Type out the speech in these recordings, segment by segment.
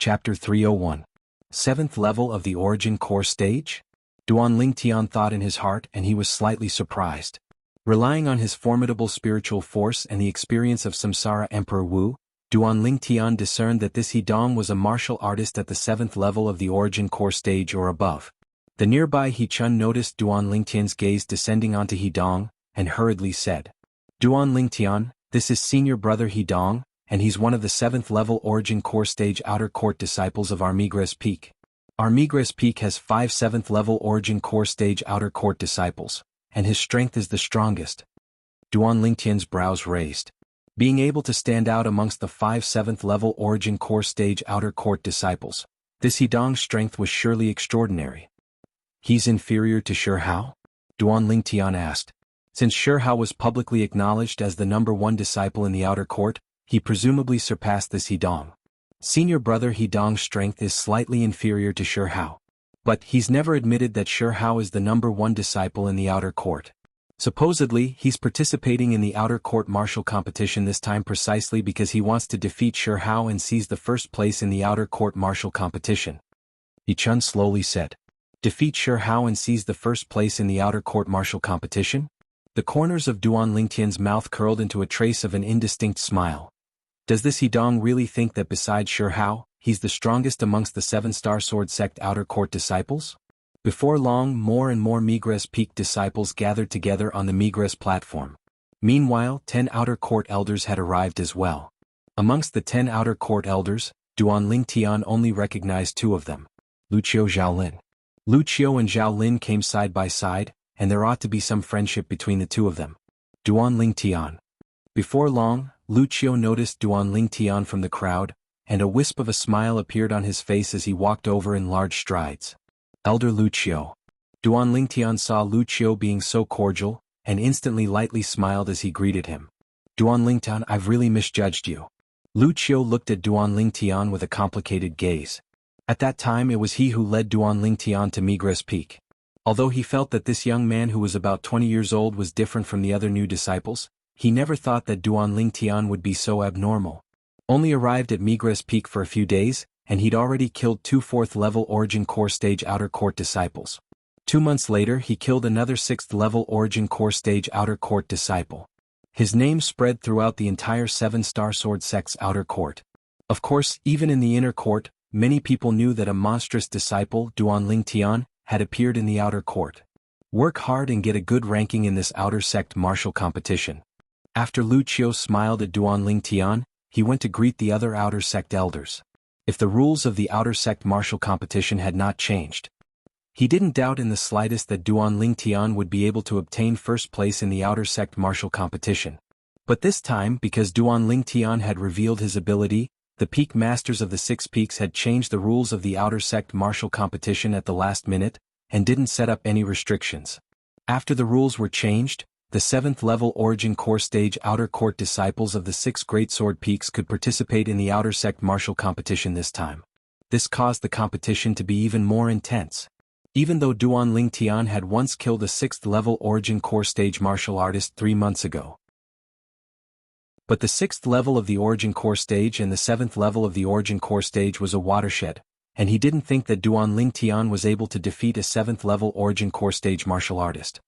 Chapter 301. 7th Level of the Origin Core Stage? Duan Tian thought in his heart, and he was slightly surprised. Relying on his formidable spiritual force and the experience of Samsara Emperor Wu, Duan Tian discerned that this Hidong was a martial artist at the 7th level of the Origin Core Stage or above. The nearby He Chun noticed Duan Tian's gaze descending onto Hidong, and hurriedly said, "Duan Tian, this is senior brother Hidong, and he's one of the 7th level Origin Core Stage Outer Court disciples of Armigres Peak. Armigres Peak has 5 7th level Origin Core Stage Outer Court disciples, and his strength is the strongest." Duan Tian's brows raised. Being able to stand out amongst the 5 7th level Origin Core Stage Outer Court disciples, this Hidong's strength was surely extraordinary. "He's inferior to Shi Hao?" Duan Tian asked. Since Shi Hao was publicly acknowledged as the #1 disciple in the Outer Court, he presumably surpassed this Hidong. Senior brother Hidong's strength is slightly inferior to Shi Hao. But he's never admitted that Shi Hao is the #1 disciple in the Outer Court. Supposedly, he's participating in the Outer Court martial competition this time precisely because he wants to defeat Shi Hao and seize the first place in the Outer Court martial competition. He Chun slowly said, "Defeat Shi Hao and seize the first place in the Outer Court martial competition?" The corners of Duan Tian's mouth curled into a trace of an indistinct smile. Does this Hidong really think that besides Shi Hao, he's the strongest amongst the 7-star sword sect Outer Court disciples? Before long, more and more Migres Peak disciples gathered together on the Migres platform. Meanwhile, 10 Outer Court elders had arrived as well. Amongst the 10 Outer Court elders, Duan Tian only recognized 2 of them. Lucio Zhaolin. Lucio and Zhaolin came side by side, and there ought to be some friendship between the 2 of them. Duan Tian. Before long, Lucio noticed Duan Tian from the crowd, and a wisp of a smile appeared on his face as he walked over in large strides. "Elder Lucio." Duan Tian saw Lucio being so cordial, and instantly lightly smiled as he greeted him. "Duan Tian, I've really misjudged you." Lucio looked at Duan Tian with a complicated gaze. At that time it was he who led Duan Tian to Migres Peak. Although he felt that this young man who was about 20 years old was different from the other new disciples, he never thought that Duan Tian would be so abnormal. Only arrived at Migres Peak for a few days, and he'd already killed 2 4th level Origin Core Stage Outer Court disciples. 2 months later he killed another 6th level Origin Core Stage Outer Court disciple. His name spread throughout the entire 7-star sword sect's Outer Court. Of course, even in the Inner Court, many people knew that a monstrous disciple, Duan Tian, had appeared in the Outer Court. Work hard and get a good ranking in this Outer Sect martial competition. After Lucio smiled at Duan Tian, he went to greet the other Outer Sect elders. If the rules of the Outer Sect martial competition had not changed, he didn't doubt in the slightest that Duan Tian would be able to obtain first place in the Outer Sect martial competition. But this time, because Duan Tian had revealed his ability, the peak masters of the 6 peaks had changed the rules of the Outer Sect martial competition at the last minute, and didn't set up any restrictions. After the rules were changed, the 7th level Origin Core Stage Outer Court disciples of the 6 Great Sword Peaks could participate in the Outer Sect martial competition this time. This caused the competition to be even more intense. Even though Duan Tian had once killed a 6th level Origin Core Stage martial artist 3 months ago. But the 6th level of the Origin Core Stage and the 7th level of the Origin Core Stage was a watershed, and he didn't think that Duan Tian was able to defeat a 7th level Origin Core Stage martial artist.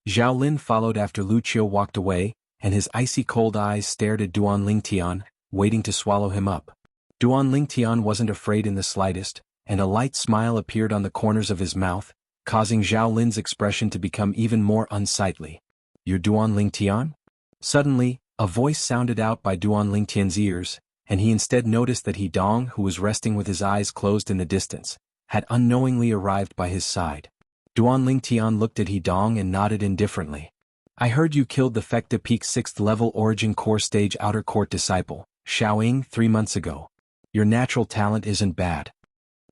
Zhaolin followed after Lucio walked away, and his icy cold eyes stared at Duan Tian, waiting to swallow him up. Duan Tian wasn't afraid in the slightest, and a light smile appeared on the corners of his mouth, causing Zhaolin's expression to become even more unsightly. "You're Duan Tian?" Suddenly, a voice sounded out by Duan Tian's ears, and he instead noticed that Hidong, who was resting with his eyes closed in the distance, had unknowingly arrived by his side. Duan Tian looked at Hidong and nodded indifferently. "I heard you killed the Fecta Peak 6th level Origin Core Stage Outer Court disciple, Xiaoying, 3 months ago. Your natural talent isn't bad."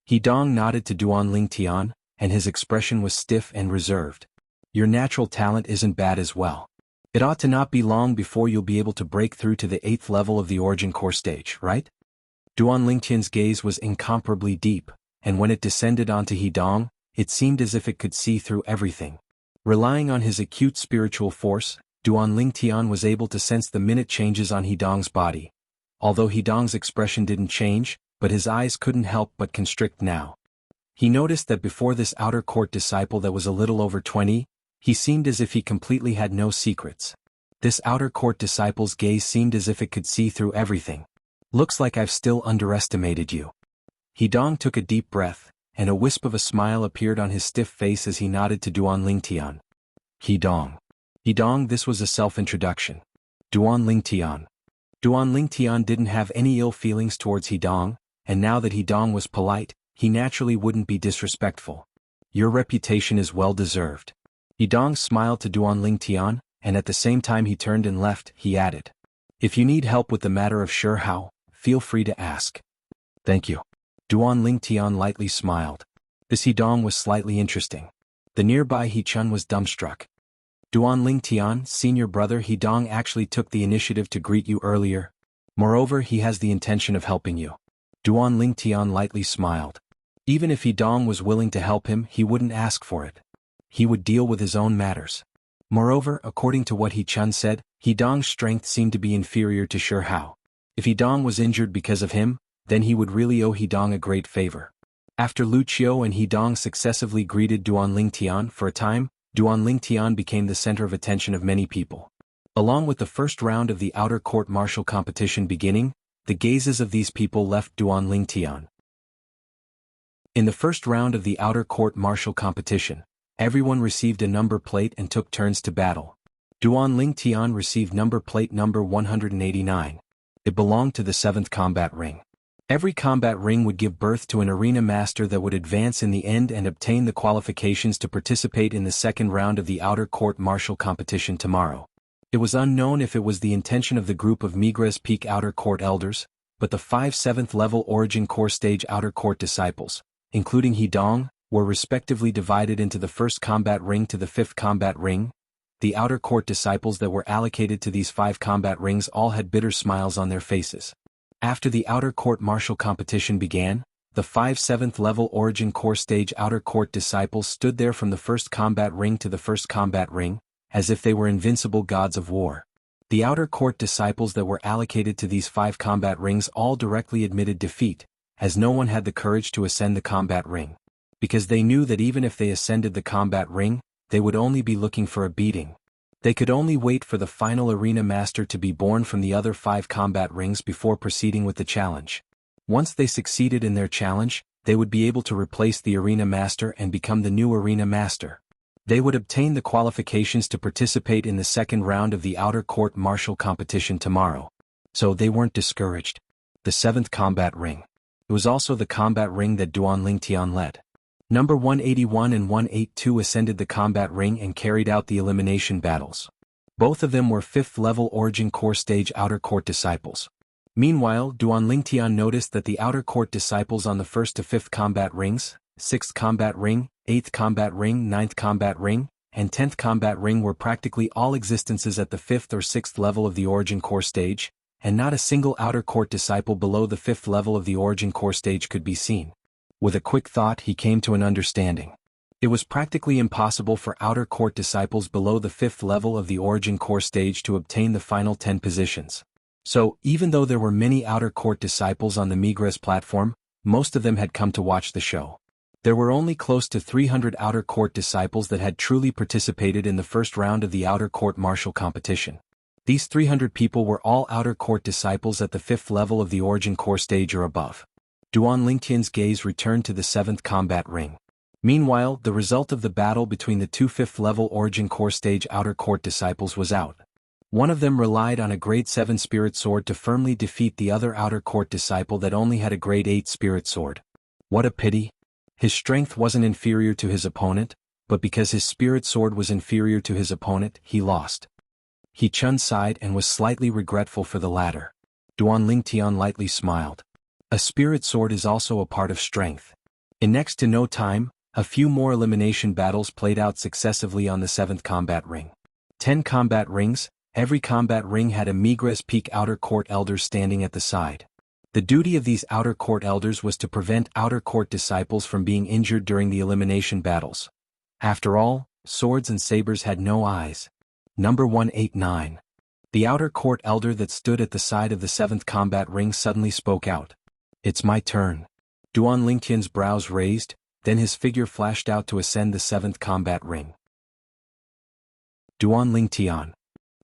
Hidong nodded to Duan Tian, and his expression was stiff and reserved. "Your natural talent isn't bad as well. It ought to not be long before you'll be able to break through to the 8th level of the Origin Core Stage, right?" Duan Tian's gaze was incomparably deep, and when it descended onto Hidong, it seemed as if it could see through everything. Relying on his acute spiritual force, Duan Tian was able to sense the minute changes on Hidong's body. Although Hidong's expression didn't change, but his eyes couldn't help but constrict now. He noticed that before this outer court disciple that was a little over 20, he seemed as if he completely had no secrets. This outer court disciple's gaze seemed as if it could see through everything. "Looks like I've still underestimated you." Hidong took a deep breath, and a wisp of a smile appeared on his stiff face as he nodded to Duan Lingtian. "Hidong." "Hidong," this was a self-introduction. Duan Lingtian. Duan Lingtian didn't have any ill feelings towards Hidong, and now that Hidong was polite, he naturally wouldn't be disrespectful. "Your reputation is well deserved." Hidong smiled to Duan Lingtian, and at the same time he turned and left, he added, "If you need help with the matter of Shihao, feel free to ask." "Thank you." Duan Lingtian lightly smiled. This Hidong was slightly interesting. The nearby He-chun was dumbstruck. "Duan Lingtian, senior brother Hidong actually took the initiative to greet you earlier. Moreover, he has the intention of helping you." Duan Lingtian lightly smiled. Even if Hidong was willing to help him, he wouldn't ask for it. He would deal with his own matters. Moreover, according to what He-chun said, Hidong's strength seemed to be inferior to Shihao. If Hidong was injured because of him, then he would really owe Hidong a great favor. After Lu Qiu and Hidong successively greeted Duan Lingtian for a time, Duan Lingtian became the center of attention of many people. Along with the first round of the outer court martial competition beginning, the gazes of these people left Duan Lingtian. In the first round of the outer court martial competition, everyone received a number plate and took turns to battle. Duan Lingtian received number plate number 189. It belonged to the 7th combat ring. Every combat ring would give birth to an arena master that would advance in the end and obtain the qualifications to participate in the second round of the outer court martial competition tomorrow. It was unknown if it was the intention of the group of Migres Peak outer court elders, but the 5 7th level origin core stage outer court disciples, including Hidong, were respectively divided into the 1st combat ring to the 5th combat ring. The outer court disciples that were allocated to these 5 combat rings all had bitter smiles on their faces. After the outer court martial competition began, the 5 7th level origin core stage outer court disciples stood there from the 1st combat ring to the 1st combat ring, as if they were invincible gods of war. The outer court disciples that were allocated to these 5 combat rings all directly admitted defeat, as no one had the courage to ascend the combat ring. Because they knew that even if they ascended the combat ring, they would only be looking for a beating. They could only wait for the final arena master to be born from the other 5 combat rings before proceeding with the challenge. Once they succeeded in their challenge, they would be able to replace the arena master and become the new arena master. They would obtain the qualifications to participate in the second round of the outer court martial competition tomorrow. So they weren't discouraged. The 7th combat ring. It was also the combat ring that Duan Lingtian led. Number 181 and 182 ascended the combat ring and carried out the elimination battles. Both of them were 5th level origin core stage outer court disciples. Meanwhile, Duan Lingtian noticed that the outer court disciples on the 1st to 5th combat rings, 6th combat ring, 8th combat ring, 9th combat ring, and 10th combat ring were practically all existences at the 5th or 6th level of the origin core stage, and not a single outer court disciple below the 5th level of the origin core stage could be seen. With a quick thought he came to an understanding. It was practically impossible for outer court disciples below the 5th level of the origin core stage to obtain the final 10 positions. So, even though there were many outer court disciples on the Migres platform, most of them had come to watch the show. There were only close to 300 outer court disciples that had truly participated in the first round of the outer court martial competition. These 300 people were all outer court disciples at the 5th level of the origin core stage or above. Duan Lingtian's gaze returned to the 7th combat ring. Meanwhile, the result of the battle between the 2 5th level origin core stage outer court disciples was out. One of them relied on a grade 7 spirit sword to firmly defeat the other outer court disciple that only had a grade 8 spirit sword. What a pity. His strength wasn't inferior to his opponent, but because his spirit sword was inferior to his opponent, he lost. He-chun sighed and was slightly regretful for the latter. Duan Lingtian lightly smiled. A spirit sword is also a part of strength. In next to no time, a few more elimination battles played out successively on the 7th combat ring. 10 combat rings, every combat ring had a Migres Peak outer court elder standing at the side. The duty of these outer court elders was to prevent outer court disciples from being injured during the elimination battles. After all, swords and sabers had no eyes. Number 189. The outer court elder that stood at the side of the 7th combat ring suddenly spoke out. It's my turn. Duan Lingtian's brows raised, then his figure flashed out to ascend the 7th combat ring. Duan Lingtian.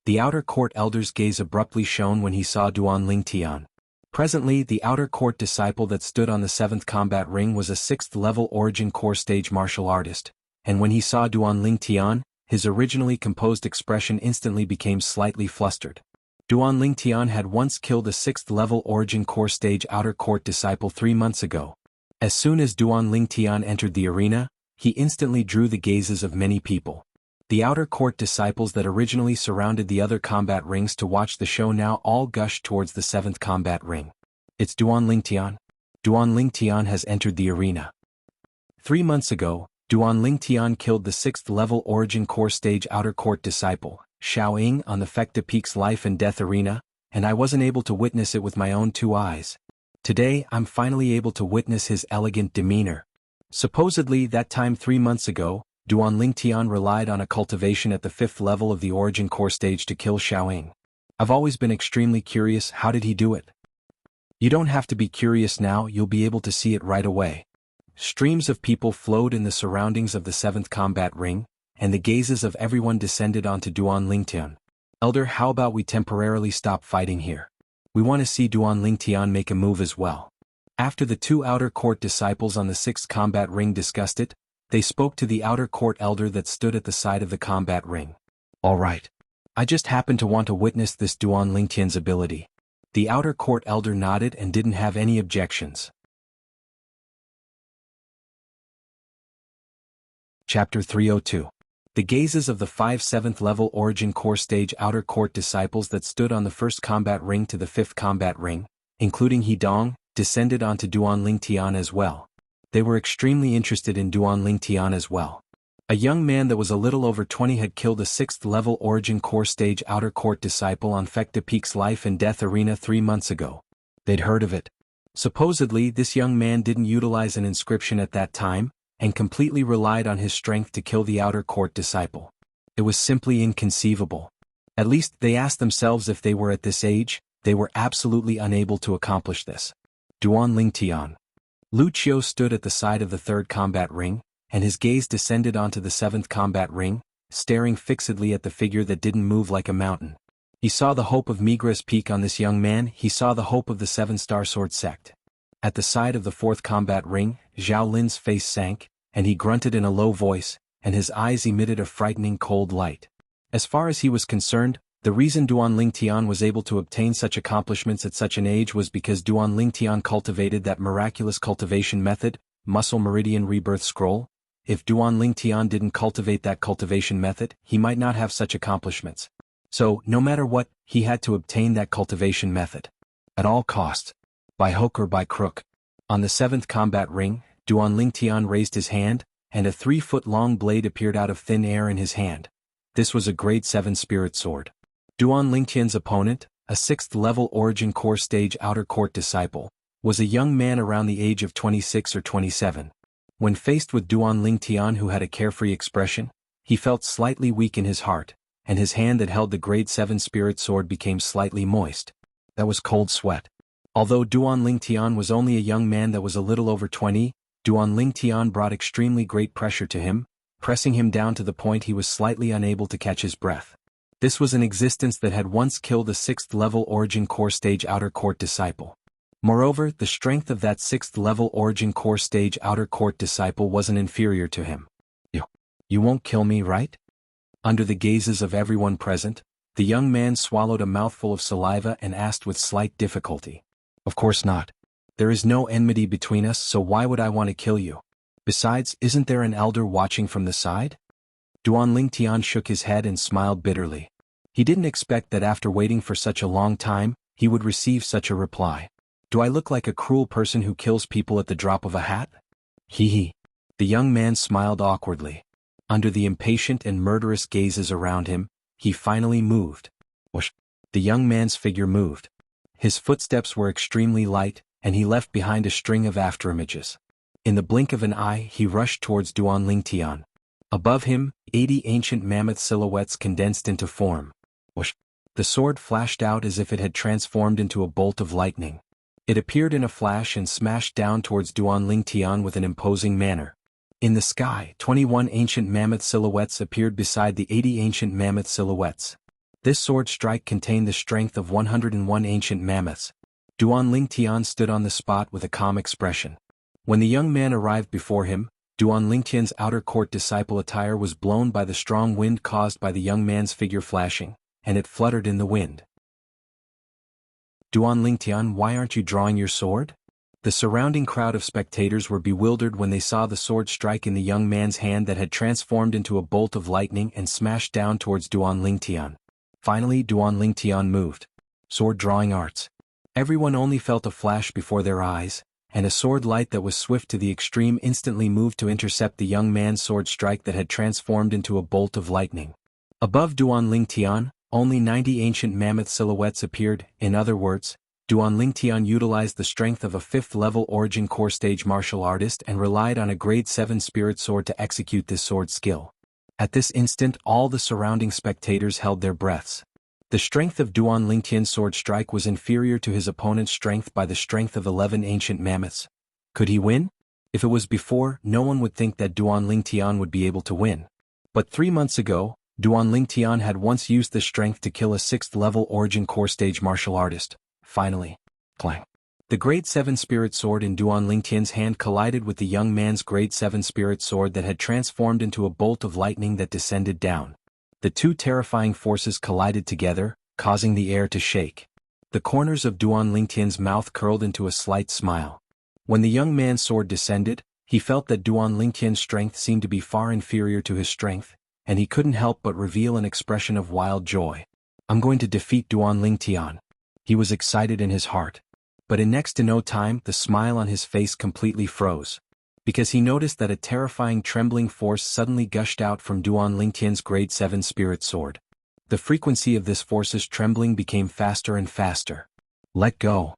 The outer court elder's gaze abruptly shone when he saw Duan Lingtian. Presently, the outer court disciple that stood on the 7th combat ring was a 6th-level origin core stage martial artist, and when he saw Duan Lingtian, his originally composed expression instantly became slightly flustered. Duan Lingtian had once killed a 6th-level origin core stage outer court disciple 3 months ago. As soon as Duan Lingtian entered the arena, he instantly drew the gazes of many people. The outer court disciples that originally surrounded the other combat rings to watch the show now all gushed towards the 7th combat ring. It's Duan Lingtian. Duan Lingtian has entered the arena. 3 months ago, Duan Lingtian killed the 6th-level origin core stage outer court disciple, Xiao Ying, on the Fecta Peak's life and death arena, and I wasn't able to witness it with my own 2 eyes. Today I'm finally able to witness his elegant demeanor. Supposedly that time 3 months ago, Duan Lingtian relied on a cultivation at the 5th level of the origin core stage to kill Xiao Ying. I've always been extremely curious, how did he do it? You don't have to be curious now, you'll be able to see it right away. Streams of people flowed in the surroundings of the 7th combat ring, and the gazes of everyone descended onto Duan Lingtian. Elder, how about we temporarily stop fighting here? We want to see Duan Lingtian make a move as well. After the 2 outer court disciples on the 6th combat ring discussed it, they spoke to the outer court elder that stood at the side of the combat ring. All right. I just happened to want to witness this Duan Lingtian's ability. The outer court elder nodded and didn't have any objections. Chapter 302. The gazes of the 5 7th-level origin core stage outer court disciples that stood on the 1st combat ring to the 5th combat ring, including Hidong, descended onto Duan Lingtian as well. They were extremely interested in Duan Lingtian as well. A young man that was a little over 20 had killed a 6th-level origin core stage outer court disciple on Fecta Peak's life and death arena 3 months ago. They'd heard of it. Supposedly this young man didn't utilize an inscription at that time, and completely relied on his strength to kill the outer court disciple. It was simply inconceivable. At least they asked themselves if they were at this age, they were absolutely unable to accomplish this. Duan Lingtian. Wuxia stood at the side of the 3rd combat ring, and his gaze descended onto the 7th combat ring, staring fixedly at the figure that didn't move like a mountain. He saw the hope of Migra's peak on this young man, he saw the hope of the 7-star sword sect. At the side of the 4th combat ring, Zhao Lin's face sank, and he grunted in a low voice, and his eyes emitted a frightening cold light. As far as he was concerned, the reason Duan Lingtian was able to obtain such accomplishments at such an age was because Duan Lingtian cultivated that miraculous cultivation method, Muscle Meridian Rebirth Scroll. If Duan Lingtian didn't cultivate that cultivation method, he might not have such accomplishments. So, no matter what, he had to obtain that cultivation method. At all costs. By hook or by crook. On the 7th combat ring, Duan Lingtian raised his hand, and a 3-foot-long blade appeared out of thin air in his hand. This was a grade 7 spirit sword. Duan Lingtian's opponent, a 6th-level origin core stage outer court disciple, was a young man around the age of 26 or 27. When faced with Duan Lingtian, who had a carefree expression, he felt slightly weak in his heart, and his hand that held the grade 7 spirit sword became slightly moist. That was cold sweat. Although Duan Lingtian was only a young man that was a little over 20, Duan Lingtian brought extremely great pressure to him, pressing him down to the point he was slightly unable to catch his breath. This was an existence that had once killed a 6th-level origin core stage outer court disciple. Moreover, the strength of that 6th-level origin core stage outer court disciple wasn't inferior to him. You won't kill me, right? Under the gazes of everyone present, the young man swallowed a mouthful of saliva and asked with slight difficulty. Of course not. There is no enmity between us, so why would I want to kill you? Besides, isn't there an elder watching from the side? Duan Lingtian shook his head and smiled bitterly. He didn't expect that after waiting for such a long time, he would receive such a reply. Do I look like a cruel person who kills people at the drop of a hat? Hee. The young man smiled awkwardly. Under the impatient and murderous gazes around him, he finally moved. Whoosh. The young man's figure moved. His footsteps were extremely light, and he left behind a string of afterimages. In the blink of an eye, he rushed towards Duan Lingtian. Above him, 80 ancient mammoth silhouettes condensed into form. Whoosh. The sword flashed out as if it had transformed into a bolt of lightning. It appeared in a flash and smashed down towards Duan Lingtian with an imposing manner. In the sky, 21 ancient mammoth silhouettes appeared beside the 80 ancient mammoth silhouettes. This sword strike contained the strength of 101 ancient mammoths. Duan Lingtian stood on the spot with a calm expression. When the young man arrived before him, Duan Lingtian's outer court disciple attire was blown by the strong wind caused by the young man's figure flashing, and it fluttered in the wind. Duan Lingtian, why aren't you drawing your sword? The surrounding crowd of spectators were bewildered when they saw the sword strike in the young man's hand that had transformed into a bolt of lightning and smashed down towards Duan Lingtian. Finally, Duan Lingtian moved. Sword drawing arts. Everyone only felt a flash before their eyes, and a sword light that was swift to the extreme instantly moved to intercept the young man's sword strike that had transformed into a bolt of lightning. Above Duan Lingtian, only 90 ancient mammoth silhouettes appeared. In other words, Duan Lingtian utilized the strength of a 5th-level origin core stage martial artist and relied on a grade 7 spirit sword to execute this sword skill. At this instant, all the surrounding spectators held their breaths. The strength of Duan Lingtian's sword strike was inferior to his opponent's strength by the strength of 11 ancient mammoths. Could he win? If it was before, no one would think that Duan Lingtian would be able to win. But 3 months ago, Duan Lingtian had once used this strength to kill a 6th-level origin core stage martial artist. Finally, clang. The grade 7 spirit sword in Duan Lingtian's hand collided with the young man's grade 7 spirit sword that had transformed into a bolt of lightning that descended down. The two terrifying forces collided together, causing the air to shake. The corners of Duan Lingtian's mouth curled into a slight smile. When the young man's sword descended, he felt that Duan Lingtian's strength seemed to be far inferior to his strength, and he couldn't help but reveal an expression of wild joy. I'm going to defeat Duan Lingtian. He was excited in his heart. But in next to no time, the smile on his face completely froze. Because he noticed that a terrifying trembling force suddenly gushed out from Duan Lingtian's grade 7 spirit sword. The frequency of this force's trembling became faster and faster. Let go.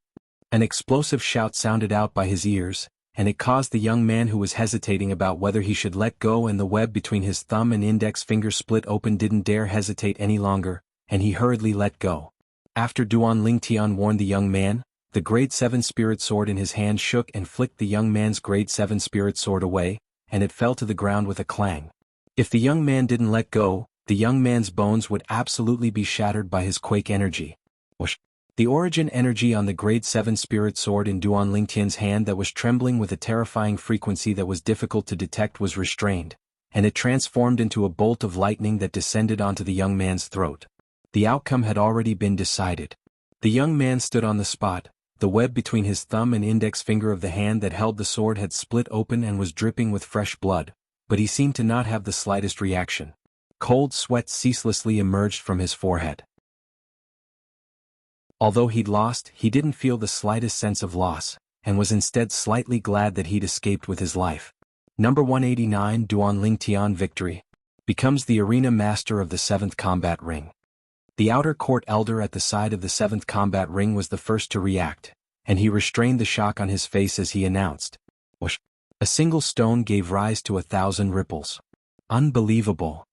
An explosive shout sounded out by his ears, and it caused the young man who was hesitating about whether he should let go, and the web between his thumb and index finger split open, didn't dare hesitate any longer, and he hurriedly let go. After Duan Lingtian warned the young man, the grade 7 spirit sword in his hand shook and flicked the young man's grade 7 spirit sword away, and it fell to the ground with a clang. If the young man didn't let go, the young man's bones would absolutely be shattered by his quake energy. Whoosh. The origin energy on the grade 7 spirit sword in Duan Lingtian's hand that was trembling with a terrifying frequency that was difficult to detect was restrained, and it transformed into a bolt of lightning that descended onto the young man's throat. The outcome had already been decided. The young man stood on the spot. The web between his thumb and index finger of the hand that held the sword had split open and was dripping with fresh blood, but he seemed to not have the slightest reaction. Cold sweat ceaselessly emerged from his forehead. Although he'd lost, he didn't feel the slightest sense of loss, and was instead slightly glad that he'd escaped with his life. Number 189, Duan Lingtian victory. Becomes the arena master of the 7th combat ring. The outer court elder at the side of the 7th combat ring was the first to react, and he restrained the shock on his face as he announced, "Whoosh." A single stone gave rise to 1,000 ripples. Unbelievable.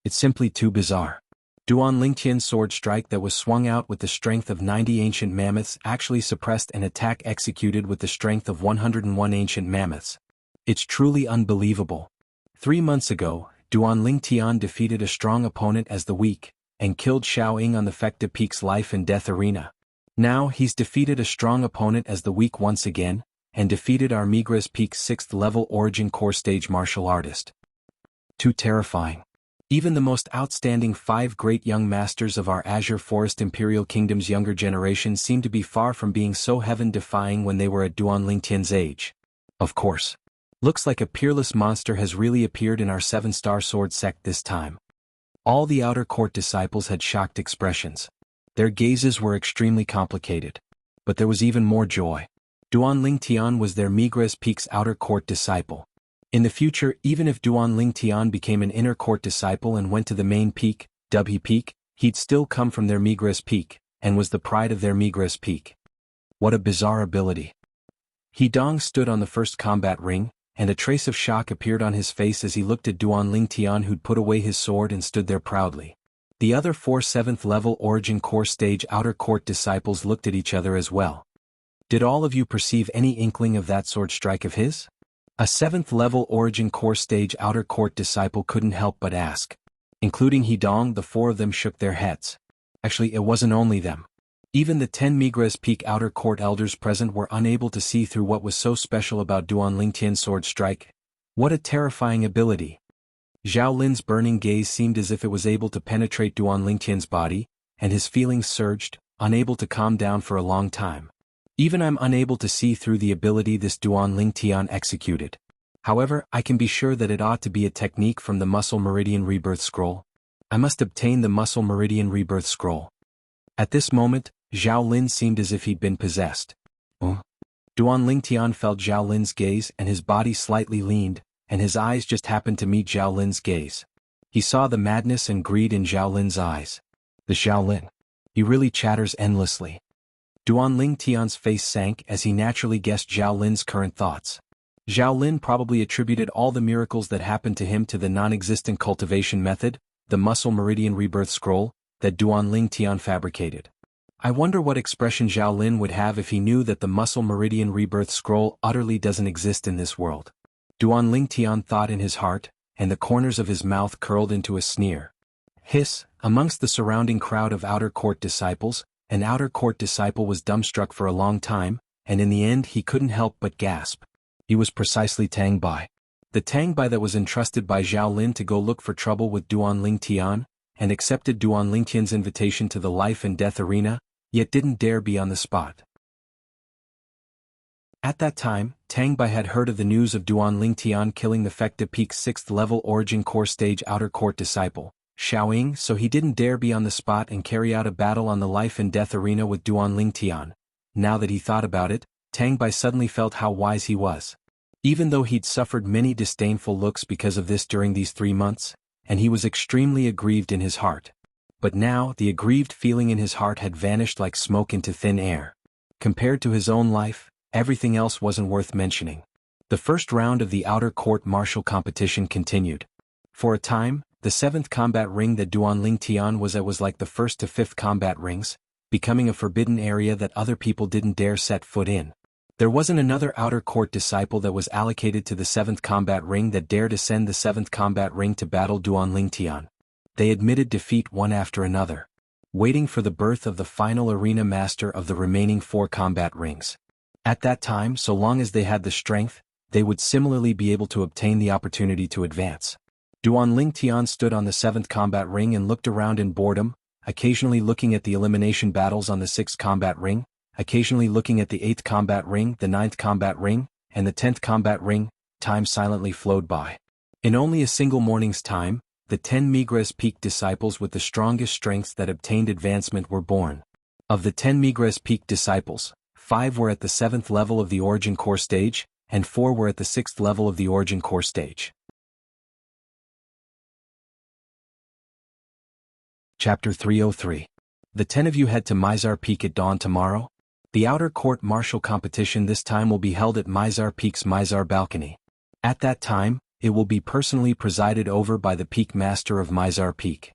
It's simply too bizarre. Duan Lingtian's sword strike that was swung out with the strength of 90 ancient mammoths actually suppressed an attack executed with the strength of 101 ancient mammoths. It's truly unbelievable. 3 months ago, Duan Lingtian defeated a strong opponent as the weak, and killed Xiao Ying on the Fecta Peak's life and death arena. Now he's defeated a strong opponent as the weak once again, and defeated Armigras Peak's 6th-level origin core stage martial artist. Too terrifying. Even the most outstanding 5 great young masters of our Azure Forest Imperial Kingdom's younger generation seemed to be far from being so heaven-defying when they were at Duan Lingtian's age. Of course. Looks like a peerless monster has really appeared in our 7-star sword sect this time. All the outer court disciples had shocked expressions. Their gazes were extremely complicated. But there was even more joy. Duan Lingtian was their Migres Peak's outer court disciple. In the future, even if Duan Lingtian became an inner court disciple and went to the main peak, Dubhe Peak, he'd still come from their Migres Peak, and was the pride of their Migres Peak. What a bizarre ability. He Dong stood on the first combat ring, and a trace of shock appeared on his face as he looked at Duan Lingtian, who'd put away his sword and stood there proudly. The other 4 7th-level origin core stage outer court disciples looked at each other as well. Did all of you perceive any inkling of that sword strike of his? A 7th level Origin Core Stage Outer Court disciple couldn't help but ask. Including Hidong, the 4 of them shook their heads. Actually, it wasn't only them. Even the 10 Migres Peak Outer Court elders present were unable to see through what was so special about Duan Lingtian's sword strike. What a terrifying ability. Zhao Lin's burning gaze seemed as if it was able to penetrate Duan Lingtian's body, and his feelings surged, unable to calm down for a long time. Even I'm unable to see through the ability this Duan Lingtian executed. However, I can be sure that it ought to be a technique from the Muscle Meridian Rebirth Scroll. I must obtain the Muscle Meridian Rebirth Scroll. At this moment, Zhao Lin seemed as if he'd been possessed. Duan Lingtian felt Zhao Lin's gaze and his body slightly leaned, and his eyes just happened to meet Zhao Lin's gaze. He saw the madness and greed in Zhao Lin's eyes. The Zhao Lin. He really chatters endlessly. Duan Lingtian's face sank as he naturally guessed Zhao Lin's current thoughts. Zhao Lin probably attributed all the miracles that happened to him to the non-existent cultivation method, the Muscle Meridian Rebirth Scroll, that Duan Lingtian fabricated. I wonder what expression Zhao Lin would have if he knew that the Muscle Meridian Rebirth Scroll utterly doesn't exist in this world. Duan Lingtian thought in his heart, and the corners of his mouth curled into a sneer. Hiss, amongst the surrounding crowd of Outer Court disciples, an Outer Court disciple was dumbstruck for a long time, and in the end he couldn't help but gasp. He was precisely Tang Bai. The Tang Bai that was entrusted by Zhao Lin to go look for trouble with Duan Lingtian, and accepted Duan Lingtian's invitation to the life and death arena, yet didn't dare be on the spot. At that time, Tang Bai had heard of the news of Duan Lingtian killing the Fecta Peak's 6th level Origin Core Stage Outer Court disciple, Xiaoying, so he didn't dare be on the spot and carry out a battle on the life and death arena with Duan Lingtian. Now that he thought about it, Tang Bai suddenly felt how wise he was. Even though he'd suffered many disdainful looks because of this during these 3 months, and he was extremely aggrieved in his heart. But now the aggrieved feeling in his heart had vanished like smoke into thin air. Compared to his own life, everything else wasn't worth mentioning. The first round of the Outer Court martial competition continued. For a time, the 7th combat ring that Duan Lingtian was at was like the 1st to 5th combat rings, becoming a forbidden area that other people didn't dare set foot in. There wasn't another Outer Court disciple that was allocated to the 7th combat ring that dared ascend the 7th combat ring to battle Duan Lingtian. They admitted defeat one after another, waiting for the birth of the final arena master of the remaining 4 combat rings. At that time, so long as they had the strength, they would similarly be able to obtain the opportunity to advance. Duan Lingtian stood on the 7th combat ring and looked around in boredom, occasionally looking at the elimination battles on the 6th combat ring, occasionally looking at the 8th combat ring, the 9th combat ring, and the 10th combat ring. Time silently flowed by. In only a single morning's time, the 10 Migres Peak disciples with the strongest strengths that obtained advancement were born. Of the 10 Migres Peak disciples, 5 were at the 7th level of the Origin Core Stage, and 4 were at the 6th level of the Origin Core Stage. Chapter 303. The 10 of you head to Mizar Peak at dawn tomorrow. The Outer Court martial competition this time will be held at Mizar Peak's Mizar Balcony. At that time, it will be personally presided over by the Peak Master of Mizar Peak.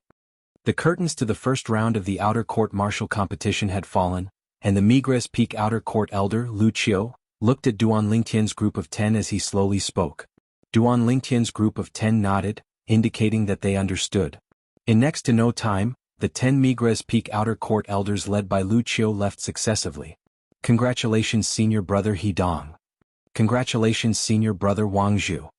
The curtains to the first round of the Outer Court martial competition had fallen, and the Migres Peak Outer Court Elder, Wuxia, looked at Duan Lingtian's group of 10 as he slowly spoke. Duan Lingtian's group of 10 nodded, indicating that they understood. In next to no time, the 10 Migres Peak Outer Court Elders led by Wuxia left successively. Congratulations Senior Brother Hidong. Congratulations Senior Brother Wangzhu.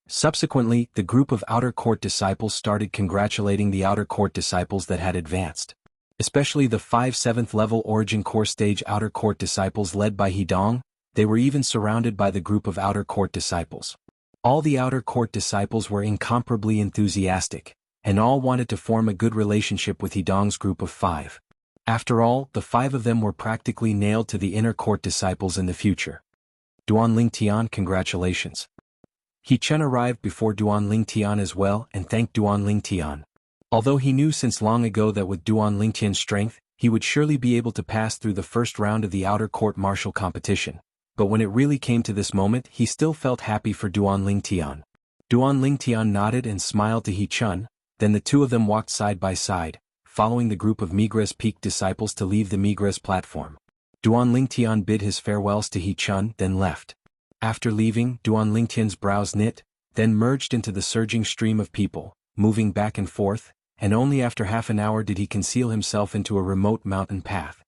Subsequently, the group of Outer Court disciples started congratulating the Outer Court disciples that had advanced. Especially the 5 7th level Origin Core Stage Outer Court disciples led by Hidong. They were even surrounded by the group of Outer Court disciples. All the Outer Court disciples were incomparably enthusiastic, and all wanted to form a good relationship with Hidong's group of 5. After all, the 5 of them were practically nailed to the Inner Court disciples in the future. Duan Lingtian, congratulations. He Chen arrived before Duan Lingtian as well and thanked Duan Lingtian. Although he knew since long ago that with Duan Lingtian's strength, he would surely be able to pass through the first round of the Outer Court martial competition. But when it really came to this moment, he still felt happy for Duan Lingtian. Duan Lingtian nodded and smiled to He Chun, then the two of them walked side by side, following the group of Migres Peak disciples to leave the Migres platform. Duan Lingtian bid his farewells to He Chun, then left. After leaving, Duan Lingtian's brows knit, then merged into the surging stream of people, moving back and forth, and only after half an hour did he conceal himself into a remote mountain path.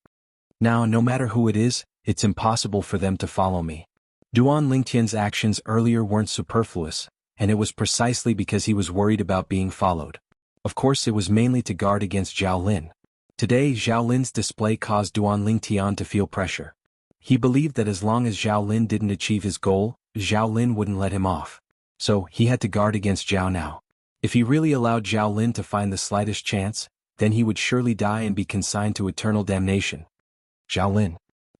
Now, no matter who it is, it's impossible for them to follow me. Duan Lingtian's actions earlier weren't superfluous, and it was precisely because he was worried about being followed. Of course, it was mainly to guard against Zhao Lin. Today, Zhao Lin's display caused Duan Lingtian to feel pressure. He believed that as long as Zhao Lin didn't achieve his goal, Zhao Lin wouldn't let him off. So, he had to guard against Zhao now. If he really allowed Zhao Lin to find the slightest chance, then he would surely die and be consigned to eternal damnation. Zhao Lin.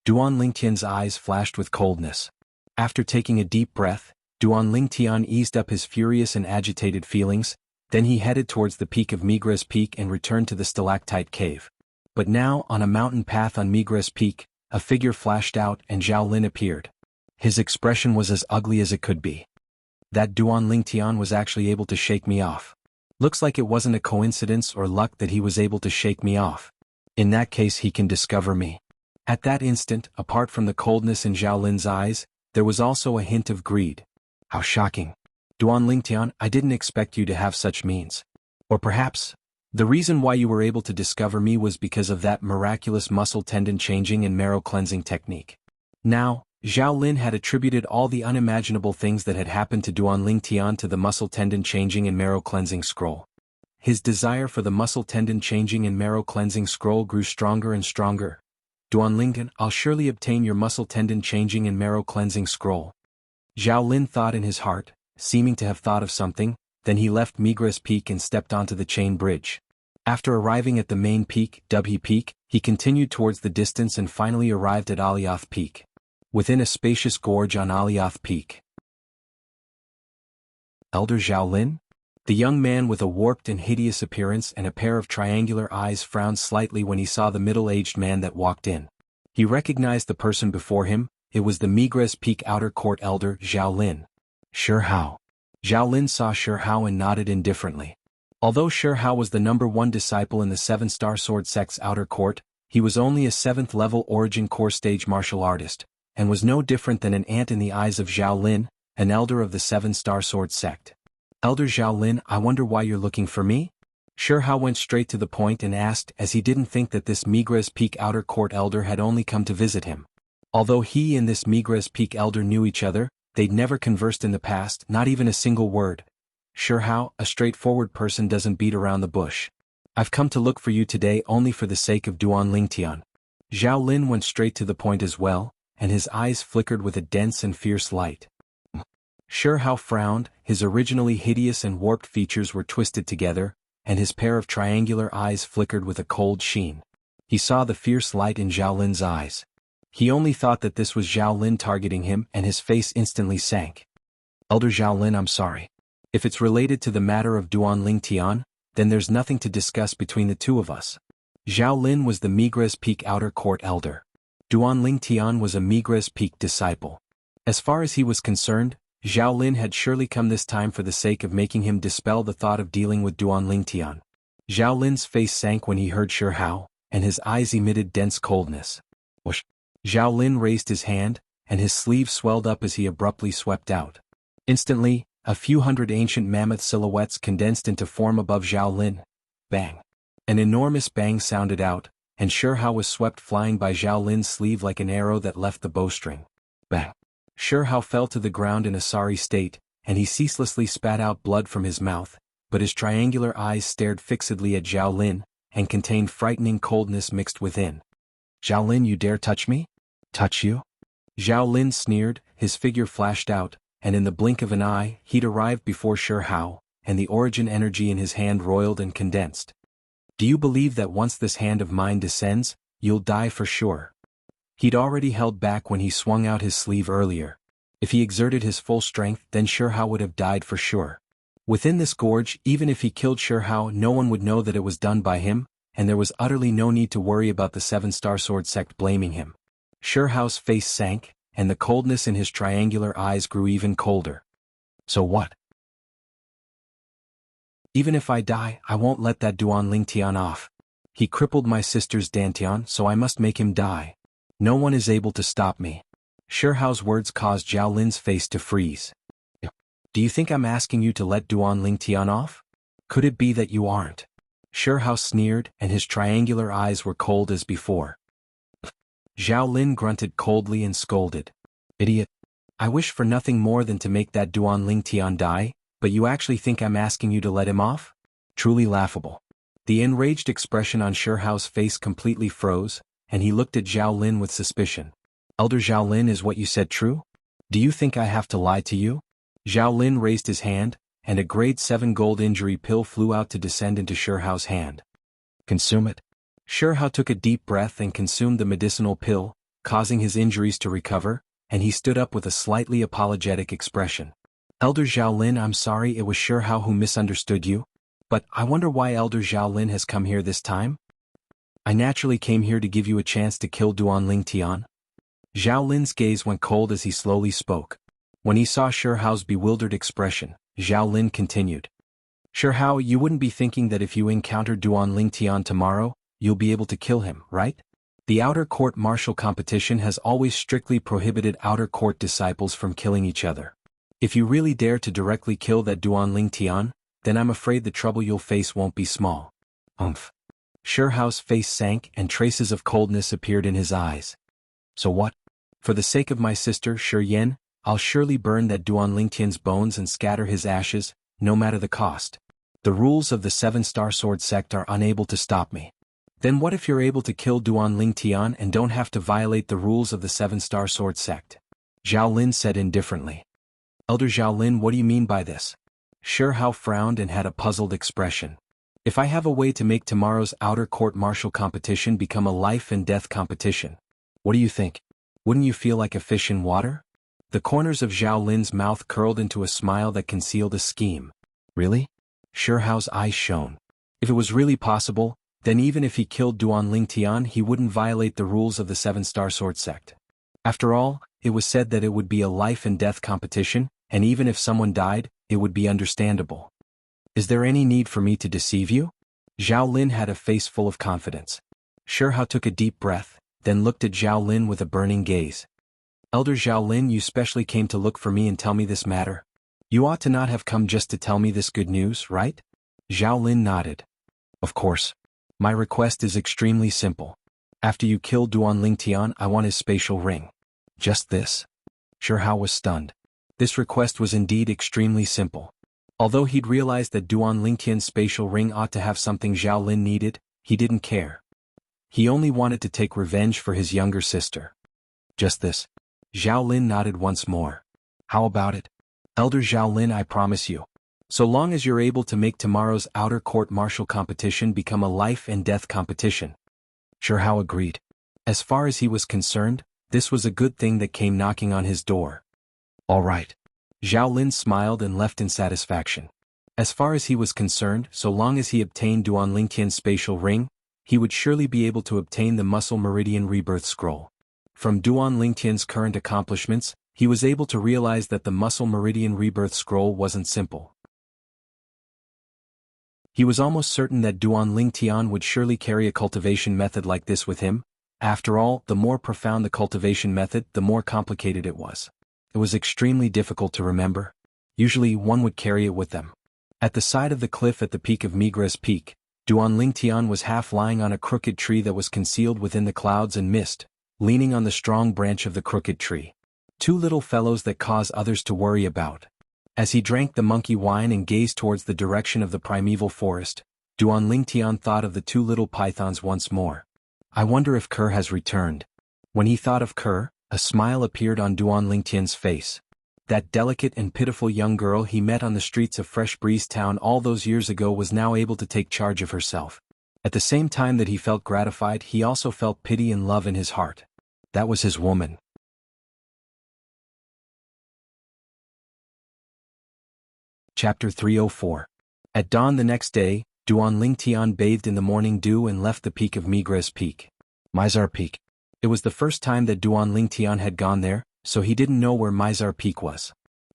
Duan Lingtian's eyes flashed with coldness. After taking a deep breath, Duan Lingtian eased up his furious and agitated feelings, then he headed towards the peak of Migres Peak and returned to the stalactite cave. But now, on a mountain path on Migres Peak, a figure flashed out and Zhao Lin appeared. His expression was as ugly as it could be. That Duan Lingtian was actually able to shake me off. Looks like it wasn't a coincidence or luck that he was able to shake me off. In that case, he can discover me. At that instant, apart from the coldness in Zhao Lin's eyes, there was also a hint of greed. How shocking. Duan Lingtian, I didn't expect you to have such means. Or perhaps, the reason why you were able to discover me was because of that miraculous muscle tendon changing and marrow cleansing technique. Now, Zhao Lin had attributed all the unimaginable things that had happened to Duan Lingtian to the muscle tendon changing and marrow cleansing scroll. His desire for the muscle tendon changing and marrow cleansing scroll grew stronger and stronger. Duan Lingtian, I'll surely obtain your muscle tendon changing and marrow cleansing scroll. Zhao Lin thought in his heart, seeming to have thought of something, then he left Migres Peak and stepped onto the chain bridge. After arriving at the main peak, Dubhe Peak, he continued towards the distance and finally arrived at Alioth Peak. Within a spacious gorge on Alioth Peak. Elder Zhao Lin? The young man with a warped and hideous appearance and a pair of triangular eyes frowned slightly when he saw the middle-aged man that walked in. He recognized the person before him. It was the Migres Peak Outer Court Elder, Zhao Lin. Shi Hao. Zhao Lin saw Shi Hao and nodded indifferently. Although Shi Hao was the #1 disciple in the 7-star sword sect's outer court, he was only a 7th-level origin core stage martial artist, and was no different than an ant in the eyes of Zhao Lin, an elder of the 7-star sword sect. Elder Zhao Lin, I wonder why you're looking for me? Shi Hao went straight to the point and asked, as he didn't think that this Migres Peak Outer Court elder had only come to visit him. Although he and this Migres Peak elder knew each other, they'd never conversed in the past, not even a single word. Shi Hao, a straightforward person doesn't beat around the bush. I've come to look for you today only for the sake of Duan Lingtian. Zhao Lin went straight to the point as well, and his eyes flickered with a dense and fierce light. Shi Hao frowned, his originally hideous and warped features were twisted together, and his pair of triangular eyes flickered with a cold sheen. He saw the fierce light in Zhao Lin's eyes. He only thought that this was Zhao Lin targeting him and his face instantly sank. Elder Zhao Lin, I'm sorry. If it's related to the matter of Duan Lingtian, then there's nothing to discuss between the two of us. Zhao Lin was the Migres Peak Outer Court elder. Duan Lingtian was a Migres Peak disciple. As far as he was concerned, Zhao Lin had surely come this time for the sake of making him dispel the thought of dealing with Duan Lingtian. Zhao Lin's face sank when he heard Shi Hao, and his eyes emitted dense coldness. Whoosh! Zhao Lin raised his hand, and his sleeve swelled up as he abruptly swept out. Instantly, a few hundred ancient mammoth silhouettes condensed into form above Zhao Lin. Bang! An enormous bang sounded out, and Shi Hao was swept flying by Zhao Lin's sleeve like an arrow that left the bowstring. Bang! Shi Hao fell to the ground in a sorry state, and he ceaselessly spat out blood from his mouth, but his triangular eyes stared fixedly at Zhao Lin, and contained frightening coldness mixed within. Zhao Lin, you dare touch me? Touch you? Zhao Lin sneered, his figure flashed out, and in the blink of an eye, he'd arrived before Shi Hao, and the origin energy in his hand roiled and condensed. Do you believe that once this hand of mine descends, you'll die for sure? He'd already held back when he swung out his sleeve earlier. If he exerted his full strength, then Shi Hao would have died for sure. Within this gorge, even if he killed Shi Hao, no one would know that it was done by him, and there was utterly no need to worry about the 7-star sword sect blaming him. Shi Hao's face sank, and the coldness in his triangular eyes grew even colder. So what? Even if I die, I won't let that Duan Lingtian off. He crippled my sister's Dantian, so I must make him die. No one is able to stop me. Shihao's words caused Zhao Lin's face to freeze. Do you think I'm asking you to let Duan Lingtian off? Could it be that you aren't? Shihao sneered, and his triangular eyes were cold as before. Zhao Lin grunted coldly and scolded. Idiot. I wish for nothing more than to make that Duan Lingtian die, but you actually think I'm asking you to let him off? Truly laughable. The enraged expression on Shihao's face completely froze, and he looked at Zhao Lin with suspicion. Elder Zhao Lin, is what you said true? Do you think I have to lie to you? Zhao Lin raised his hand, and a grade 7 gold injury pill flew out to descend into Shihao's hand. Consume it. Shihao took a deep breath and consumed the medicinal pill, causing his injuries to recover, and he stood up with a slightly apologetic expression. Elder Zhao Lin, I'm sorry it was Shihao who misunderstood you, but I wonder why Elder Zhao Lin has come here this time? I naturally came here to give you a chance to kill Duan Lingtian. Zhao Lin's gaze went cold as he slowly spoke. When he saw Shihao's bewildered expression, Zhao Lin continued. Shihao, you wouldn't be thinking that if you encounter Duan Lingtian tomorrow, you'll be able to kill him, right? The outer court martial competition has always strictly prohibited outer court disciples from killing each other. If you really dare to directly kill that Duan Lingtian, then I'm afraid the trouble you'll face won't be small. Umph. Shihao's face sank and traces of coldness appeared in his eyes. So what? For the sake of my sister, Shi Yan, I'll surely burn that Duan Lingtian's bones and scatter his ashes, no matter the cost. The rules of the 7-star sword sect are unable to stop me. Then what if you're able to kill Duan Lingtian and don't have to violate the rules of the 7-star sword sect? Zhao Lin said indifferently. Elder Zhao Lin, what do you mean by this? Shihao frowned and had a puzzled expression. If I have a way to make tomorrow's outer court martial competition become a life and death competition, what do you think? Wouldn't you feel like a fish in water? The corners of Zhao Lin's mouth curled into a smile that concealed a scheme. Really? Shihao's eyes shone. If it was really possible, then even if he killed Duan Lingtian, he wouldn't violate the rules of the 7-star sword sect. After all, it was said that it would be a life and death competition, and even if someone died, it would be understandable. Is there any need for me to deceive you? Zhao Lin had a face full of confidence. Shihao took a deep breath, then looked at Zhao Lin with a burning gaze. Elder Zhao Lin, you specially came to look for me and tell me this matter. You ought to not have come just to tell me this good news, right? Zhao Lin nodded. Of course. My request is extremely simple. After you kill Duan Lingtian, I want his spatial ring. Just this. Shihao was stunned. This request was indeed extremely simple. Although he'd realized that Duan Lingtian's spatial ring ought to have something Zhao Lin needed, he didn't care. He only wanted to take revenge for his younger sister. Just this. Zhao Lin nodded once more. How about it? Elder Zhao Lin, I promise you. So long as you're able to make tomorrow's outer court martial competition become a life and death competition. Shihao agreed. As far as he was concerned, this was a good thing that came knocking on his door. All right. Zhao Lin smiled and left in satisfaction. As far as he was concerned, so long as he obtained Duan Lingtian's spatial ring, he would surely be able to obtain the Muscle Meridian Rebirth Scroll. From Duan Lingtian's current accomplishments, he was able to realize that the Muscle Meridian Rebirth Scroll wasn't simple. He was almost certain that Duan Lingtian would surely carry a cultivation method like this with him. After all, the more profound the cultivation method, the more complicated it was. It was extremely difficult to remember. Usually one would carry it with them. At the side of the cliff at the peak of Migres Peak, Duan Lingtian was half lying on a crooked tree that was concealed within the clouds and mist, leaning on the strong branch of the crooked tree. Two little fellows that cause others to worry about. As he drank the monkey wine and gazed towards the direction of the primeval forest, Duan Lingtian thought of the two little pythons once more. I wonder if Kerr has returned. When he thought of Kerr, a smile appeared on Duan Lingtian's face. That delicate and pitiful young girl he met on the streets of Fresh Breeze Town all those years ago was now able to take charge of herself. At the same time that he felt gratified, he also felt pity and love in his heart. That was his woman. Chapter 304. At dawn the next day, Duan Lingtian bathed in the morning dew and left the peak of Migres Peak. Mizar Peak. It was the first time that Duan Lingtian had gone there, so he didn't know where Mizar Peak was.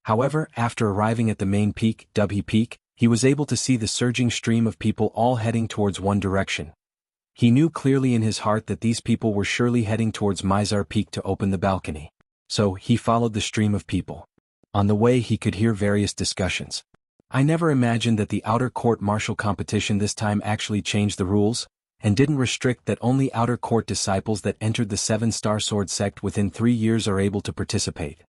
However, after arriving at the main peak, Dubhe Peak, he was able to see the surging stream of people all heading towards one direction. He knew clearly in his heart that these people were surely heading towards Mizar Peak to open the balcony. So, he followed the stream of people. On the way he could hear various discussions. I never imagined that the outer court martial competition this time actually changed the rules, and didn't restrict that only outer court disciples that entered the 7-star sword sect within 3 years are able to participate.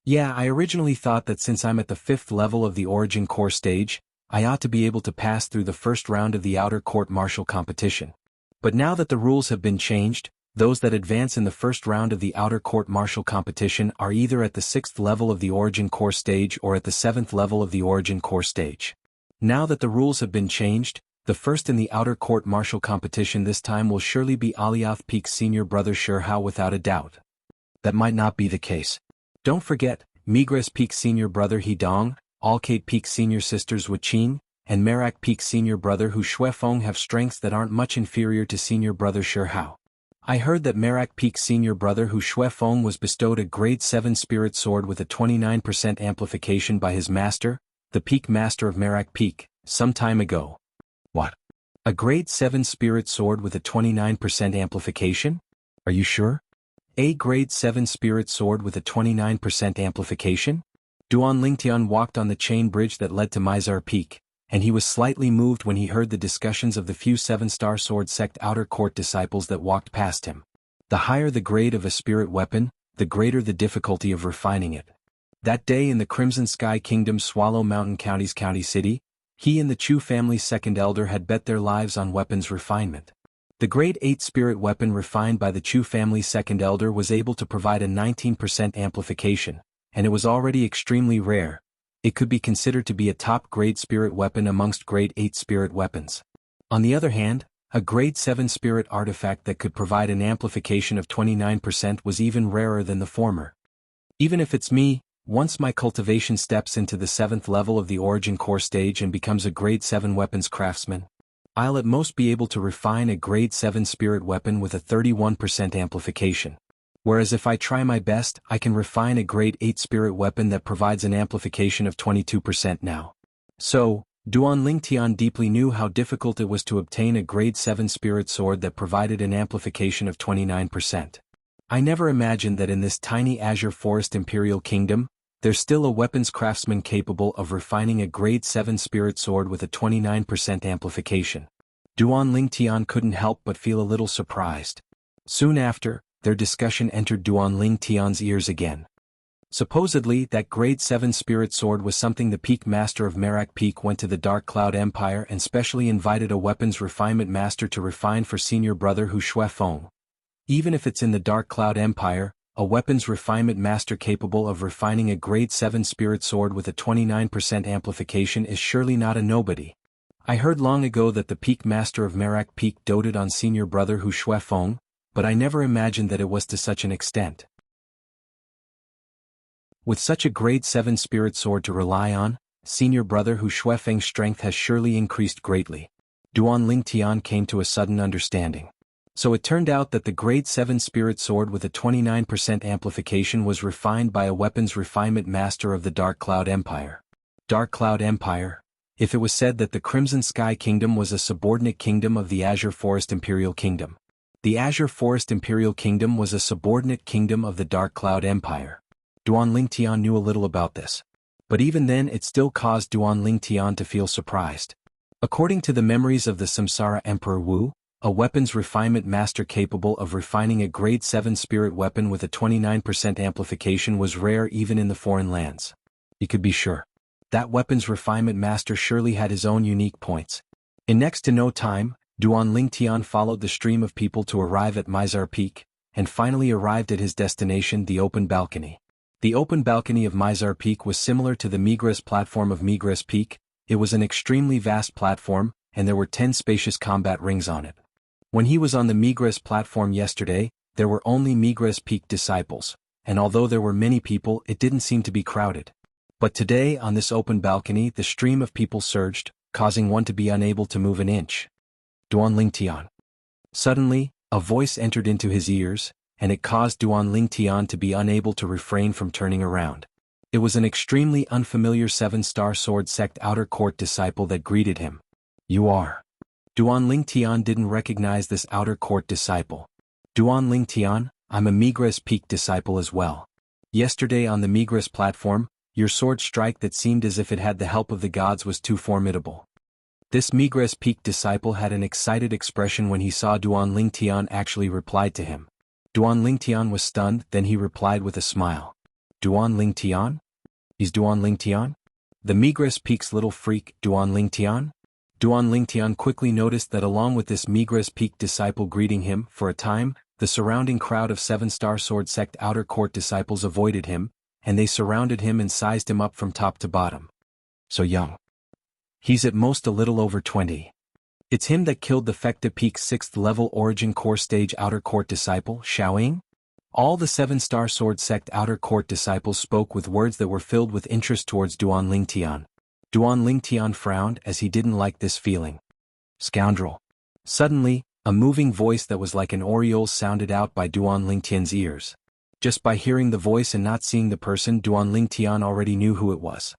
Yeah, I originally thought that since I'm at the 5th level of the origin core stage, I ought to be able to pass through the first round of the outer court martial competition. But now that the rules have been changed, those that advance in the first round of the outer court martial competition are either at the 6th level of the origin core stage or at the 7th level of the origin core stage. Now that the rules have been changed, the first in the outer court martial competition this time will surely be Alioth Peak's senior brother Shurhao without a doubt. That might not be the case. Don't forget, Migres Peak's senior brother Hidong, Alkate Peak's senior sisters Wuqing, and Merak Peak's senior brother Hu Shuefeng have strengths that aren't much inferior to senior brother Shurhao. I heard that Merak Peak's senior brother Hu Shuefeng was bestowed a grade 7 spirit sword with a 29% amplification by his master, the Peak Master of Merak Peak, some time ago. What? A grade 7 spirit sword with a 29% amplification? Are you sure? A grade 7 spirit sword with a 29% amplification? Duan Lingtian walked on the chain bridge that led to Mizar Peak, and he was slightly moved when he heard the discussions of the few 7-star sword sect outer court disciples that walked past him. The higher the grade of a spirit weapon, the greater the difficulty of refining it. That day in the Crimson Sky Kingdom's Swallow Mountain County's county city, he and the Chu family's second elder had bet their lives on weapons refinement. The grade 8 spirit weapon refined by the Chu family's second elder was able to provide a 19% amplification, and it was already extremely rare. It could be considered to be a top-grade spirit weapon amongst grade 8 spirit weapons. On the other hand, a grade 7 spirit artifact that could provide an amplification of 29% was even rarer than the former. Even if it's me, once my cultivation steps into the 7th level of the origin core stage and becomes a grade 7 weapons craftsman, I'll at most be able to refine a grade 7 spirit weapon with a 31% amplification. Whereas if I try my best, I can refine a grade 8 spirit weapon that provides an amplification of 22% now. So, Duan Lingtian deeply knew how difficult it was to obtain a grade 7 spirit sword that provided an amplification of 29%. I never imagined that in this tiny Azure Forest Imperial Kingdom, there's still a weapons craftsman capable of refining a grade 7 spirit sword with a 29% amplification. Duan Lingtian couldn't help but feel a little surprised. Soon after, their discussion entered Duan Lingtian's ears again. Supposedly, that grade 7 spirit sword was something the Peak Master of Merak Peak went to the Dark Cloud Empire and specially invited a weapons refinement master to refine for senior brother Hu Shuefeng. Even if it's in the Dark Cloud Empire, a weapons refinement master capable of refining a grade 7 spirit sword with a 29% amplification is surely not a nobody. I heard long ago that the Peak Master of Merak Peak doted on senior brother Hu Shuefeng, but I never imagined that it was to such an extent. With such a grade 7 spirit sword to rely on, senior brother Hu Shuefeng's strength has surely increased greatly. Duan Lingtian came to a sudden understanding. So it turned out that the grade 7 spirit sword with a 29% amplification was refined by a weapons refinement master of the Dark Cloud Empire. Dark Cloud Empire? If it was said that the Crimson Sky Kingdom was a subordinate kingdom of the Azure Forest Imperial Kingdom. The Azure Forest Imperial Kingdom was a subordinate kingdom of the Dark Cloud Empire. Duan Lingtian knew a little about this. But even then it still caused Duan Lingtian to feel surprised. According to the memories of the Samsara Emperor Wu, a weapons refinement master capable of refining a grade 7 spirit weapon with a 29% amplification was rare even in the foreign lands. You could be sure. That weapons refinement master surely had his own unique points. In next to no time, Duan Lingtian followed the stream of people to arrive at Mizar Peak, and finally arrived at his destination, the open balcony. The open balcony of Mizar Peak was similar to the Migres platform of Migres Peak. It was an extremely vast platform, and there were 10 spacious combat rings on it. When he was on the Migres platform yesterday, there were only Migres Peak disciples, and although there were many people, it didn't seem to be crowded. But today, on this open balcony, the stream of people surged, causing one to be unable to move an inch. Duan Lingtian. Suddenly, a voice entered into his ears, and it caused Duan Lingtian to be unable to refrain from turning around. It was an extremely unfamiliar 7-star sword sect outer court disciple that greeted him. You are Duan Lingtian didn't recognize this outer court disciple. Duan Lingtian, I'm a Migres Peak disciple as well. Yesterday on the Migres platform, your sword strike that seemed as if it had the help of the gods was too formidable. This Migres Peak disciple had an excited expression when he saw Duan Lingtian actually replied to him. Duan Lingtian was stunned, then he replied with a smile. Duan Lingtian? Is Duan Lingtian? The Migres Peak's little freak, Duan Lingtian? Duan Lingtian quickly noticed that along with this Migres Peak disciple greeting him, for a time, the surrounding crowd of 7-star sword sect outer court disciples avoided him, and they surrounded him and sized him up from top to bottom. So young. He's at most a little over 20. It's him that killed the Fekta Peak's 6th level origin core stage outer court disciple, Xiaoying? All the 7-star sword sect outer court disciples spoke with words that were filled with interest towards Duan Lingtian. Duan Lingtian frowned as he didn't like this feeling. Scoundrel. Suddenly, a moving voice that was like an aureole sounded out by Duan Lingtian's ears. Just by hearing the voice and not seeing the person, Duan Lingtian already knew who it was.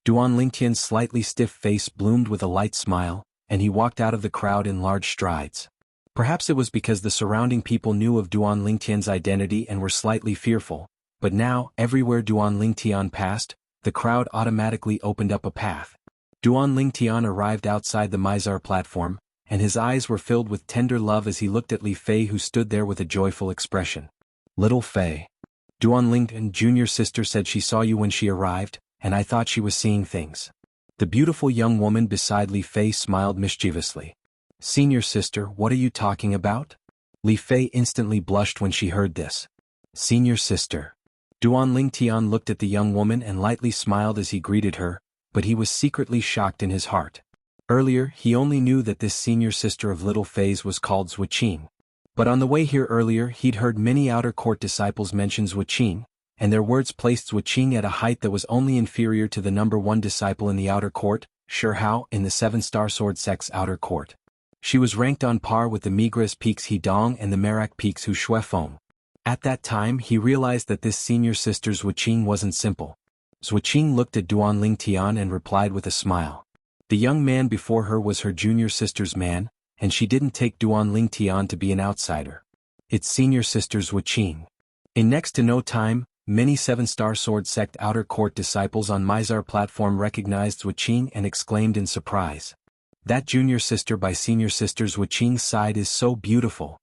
Duan Lingtian's slightly stiff face bloomed with a light smile, and he walked out of the crowd in large strides. Perhaps it was because the surrounding people knew of Duan Lingtian's identity and were slightly fearful, but now, everywhere Duan Lingtian passed, the crowd automatically opened up a path. Duan Lingtian arrived outside the Mizar platform, and his eyes were filled with tender love as he looked at Li Fei, who stood there with a joyful expression. Little Fei. Duan Lingtian's junior sister said she saw you when she arrived, and I thought she was seeing things. The beautiful young woman beside Li Fei smiled mischievously. Senior sister, what are you talking about? Li Fei instantly blushed when she heard this. Senior sister. Duan Lingtian looked at the young woman and lightly smiled as he greeted her, but he was secretly shocked in his heart. Earlier, he only knew that this senior sister of little Fei's was called Zuoqing. But on the way here earlier he'd heard many outer court disciples mention Zuoqing, and their words placed Zuoqing at a height that was only inferior to the number 1 disciple in the outer court, Shihao, in the 7-star sword sect's outer court. She was ranked on par with the Migres Peak's Hidong and the Merak Peak's Hu Shuefeng. At that time he realized that this senior sister Zuoqing wasn't simple. Zuoqing looked at Duan Lingtian and replied with a smile. The young man before her was her junior sister's man, and she didn't take Duan Lingtian to be an outsider. It's senior sister Zuoqing. In next to no time, many 7-star sword sect outer court disciples on Mizar platform recognized Zuoqing and exclaimed in surprise. That junior sister by senior sister Zuoqing's side is so beautiful.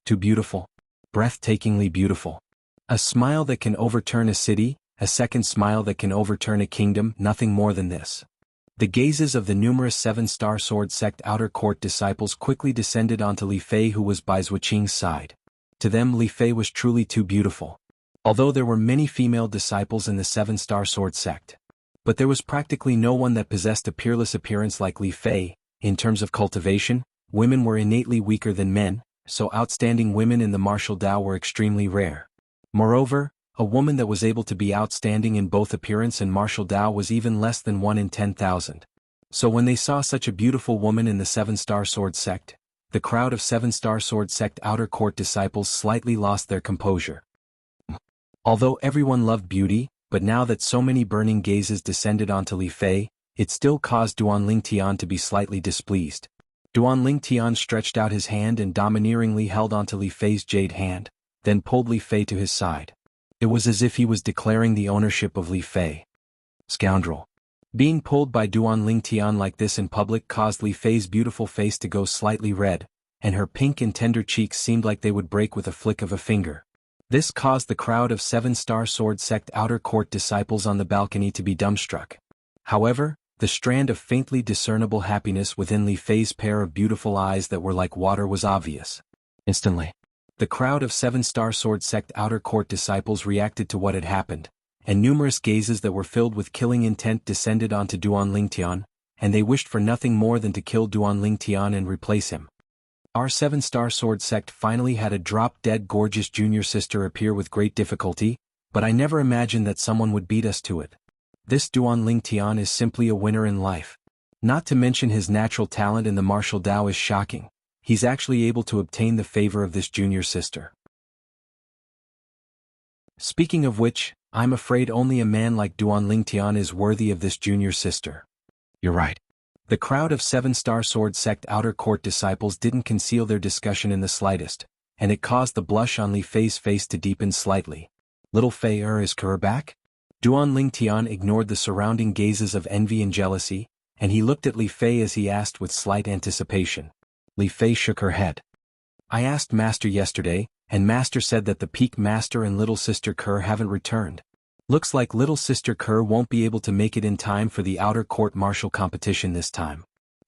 Too beautiful. Breathtakingly beautiful. A smile that can overturn a city, a second smile that can overturn a kingdom, nothing more than this. The gazes of the numerous 7-star sword sect outer court disciples quickly descended onto Li Fei, who was by Zuoqing's side. To them Li Fei was truly too beautiful. Although there were many female disciples in the 7-star sword sect. But there was practically no one that possessed a peerless appearance like Li Fei. In terms of cultivation, women were innately weaker than men, so outstanding women in the martial Dao were extremely rare. Moreover, a woman that was able to be outstanding in both appearance and martial Dao was even less than 1 in 10,000. So when they saw such a beautiful woman in the 7-star sword sect, the crowd of 7-star sword sect outer court disciples slightly lost their composure. Although everyone loved beauty, but now that so many burning gazes descended onto Li Fei, it still caused Duan Lingtian to be slightly displeased. Duan Lingtian stretched out his hand and domineeringly held onto Li Fei's jade hand, then pulled Li Fei to his side. It was as if he was declaring the ownership of Li Fei. Scoundrel. Being pulled by Duan Lingtian like this in public caused Li Fei's beautiful face to go slightly red, and her pink and tender cheeks seemed like they would break with a flick of a finger. This caused the crowd of 7-star sword sect outer court disciples on the balcony to be dumbstruck. However, the strand of faintly discernible happiness within Li Fei's pair of beautiful eyes that were like water was obvious. Instantly, the crowd of 7-star sword sect outer court disciples reacted to what had happened, and numerous gazes that were filled with killing intent descended onto Duan Lingtian, and they wished for nothing more than to kill Duan Lingtian and replace him. Our 7-star sword sect finally had a drop-dead gorgeous junior sister appear with great difficulty, but I never imagined that someone would beat us to it. This Duan Lingtian is simply a winner in life. Not to mention his natural talent in the martial Dao is shocking. He's actually able to obtain the favor of this junior sister. Speaking of which, I'm afraid only a man like Duan Lingtian is worthy of this junior sister. You're right. The crowd of 7-star sword sect outer court disciples didn't conceal their discussion in the slightest, and it caused the blush on Li Fei's face to deepen slightly. Little Fei is Kerr back? Duan Lingtian ignored the surrounding gazes of envy and jealousy, and he looked at Li Fei as he asked with slight anticipation. Li Fei shook her head. I asked Master yesterday, and Master said that the Peak Master and Little Sister Kerr haven't returned. Looks like Little Sister Kerr won't be able to make it in time for the outer court martial competition this time.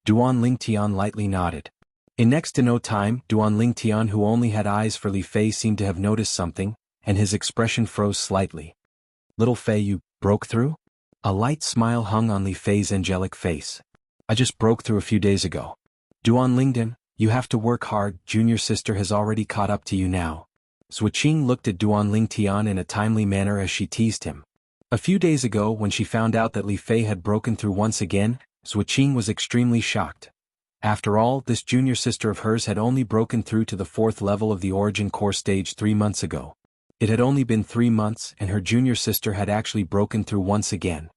Duan Lingtian lightly nodded. In next to no time, Duan Lingtian, who only had eyes for Li Fei, seemed to have noticed something, and his expression froze slightly. Little Fei, you broke through? A light smile hung on Li Fei's angelic face. I just broke through a few days ago. Duan Lingdan, you have to work hard, junior sister has already caught up to you now. Zuoqing looked at Duan Lingtian in a timely manner as she teased him. A few days ago, when she found out that Li Fei had broken through once again, Zuoqing was extremely shocked. After all, this junior sister of hers had only broken through to the 4th level of the Origin Core stage 3 months ago. It had only been 3 months, and her junior sister had actually broken through once again.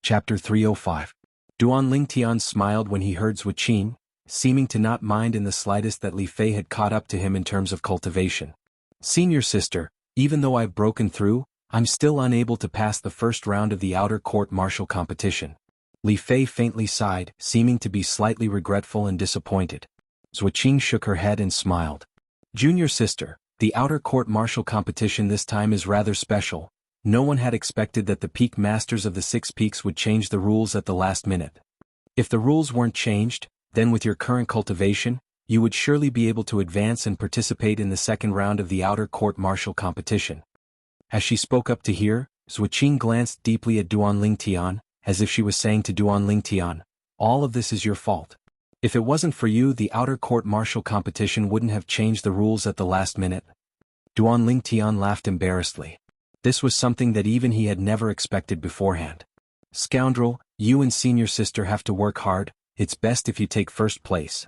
Chapter 305. Duan Lingtian smiled when he heard Zuoqing, seeming to not mind in the slightest that Li Fei had caught up to him in terms of cultivation. Senior sister, even though I've broken through, I'm still unable to pass the first round of the outer court martial competition. Li Fei faintly sighed, seeming to be slightly regretful and disappointed. Zuoqing shook her head and smiled. Junior sister, the outer court martial competition this time is rather special. No one had expected that the peak masters of the 6 peaks would change the rules at the last minute. If the rules weren't changed, then with your current cultivation, you would surely be able to advance and participate in the second round of the outer court martial competition. As she spoke up to hear, Zuoqing glanced deeply at Duan Lingtian, as if she was saying to Duan Lingtian, all of this is your fault. If it wasn't for you, the outer court martial competition wouldn't have changed the rules at the last minute. Duan Lingtian laughed embarrassedly. This was something that even he had never expected beforehand. Scoundrel, you and senior sister have to work hard, it's best if you take first place.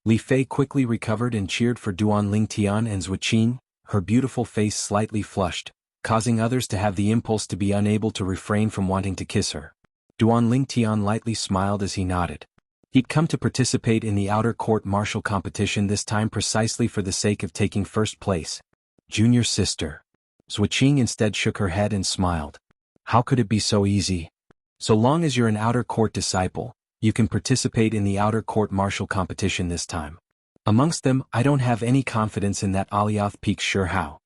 Li Fei quickly recovered and cheered for Duan Lingtian and Zuoqing, her beautiful face slightly flushed, causing others to have the impulse to be unable to refrain from wanting to kiss her. Duan Lingtian lightly smiled as he nodded. He'd come to participate in the outer court martial competition this time precisely for the sake of taking first place. Junior sister. Zuoqing instead shook her head and smiled. How could it be so easy? So long as you're an outer court disciple, you can participate in the outer court martial competition this time. Amongst them, I don't have any confidence in that Alioth Peak Shihao.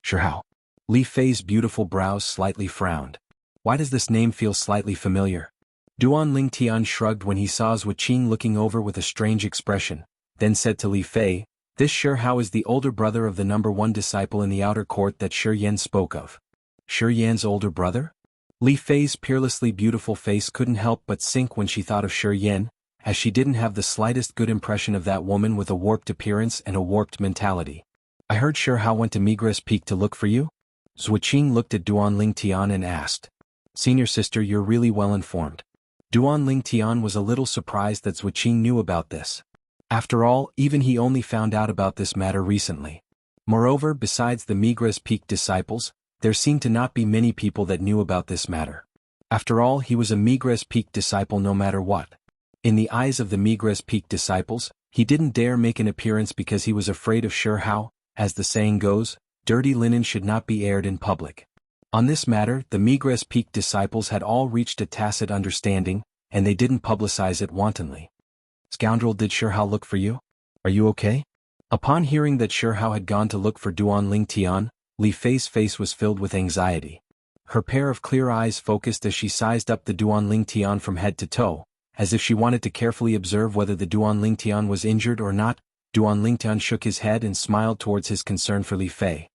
Shihao. Li Fei's beautiful brows slightly frowned. Why does this name feel slightly familiar? Duan Lingtian shrugged when he saw Zuoqing looking over with a strange expression, then said to Li Fei, this Shihao is the older brother of the number 1 disciple in the outer court that Shi Yan spoke of. Shi Yan's older brother? Li Fei's peerlessly beautiful face couldn't help but sink when she thought of Shi Yan, as she didn't have the slightest good impression of that woman with a warped appearance and a warped mentality. I heard Shihao went to Migres Peak to look for you? Zuoqing looked at Duan Lingtian and asked. Senior sister, you're really well informed. Duan Lingtian was a little surprised that Zuoqing knew about this. After all, even he only found out about this matter recently. Moreover, besides the Migres Peak disciples, there seemed to not be many people that knew about this matter. After all, he was a Migres Peak disciple no matter what. In the eyes of the Migres Peak disciples, he didn't dare make an appearance because he was afraid of Shihao. As the saying goes, dirty linen should not be aired in public. On this matter, the Migres Peak disciples had all reached a tacit understanding, and they didn't publicize it wantonly. Scoundrel, did Shihao look for you? Are you okay? Upon hearing that Shihao had gone to look for Duan Lingtian, Li Fei's face was filled with anxiety. Her pair of clear eyes focused as she sized up the Duan Lingtian from head to toe, as if she wanted to carefully observe whether the Duan Lingtian was injured or not. Duan Lingtian shook his head and smiled towards his concern for Li Fei.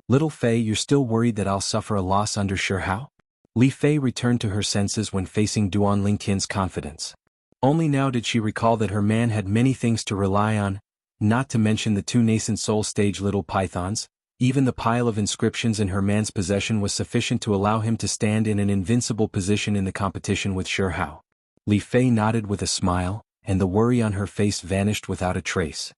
Little Fei, you're still worried that I'll suffer a loss under Shihao? Li Fei returned to her senses when facing Duan Lingtian's confidence. Only now did she recall that her man had many things to rely on, not to mention the 2 nascent soul stage little pythons. Even the pile of inscriptions in her man's possession was sufficient to allow him to stand in an invincible position in the competition with Shihao. Li Fei nodded with a smile, and the worry on her face vanished without a trace.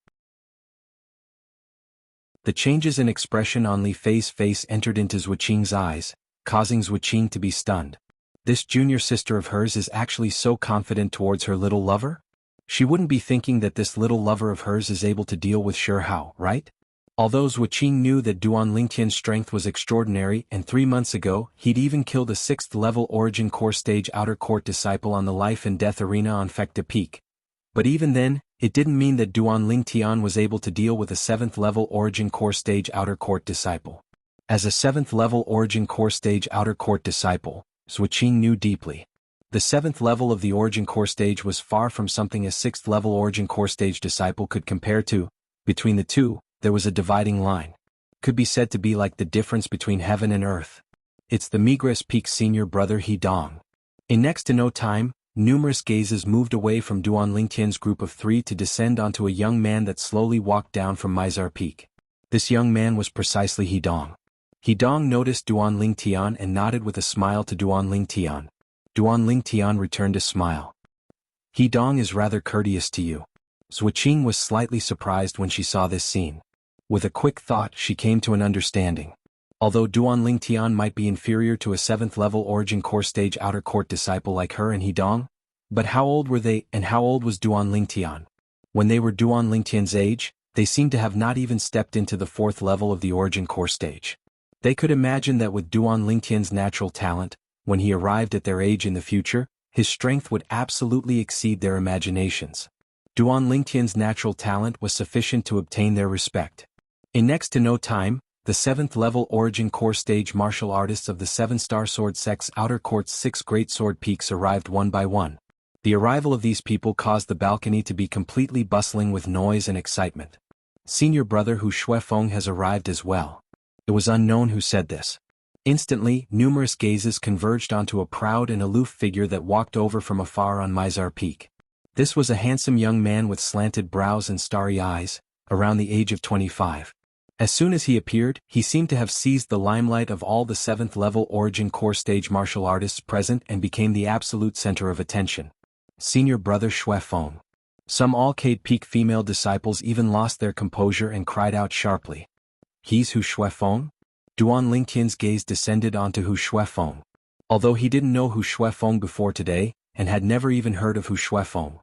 The changes in expression on Li Fei's face entered into Zuoqing's eyes, causing Zhuqing to be stunned. This junior sister of hers is actually so confident towards her little lover? She wouldn't be thinking that this little lover of hers is able to deal with Hao, right? Although Zhuqing knew that Duan Lingtian's strength was extraordinary and 3 months ago he'd even killed a 6th-level Origin Core Stage Outer Court disciple on the life and death arena on Fekta Peak. But even then, it didn't mean that Duan Lingtian was able to deal with a 7th-level Origin Core Stage Outer Court disciple. As a 7th-level Origin Core Stage Outer Court disciple, Zhuqing knew deeply. The 7th level of the Origin Core Stage was far from something a 6th-level Origin Core Stage disciple could compare to. Between the two, there was a dividing line. Could be said to be like the difference between heaven and earth. It's the Migres Peak's senior brother He Dong. In next to no time, numerous gazes moved away from Duan Lingtian's group of 3 to descend onto a young man that slowly walked down from Mizar Peak. This young man was precisely He Dong. He Dong noticed Duan Lingtian and nodded with a smile to Duan Lingtian. Duan Lingtian returned a smile. He Dong is rather courteous to you. Zhuqing was slightly surprised when she saw this scene. With a quick thought she came to an understanding. Although Duan Lingtian might be inferior to a 7th-level Origin Core Stage Outer Court disciple like her and He Dong, but how old were they and how old was Duan Lingtian? When they were Duan Lingtian's age, they seemed to have not even stepped into the 4th level of the Origin Core Stage. They could imagine that with Duan Lingtian's natural talent, when he arrived at their age in the future, his strength would absolutely exceed their imaginations. Duan Lingtian's natural talent was sufficient to obtain their respect. In next to no time, the 7th-level Origin Core Stage martial artists of the 7-star Sword Sect's Outer Court's 6 Great Sword Peaks arrived one by one. The arrival of these people caused the balcony to be completely bustling with noise and excitement. Senior brother Hu Shuefeng has arrived as well. It was unknown who said this. Instantly, numerous gazes converged onto a proud and aloof figure that walked over from afar on Mizar Peak. This was a handsome young man with slanted brows and starry eyes, around the age of 25. As soon as he appeared, he seemed to have seized the limelight of all the 7th-level Origin Core Stage martial artists present and became the absolute center of attention. Senior brother Shuefeng. Some Alcade Peak female disciples even lost their composure and cried out sharply. He's Hu Shuefeng? Duan Lingtian's gaze descended onto Hu Shuefeng. Although he didn't know Hu Shuefeng before today, and had never even heard of Hu Shuefeng.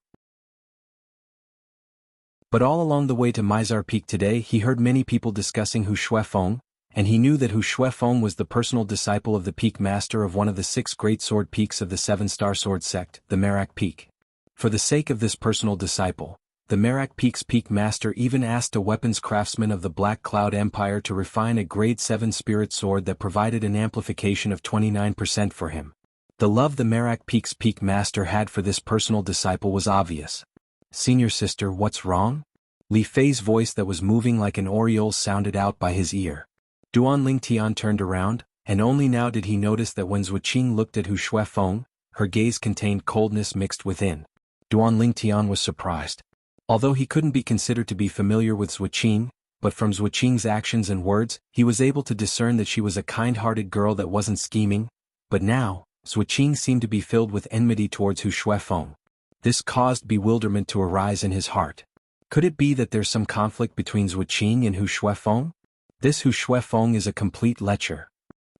But all along the way to Mizar Peak today he heard many people discussing Hu Shuefeng, and he knew that Hu Shuefeng was the personal disciple of the Peak Master of one of the 6 Great Sword Peaks of the 7-star Sword Sect, the Merak Peak. For the sake of this personal disciple, the Merak Peak's Peak Master even asked a weapons craftsman of the Black Cloud Empire to refine a Grade 7 spirit sword that provided an amplification of 29% for him. The love the Merak Peak's Peak Master had for this personal disciple was obvious. Senior sister, what's wrong? Li Fei's voice that was moving like an aureole sounded out by his ear. Duan Lingtian turned around, and only now did he notice that when Zhuqing looked at Hu Shuefeng, her gaze contained coldness mixed within. Duan Lingtian was surprised. Although he couldn't be considered to be familiar with Zhuqing, but from Zhuqing's actions and words, he was able to discern that she was a kind-hearted girl that wasn't scheming. But now, Zhuqing seemed to be filled with enmity towards Hu Shuefeng. This caused bewilderment to arise in his heart. Could it be that there's some conflict between Zhuqing and Hu Shuefeng? This Hu Shuefeng is a complete lecher.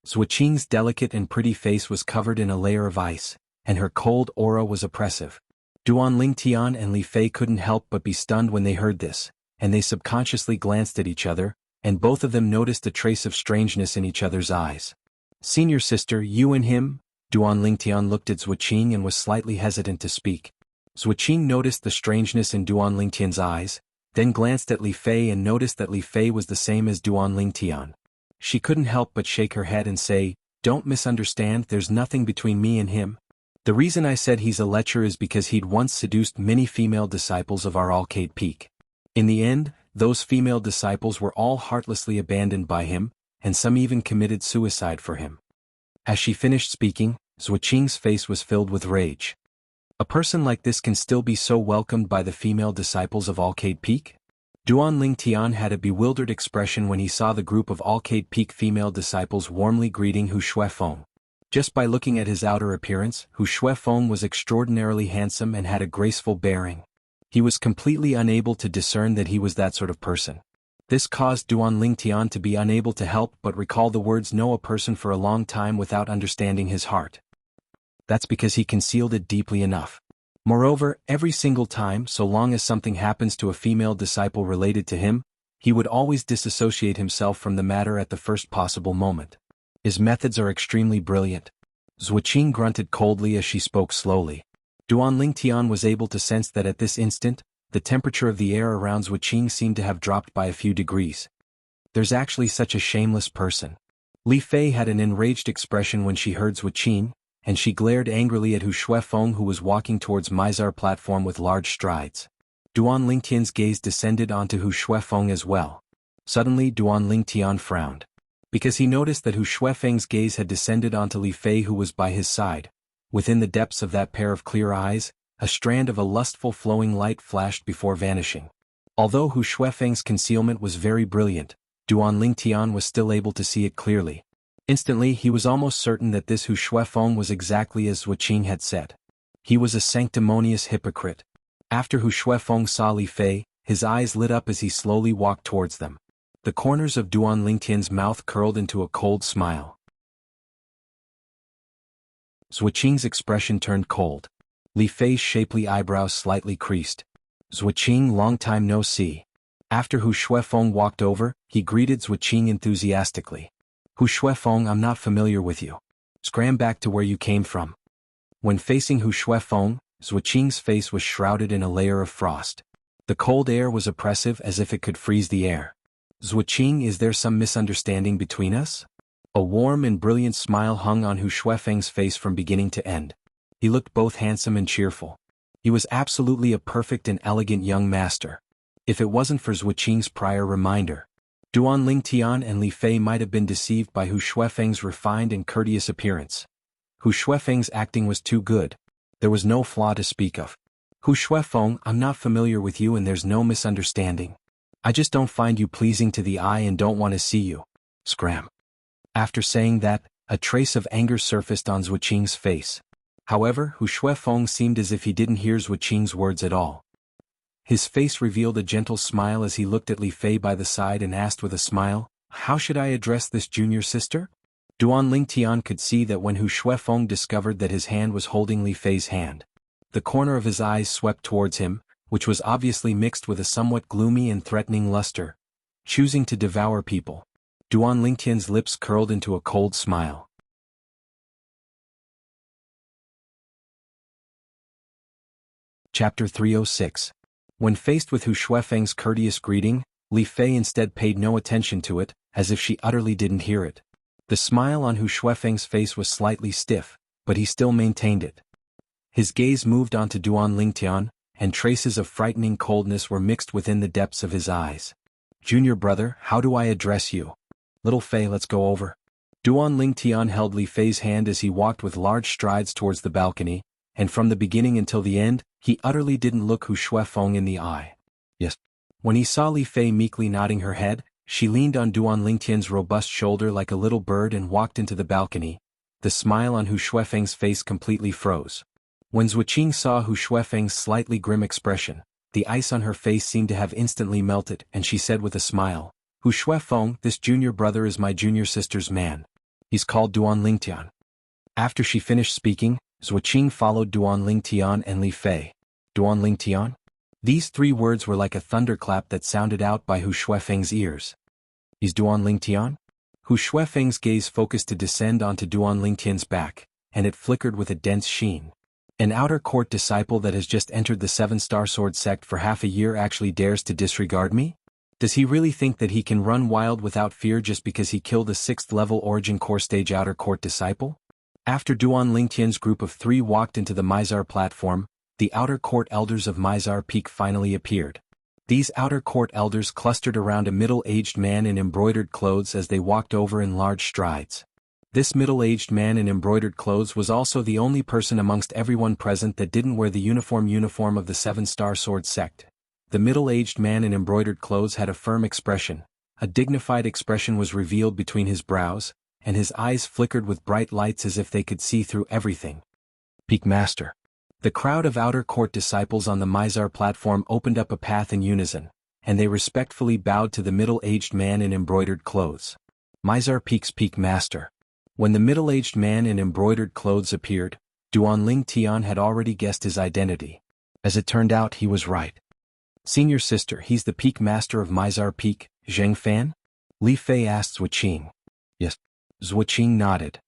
Zhuqing's delicate and pretty face was covered in a layer of ice, and her cold aura was oppressive. Duan Lingtian and Li Fei couldn't help but be stunned when they heard this, and they subconsciously glanced at each other, and both of them noticed a trace of strangeness in each other's eyes. Senior sister, you and him? Duan Lingtian looked at Zhuqing and was slightly hesitant to speak. Zhuqing noticed the strangeness in Duan Lingtian's eyes, then glanced at Li Fei and noticed that Li Fei was the same as Duan Lingtian. She couldn't help but shake her head and say, "Don't misunderstand, there's nothing between me and him. The reason I said he's a lecher is because he'd once seduced many female disciples of our Alcade Peak. In the end, those female disciples were all heartlessly abandoned by him, and some even committed suicide for him." As she finished speaking, Zhuqing's face was filled with rage. A person like this can still be so welcomed by the female disciples of Alcade Peak? Duan Lingtian had a bewildered expression when he saw the group of Alcade Peak female disciples warmly greeting Hu Shuefeng. Just by looking at his outer appearance, Hu Shuefeng was extraordinarily handsome and had a graceful bearing. He was completely unable to discern that he was that sort of person. This caused Duan Lingtian to be unable to help but recall the words know a person for a long time without understanding his heart. That's because he concealed it deeply enough. Moreover, every single time, so long as something happens to a female disciple related to him, he would always disassociate himself from the matter at the first possible moment. His methods are extremely brilliant. Zuoqing grunted coldly as she spoke slowly. Duan Lingtian was able to sense that at this instant, the temperature of the air around Zuoqing seemed to have dropped by a few degrees. There's actually such a shameless person. Li Fei had an enraged expression when she heard Zuoqing, and she glared angrily at Hu Shuefeng who was walking towards Mizar platform with large strides. Duan Lingtian's gaze descended onto Hu Shuefeng as well. Suddenly Duan Lingtian frowned. Because he noticed that Hu Shuefeng's gaze had descended onto Li Fei who was by his side. Within the depths of that pair of clear eyes, a strand of a lustful flowing light flashed before vanishing. Although Hu Shuefeng's concealment was very brilliant, Duan Lingtian was still able to see it clearly. Instantly he was almost certain that this Hu Shuefeng was exactly as Zuoqing had said. He was a sanctimonious hypocrite. After Hu Shuefeng saw Li Fei, his eyes lit up as he slowly walked towards them. The corners of Duan Lingtian's mouth curled into a cold smile. Zuoqing's expression turned cold. Li Fei's shapely eyebrows slightly creased. Zuoqing, long time no see. After Hu Shuefeng walked over, he greeted Zuoqing enthusiastically. Hu Shuefeng, I'm not familiar with you. Scram back to where you came from. When facing Hu Shuefeng, Zuoqing's face was shrouded in a layer of frost. The cold air was oppressive as if it could freeze the air. Zuoqing, is there some misunderstanding between us? A warm and brilliant smile hung on Hu Shuefeng's face from beginning to end. He looked both handsome and cheerful. He was absolutely a perfect and elegant young master. If it wasn't for Zuoqing's prior reminder, Duan Lingtian and Li Fei might have been deceived by Hu Shuefeng's refined and courteous appearance. Hu Shuefeng's acting was too good. There was no flaw to speak of. Hu Shuefeng, I'm not familiar with you and there's no misunderstanding. I just don't find you pleasing to the eye and don't want to see you. Scram. After saying that, a trace of anger surfaced on Zuoqing's face. However, Hu Shuefeng seemed as if he didn't hear Zuoqing's words at all. His face revealed a gentle smile as he looked at Li Fei by the side and asked with a smile, how should I address this junior sister? Duan Lingtian could see that when Hu Shuefeng discovered that his hand was holding Li Fei's hand, the corner of his eyes swept towards him, which was obviously mixed with a somewhat gloomy and threatening luster. Choosing to devour people. Duan Lingtian's lips curled into a cold smile. Chapter 306. When faced with Hu Shuefeng's courteous greeting, Li Fei instead paid no attention to it, as if she utterly didn't hear it. The smile on Hu Shuefeng's face was slightly stiff, but he still maintained it. His gaze moved on to Duan Lingtian, and traces of frightening coldness were mixed within the depths of his eyes. Junior brother, how do I address you? Little Fei, let's go over. Duan Lingtian held Li Fei's hand as he walked with large strides towards the balcony, and from the beginning until the end, he utterly didn't look Hu Shuefeng in the eye. Yes. When he saw Li Fei meekly nodding her head, she leaned on Duan Lingtian's robust shoulder like a little bird and walked into the balcony. The smile on Hu Shuefeng's face completely froze. When Zuoqing saw Hu Shuefeng's slightly grim expression, the ice on her face seemed to have instantly melted, and she said with a smile, Hu Shuefeng, this junior brother is my junior sister's man. He's called Duan Lingtian. After she finished speaking, Zuoqing followed Duan Lingtian and Li Fei. Duan Lingtian? These three words were like a thunderclap that sounded out by Hu Shuefeng's ears. Is Duan Lingtian? Hu Shuefeng's gaze focused to descend onto Duan Lingtian's back, and it flickered with a dense sheen. An outer court disciple that has just entered the 7-star sword sect for half a year actually dares to disregard me? Does he really think that he can run wild without fear just because he killed a 6th level origin core stage outer court disciple? After Duan Lingtian's group of 3 walked into the Mizar platform, the outer court elders of Mizar Peak finally appeared. These outer court elders clustered around a middle-aged man in embroidered clothes as they walked over in large strides. This middle-aged man in embroidered clothes was also the only person amongst everyone present that didn't wear the uniform of the 7-star sword sect. The middle-aged man in embroidered clothes had a firm expression. A dignified expression was revealed between his brows, and his eyes flickered with bright lights as if they could see through everything. Peak Master. The crowd of outer court disciples on the Mizar platform opened up a path in unison, and they respectfully bowed to the middle-aged man in embroidered clothes. Mizar Peak's Peak Master. When the middle-aged man in embroidered clothes appeared, Duan Ling Tian had already guessed his identity. As it turned out, he was right. Senior sister, he's the Peak Master of Mizar Peak, Zheng Fan? Li Fei asked Zuoqing. Yes. Zuoqing nodded.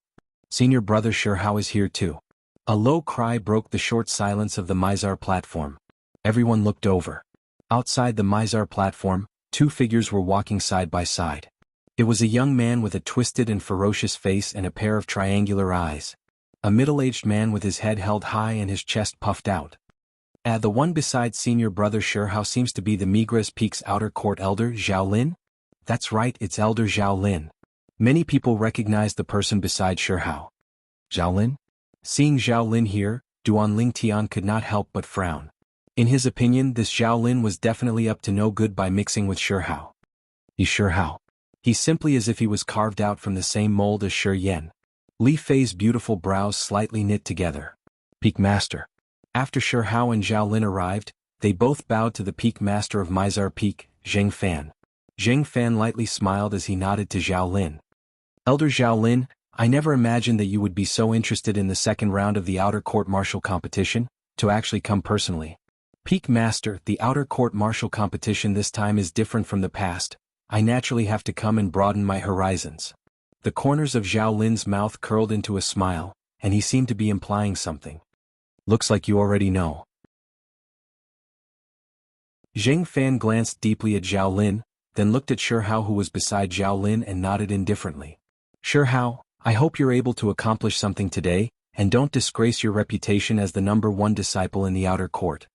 Senior brother Shihao is here too. A low cry broke the short silence of the Mizar platform. Everyone looked over. Outside the Mizar platform, two figures were walking side by side. It was a young man with a twisted and ferocious face and a pair of triangular eyes. A middle-aged man with his head held high and his chest puffed out. The one beside senior brother Shihao seems to be the Migres Peak's outer court elder Zhao Lin? That's right, it's Elder Zhao Lin. Many people recognized the person beside Shihao. Zhao Lin? Seeing Zhao Lin here, Duan Ling Tian could not help but frown. In his opinion, this Zhao Lin was definitely up to no good by mixing with Shihao. He's Shihao. He's simply as if he was carved out from the same mold as Shi Yan. Li Fei's beautiful brows slightly knit together. Peak Master. After Shihao and Zhao Lin arrived, they both bowed to the Peak Master of Mizar Peak, Zheng Fan. Zheng Fan lightly smiled as he nodded to Zhao Lin. Elder Zhao Lin, I never imagined that you would be so interested in the second round of the outer court martial competition, to actually come personally. Peak Master, the outer court martial competition this time is different from the past. I naturally have to come and broaden my horizons. The corners of Zhao Lin's mouth curled into a smile, and he seemed to be implying something. Looks like you already know. Zheng Fan glanced deeply at Zhao Lin, then looked at Shihao who was beside Zhao Lin and nodded indifferently. Shihao, I hope you're able to accomplish something today, and don't disgrace your reputation as the #1 disciple in the outer court.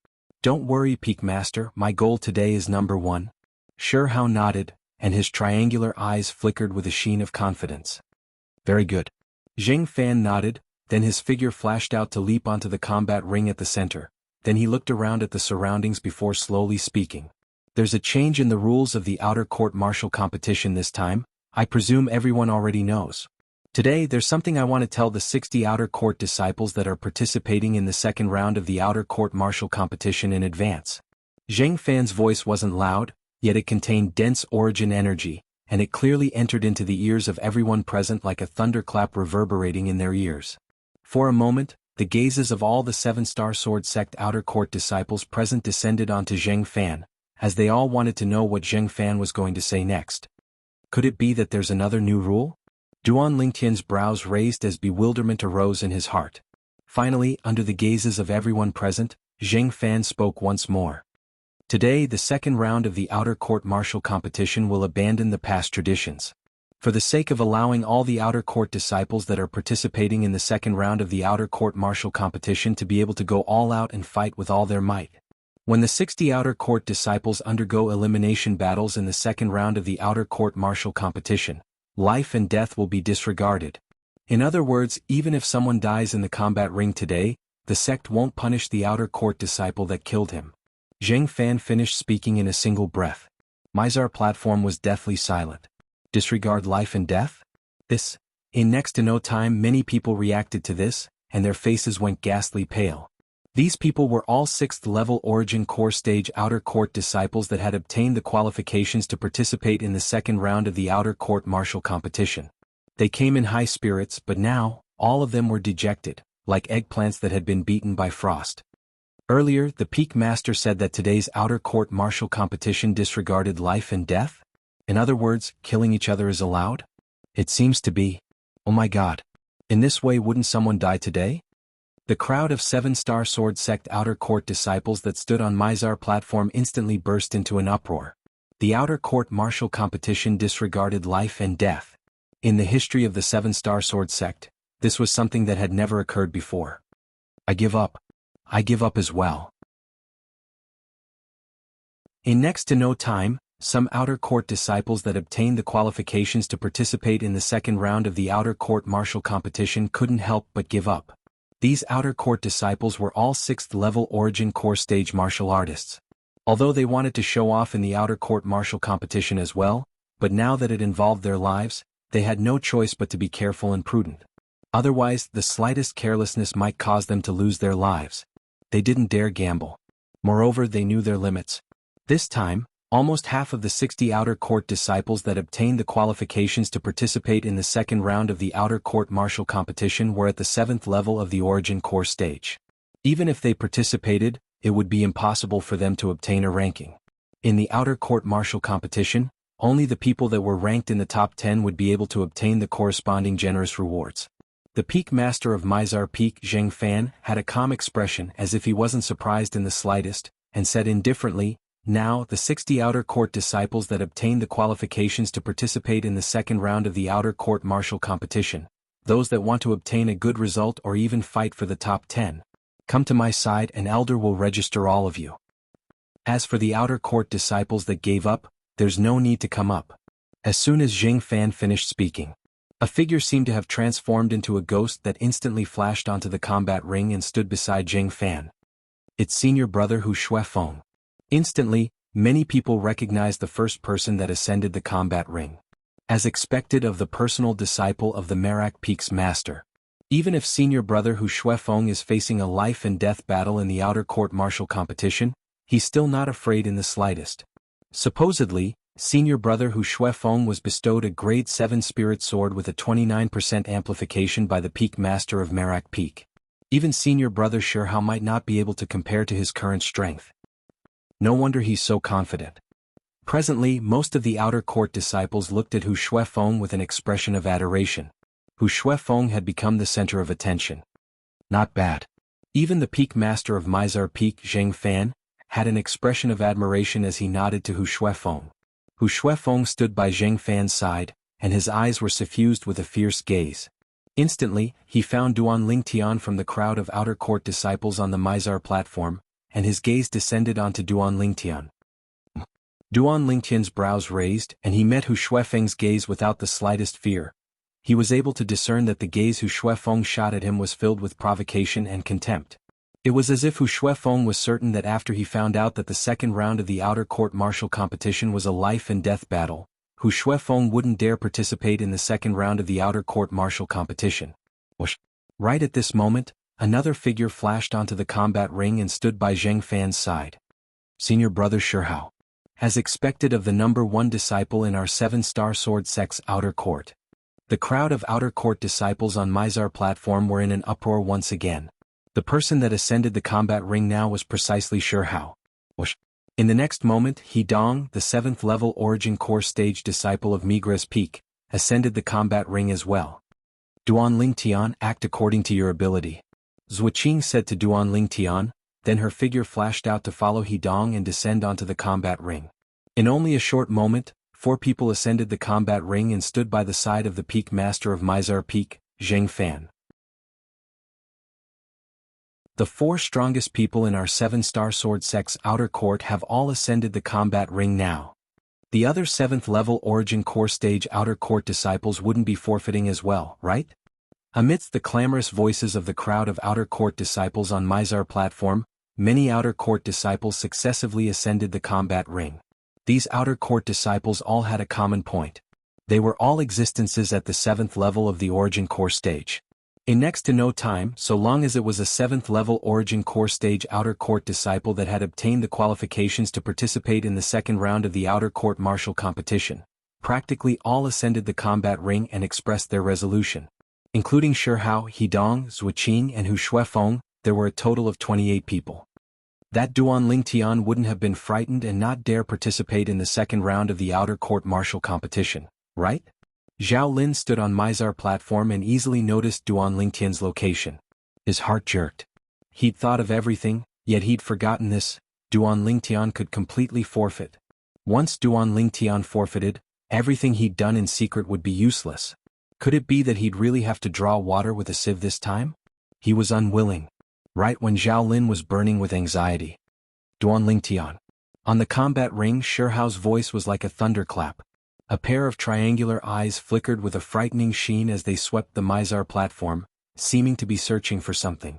Don't worry, Peak Master, my goal today is #1. Shihao nodded, and his triangular eyes flickered with a sheen of confidence. Very good. Zheng Fan nodded, then his figure flashed out to leap onto the combat ring at the center. Then he looked around at the surroundings before slowly speaking. There's a change in the rules of the outer court martial competition this time, I presume everyone already knows. Today there's something I want to tell the 60 outer court disciples that are participating in the second round of the outer court martial competition in advance. Zheng Fan's voice wasn't loud, yet it contained dense origin energy, and it clearly entered into the ears of everyone present like a thunderclap reverberating in their ears. For a moment, the gazes of all the 7-star sword sect outer court disciples present descended onto Zheng Fan, as they all wanted to know what Zheng Fan was going to say next. Could it be that there's another new rule? Duan Lingtian's brows raised as bewilderment arose in his heart. Finally, under the gazes of everyone present, Zheng Fan spoke once more. Today the second round of the outer court martial competition will abandon the past traditions. For the sake of allowing all the outer court disciples that are participating in the second round of the outer court martial competition to be able to go all out and fight with all their might. When the 60 outer court disciples undergo elimination battles in the second round of the outer court martial competition, life and death will be disregarded. In other words, even if someone dies in the combat ring today, the sect won't punish the outer court disciple that killed him. Zheng Fan finished speaking in a single breath. Mizar platform was deathly silent. Disregard life and death? This? In next to no time many people reacted to this, and their faces went ghastly pale. These people were all 6th level Origin Core Stage Outer Court disciples that had obtained the qualifications to participate in the second round of the Outer Court Martial Competition. They came in high spirits, but now, all of them were dejected, like eggplants that had been beaten by frost. Earlier, the Peak Master said that today's Outer Court Martial Competition disregarded life and death? In other words, killing each other is allowed? It seems to be. Oh my god. In this way wouldn't someone die today? The crowd of 7-star sword sect outer court disciples that stood on Mizar platform instantly burst into an uproar. The outer court martial competition disregarded life and death. In the history of the 7-star sword sect, this was something that had never occurred before. I give up. I give up as well. In next to no time, some outer court disciples that obtained the qualifications to participate in the second round of the outer court martial competition couldn't help but give up. These outer court disciples were all 6th level Origin Core Stage martial artists. Although they wanted to show off in the outer court martial competition as well, but now that it involved their lives, they had no choice but to be careful and prudent. Otherwise, the slightest carelessness might cause them to lose their lives. They didn't dare gamble. Moreover, they knew their limits. This time, Almost half of the 60 outer court disciples that obtained the qualifications to participate in the second round of the outer court martial competition were at the 7th level of the origin core stage. Even if they participated, it would be impossible for them to obtain a ranking. In the outer court martial competition, only the people that were ranked in the top 10 would be able to obtain the corresponding generous rewards. The peak master of Mizar Peak, Zheng Fan, had a calm expression as if he wasn't surprised in the slightest, and said indifferently, "Now, the 60 outer court disciples that obtained the qualifications to participate in the second round of the outer court martial competition, those that want to obtain a good result or even fight for the top 10, come to my side, an elder will register all of you. As for the outer court disciples that gave up, there's no need to come up." As soon as Zheng Fan finished speaking, a figure seemed to have transformed into a ghost that instantly flashed onto the combat ring and stood beside Zheng Fan. Its senior brother Hu Shuefeng. Instantly, many people recognized the first person that ascended the combat ring. As expected of the personal disciple of the Merak Peak's master. Even if senior brother Hu Shuefeng is facing a life and death battle in the outer court martial competition, he's still not afraid in the slightest. Supposedly, senior brother Hu Shuefeng was bestowed a grade 7 spirit sword with a 29% amplification by the peak master of Merak Peak. Even senior brother Shirhao might not be able to compare to his current strength. No wonder he's so confident. Presently, most of the outer court disciples looked at Hu Shuefeng with an expression of adoration. Hu Shuefeng had become the center of attention. Not bad. Even the peak master of Mizar Peak, Zheng Fan, had an expression of admiration as he nodded to Hu Shuefeng. Hu Shuefeng stood by Zheng Fan's side, and his eyes were suffused with a fierce gaze. Instantly, he found Duan Lingtian from the crowd of outer court disciples on the Mizar platform, and his gaze descended onto Duan Lingtian. Duan Lingtian's brows raised, and he met Hu Shuefeng's gaze without the slightest fear. He was able to discern that the gaze Hu Shuefeng shot at him was filled with provocation and contempt. It was as if Hu Shuefeng was certain that after he found out that the second round of the outer court martial competition was a life and death battle, Hu Shuefeng wouldn't dare participate in the second round of the outer court martial competition. Right at this moment, another figure flashed onto the combat ring and stood by Zheng Fan's side. Senior brother Shirhao. As expected of the number 1 disciple in our 7-star sword sect's outer court. The crowd of outer court disciples on Mizar platform were in an uproar once again. The person that ascended the combat ring now was precisely Shirhao. In the next moment, He Dong, the 7th level origin core stage disciple of Migres Peak, ascended the combat ring as well. Duan Lingtian, act according to your ability. Zuoqing said to Duan Lingtian, then her figure flashed out to follow He Dong and descend onto the combat ring. In only a short moment, 4 people ascended the combat ring and stood by the side of the peak master of Mizar Peak, Zheng Fan. The 4 strongest people in our 7-star sword sect's outer court have all ascended the combat ring now. The other 7th level origin core stage outer court disciples wouldn't be forfeiting as well, right? Amidst the clamorous voices of the crowd of outer court disciples on Mizar platform, many outer court disciples successively ascended the combat ring. These outer court disciples all had a common point. They were all existences at the 7th level of the origin core stage. In next to no time, so long as it was a 7th level origin core stage outer court disciple that had obtained the qualifications to participate in the second round of the outer court martial competition, practically all ascended the combat ring and expressed their resolution. Including Shirhao, He Dong, Zuoqing and Hu Shuefeng, there were a total of 28 people. That Duan Lingtian wouldn't have been frightened and not dare participate in the second round of the outer court martial competition, right? Zhao Lin stood on Mizar platform and easily noticed Duan Lingtian's location. His heart jerked. He'd thought of everything, yet he'd forgotten this. Duan Lingtian could completely forfeit. Once Duan Lingtian forfeited, everything he'd done in secret would be useless. Could it be that he'd really have to draw water with a sieve this time? He was unwilling. Right when Zhao Lin was burning with anxiety. Duan Lingtian. On the combat ring, Shirhao's voice was like a thunderclap. A pair of triangular eyes flickered with a frightening sheen as they swept the Mizar platform, seeming to be searching for something.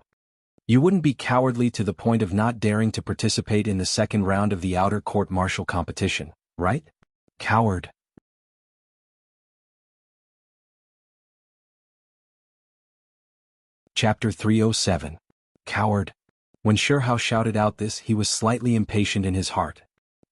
You wouldn't be cowardly to the point of not daring to participate in the second round of the outer court martial competition, right? Coward. Chapter 307. Coward. When Shirhao shouted out this, he was slightly impatient in his heart.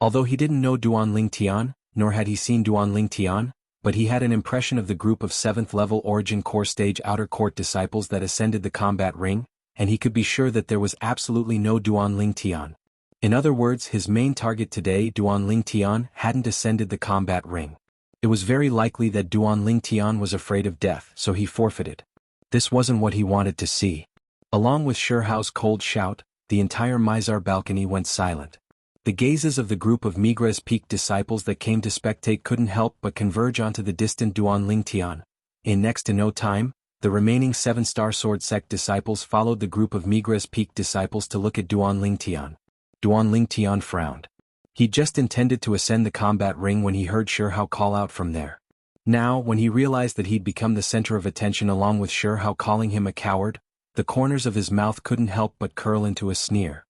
Although he didn't know Duan Ling Tian, nor had he seen Duan Ling Tian, but he had an impression of the group of 7th level Origin Core Stage Outer Court disciples that ascended the combat ring, and he could be sure that there was absolutely no Duan Ling Tian. In other words, his main target today, Duan Ling Tian, hadn't ascended the combat ring. It was very likely that Duan Ling Tian was afraid of death, so he forfeited. This wasn't what he wanted to see. Along with Sherhao's cold shout, the entire Mizar balcony went silent. The gazes of the group of Migra's Peak disciples that came to spectate couldn't help but converge onto the distant Duan Ling Tian. In next to no time, the remaining 7-star sword sect disciples followed the group of Migra's Peak disciples to look at Duan Ling Tian. Duan Ling Tian frowned. He just intended to ascend the combat ring when he heard Sherhao call out from there. Now, when he realized that he'd become the center of attention along with Sherhao calling him a coward, the corners of his mouth couldn't help but curl into a sneer.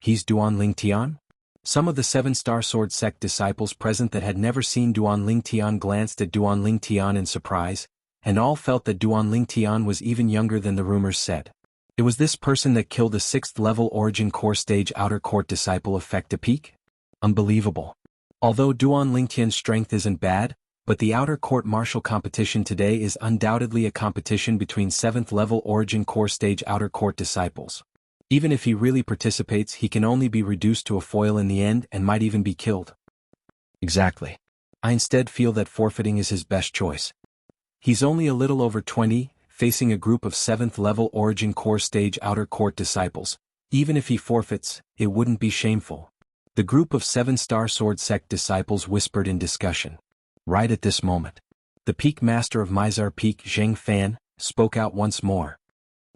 He's Duan Ling Tian? Some of the 7-star sword sect disciples present that had never seen Duan Ling Tian glanced at Duan Ling Tian in surprise, and all felt that Duan Ling Tian was even younger than the rumors said. It was this person that killed a 6th level Origin Core Stage Outer Court disciple of Fecta Peak? Unbelievable. Although Duan Ling Tian's strength isn't bad, but the Outer Court martial competition today is undoubtedly a competition between 7th level Origin Core Stage Outer Court disciples. Even if he really participates, he can only be reduced to a foil in the end and might even be killed. Exactly. I instead feel that forfeiting is his best choice. He's only a little over 20, facing a group of 7th level Origin Core Stage Outer Court disciples. Even if he forfeits, it wouldn't be shameful. The group of 7-star sword sect disciples whispered in discussion. Right at this moment, the Peak Master of Mizar Peak, Zheng Fan, spoke out once more.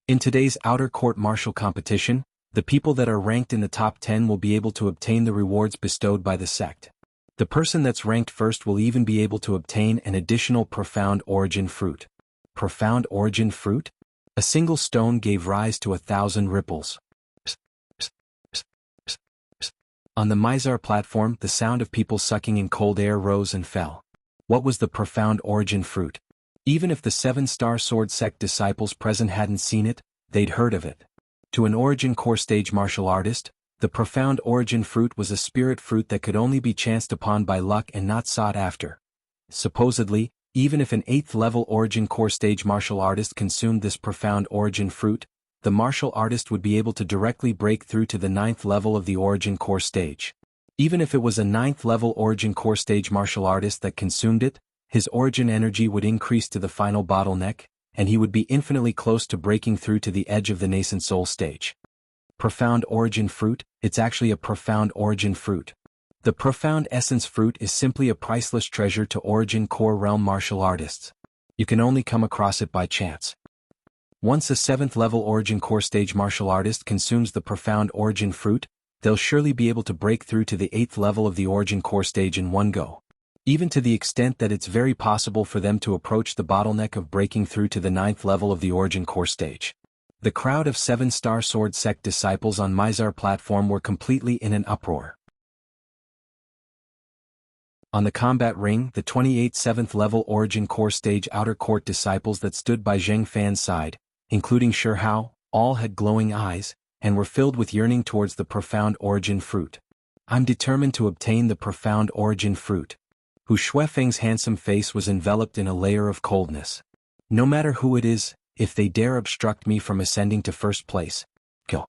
In today's Outer Court martial competition, the people that are ranked in the top 10 will be able to obtain the rewards bestowed by the sect. The person that's ranked first will even be able to obtain an additional Profound Origin Fruit. Profound Origin Fruit? A single stone gave rise to 1,000 ripples. On the Mizar platform, the sound of people sucking in cold air rose and fell. What was the Profound Origin Fruit? Even if the 7-star sword sect disciples present hadn't seen it, they'd heard of it. To an Origin Core Stage martial artist, the Profound Origin Fruit was a spirit fruit that could only be chanced upon by luck and not sought after. Supposedly, even if an 8th level Origin Core Stage martial artist consumed this Profound Origin Fruit, the martial artist would be able to directly break through to the 9th level of the Origin Core Stage. Even if it was a 9th level Origin Core Stage martial artist that consumed it, his origin energy would increase to the final bottleneck, and he would be infinitely close to breaking through to the edge of the nascent soul stage. Profound Origin Fruit, it's actually a Profound Origin Fruit. The Profound Essence Fruit is simply a priceless treasure to Origin Core realm martial artists. You can only come across it by chance. Once a 7th level Origin Core Stage martial artist consumes the Profound Origin Fruit, they'll surely be able to break through to the 8th level of the Origin Core Stage in one go. Even to the extent that it's very possible for them to approach the bottleneck of breaking through to the 9th level of the Origin Core Stage. The crowd of 7-star sword sect disciples on Mizar platform were completely in an uproar. On the combat ring, the 28 7th level Origin Core Stage Outer Court disciples that stood by Zheng Fan's side, including Sherhao, all had glowing eyes, and were filled with yearning towards the Profound Origin Fruit. I'm determined to obtain the Profound Origin Fruit. Hu Shuefeng's handsome face was enveloped in a layer of coldness. No matter who it is, if they dare obstruct me from ascending to first place, kill.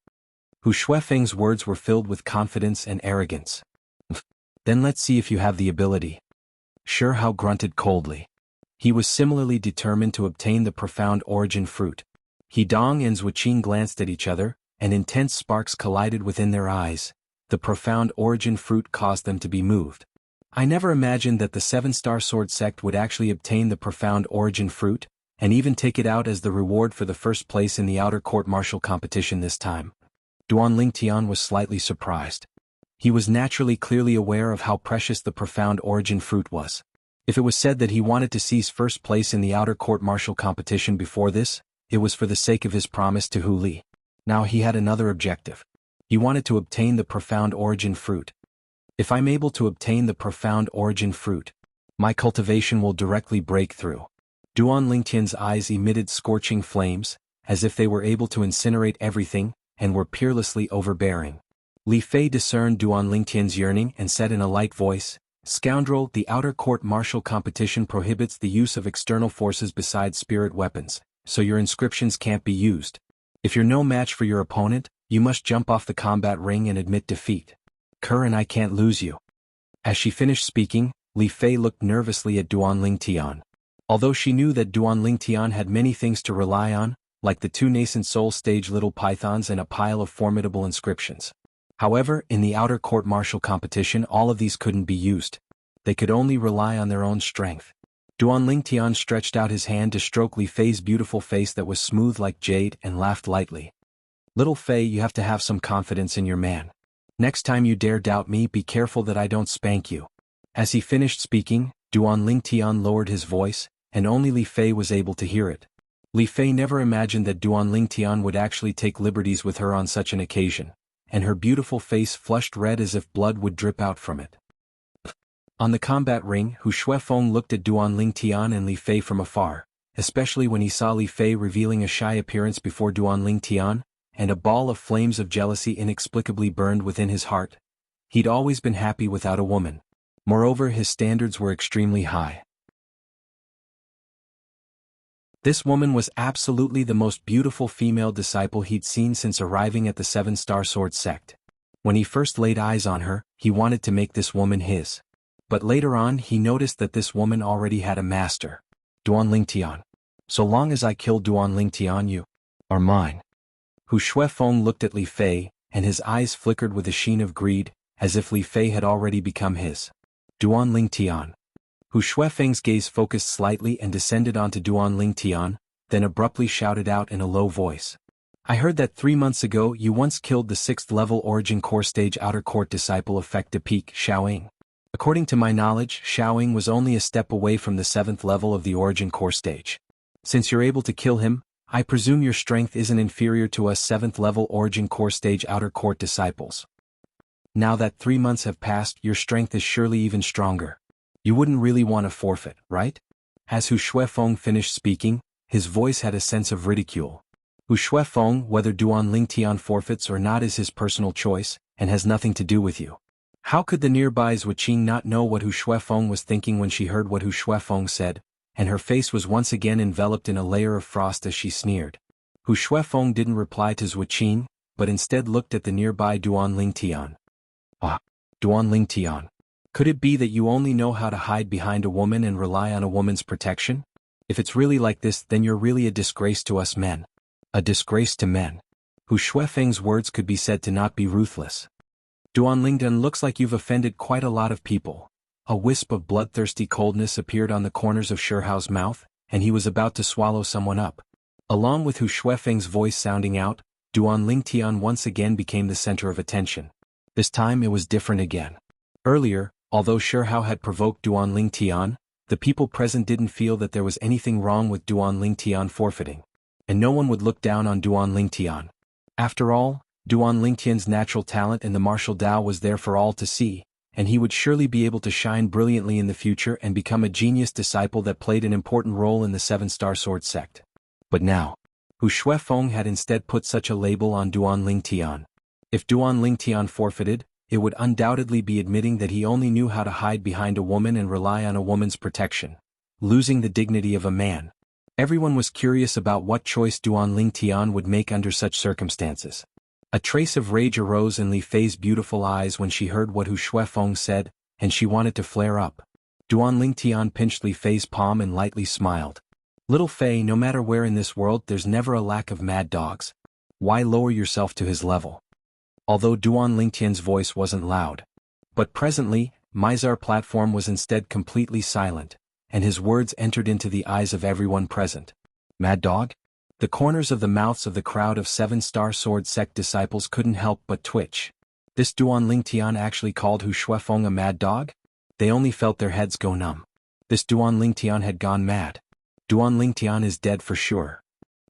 Hu Shuefeng's words were filled with confidence and arrogance. Then let's see if you have the ability. Sherhao grunted coldly. He was similarly determined to obtain the Profound Origin Fruit. He Dong and Zhuqing glanced at each other, and intense sparks collided within their eyes. The Profound Origin Fruit caused them to be moved. I never imagined that the 7-star sword sect would actually obtain the Profound Origin Fruit, and even take it out as the reward for the first place in the Outer Court martial competition this time. Duan Ling Tian was slightly surprised. He was naturally clearly aware of how precious the Profound Origin Fruit was. If it was said that he wanted to seize first place in the Outer Court martial competition before this, it was for the sake of his promise to Hu Li. Now he had another objective. He wanted to obtain the Profound Origin Fruit. If I'm able to obtain the Profound Origin Fruit, my cultivation will directly break through. Duan Lingtian's eyes emitted scorching flames, as if they were able to incinerate everything, and were peerlessly overbearing. Li Fei discerned Duan Lingtian's yearning and said in a light voice, "Scoundrel, the outer court martial competition prohibits the use of external forces besides spirit weapons, so your inscriptions can't be used. If you're no match for your opponent, you must jump off the combat ring and admit defeat. Kerr and I can't lose you." As she finished speaking, Li Fei looked nervously at Duan Lingtian. Although she knew that Duan Lingtian had many things to rely on, like the two nascent soul stage little pythons and a pile of formidable inscriptions. However, in the outer court martial competition all of these couldn't be used. They could only rely on their own strength. Duan Lingtian stretched out his hand to stroke Li Fei's beautiful face that was smooth like jade and laughed lightly. "Little Fei, you have to have some confidence in your man. Next time you dare doubt me, be careful that I don't spank you." As he finished speaking, Duan Lingtian lowered his voice, and only Li Fei was able to hear it. Li Fei never imagined that Duan Lingtian would actually take liberties with her on such an occasion, and her beautiful face flushed red as if blood would drip out from it. On the combat ring, Hu Shuefeng looked at Duan Lingtian and Li Fei from afar, especially when he saw Li Fei revealing a shy appearance before Duan Lingtian, and a ball of flames of jealousy inexplicably burned within his heart. He'd always been happy without a woman. Moreover, his standards were extremely high. This woman was absolutely the most beautiful female disciple he'd seen since arriving at the Seven-Star Sword sect. When he first laid eyes on her, he wanted to make this woman his. But later on he noticed that this woman already had a master. Duan Lingtian. "So long as I kill Duan Lingtian, you are mine." Hu Shuefeng looked at Li Fei, and his eyes flickered with a sheen of greed, as if Li Fei had already become his. Duan Lingtian. Hu Shuefeng's gaze focused slightly and descended onto Duan Lingtian, then abruptly shouted out in a low voice. "I heard that 3 months ago you once killed the 6th-level Origin Core Stage Outer Court disciple of Fect de Peak, Xiaoying. According to my knowledge, Xiaoying was only a step away from the 7th level of the Origin Core Stage. Since you're able to kill him, I presume your strength isn't inferior to us 7th-level Origin Core Stage Outer Court disciples. Now that 3 months have passed, your strength is surely even stronger. You wouldn't really want to forfeit, right?" As Hu Shuefeng finished speaking, his voice had a sense of ridicule. Hu Shuefeng, whether Duan Lingtian forfeits or not is his personal choice, and has nothing to do with you. How could the nearby Zuoqing not know what Hu Shuefeng was thinking when she heard what Hu Shuefeng said, and her face was once again enveloped in a layer of frost as she sneered. Hu Shuefeng didn't reply to Zuoqing, but instead looked at the nearby Duan Lingtian. "Ah, Duan Lingtian. Could it be that you only know how to hide behind a woman and rely on a woman's protection? If it's really like this, then you're really a disgrace to us men. A disgrace to men." Hu Shuefeng's words could be said to not be ruthless. "Duan Lingtian, looks like you've offended quite a lot of people." A wisp of bloodthirsty coldness appeared on the corners of Sherhao's mouth, and he was about to swallow someone up. Along with Hu Shuefeng's voice sounding out, Duan Lingtian once again became the center of attention. This time it was different again. Earlier, although Sherhao had provoked Duan Lingtian, the people present didn't feel that there was anything wrong with Duan Lingtian forfeiting. And no one would look down on Duan Lingtian. After all, Duan Lingtian's natural talent in the martial Tao was there for all to see, and he would surely be able to shine brilliantly in the future and become a genius disciple that played an important role in the Seven-Star Sword sect. But now, Hu Shuefeng had instead put such a label on Duan Lingtian. If Duan Lingtian forfeited, it would undoubtedly be admitting that he only knew how to hide behind a woman and rely on a woman's protection, losing the dignity of a man. Everyone was curious about what choice Duan Lingtian would make under such circumstances. A trace of rage arose in Li Fei's beautiful eyes when she heard what Hu Shuefeng said, and she wanted to flare up. Duan Lingtian pinched Li Fei's palm and lightly smiled. "Little Fei, no matter where in this world there's never a lack of mad dogs. Why lower yourself to his level?" Although Duan Lingtian's voice wasn't loud. But presently, Mizar platform was instead completely silent, and his words entered into the eyes of everyone present. "Mad dog?" The corners of the mouths of the crowd of Seven-Star Sword sect disciples couldn't help but twitch. This Duan Lingtian actually called Hu Shuefeng a mad dog? They only felt their heads go numb. This Duan Lingtian had gone mad. Duan Lingtian is dead for sure.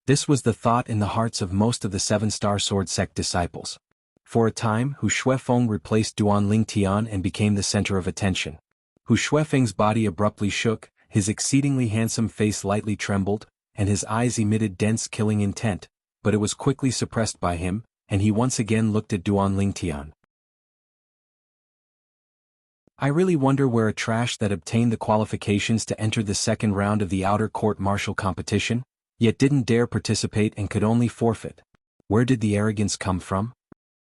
This was the thought in the hearts of most of the Seven-Star Sword sect disciples. For a time, Hu Shuefeng replaced Duan Lingtian and became the center of attention. Hu Shuefeng's body abruptly shook, his exceedingly handsome face lightly trembled, and his eyes emitted dense killing intent, but it was quickly suppressed by him, and he once again looked at Duan Lingtian. I really wonder where a trash that obtained the qualifications to enter the second round of the outer court martial competition, yet didn't dare participate and could only forfeit. Where did the arrogance come from?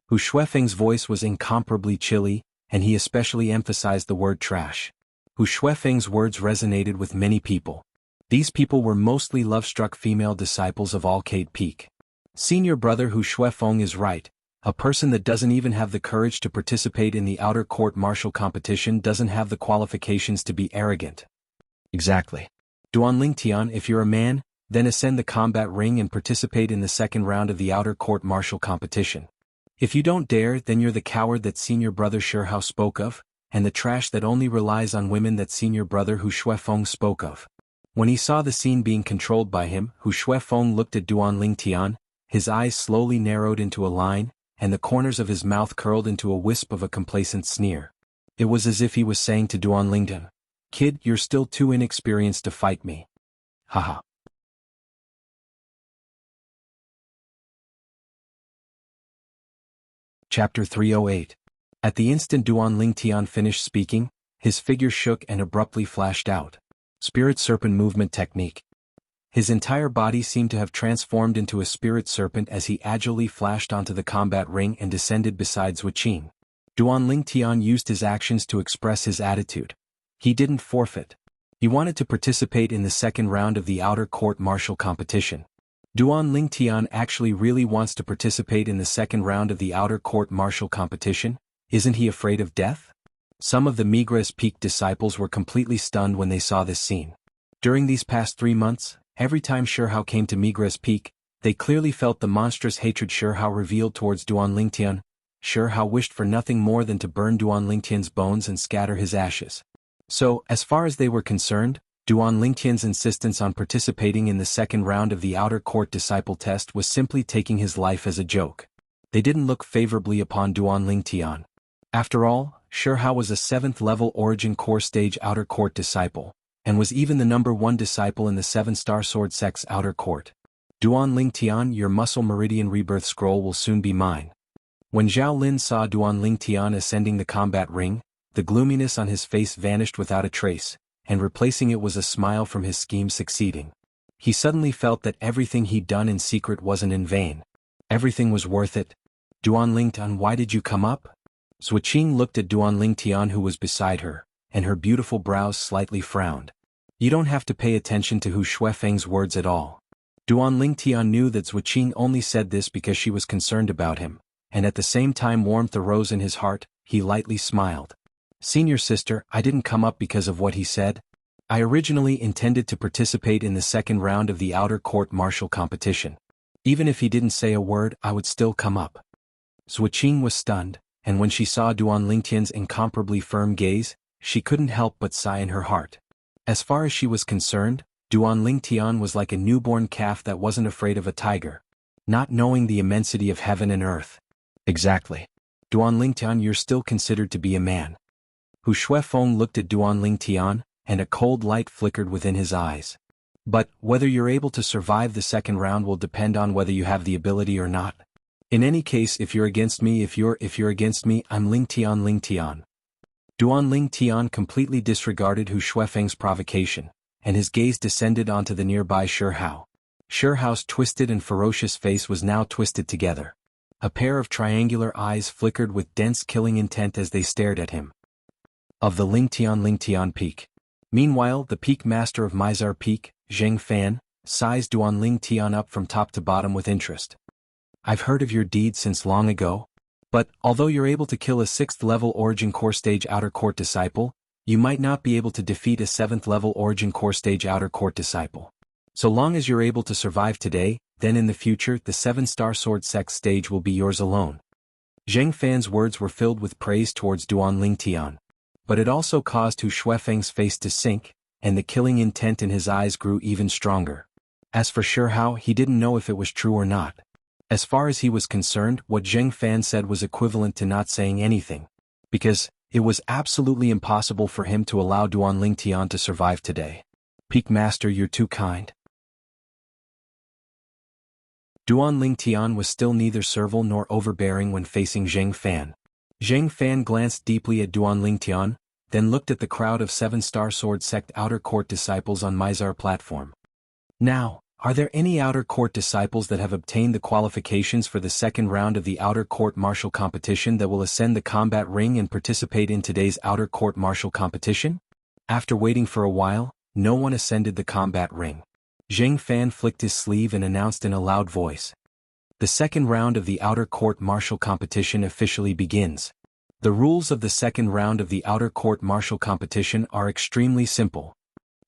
Hu Shuifeng's voice was incomparably chilly, and he especially emphasized the word trash. Hu Shuifeng's words resonated with many people. These people were mostly love-struck female disciples of Alcade Peak. Senior brother Hu Shuifeng is right. A person that doesn't even have the courage to participate in the outer court martial competition doesn't have the qualifications to be arrogant. Exactly. Duanling Tian, if you're a man, then ascend the combat ring and participate in the second round of the outer court martial competition. If you don't dare, then you're the coward that senior brother Shihao spoke of, and the trash that only relies on women that senior brother Hu Shuifeng spoke of. When he saw the scene being controlled by him, Hu Shuifeng looked at Duanling Tian, his eyes slowly narrowed into a line, and the corners of his mouth curled into a wisp of a complacent sneer. It was as if he was saying to Duanling Tian, "Kid, you're still too inexperienced to fight me." Haha. Chapter 308. At the instant Duanling Tian finished speaking, his figure shook and abruptly flashed out. Spirit Serpent Movement Technique. His entire body seemed to have transformed into a spirit serpent as he agilely flashed onto the combat ring and descended beside Wuxia. Duanling Tian used his actions to express his attitude. He didn't forfeit. He wanted to participate in the second round of the outer court martial competition. Duanling Tian actually really wants to participate in the second round of the outer court martial competition. Isn't he afraid of death? Some of the Migres Peak disciples were completely stunned when they saw this scene. During these past 3 months, every time Shihao came to Migres Peak, they clearly felt the monstrous hatred Shihao revealed towards Duanling Tian. Shihao wished for nothing more than to burn Duanling Tian's bones and scatter his ashes. So, as far as they were concerned, Duanling Tian's insistence on participating in the second round of the outer court disciple test was simply taking his life as a joke. They didn't look favorably upon Duanling Tian. After all, Shihao was a 7th level Origin Core Stage outer court disciple, and was even the number 1 disciple in the 7-star Sword Sect's outer court. Duanling Tian, your Muscle Meridian Rebirth Scroll will soon be mine. When Zhao Lin saw Duanling Tian ascending the combat ring, the gloominess on his face vanished without a trace, and replacing it was a smile from his scheme succeeding. He suddenly felt that everything he'd done in secret wasn't in vain. Everything was worth it. Duanling Tian, why did you come up? Wuxia looked at Duanling Tian who was beside her, and her beautiful brows slightly frowned. You don't have to pay attention to Hu Shuifeng's words at all. Duanling Tian knew that Wuxia only said this because she was concerned about him, and at the same time warmth arose in his heart. He lightly smiled. Senior sister, I didn't come up because of what he said. I originally intended to participate in the second round of the outer court martial competition. Even if he didn't say a word, I would still come up. Wuxia was stunned, and when she saw Duanling Tian's incomparably firm gaze, she couldn't help but sigh in her heart. As far as she was concerned, Duanling Tian was like a newborn calf that wasn't afraid of a tiger, not knowing the immensity of heaven and earth. Exactly. Duanling Tian, you're still considered to be a man. Hu Shuifeng looked at Duanling Tian, and a cold light flickered within his eyes. But, whether you're able to survive the second round will depend on whether you have the ability or not. In any case, if you're against me, if you're against me, I'm Ling Tian. Duanling Tian completely disregarded Hu Shuifeng's provocation, and his gaze descended onto the nearby Shihao. Shihao's twisted and ferocious face was now twisted together. A pair of triangular eyes flickered with dense killing intent as they stared at him. Of the Ling Tian Peak. Meanwhile, the peak master of Mizar Peak, Zheng Fan, sized Duanling Tian up from top to bottom with interest. I've heard of your deeds since long ago. But, although you're able to kill a 6th level Origin Core Stage outer court disciple, you might not be able to defeat a 7th level Origin Core Stage outer court disciple. So long as you're able to survive today, then in the future the 7-star Sword Sect stage will be yours alone. Zheng Fan's words were filled with praise towards Duanling Tian. But it also caused Hu Shuifeng's face to sink, and the killing intent in his eyes grew even stronger. As for Shihao, he didn't know if it was true or not. As far as he was concerned, what Zheng Fan said was equivalent to not saying anything. Because, it was absolutely impossible for him to allow Duanling Tian to survive today. Peak Master, you're too kind. Duanling Tian was still neither servile nor overbearing when facing Zheng Fan. Zheng Fan glanced deeply at Duanling Tian, then looked at the crowd of 7-star sword sect outer court disciples on Mizar platform. Now, are there any outer court disciples that have obtained the qualifications for the second round of the outer court martial competition that will ascend the combat ring and participate in today's outer court martial competition? After waiting for a while, no one ascended the combat ring. Zheng Fan flicked his sleeve and announced in a loud voice. The second round of the outer court martial competition officially begins. The rules of the second round of the outer court martial competition are extremely simple.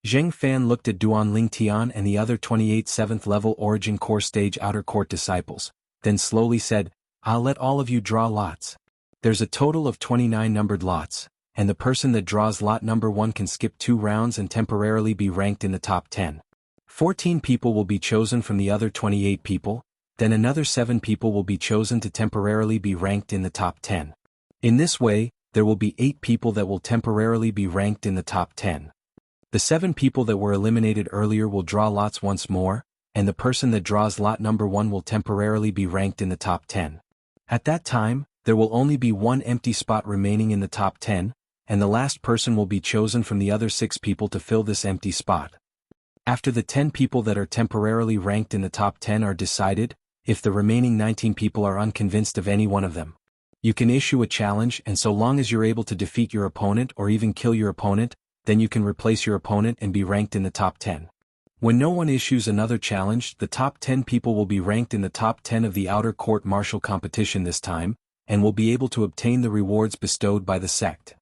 Zheng Fan looked at Duan Lingtian and the other 28 7th-level Origin Core Stage outer court disciples, then slowly said, "I'll let all of you draw lots. There's a total of 29 numbered lots, and the person that draws lot number 1 can skip 2 rounds and temporarily be ranked in the top 10. 14 people will be chosen from the other 28 people, then another 7 people will be chosen to temporarily be ranked in the top 10. In this way, there will be 8 people that will temporarily be ranked in the top 10. The 7 people that were eliminated earlier will draw lots once more, and the person that draws lot number 1 will temporarily be ranked in the top 10. At that time, there will only be 1 empty spot remaining in the top 10, and the last person will be chosen from the other 6 people to fill this empty spot. After the 10 people that are temporarily ranked in the top 10 are decided, if the remaining 19 people are unconvinced of any one of them, you can issue a challenge, and so long as you're able to defeat your opponent or even kill your opponent, then you can replace your opponent and be ranked in the top 10. When no one issues another challenge, the top 10 people will be ranked in the top 10 of the outer court martial competition this time, and will be able to obtain the rewards bestowed by the sect.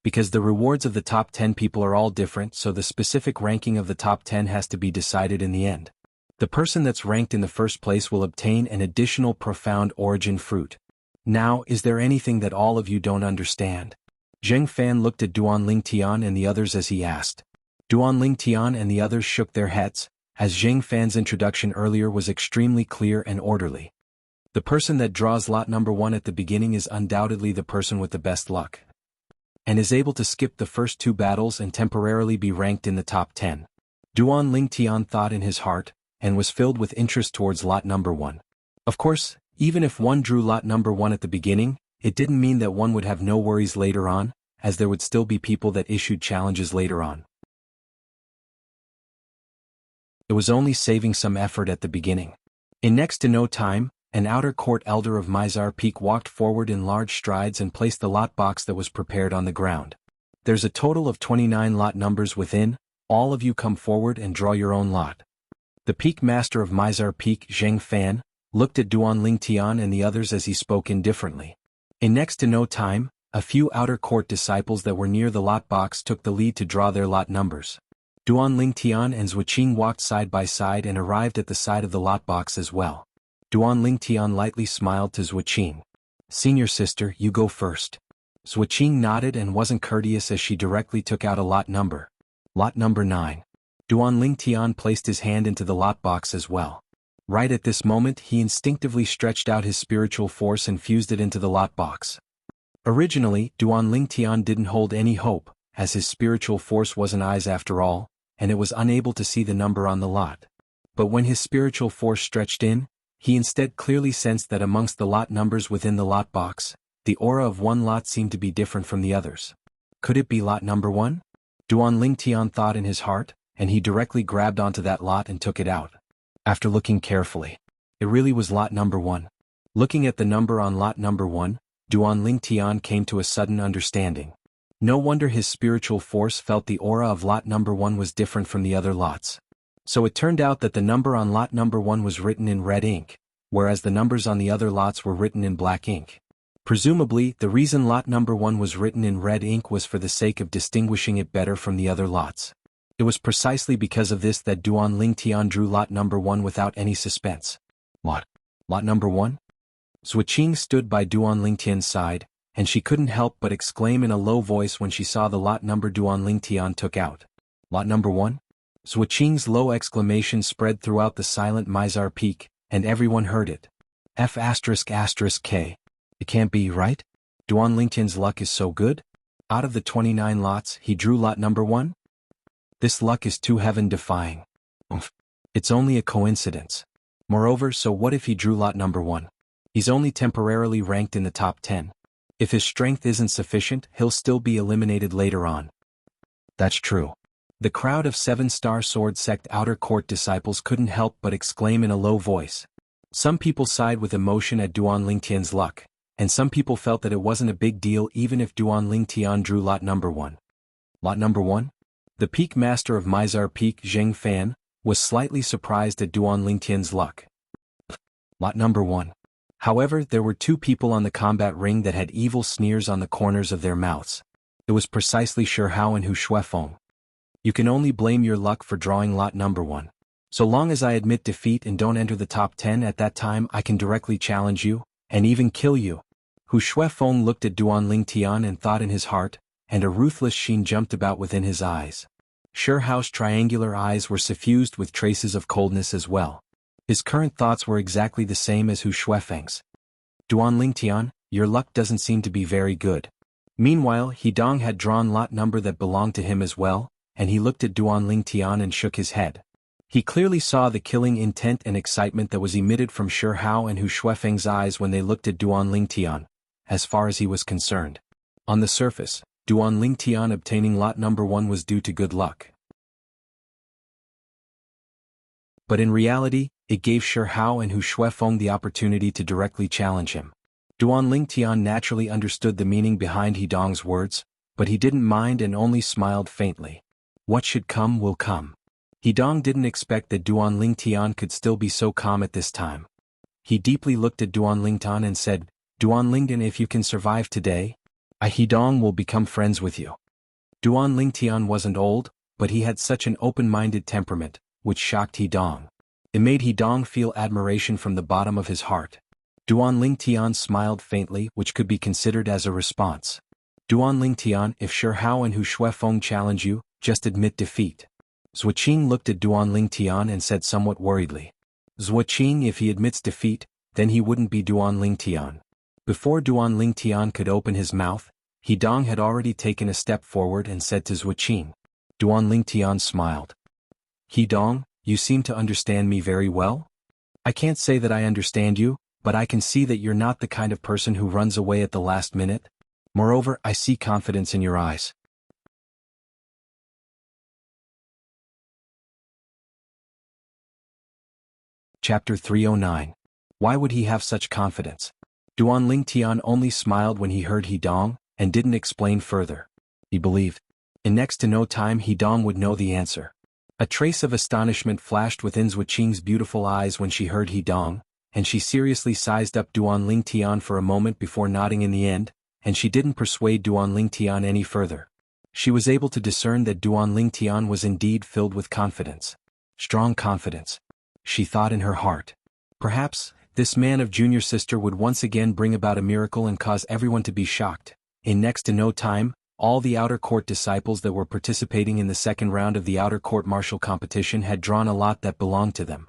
Because the rewards of the top 10 people are all different, so the specific ranking of the top 10 has to be decided in the end. The person that's ranked in the first place will obtain an additional profound origin fruit. Now, is there anything that all of you don't understand? Zheng Fan looked at Duan Lingtian and the others as he asked. Duan Lingtian and the others shook their heads, as Zheng Fan's introduction earlier was extremely clear and orderly. The person that draws lot number 1 at the beginning is undoubtedly the person with the best luck, and is able to skip the first 2 battles and temporarily be ranked in the top 10. Duan Lingtian thought in his heart, and was filled with interest towards lot number 1. Of course, even if one drew lot number 1 at the beginning, it didn't mean that one would have no worries later on, as there would still be people that issued challenges later on. It was only saving some effort at the beginning. In next to no time, an outer court elder of Mizar Peak walked forward in large strides and placed the lot box that was prepared on the ground. There's a total of 29 lot numbers within. All of you come forward and draw your own lot. The Peak Master of Mizar Peak, Zheng Fan, looked at Duan Lingtian and the others as he spoke indifferently. In next to no time, a few outer court disciples that were near the lot box took the lead to draw their lot numbers. Duan Lingtian and Zhuqing walked side by side and arrived at the side of the lot box as well. Duan Lingtian lightly smiled to Zhuqing. "Senior sister, you go first." Zhuqing nodded and wasn't courteous as she directly took out a lot number. Lot number 9. Duan Lingtian placed his hand into the lot box as well. Right at this moment he instinctively stretched out his spiritual force and fused it into the lot box. Originally, Duan Lingtian didn't hold any hope, as his spiritual force wasn't eyes after all, and it was unable to see the number on the lot. But when his spiritual force stretched in, he instead clearly sensed that amongst the lot numbers within the lot box, the aura of one lot seemed to be different from the others. Could it be lot number 1? Duan Lingtian thought in his heart, and he directly grabbed onto that lot and took it out. After looking carefully, it really was lot number 1. Looking at the number on lot number 1, Duan Lingtian came to a sudden understanding. No wonder his spiritual force felt the aura of lot number 1 was different from the other lots. So it turned out that the number on lot number 1 was written in red ink, whereas the numbers on the other lots were written in black ink. Presumably, the reason lot number 1 was written in red ink was for the sake of distinguishing it better from the other lots. It was precisely because of this that Duan Lingtian drew lot number 1 without any suspense. Lot number 1? Zhuqing stood by Duan Lingtian's side, and she couldn't help but exclaim in a low voice when she saw the lot number Duan Lingtian took out. Lot number 1? Zhuqing's low exclamation spread throughout the silent Mizar Peak, and everyone heard it. F***K. It can't be, right? Duan Lingtian's luck is so good? Out of the 29 lots, he drew lot number 1? This luck is too heaven-defying. It's only a coincidence. Moreover, so what if he drew lot number 1? He's only temporarily ranked in the top 10. If his strength isn't sufficient, he'll still be eliminated later on. That's true. The crowd of 7-star sword sect outer court disciples couldn't help but exclaim in a low voice. Some people sighed with emotion at Duan Lingtian's luck, and some people felt that it wasn't a big deal even if Duan Lingtian drew lot number 1. Lot number 1? The peak master of Mizar Peak, Zheng Fan, was slightly surprised at Duan Lingtian's luck. Lot number 1. However, there were 2 people on the combat ring that had evil sneers on the corners of their mouths. It was precisely Shi Hao and Hu Shuefeng. You can only blame your luck for drawing lot number 1. So long as I admit defeat and don't enter the top 10 at that time, I can directly challenge you, and even kill you. Hu Shuefeng looked at Duan Lingtian and thought in his heart, and a ruthless sheen jumped about within his eyes. Shi Hao's triangular eyes were suffused with traces of coldness as well. His current thoughts were exactly the same as Hu Shuefeng's. Duan Lingtian, your luck doesn't seem to be very good. Meanwhile, Hidong had drawn lot number that belonged to him as well, and he looked at Duan Lingtian and shook his head. He clearly saw the killing intent and excitement that was emitted from Shi Hao and Hu Shuefeng's eyes when they looked at Duan Lingtian, as far as he was concerned. On the surface, Duan Lingtian obtaining lot number 1 was due to good luck. But in reality, it gave Shi Hao and Hu Shuefeng the opportunity to directly challenge him. Duan Lingtian naturally understood the meaning behind Hidong's words, but he didn't mind and only smiled faintly. What should come will come. Hidong didn't expect that Duan Lingtian could still be so calm at this time. He deeply looked at Duan Lingtian and said, Duan Lingtian, if you can survive today, I Hidong will become friends with you. Duan Lingtian wasn't old, but he had such an open-minded temperament, which shocked Hidong. It made Hidong feel admiration from the bottom of his heart. Duan Lingtian smiled faintly, which could be considered as a response. Duan Lingtian, if Shi Hao and Hu Shuefeng challenge you, just admit defeat. Zuoqing looked at Duan Lingtian and said somewhat worriedly. Zuoqing, if he admits defeat, then he wouldn't be Duan Lingtian. Before Duan Lingtian could open his mouth, Hidong had already taken a step forward and said to Zuoqing. Duan Lingtian smiled. Hidong, you seem to understand me very well? I can't say that I understand you, but I can see that you're not the kind of person who runs away at the last minute. Moreover, I see confidence in your eyes. Chapter 309. Why would he have such confidence? Duan Lingtian only smiled when he heard Hidong, and didn't explain further. He believed. In next to no time Hidong would know the answer. A trace of astonishment flashed within Zuoqing's beautiful eyes when she heard Hidong, and she seriously sized up Duan Lingtian for a moment before nodding in the end, and she didn't persuade Duan Lingtian any further. She was able to discern that Duan Lingtian was indeed filled with confidence. Strong confidence. She thought in her heart. Perhaps, this man of junior sister would once again bring about a miracle and cause everyone to be shocked. In next to no time, all the outer court disciples that were participating in the second round of the outer court martial competition had drawn a lot that belonged to them.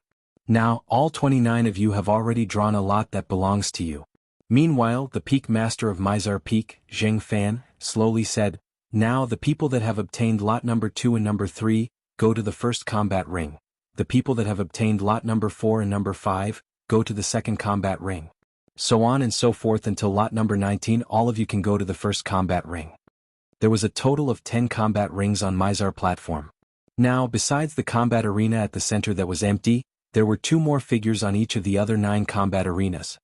Now, all 29 of you have already drawn a lot that belongs to you. Meanwhile, the peak master of Mizar Peak, Zheng Fan, slowly said, Now the people that have obtained lot number 2 and number 3, go to the first combat ring. The people that have obtained lot number 4 and number 5, go to the second combat ring. So on and so forth until lot number 19 all of you can go to the first combat ring. There was a total of 10 combat rings on Mizar platform. Now, besides the combat arena at the center that was empty, there were 2 more figures on each of the other 9 combat arenas.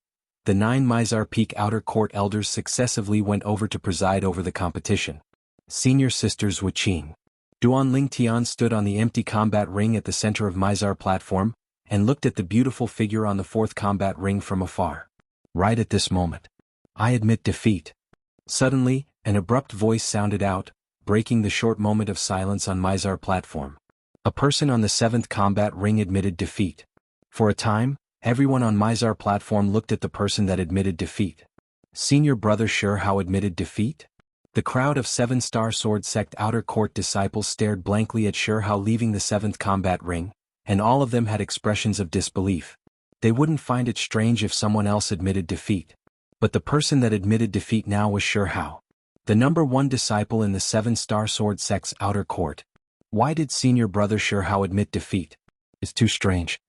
The 9 Mizar Peak outer court elders successively went over to preside over the competition. Senior sisters Wuxia. Duan Lingtian stood on the empty combat ring at the center of Mizar platform, and looked at the beautiful figure on the 4th combat ring from afar. Right at this moment. I admit defeat. Suddenly, an abrupt voice sounded out, breaking the short moment of silence on Mizar platform. A person on the 7th combat ring admitted defeat. For a time, everyone on Mizar platform looked at the person that admitted defeat. Senior brother Shi Hao admitted defeat? The crowd of 7-star sword sect outer court disciples stared blankly at Shi Hao leaving the 7th combat ring, and all of them had expressions of disbelief. They wouldn't find it strange if someone else admitted defeat. But the person that admitted defeat now was Shi Hao. The number 1 disciple in the 7-star sword sect's outer court. Why did senior brother Shi Hao admit defeat? It's too strange.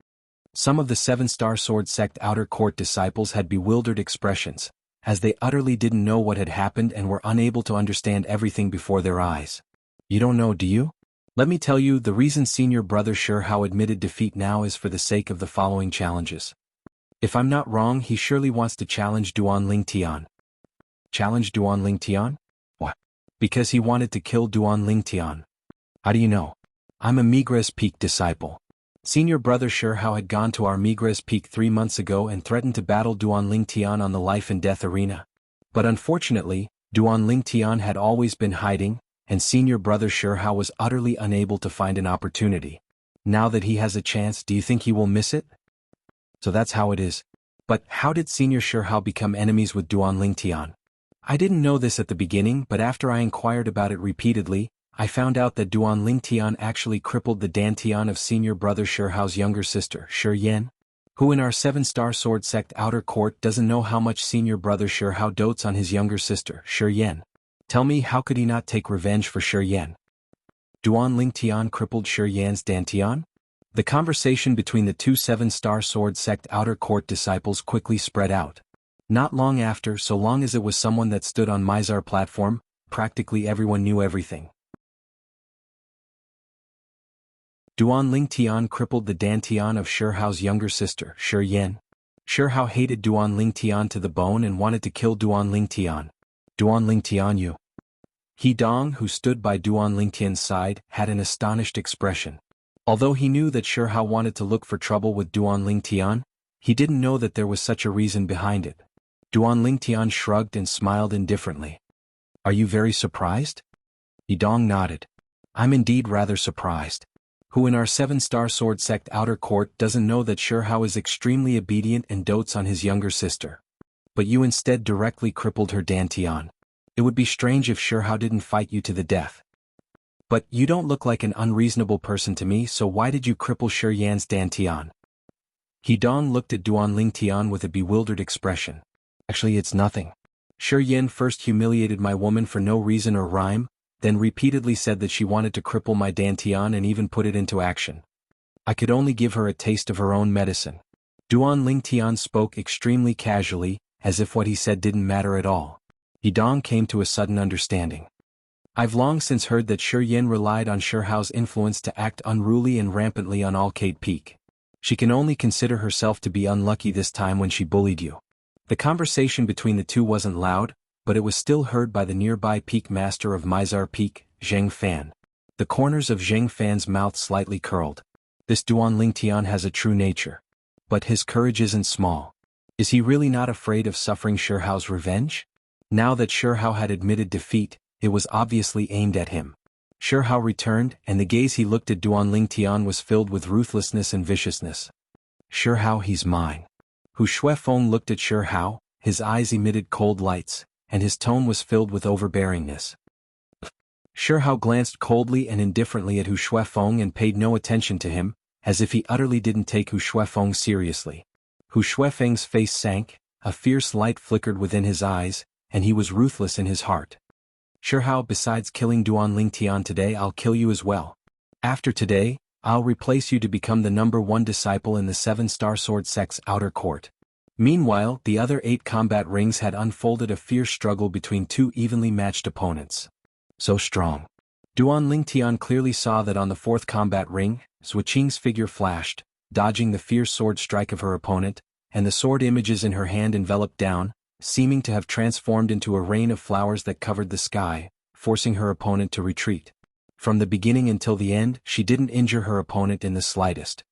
Some of the 7-star sword sect outer court disciples had bewildered expressions, as they utterly didn't know what had happened and were unable to understand everything before their eyes. You don't know, do you? Let me tell you, the reason senior brother Shihao admitted defeat now is for the sake of the following challenges. If I'm not wrong, he surely wants to challenge Duan Lingtian. Challenge Duan Lingtian? What? Because he wanted to kill Duan Lingtian. How do you know? I'm a Migres Peak disciple. Senior brother Shihao had gone to our Migres Peak 3 months ago and threatened to battle Duan Lingtian on the life and death arena. But unfortunately, Duan Lingtian had always been hiding, and senior brother Shihao was utterly unable to find an opportunity. Now that he has a chance, do you think he will miss it? So that's how it is. But how did senior Shihao become enemies with Duan Lingtian? I didn't know this at the beginning, but after I inquired about it repeatedly, I found out that Duan Lingtian actually crippled the dantian of senior brother Shihao's younger sister, Shi Yan, who in our 7-star sword sect outer court doesn't know how much senior brother Shihao dotes on his younger sister, Shi Yan. Tell me, how could he not take revenge for Shi Yan? Duan Lingtian crippled Shi Yan's dantian? The conversation between the two 7-star sword sect outer court disciples quickly spread out. Not long after, so long as it was someone that stood on Mizar platform, practically everyone knew everything. Duan Lingtian crippled the dantian of Shihao's younger sister, Shi Yan. Shihao hated Duan Lingtian to the bone and wanted to kill Duan Lingtian. Duan Lingtian, you. He Dong, who stood by Duan Lingtian's side, had an astonished expression. Although he knew that Shihao wanted to look for trouble with Duan Lingtian, he didn't know that there was such a reason behind it. Duan Lingtian shrugged and smiled indifferently. Are you very surprised? Yidong nodded. I'm indeed rather surprised. Who in our 7-star sword sect outer court doesn't know that Shihao is extremely obedient and dotes on his younger sister? But you instead directly crippled her dantian. It would be strange if Shihao didn't fight you to the death. But you don't look like an unreasonable person to me, so why did you cripple Shi Yan's dantian? Hidong looked at Duan Lingtian with a bewildered expression. Actually, it's nothing. Shi Yan first humiliated my woman for no reason or rhyme, then repeatedly said that she wanted to cripple my dantian and even put it into action. I could only give her a taste of her own medicine. Duan Lingtian spoke extremely casually, as if what he said didn't matter at all. Yidong came to a sudden understanding. I've long since heard that Shi Yan relied on Shihao's influence to act unruly and rampantly on Alcade Peak. She can only consider herself to be unlucky this time when she bullied you. The conversation between the two wasn't loud, but it was still heard by the nearby peak master of Mizar Peak, Zheng Fan. The corners of Zheng Fan's mouth slightly curled. This Duan Lingtian has a true nature. But his courage isn't small. Is he really not afraid of suffering Shihao's revenge? Now that Shihao had admitted defeat, it was obviously aimed at him. Shihao returned, and the gaze he looked at Duan Lingtian was filled with ruthlessness and viciousness. Shihao, he's mine. Hu Shuefeng looked at Shihao, his eyes emitted cold lights, and his tone was filled with overbearingness. Shihao glanced coldly and indifferently at Hu Shuefeng and paid no attention to him, as if he utterly didn't take Hu Shuefeng seriously. Hu Shuefeng's face sank, a fierce light flickered within his eyes, and he was ruthless in his heart. Shihao, besides killing Duan Lingtian today, I'll kill you as well. After today, I'll replace you to become the #1 disciple in the 7-star sword sect's outer court. Meanwhile, the other 8 combat rings had unfolded a fierce struggle between 2 evenly matched opponents. So strong. Duan Lingtian clearly saw that on the 4th combat ring, Zuoqing's figure flashed, dodging the fierce sword strike of her opponent, and the sword images in her hand enveloped down, seeming to have transformed into a rain of flowers that covered the sky, forcing her opponent to retreat. From the beginning until the end, she didn't injure her opponent in the slightest.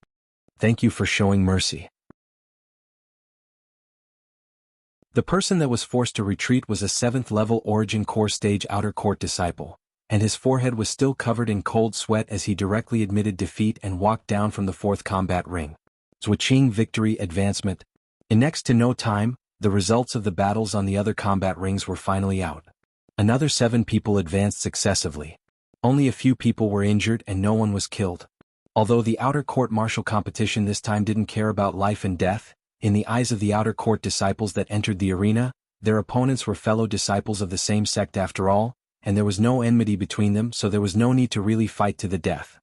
Thank you for showing mercy. The person that was forced to retreat was a 7th-level Origin Core Stage Outer Court disciple, and his forehead was still covered in cold sweat as he directly admitted defeat and walked down from the 4th combat ring. Zuoqing victory advancement. In next to no time, the results of the battles on the other combat rings were finally out. Another 7 people advanced successively. Only a few people were injured and no one was killed. Although the outer court martial competition this time didn't care about life and death, in the eyes of the outer court disciples that entered the arena, their opponents were fellow disciples of the same sect after all, and there was no enmity between them, so there was no need to really fight to the death.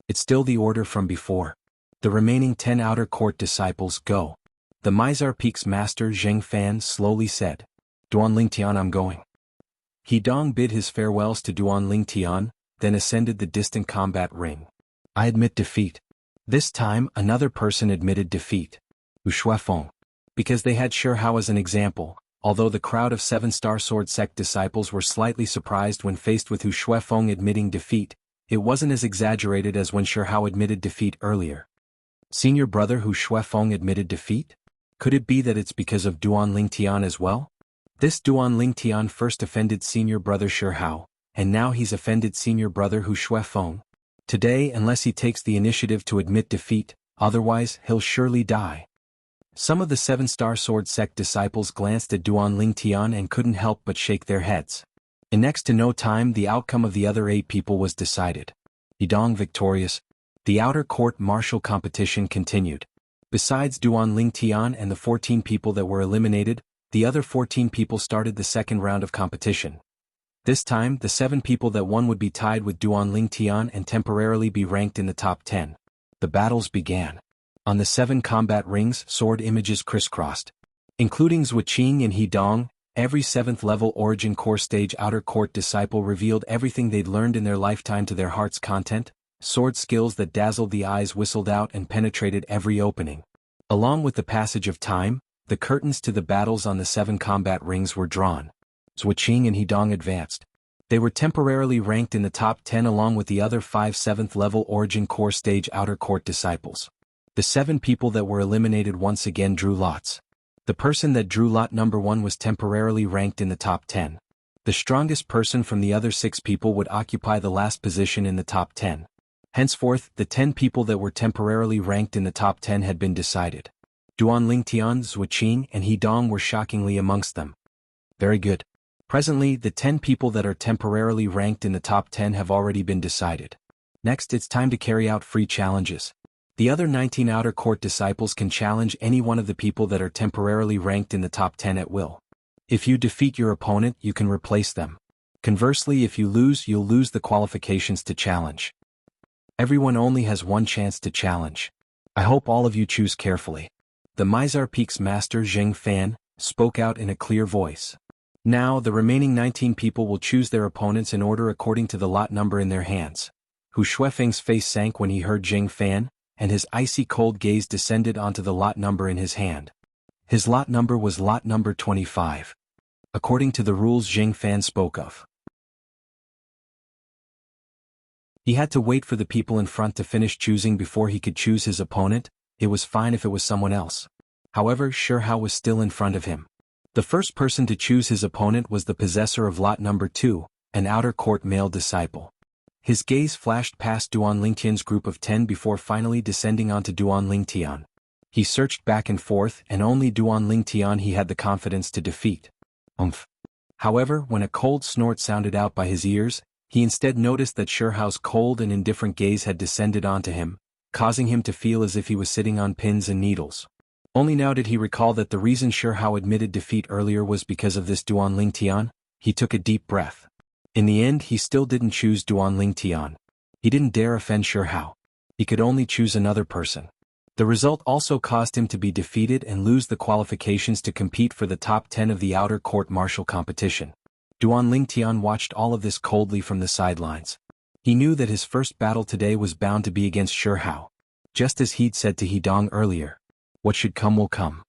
It's still the order from before. The remaining 10 outer court disciples go. The Mizar Peak's master Zheng Fan slowly said. Duan Lingtian, I'm going. He Dong bid his farewells to Duan Lingtian, then ascended the distant combat ring. I admit defeat. This time, another person admitted defeat. Wu Shuefeng. Because they had Shihao as an example, although the crowd of 7-star sword sect disciples were slightly surprised when faced with Wu Shuefeng admitting defeat, it wasn't as exaggerated as when Shihao admitted defeat earlier. Senior brother Wu Shuefeng admitted defeat? Could it be that it's because of Duan Lingtian as well? This Duan Lingtian first offended senior brother Shihao, and now he's offended senior brother Wu Shuefeng. Today, unless he takes the initiative to admit defeat, otherwise he'll surely die. Some of the 7-star sword sect disciples glanced at Duan Lingtian and couldn't help but shake their heads. In next to no time the outcome of the other 8 people was decided. Yidong victorious. The outer court martial competition continued. Besides Duan Lingtian and the 14 people that were eliminated, the other 14 people started the second round of competition. This time, the 7 people that won would be tied with Duan Lingtian and temporarily be ranked in the top 10. The battles began. On the 7 combat rings, sword images crisscrossed. Including Zhuqing and Hidong, every 7th level origin core stage outer court disciple revealed everything they'd learned in their lifetime to their heart's content. Sword skills that dazzled the eyes whistled out and penetrated every opening. Along with the passage of time, the curtains to the battles on the 7 combat rings were drawn. Zhuqing and Hidong advanced. They were temporarily ranked in the top 10 along with the other 5 7th level origin core stage outer court disciples. The 7 people that were eliminated once again drew lots. The person that drew lot number 1 was temporarily ranked in the top 10. The strongest person from the other 6 people would occupy the last position in the top 10. Henceforth, the 10 people that were temporarily ranked in the top 10 had been decided. Duan Lingtian, Zhuqing, and Hidong were shockingly amongst them. Very good. Presently, the 10 people that are temporarily ranked in the top 10 have already been decided. Next, it's time to carry out free challenges. The other 19 outer court disciples can challenge any one of the people that are temporarily ranked in the top 10 at will. If you defeat your opponent, you can replace them. Conversely, if you lose, you'll lose the qualifications to challenge. Everyone only has one chance to challenge. I hope all of you choose carefully. The Mizar Peak's master Zheng Fan spoke out in a clear voice. Now, the remaining 19 people will choose their opponents in order according to the lot number in their hands. Wu Shuefeng's face sank when he heard Zheng Fan, and his icy cold gaze descended onto the lot number in his hand. His lot number was lot number 25. According to the rules Zheng Fan spoke of. He had to wait for the people in front to finish choosing before he could choose his opponent. It was fine if it was someone else. However, Shihao was still in front of him. The first person to choose his opponent was the possessor of lot number 2, an outer court male disciple. His gaze flashed past Duan Lingtian's group of 10 before finally descending onto Duan Lingtian. He searched back and forth and only Duan Lingtian he had the confidence to defeat. However, when a cold snort sounded out by his ears, he instead noticed that Shihao's cold and indifferent gaze had descended onto him, causing him to feel as if he was sitting on pins and needles. Only now did he recall that the reason Shihao admitted defeat earlier was because of this Duan Lingtian. He took a deep breath. In the end, he still didn't choose Duan Lingtian. He didn't dare offend Shihao. He could only choose another person. The result also caused him to be defeated and lose the qualifications to compete for the top 10 of the outer court martial competition. Duan Lingtian watched all of this coldly from the sidelines. He knew that his first battle today was bound to be against Shihao. Just as he'd said to Hidong earlier. What should come will come.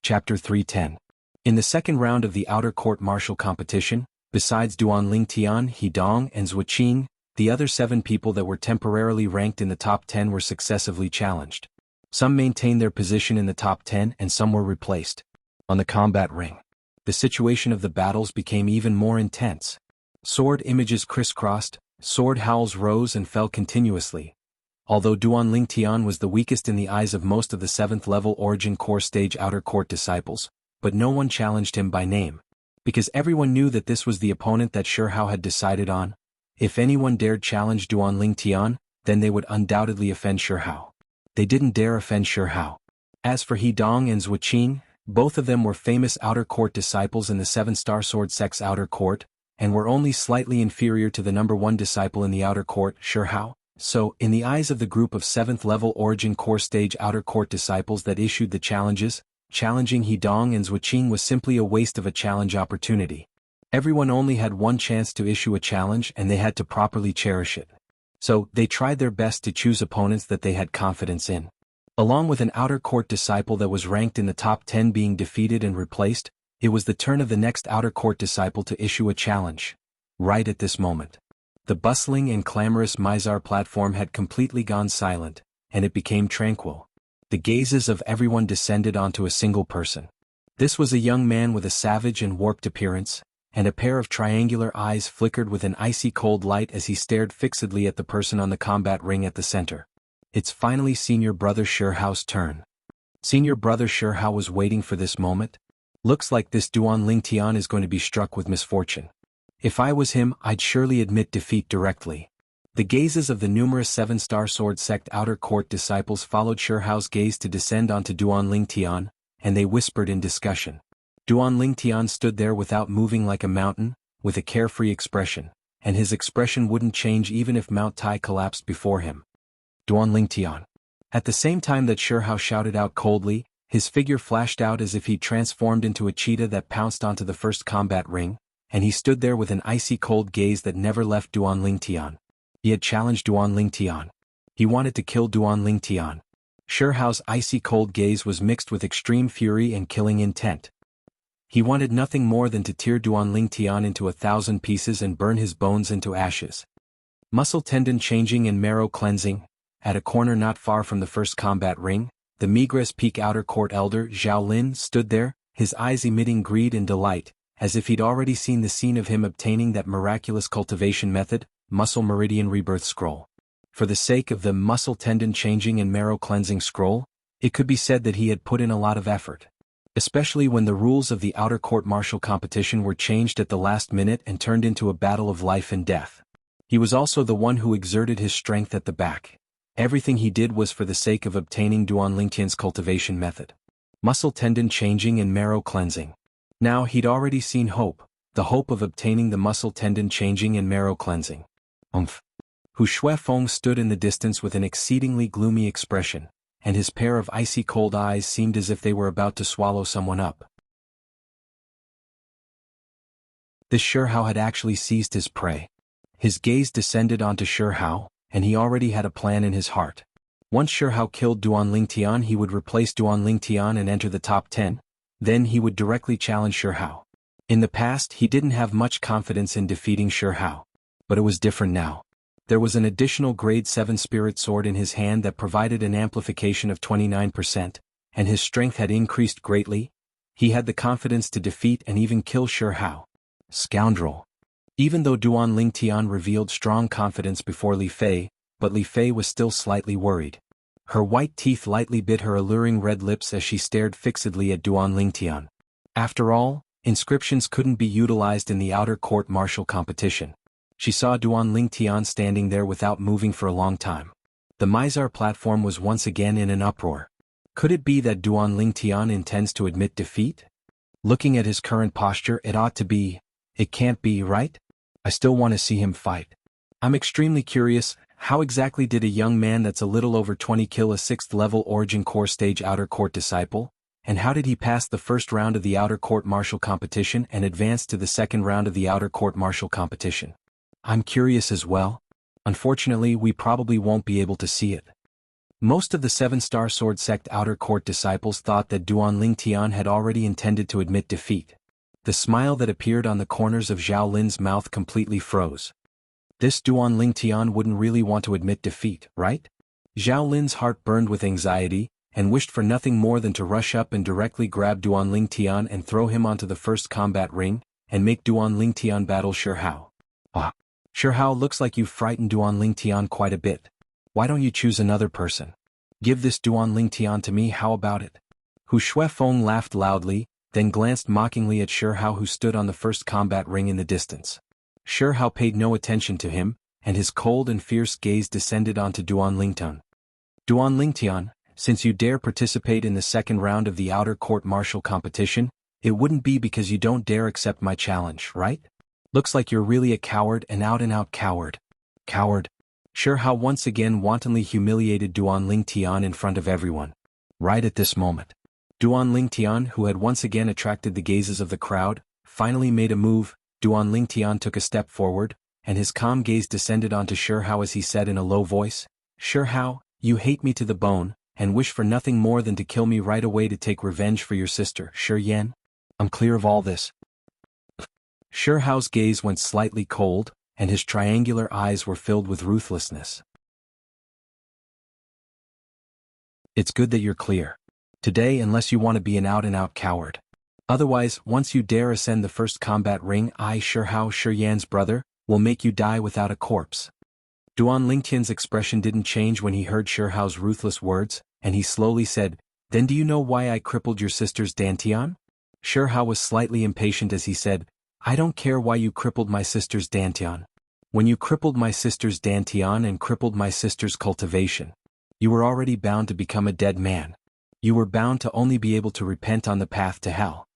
Chapter 310. In the second round of the outer court martial competition, besides Duan Lingtian, Hidong, and Zhuqing, the other 7 people that were temporarily ranked in the top 10 were successively challenged. Some maintained their position in the top 10 and some were replaced. On the combat ring, the situation of the battles became even more intense. Sword images crisscrossed, sword howls rose and fell continuously. Although Duan Lingtian was the weakest in the eyes of most of the 7th level origin core stage outer court disciples, but no one challenged him by name. Because everyone knew that this was the opponent that Shihao had decided on. If anyone dared challenge Duan Lingtian, then they would undoubtedly offend Shihao. They didn't dare offend Shihao. As for Hidong and Zhuqing, both of them were famous outer court disciples in the 7-star sword sect's outer court, and were only slightly inferior to the number 1 disciple in the outer court, Shihao. So, in the eyes of the group of 7th level Origin Core Stage Outer Court disciples that issued the challenges, challenging Hidong and Zhuqing was simply a waste of a challenge opportunity. Everyone only had one chance to issue a challenge and they had to properly cherish it. So, they tried their best to choose opponents that they had confidence in. Along with an Outer Court disciple that was ranked in the top 10 being defeated and replaced, it was the turn of the next Outer Court disciple to issue a challenge. Right at this moment. The bustling and clamorous Mizar platform had completely gone silent, and it became tranquil. The gazes of everyone descended onto a single person. This was a young man with a savage and warped appearance, and a pair of triangular eyes flickered with an icy cold light as he stared fixedly at the person on the combat ring at the center. It's finally Senior Brother Shihao's turn. Senior Brother Shihao was waiting for this moment. Looks like this Duan Lingtian is going to be struck with misfortune. If I was him, I'd surely admit defeat directly. The gazes of the numerous 7-star sword sect outer court disciples followed Shihao's gaze to descend onto Duan Lingtian, and they whispered in discussion. Duan Lingtian stood there without moving like a mountain, with a carefree expression, and his expression wouldn't change even if Mount Tai collapsed before him. Duan Lingtian. At the same time that Shihao shouted out coldly, his figure flashed out as if he transformed into a cheetah that pounced onto the first combat ring, and he stood there with an icy cold gaze that never left Duan Lingtian. He had challenged Duan Lingtian. He wanted to kill Duan Lingtian. Shihao's icy cold gaze was mixed with extreme fury and killing intent. He wanted nothing more than to tear Duan Lingtian into 1,000 pieces and burn his bones into ashes. Muscle tendon changing and marrow cleansing. At a corner not far from the first combat ring, the Migres Peak Outer Court Elder Zhao Lin stood there, his eyes emitting greed and delight, as if he'd already seen the scene of him obtaining that miraculous cultivation method, Muscle Meridian Rebirth Scroll. For the sake of the muscle tendon changing and marrow cleansing scroll, it could be said that he had put in a lot of effort. Especially when the rules of the Outer Court Martial Competition were changed at the last minute and turned into a battle of life and death. He was also the one who exerted his strength at the back. Everything he did was for the sake of obtaining Duan Lingtian's cultivation method. Muscle tendon changing and marrow cleansing. Now he'd already seen hope, the hope of obtaining the muscle tendon changing and marrow cleansing. Hu Shuefeng stood in the distance with an exceedingly gloomy expression, and his pair of icy cold eyes seemed as if they were about to swallow someone up. This Shihao had actually seized his prey. His gaze descended onto Shihao, and he already had a plan in his heart. Once Shihao killed Duan Lingtian, he would replace Duan Lingtian and enter the top 10, then he would directly challenge Shihao. In the past he didn't have much confidence in defeating Shihao. But it was different now. There was an additional grade 7 spirit sword in his hand that provided an amplification of 29%, and his strength had increased greatly. He had the confidence to defeat and even kill Shihao. Scoundrel. Even though Duan Lingtian revealed strong confidence before Li Fei, but Li Fei was still slightly worried. Her white teeth lightly bit her alluring red lips as she stared fixedly at Duan Lingtian. After all, inscriptions couldn't be utilized in the outer court martial competition. She saw Duan Lingtian standing there without moving for a long time. The Mizar platform was once again in an uproar. Could it be that Duan Lingtian intends to admit defeat? Looking at his current posture, it ought to be. It can't be, right? I still want to see him fight. I'm extremely curious, how exactly did a young man that's a little over 20 kill a 6th level Origin Core Stage Outer Court disciple? And how did he pass the first round of the Outer Court Martial Competition and advance to the second round of the Outer Court Martial Competition? I'm curious as well. Unfortunately, we probably won't be able to see it. Most of the 7-star sword sect Outer Court disciples thought that Duan Lingtian had already intended to admit defeat. The smile that appeared on the corners of Zhao Lin's mouth completely froze. This Duan Lingtian wouldn't really want to admit defeat, right? Zhao Lin's heart burned with anxiety, and wished for nothing more than to rush up and directly grab Duan Lingtian and throw him onto the first combat ring, and make Duan Lingtian battle Shihao. Ah. Shihao, looks like you've frightened Duan Lingtian quite a bit. Why don't you choose another person? Give this Duan Lingtian to me, how about it? Hu Shuefeng laughed loudly, then glanced mockingly at Shihao who stood on the first combat ring in the distance. Shihao paid no attention to him, and his cold and fierce gaze descended onto Duan Lingtian. Duan Lingtian, since you dare participate in the second round of the Outer Court Martial Competition, it wouldn't be because you don't dare accept my challenge, right? Looks like you're really a coward, an out-and-out coward. Coward. Shi Hao once again wantonly humiliated Duan Lingtian in front of everyone. Right at this moment, Duan Lingtian, who had once again attracted the gazes of the crowd, finally made a move. Duan Lingtian took a step forward, and his calm gaze descended onto Shi Hao as he said in a low voice, "Shi Hao, you hate me to the bone, and wish for nothing more than to kill me right away to take revenge for your sister, Shi Yan. I'm clear of all this." Shi Hao's gaze went slightly cold, and his triangular eyes were filled with ruthlessness. "It's good that you're clear. Today, unless you want to be an out-and-out coward. Otherwise, once you dare ascend the first combat ring, I, Shi Hao, Shi Yan's brother, will make you die without a corpse." Duan Lingtian's expression didn't change when he heard Shi Hao's ruthless words, and he slowly said, "Then do you know why I crippled your sister's dantian?" Shi Hao was slightly impatient as he said, "I don't care why you crippled my sister's dantian. When you crippled my sister's dantian and crippled my sister's cultivation, you were already bound to become a dead man. You were bound to only be able to repent on the path to hell."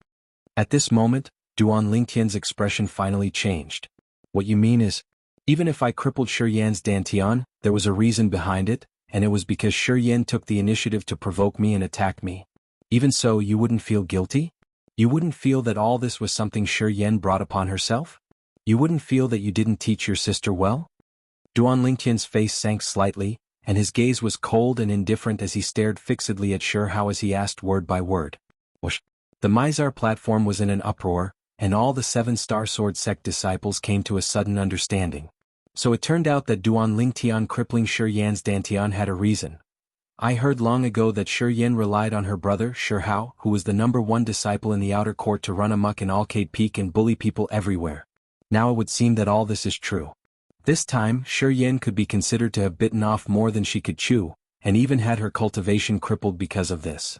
At this moment, Duan Lingtian's expression finally changed. "What you mean is, even if I crippled Shi Yan's dantian, there was a reason behind it, and it was because Shi Yan took the initiative to provoke me and attack me. Even so, you wouldn't feel guilty? You wouldn't feel that all this was something Shi Yan brought upon herself? You wouldn't feel that you didn't teach your sister well?" Duan Lingtian's face sank slightly, and his gaze was cold and indifferent as he stared fixedly at Shi Hao as he asked word by word. "Whoosh." The Mizar platform was in an uproar, and all the 7-Star Sword sect disciples came to a sudden understanding. So it turned out that Duan Lingtian crippling Shi Yan's dantian had a reason. "I heard long ago that Shi Yan relied on her brother, Shi Hao, who was the #1 disciple in the outer court, to run amok in Alcade Peak and bully people everywhere. Now it would seem that all this is true. This time, Shi Yan could be considered to have bitten off more than she could chew, and even had her cultivation crippled because of this.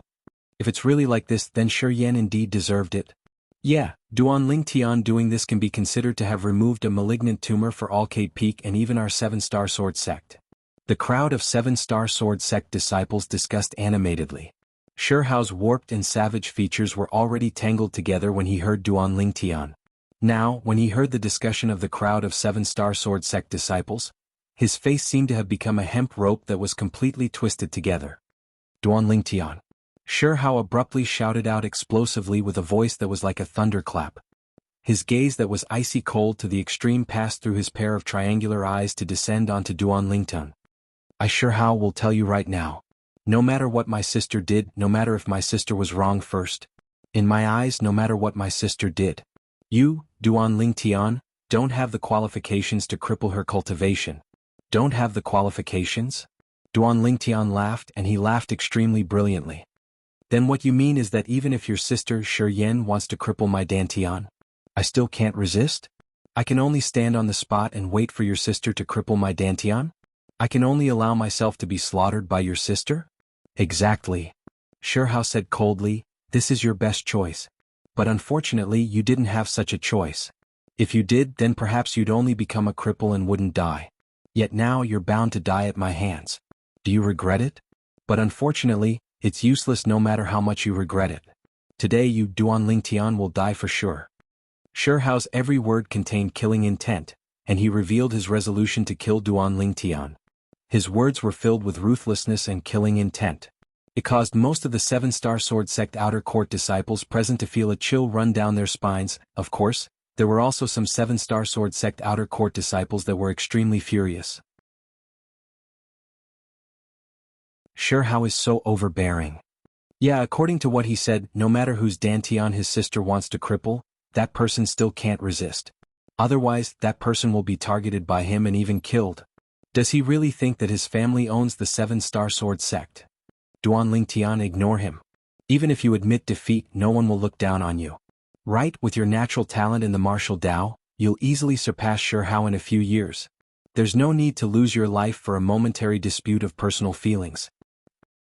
If it's really like this, then Shi Yan indeed deserved it. Yeah, Duan Lingtian doing this can be considered to have removed a malignant tumor for Alcade Peak and even our 7-Star Sword sect." The crowd of 7-Star Sword sect disciples discussed animatedly. Shi Hao's warped and savage features were already tangled together when he heard Duan Lingtian. Now, when he heard the discussion of the crowd of 7-Star Sword sect disciples, his face seemed to have become a hemp rope that was completely twisted together. "Duan Lingtian." Shi Hao abruptly shouted out explosively with a voice that was like a thunderclap. His gaze that was icy cold to the extreme passed through his pair of triangular eyes to descend onto Duan Lingtian. "I, Shi Hao, will tell you right now. No matter what my sister did, no matter if my sister was wrong first. In my eyes, no matter what my sister did. You, Duan Lingtian, don't have the qualifications to cripple her cultivation. Don't have the qualifications?" Duan Lingtian laughed, and he laughed extremely brilliantly. "Then what you mean is that even if your sister Shi Yan wants to cripple my dantian, I still can't resist? I can only stand on the spot and wait for your sister to cripple my dantian? I can only allow myself to be slaughtered by your sister?" "Exactly," Shi Hao said coldly, "this is your best choice. But unfortunately you didn't have such a choice. If you did, then perhaps you'd only become a cripple and wouldn't die. Yet now you're bound to die at my hands. Do you regret it? But unfortunately, it's useless no matter how much you regret it. Today you, Duan Lingtian, will die for sure." Shi Hao's every word contained killing intent, and he revealed his resolution to kill Duan Lingtian. His words were filled with ruthlessness and killing intent. It caused most of the 7-Star Sword sect outer court disciples present to feel a chill run down their spines. Of course, there were also some 7-Star Sword sect outer court disciples that were extremely furious. Shi Hao is so overbearing. Yeah, according to what he said, no matter whose dantian his sister wants to cripple, that person still can't resist. Otherwise, that person will be targeted by him and even killed. Does he really think that his family owns the 7-Star Sword sect? Duan Lingtian, ignore him. Even if you admit defeat, no one will look down on you. Right, with your natural talent in the martial Tao, you'll easily surpass Shi Hao in a few years. There's no need to lose your life for a momentary dispute of personal feelings.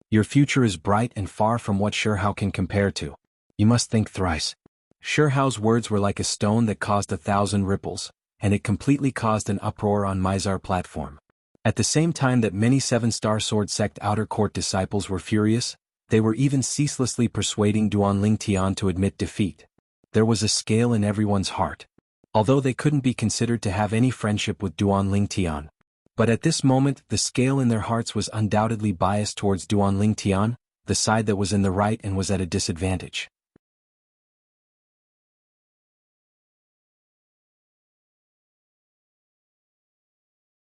Your future is bright and far from what Shi Hao can compare to. You must think thrice. Shi Hao's words were like a stone that caused 1,000 ripples, and it completely caused an uproar on Mizar platform. At the same time that many 7-Star Sword sect outer court disciples were furious, they were even ceaselessly persuading Duan Lingtian to admit defeat. There was a scale in everyone's heart. Although they couldn't be considered to have any friendship with Duan Lingtian, But at this moment, the scale in their hearts was undoubtedly biased towards Duanling Tian, the side that was in the right and was at a disadvantage.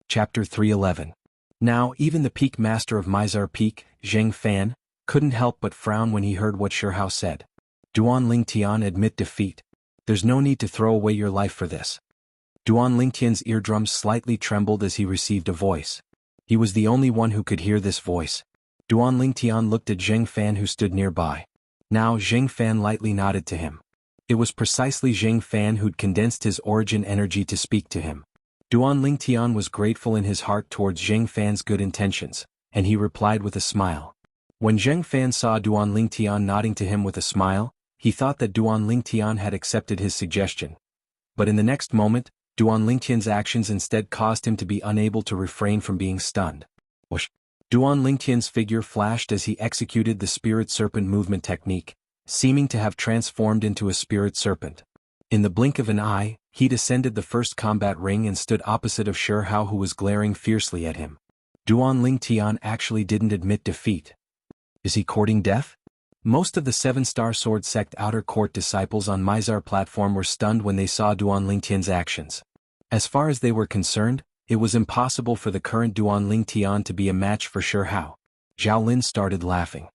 Chapter 311. Now, even the peak master of Mizar Peak, Zheng Fan, couldn't help but frown when he heard what Shihao said. Duanling Tian, admit defeat. There's no need to throw away your life for this. Duanling Tian's eardrums slightly trembled as he received a voice. He was the only one who could hear this voice. Duanling Tian looked at Zheng Fan, who stood nearby. Now Zheng Fan lightly nodded to him. It was precisely Zheng Fan who'd condensed his origin energy to speak to him. Duanling Tian was grateful in his heart towards Zheng Fan's good intentions, and he replied with a smile. When Zheng Fan saw Duanling Tian nodding to him with a smile, he thought that Duanling Tian had accepted his suggestion. But in the next moment, Duanling Tian's actions instead caused him to be unable to refrain from being stunned. Whoosh! Duanling Tian's figure flashed as he executed the spirit serpent movement technique, seeming to have transformed into a spirit serpent. In the blink of an eye, he descended the first combat ring and stood opposite of Shihao, who was glaring fiercely at him. Duanling Tian actually didn't admit defeat. Is he courting death? Most of the 7-star sword sect outer court disciples on Mizar platform were stunned when they saw Duanling Tian's actions. As far as they were concerned, it was impossible for the current Duanling Tian to be a match for Shihao. Zhao Lin started laughing.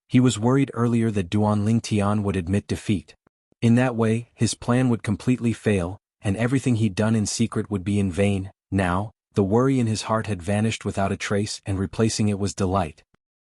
He was worried earlier that Duanling Tian would admit defeat. In that way, his plan would completely fail, and everything he'd done in secret would be in vain. Now, the worry in his heart had vanished without a trace, and replacing it was delight.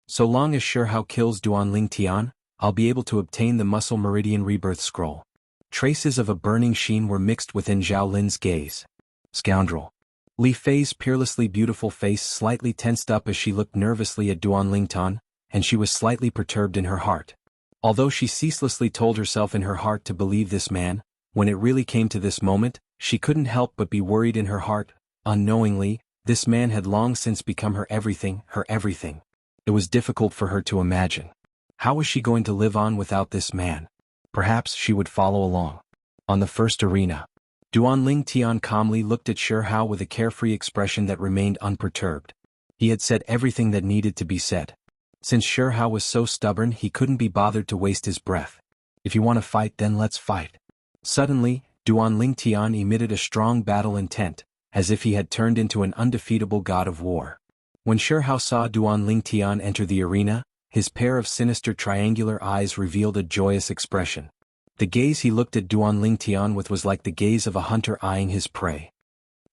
So long as Shihao kills Duanling Tian, I'll be able to obtain the Muscle Meridian Rebirth Scroll. Traces of a burning sheen were mixed within Zhao Lin's gaze. Scoundrel. Li Fei's peerlessly beautiful face slightly tensed up as she looked nervously at Duanling Tian, and she was slightly perturbed in her heart. Although she ceaselessly told herself in her heart to believe this man, when it really came to this moment, she couldn't help but be worried in her heart. Unknowingly, this man had long since become her everything, her everything. It was difficult for her to imagine. How was she going to live on without this man? Perhaps she would follow along. On the first arena, Duanling Tian calmly looked at Shihao with a carefree expression that remained unperturbed. He had said everything that needed to be said. Since Shihao was so stubborn, he couldn't be bothered to waste his breath. If you want to fight, then let's fight. Suddenly, Duanling Tian emitted a strong battle intent, as if he had turned into an undefeatable god of war. When Shihao saw Duanling Tian enter the arena, his pair of sinister triangular eyes revealed a joyous expression. The gaze he looked at Duanling Tian with was like the gaze of a hunter eyeing his prey.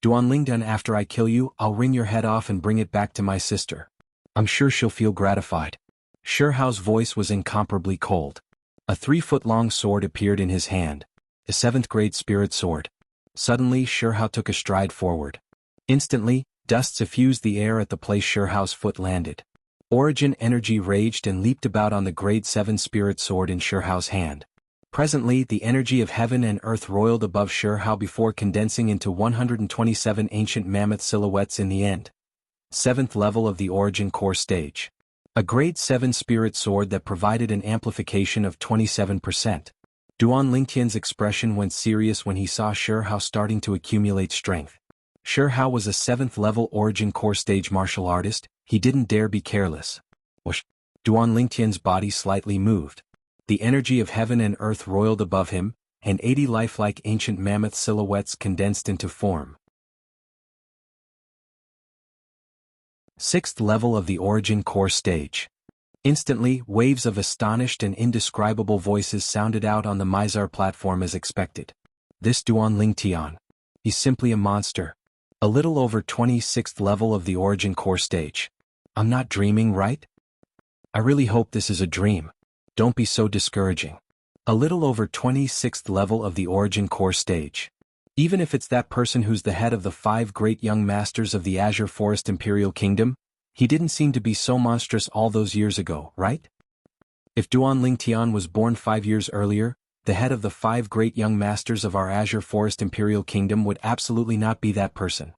Duanling Tian, after I kill you, I'll wring your head off and bring it back to my sister. I'm sure she'll feel gratified. Shihao's voice was incomparably cold. A 3-foot-long sword appeared in his hand. A 7th-grade spirit sword. Suddenly Shihao took a stride forward. Instantly, dust suffused the air at the place Shihao's foot landed. Origin energy raged and leaped about on the grade 7 spirit sword in Shihao's hand. Presently, the energy of heaven and earth roiled above Shihao before condensing into 127 ancient mammoth silhouettes in the end. 7th level of the Origin Core stage. A grade 7 spirit sword that provided an amplification of 27%. Duanling Tian's expression went serious when he saw Shihao starting to accumulate strength. Shihao was a 7th level Origin Core stage martial artist. He didn't dare be careless. Whoosh! Duanling Tian's body slightly moved. The energy of heaven and earth roiled above him, and 80 lifelike ancient mammoth silhouettes condensed into form. 6th level of the Origin Core stage. Instantly, waves of astonished and indescribable voices sounded out on the Mizar platform as expected. This Duanling Tian. He's simply a monster. A little over 26th level of the Origin Core stage. I'm not dreaming, right? I really hope this is a dream. Don't be so discouraging. A little over 26th level of the Origin Core stage. Even if it's that person who's the head of the 5 great young masters of the Azure Forest Imperial Kingdom, he didn't seem to be so monstrous all those years ago, right? If Duanling Tian was born 5 years earlier, the head of the 5 great young masters of our Azure Forest Imperial Kingdom would absolutely not be that person.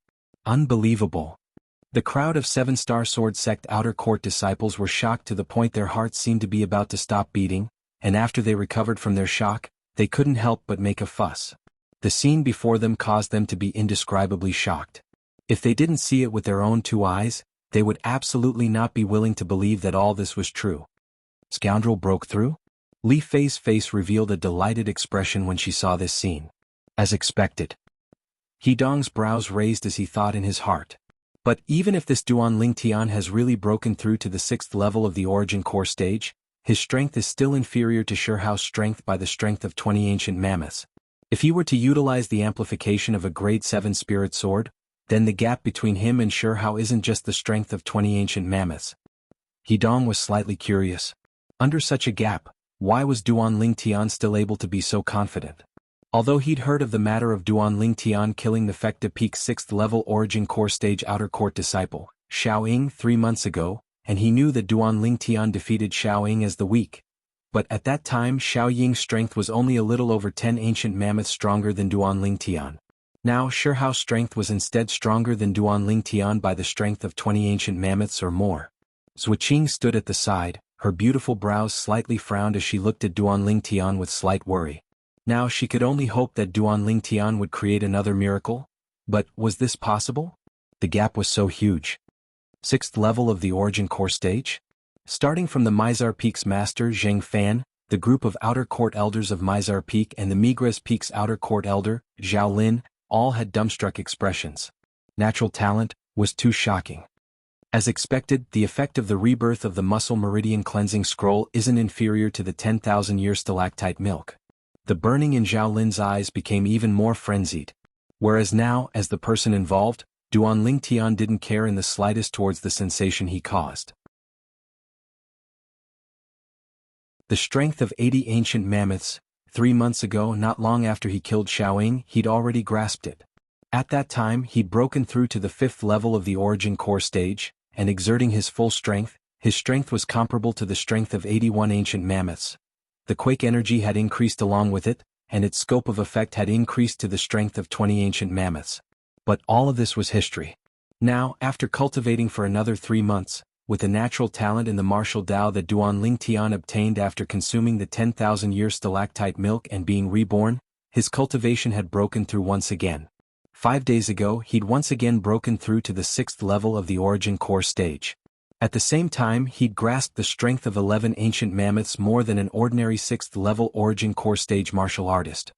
Unbelievable. The crowd of 7-star sword sect outer court disciples were shocked to the point their hearts seemed to be about to stop beating, and after they recovered from their shock, they couldn't help but make a fuss. The scene before them caused them to be indescribably shocked. If they didn't see it with their own two eyes, they would absolutely not be willing to believe that all this was true. Scoundrel broke through? Li Fei's face revealed a delighted expression when she saw this scene. As expected. He Dong's brows raised as he thought in his heart. But even if this Duan Lingtian has really broken through to the 6th level of the origin core stage, his strength is still inferior to Shihao's strength by the strength of 20 ancient mammoths. If he were to utilize the amplification of a grade 7 spirit sword, then the gap between him and Shihao isn't just the strength of 20 ancient mammoths. He Dong was slightly curious. Under such a gap, why was Duan Lingtian still able to be so confident? Although he'd heard of the matter of Duan Lingtian killing the Fecta Peak 6th level origin core stage outer court disciple, Xiao Ying 3 months ago, and he knew that Duan Lingtian defeated Xiao Ying as the weak. But at that time Xiao Ying's strength was only a little over 10 ancient mammoths stronger than Duan Lingtian. Now Shihao's strength was instead stronger than Duan Lingtian by the strength of 20 ancient mammoths or more. Zuoqing stood at the side, her beautiful brows slightly frowned as she looked at Duan Lingtian with slight worry. Now she could only hope that Duan Lingtian would create another miracle. But was this possible? The gap was so huge. 6th level of the origin core stage? Starting from the Mizar Peak's master Zheng Fan, the group of outer court elders of Mizar Peak and the Migres Peak's outer court elder, Zhao Lin, all had dumbstruck expressions. Natural talent was too shocking. As expected, the effect of the rebirth of the muscle meridian cleansing scroll isn't inferior to the 10,000-year stalactite milk. The burning in Zhao Lin's eyes became even more frenzied. Whereas now, as the person involved, Duan Lingtian didn't care in the slightest towards the sensation he caused. The strength of 80 ancient mammoths. 3 months ago, not long after he killed Xiao Ying, he'd already grasped it. At that time, he'd broken through to the 5th level of the origin core stage, and exerting his full strength, his strength was comparable to the strength of 81 ancient mammoths. The quake energy had increased along with it, and its scope of effect had increased to the strength of 20 ancient mammoths. But all of this was history. Now, after cultivating for another 3 months, with the natural talent in the martial Tao that Duan Lingtian obtained after consuming the 10,000-year stalactite milk and being reborn, his cultivation had broken through once again. 5 days ago he'd once again broken through to the 6th level of the origin core stage. At the same time he'd grasped the strength of 11 ancient mammoths more than an ordinary 6th level origin core stage martial artist.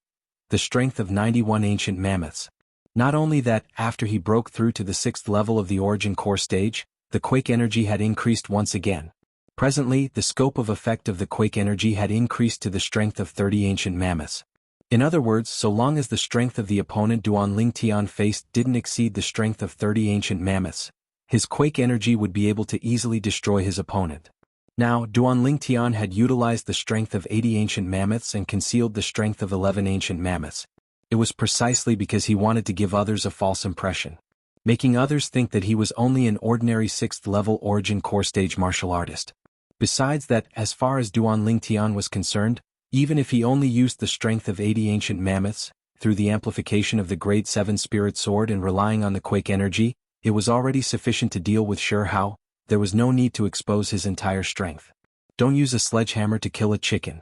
The strength of 91 ancient mammoths. Not only that, after he broke through to the 6th level of the origin core stage, the quake energy had increased once again. Presently, the scope of effect of the quake energy had increased to the strength of 30 ancient mammoths. In other words, so long as the strength of the opponent Duan Lingtian faced didn't exceed the strength of 30 ancient mammoths, his quake energy would be able to easily destroy his opponent. Now, Duan Lingtian had utilized the strength of 80 ancient mammoths and concealed the strength of 11 ancient mammoths. It was precisely because he wanted to give others a false impression, making others think that he was only an ordinary 6th level origin core stage martial artist. Besides that, as far as Duan Lingtian was concerned, even if he only used the strength of 80 ancient mammoths, through the amplification of the grade 7 spirit sword and relying on the quake energy, it was already sufficient to deal with Shihao. There was no need to expose his entire strength. Don't use a sledgehammer to kill a chicken.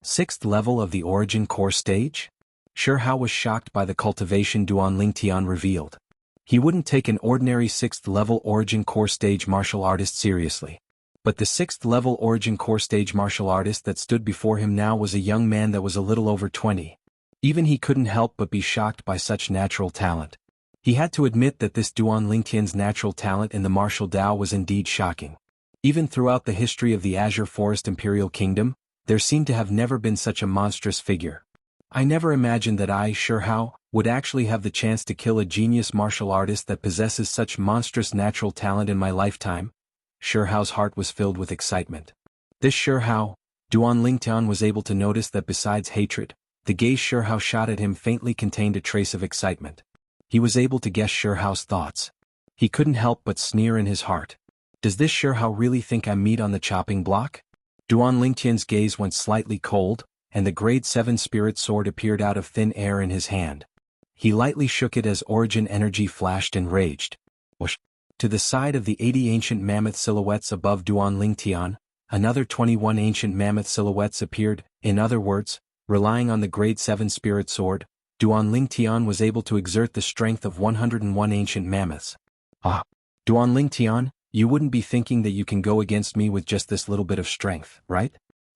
6th level of the origin core stage? Shihao was shocked by the cultivation Duan Lingtian revealed. He wouldn't take an ordinary 6th level origin core stage martial artist seriously. But the 6th level origin core stage martial artist that stood before him now was a young man that was a little over 20. Even he couldn't help but be shocked by such natural talent. He had to admit that this Duan Lingtian's natural talent in the martial Tao was indeed shocking. Even throughout the history of the Azure Forest Imperial Kingdom, there seemed to have never been such a monstrous figure. I never imagined that I, Shihao, would actually have the chance to kill a genius martial artist that possesses such monstrous natural talent in my lifetime. Shihao's heart was filled with excitement. This Shihao, Duan Lingtian was able to notice that besides hatred, the gaze Shihao shot at him faintly contained a trace of excitement. He was able to guess Shihao's thoughts. He couldn't help but sneer in his heart. Does this Shihao really think I'm meat on the chopping block? Duan Lingtian's gaze went slightly cold, and the grade 7 spirit sword appeared out of thin air in his hand. He lightly shook it as origin energy flashed and raged. Whoosh! To the side of the 80 ancient mammoth silhouettes above Duan Lingtian, another 21 ancient mammoth silhouettes appeared. In other words, relying on the grade 7 spirit sword, Duan Lingtian was able to exert the strength of 101 ancient mammoths. Ah, Duan Lingtian, you wouldn't be thinking that you can go against me with just this little bit of strength, right?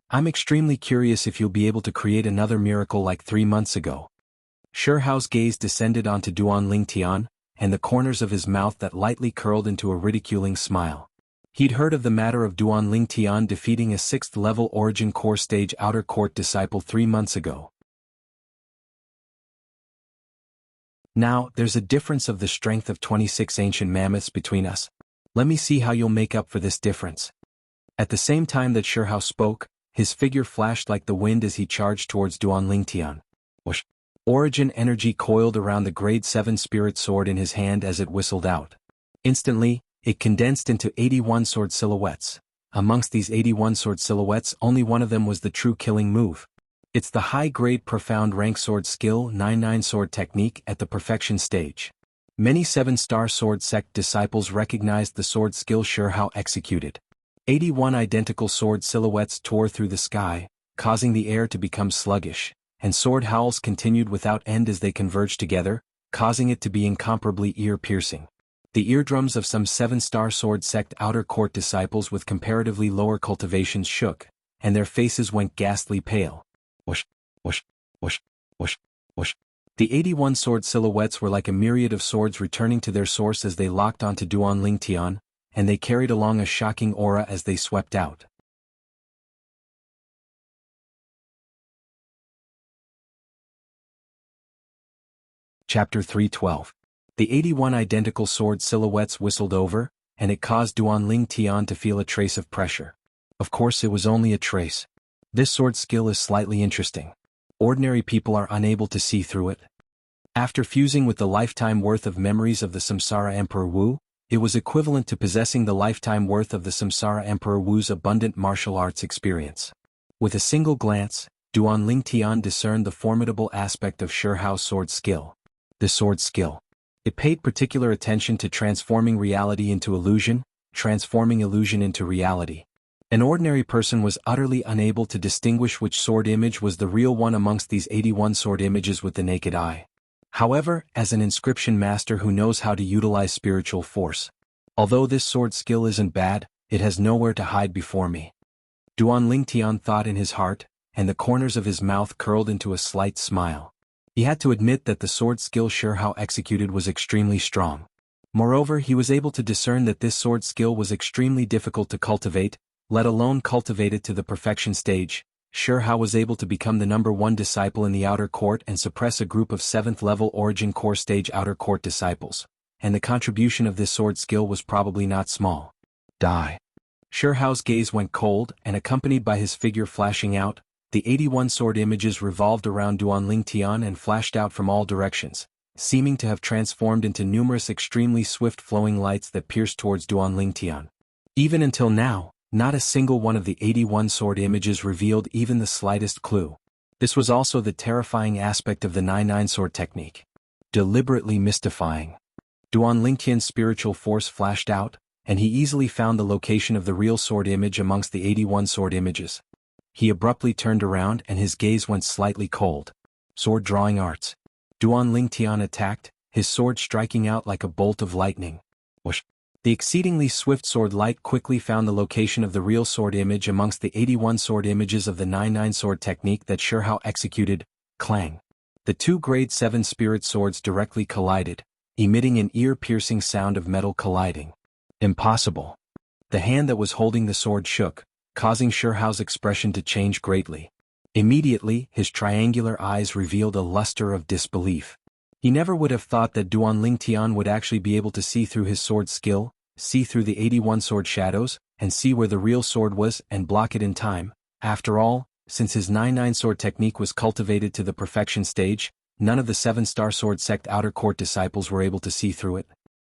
I'm extremely curious if you'll be able to create another miracle like 3 months ago. Shi Hao's gaze descended onto Duan Lingtian, and the corners of his mouth that lightly curled into a ridiculing smile. He'd heard of the matter of Duan Lingtian defeating a 6th-level Origin Core Stage Outer Court disciple 3 months ago. Now, there's a difference of the strength of 26 ancient mammoths between us. Let me see how you'll make up for this difference. At the same time that Shi Hao spoke, his figure flashed like the wind as he charged towards Duan Lingtian. Whoosh! Origin energy coiled around the grade 7 spirit sword in his hand as it whistled out. Instantly, it condensed into 81 sword silhouettes. Amongst these 81 sword silhouettes, only one of them was the true killing move. It's the high-grade profound rank sword skill 99 sword technique at the perfection stage. Many 7-star sword sect disciples recognized the sword skill Shi Hao executed. 81 identical sword silhouettes tore through the sky, causing the air to become sluggish, and sword howls continued without end as they converged together, causing it to be incomparably ear-piercing. The eardrums of some 7-star sword sect outer court disciples with comparatively lower cultivations shook, and their faces went ghastly pale. Whoosh, whoosh, whoosh, whoosh, whoosh. The 81 sword silhouettes were like a myriad of swords returning to their source as they locked onto Duan Lingtian, and they carried along a shocking aura as they swept out. Chapter 312. The 81 identical sword silhouettes whistled over, and it caused Duan Lingtian to feel a trace of pressure. Of course it was only a trace. This sword skill is slightly interesting. Ordinary people are unable to see through it. After fusing with the lifetime worth of memories of the Samsara Emperor Wu, it was equivalent to possessing the lifetime worth of the Samsara Emperor Wu's abundant martial arts experience. With a single glance, Duan Lingtian discerned the formidable aspect of Shi Hao's sword skill. The sword skill. It paid particular attention to transforming reality into illusion, transforming illusion into reality. An ordinary person was utterly unable to distinguish which sword image was the real one amongst these 81 sword images with the naked eye. However, as an inscription master who knows how to utilize spiritual force, although this sword skill isn't bad, it has nowhere to hide before me. Duan Lingtian thought in his heart, and the corners of his mouth curled into a slight smile. He had to admit that the sword skill Shi Hao executed was extremely strong. Moreover, he was able to discern that this sword skill was extremely difficult to cultivate, let alone cultivate it to the perfection stage. Shi Hao was able to become the #1 disciple in the outer court and suppress a group of 7th-level Origin Core Stage outer court disciples, and the contribution of this sword skill was probably not small. Die. Shi Hao's gaze went cold, and accompanied by his figure flashing out, the 81 sword images revolved around Duan Lingtian and flashed out from all directions, seeming to have transformed into numerous extremely swift flowing lights that pierced towards Duan Lingtian. Even until now, not a single one of the 81 sword images revealed even the slightest clue. This was also the terrifying aspect of the 99 sword technique. Deliberately mystifying. Duan Lingtian's spiritual force flashed out, and he easily found the location of the real sword image amongst the 81 sword images. He abruptly turned around and his gaze went slightly cold. Sword drawing arts. Duan Lingtian attacked, his sword striking out like a bolt of lightning. Whoosh. The exceedingly swift sword light quickly found the location of the real sword image amongst the 81 sword images of the 99 sword technique that Shi Hao executed. Clang. The two grade 7 spirit swords directly collided, emitting an ear-piercing sound of metal colliding. Impossible. The hand that was holding the sword shook, causing Shi Hao's expression to change greatly. Immediately, his triangular eyes revealed a luster of disbelief. He never would have thought that Duan Lingtian would actually be able to see through his sword skill, see through the 81 sword shadows, and see where the real sword was and block it in time. After all, since his 99 sword technique was cultivated to the perfection stage, none of the 7-star sword sect outer court disciples were able to see through it.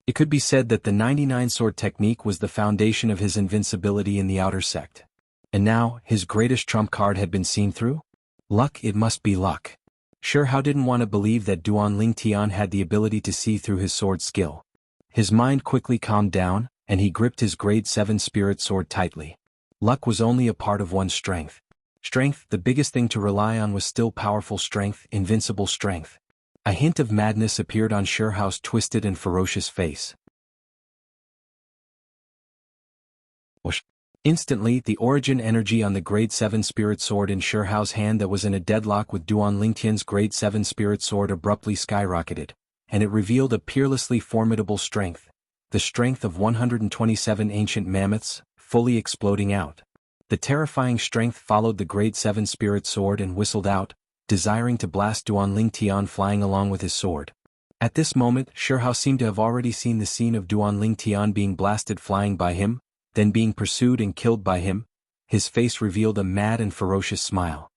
It could be said that the 99 sword technique was the foundation of his invincibility in the outer sect. And now, his greatest trump card had been seen through? Luck, it must be luck. Shi Hao didn't want to believe that Duan Lingtian had the ability to see through his sword skill. His mind quickly calmed down, and he gripped his grade 7 spirit sword tightly. Luck was only a part of one's strength. Strength, the biggest thing to rely on, was still powerful strength, invincible strength. A hint of madness appeared on Sherhao's twisted and ferocious face. Whoosh. Instantly, the origin energy on the Grade 7 Spirit Sword in Sherhao's hand that was in a deadlock with Duan Lingtian's Grade 7 Spirit Sword abruptly skyrocketed, and it revealed a peerlessly formidable strength, the strength of 127 ancient mammoths, fully exploding out. The terrifying strength followed the Grade 7 Spirit Sword and whistled out, desiring to blast Duan Lingtian flying along with his sword. At this moment, Sherhao seemed to have already seen the scene of Duan Lingtian being blasted flying by him, then being pursued and killed by him. His face revealed a mad and ferocious smile.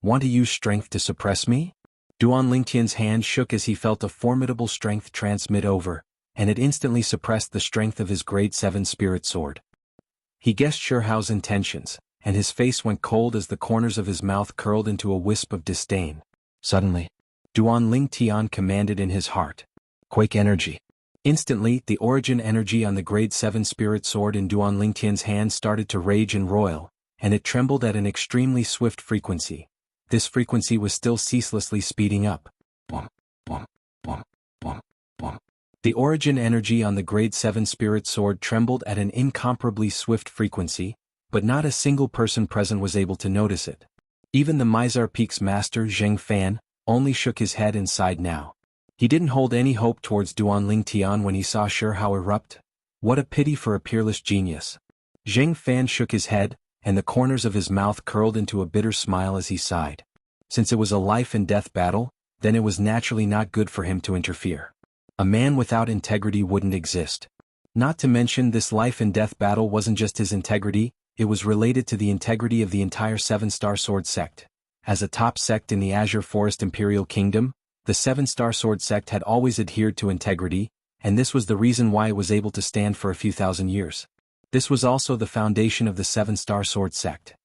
Want to use strength to suppress me? Duan Lingtian's hand shook as he felt a formidable strength transmit over, and it instantly suppressed the strength of his Grade 7 Spirit Sword. He guessed Sherhao's intentions, and his face went cold as the corners of his mouth curled into a wisp of disdain. Suddenly, Duan Lingtian commanded in his heart. Quake energy. Instantly, the origin energy on the Grade 7 Spirit Sword in Duan Lingtian's hand started to rage and roil, and it trembled at an extremely swift frequency. This frequency was still ceaselessly speeding up. Boom, boom, boom, boom, boom. The origin energy on the Grade 7 Spirit Sword trembled at an incomparably swift frequency, but not a single person present was able to notice it. Even the Mizar Peak's master Zheng Fan only shook his head and sighed now. He didn't hold any hope towards Duan Lingtian when he saw Sherhao erupt. What a pity for a peerless genius. Zheng Fan shook his head, and the corners of his mouth curled into a bitter smile as he sighed. Since it was a life-and-death battle, then it was naturally not good for him to interfere. A man without integrity wouldn't exist. Not to mention this life-and-death battle wasn't just his integrity, it was related to the integrity of the entire Seven-Star Sword sect. As a top sect in the Azure Forest Imperial Kingdom, the Seven-Star Sword sect had always adhered to integrity, and this was the reason why it was able to stand for a few thousand years. This was also the foundation of the Seven-Star Sword sect.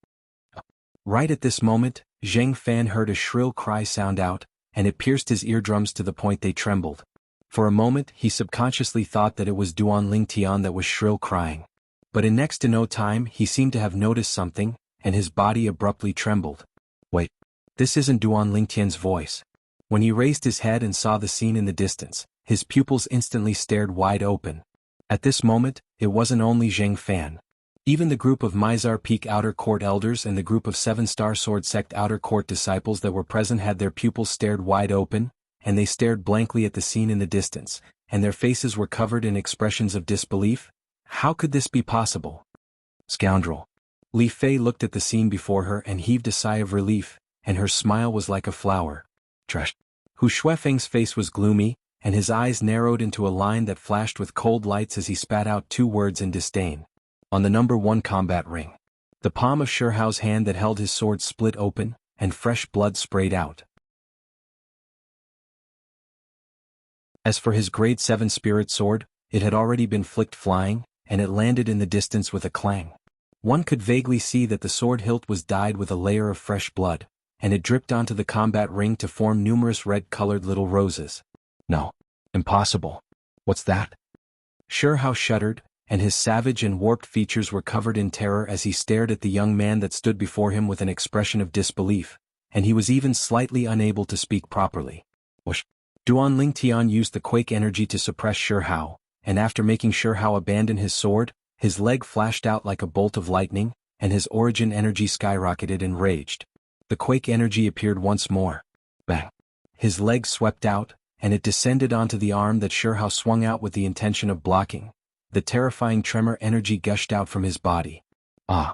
Right at this moment, Zheng Fan heard a shrill cry sound out, and it pierced his eardrums to the point they trembled. For a moment, he subconsciously thought that it was Duan Lingtian that was shrill crying. But in next to no time, he seemed to have noticed something, and his body abruptly trembled. Wait, this isn't Duan Lingtian's voice. When he raised his head and saw the scene in the distance, his pupils instantly stared wide open. At this moment, it wasn't only Zheng Fan. Even the group of Mizar Peak Outer Court elders and the group of Seven-Star Sword Sect Outer Court disciples that were present had their pupils stared wide open, and they stared blankly at the scene in the distance, and their faces were covered in expressions of disbelief. How could this be possible? Scoundrel. Li Fei looked at the scene before her and heaved a sigh of relief, and her smile was like a flower. Trash. Hu Shuifeng's face was gloomy, and his eyes narrowed into a line that flashed with cold lights as he spat out two words in disdain. On the number 1 combat ring. The palm of Sherhao's hand that held his sword split open, and fresh blood sprayed out. As for his Grade 7 Spirit Sword, it had already been flicked flying, and it landed in the distance with a clang. One could vaguely see that the sword hilt was dyed with a layer of fresh blood, and it dripped onto the combat ring to form numerous red-colored little roses. No. Impossible. What's that? Sherhao shuddered, and his savage and warped features were covered in terror as he stared at the young man that stood before him with an expression of disbelief, and he was even slightly unable to speak properly. Whoosh. Duan Lingtian used the quake energy to suppress Sherhao, and after making Sherhao abandon his sword, his leg flashed out like a bolt of lightning, and his origin energy skyrocketed and raged. The quake energy appeared once more. Bang! His leg swept out, and it descended onto the arm that Sherhao swung out with the intention of blocking. The terrifying tremor energy gushed out from his body. Ah!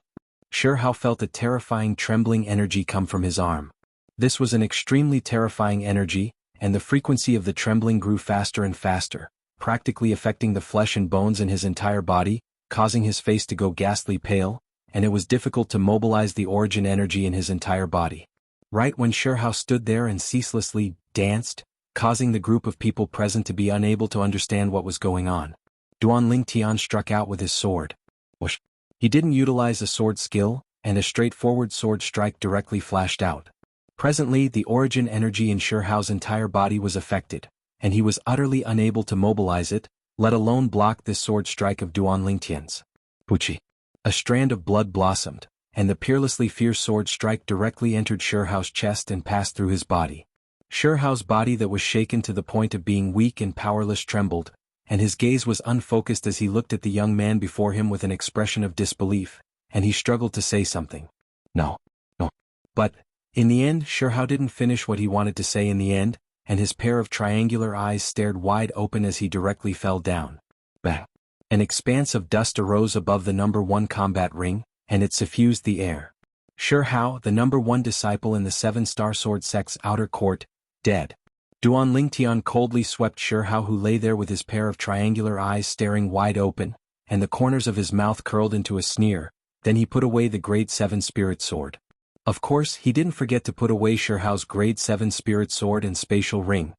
Sherhao felt a terrifying trembling energy come from his arm. This was an extremely terrifying energy, and the frequency of the trembling grew faster and faster, practically affecting the flesh and bones in his entire body, causing his face to go ghastly pale, and it was difficult to mobilize the origin energy in his entire body. Right when Sherhao stood there and ceaselessly danced, causing the group of people present to be unable to understand what was going on, Duan Lingtian struck out with his sword. Whoosh. He didn't utilize a sword skill, and a straightforward sword strike directly flashed out. Presently, the origin energy in Sherhao's entire body was affected, and he was utterly unable to mobilize it, let alone block this sword strike of Duan Lingtian's. Puchi. A strand of blood blossomed, and the peerlessly fierce sword strike directly entered Sherhao's chest and passed through his body. Shao's body that was shaken to the point of being weak and powerless trembled, and his gaze was unfocused as he looked at the young man before him with an expression of disbelief, and he struggled to say something. No. No. But, in the end, Shao didn't finish what he wanted to say in the end, and his pair of triangular eyes stared wide open as he directly fell down. Bang! An expanse of dust arose above the number 1 combat ring, and it suffused the air. Shao, the number 1 disciple in the 7-star sword sect's outer court, dead. Duan Lingtian coldly swept Shao, who lay there with his pair of triangular eyes staring wide open, and the corners of his mouth curled into a sneer. Then he put away the grade 7 spirit sword. Of course, he didn't forget to put away Shao's grade 7 spirit sword and spatial ring.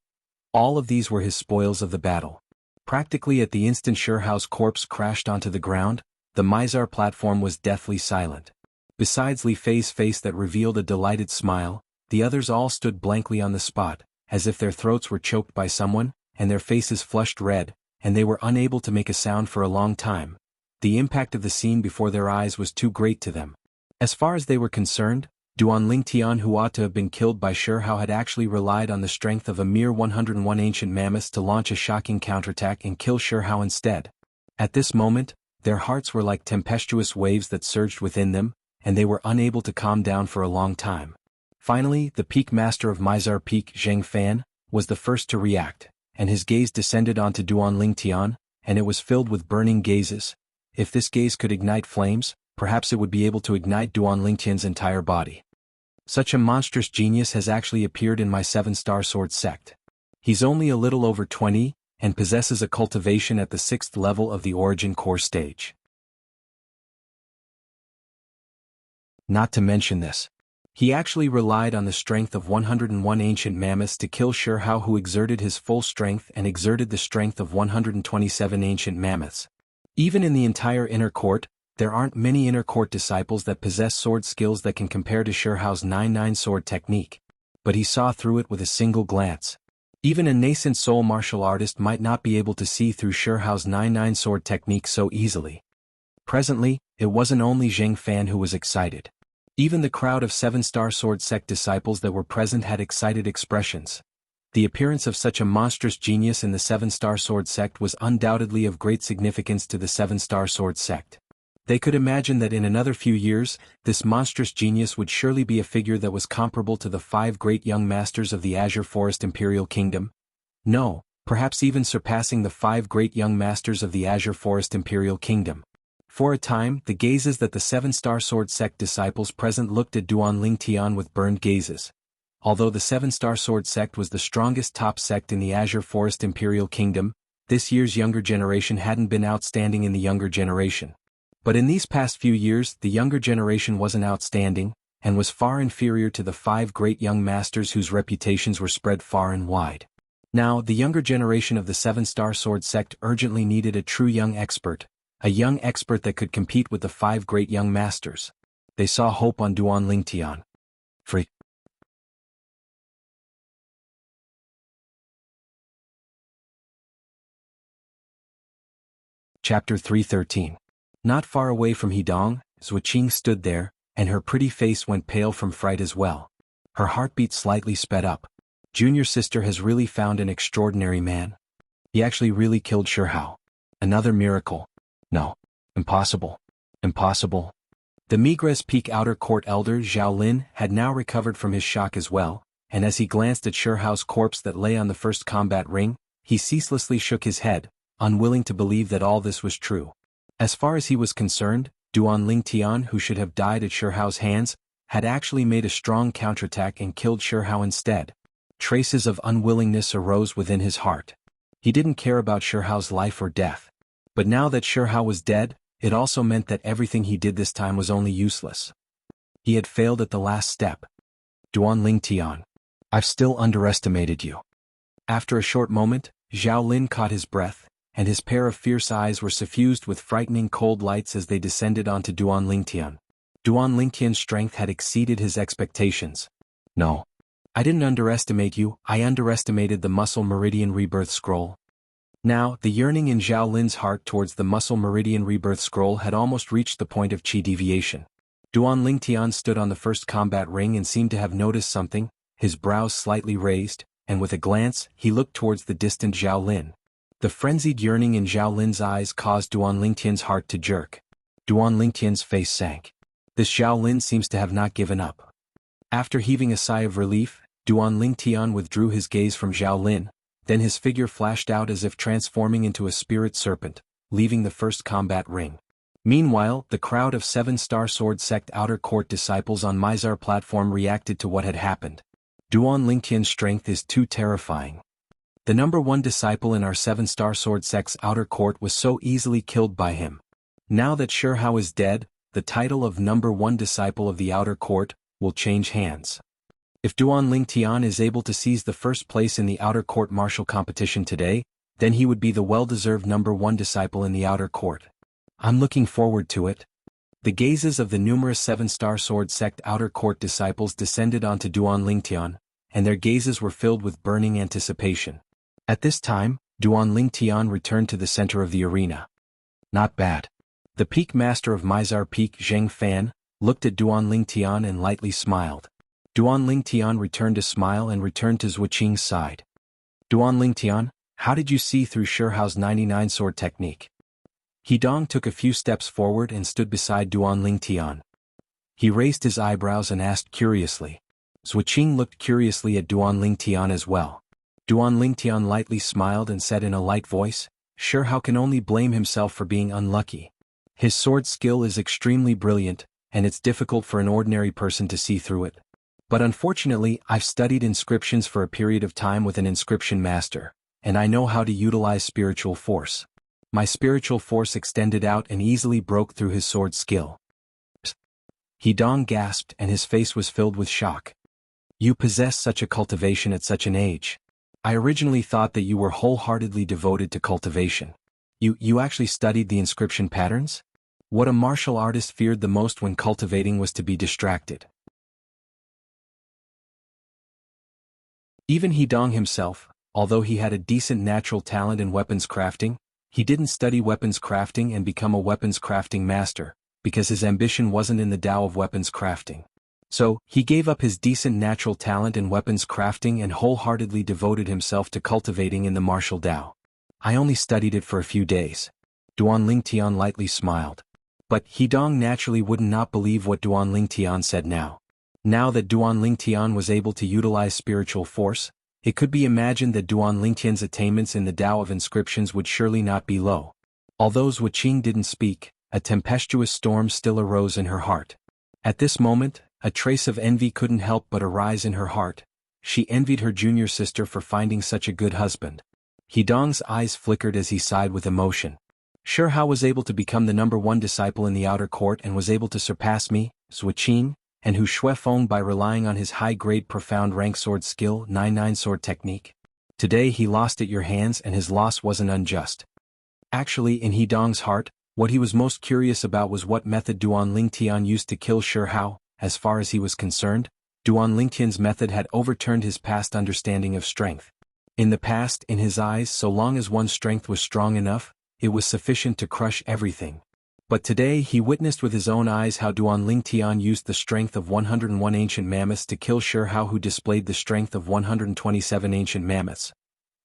All of these were his spoils of the battle. Practically at the instant Shao's corpse crashed onto the ground, the Mizar platform was deathly silent. Besides Li Fei's face that revealed a delighted smile, the others all stood blankly on the spot, as if their throats were choked by someone, and their faces flushed red, and they were unable to make a sound for a long time. The impact of the scene before their eyes was too great to them. As far as they were concerned, Duan Lingtian, who ought to have been killed by Shao, had actually relied on the strength of a mere 101 ancient mammoths to launch a shocking counterattack and kill Shao instead. At this moment, their hearts were like tempestuous waves that surged within them, and they were unable to calm down for a long time. Finally, the peak master of Mizar Peak, Zheng Fan, was the first to react, and his gaze descended onto Duan Lingtian, and it was filled with burning gazes. If this gaze could ignite flames, perhaps it would be able to ignite Duan Lingtian's entire body. Such a monstrous genius has actually appeared in my 7-star sword sect. He's only a little over 20, and possesses a cultivation at the 6th level of the origin core stage. Not to mention this. He actually relied on the strength of 101 ancient mammoths to kill Shao, who exerted his full strength and exerted the strength of 127 ancient mammoths. Even in the entire inner court, there aren't many inner court disciples that possess sword skills that can compare to Shao's 9-9 sword technique. But he saw through it with a single glance. Even a nascent soul martial artist might not be able to see through Shao's 9-9 sword technique so easily. Presently, it wasn't only Zheng Fan who was excited. Even the crowd of 7-star sword sect disciples that were present had excited expressions. The appearance of such a monstrous genius in the 7-star sword sect was undoubtedly of great significance to the 7-star sword sect. They could imagine that in another few years, this monstrous genius would surely be a figure that was comparable to the 5 great young masters of the Azure Forest Imperial Kingdom. No, perhaps even surpassing the 5 great young masters of the Azure Forest Imperial Kingdom. For a time, the gazes that the 7-star sword sect disciples present looked at Duan Lingtian with burned gazes. Although the 7-star sword sect was the strongest top sect in the Azure Forest Imperial Kingdom, this year's younger generation hadn't been outstanding in the younger generation. But in these past few years, the younger generation wasn't outstanding, and was far inferior to the 5 great young masters whose reputations were spread far and wide. Now, the younger generation of the 7-star sword sect urgently needed a true young expert that could compete with the 5 great young masters. They saw hope on Duan Lingtian. Free. Chapter 313. Not far away from Hidong, Zuoqing stood there, and her pretty face went pale from fright as well. Her heartbeat slightly sped up. Junior sister has really found an extraordinary man. He actually really killed Shao. Another miracle. No. Impossible. Impossible. The Migres Peak Outer Court elder Zhao Lin had now recovered from his shock as well, and as he glanced at Shao's corpse that lay on the first combat ring, he ceaselessly shook his head, unwilling to believe that all this was true. As far as he was concerned, Duan Lingtian, who should have died at Shao's hands, had actually made a strong counterattack and killed Shao instead. Traces of unwillingness arose within his heart. He didn't care about Shao's life or death. But now that Shao was dead, it also meant that everything he did this time was only useless. He had failed at the last step. Duan Lingtian, I've still underestimated you. After a short moment, Zhao Lin caught his breath, and his pair of fierce eyes were suffused with frightening cold lights as they descended onto Duan Lingtian. Duan Lingtian's strength had exceeded his expectations. No. I didn't underestimate you, I underestimated the Muscle Meridian Rebirth Scroll. Now, the yearning in Zhao Lin's heart towards the Muscle Meridian Rebirth Scroll had almost reached the point of chi deviation. Duan Lingtian stood on the first combat ring and seemed to have noticed something, his brows slightly raised, and with a glance, he looked towards the distant Zhao Lin. The frenzied yearning in Zhao Lin's eyes caused Duan Lingtian's heart to jerk. Duan Lingtian's face sank. This Zhao Lin seems to have not given up. After heaving a sigh of relief, Duan Lingtian withdrew his gaze from Zhao Lin, then his figure flashed out as if transforming into a spirit serpent, leaving the first combat ring. Meanwhile, the crowd of 7-Star Sword Sect Outer Court disciples on Mizar platform reacted to what had happened. Duan Lingtian's strength is too terrifying. The number 1 disciple in our 7-Star Sword Sect's Outer Court was so easily killed by him. Now that Shihao is dead, the title of number 1 disciple of the Outer Court will change hands. If Duan Lingtian is able to seize the first place in the Outer Court martial competition today, then he would be the well-deserved number 1 disciple in the Outer Court. I'm looking forward to it. The gazes of the numerous 7-Star Sword Sect Outer Court disciples descended onto Duan Lingtian, and their gazes were filled with burning anticipation. At this time, Duan Lingtian returned to the center of the arena. Not bad. The Peak Master of Mizar Peak, Zheng Fan, looked at Duan Lingtian and lightly smiled. Duan Lingtian returned a smile and returned to Wuxia's side. Duan Lingtian, how did you see through Shihao's 99 sword technique? Hedong took a few steps forward and stood beside Duan Lingtian. He raised his eyebrows and asked curiously. Wuxia looked curiously at Duan Lingtian as well. Duan Lingtian lightly smiled and said in a light voice, Shihao can only blame himself for being unlucky. His sword skill is extremely brilliant, and it's difficult for an ordinary person to see through it. But unfortunately, I've studied inscriptions for a period of time with an inscription master, and I know how to utilize spiritual force. My spiritual force extended out and easily broke through his sword skill. Hedong gasped and his face was filled with shock. You possess such a cultivation at such an age. I originally thought that you were wholeheartedly devoted to cultivation. You actually studied the inscription patterns? What a martial artist feared the most when cultivating was to be distracted. Even Hedong himself, although he had a decent natural talent in weapons crafting, he didn't study weapons crafting and become a weapons crafting master, because his ambition wasn't in the Tao of weapons crafting. So, he gave up his decent natural talent in weapons crafting and wholeheartedly devoted himself to cultivating in the martial Tao. I only studied it for a few days. Duan Lingtian lightly smiled. But Hedong naturally would not believe what Duan Lingtian said now. Now that Duan Lingtian was able to utilize spiritual force, it could be imagined that Duan Lingtian's attainments in the Tao of inscriptions would surely not be low. Although Wuxia didn't speak, a tempestuous storm still arose in her heart. At this moment, a trace of envy couldn't help but arise in her heart. She envied her junior sister for finding such a good husband. Hedong's eyes flickered as he sighed with emotion. Shihao was able to become the number 1 disciple in the Outer Court and was able to surpass me, Wuxia, and Hu Shuifeng by relying on his high-grade profound rank sword skill 99 sword technique. Today he lost at your hands and his loss wasn't unjust. Actually, in Hedong's heart, what he was most curious about was what method Duan Lingtian used to kill Shihao. As far as he was concerned, Duan Lingtian's method had overturned his past understanding of strength. In the past, in his eyes, so long as one's strength was strong enough, it was sufficient to crush everything. But today he witnessed with his own eyes how Duan Lingtian used the strength of 101 ancient mammoths to kill Shihao, who displayed the strength of 127 ancient mammoths.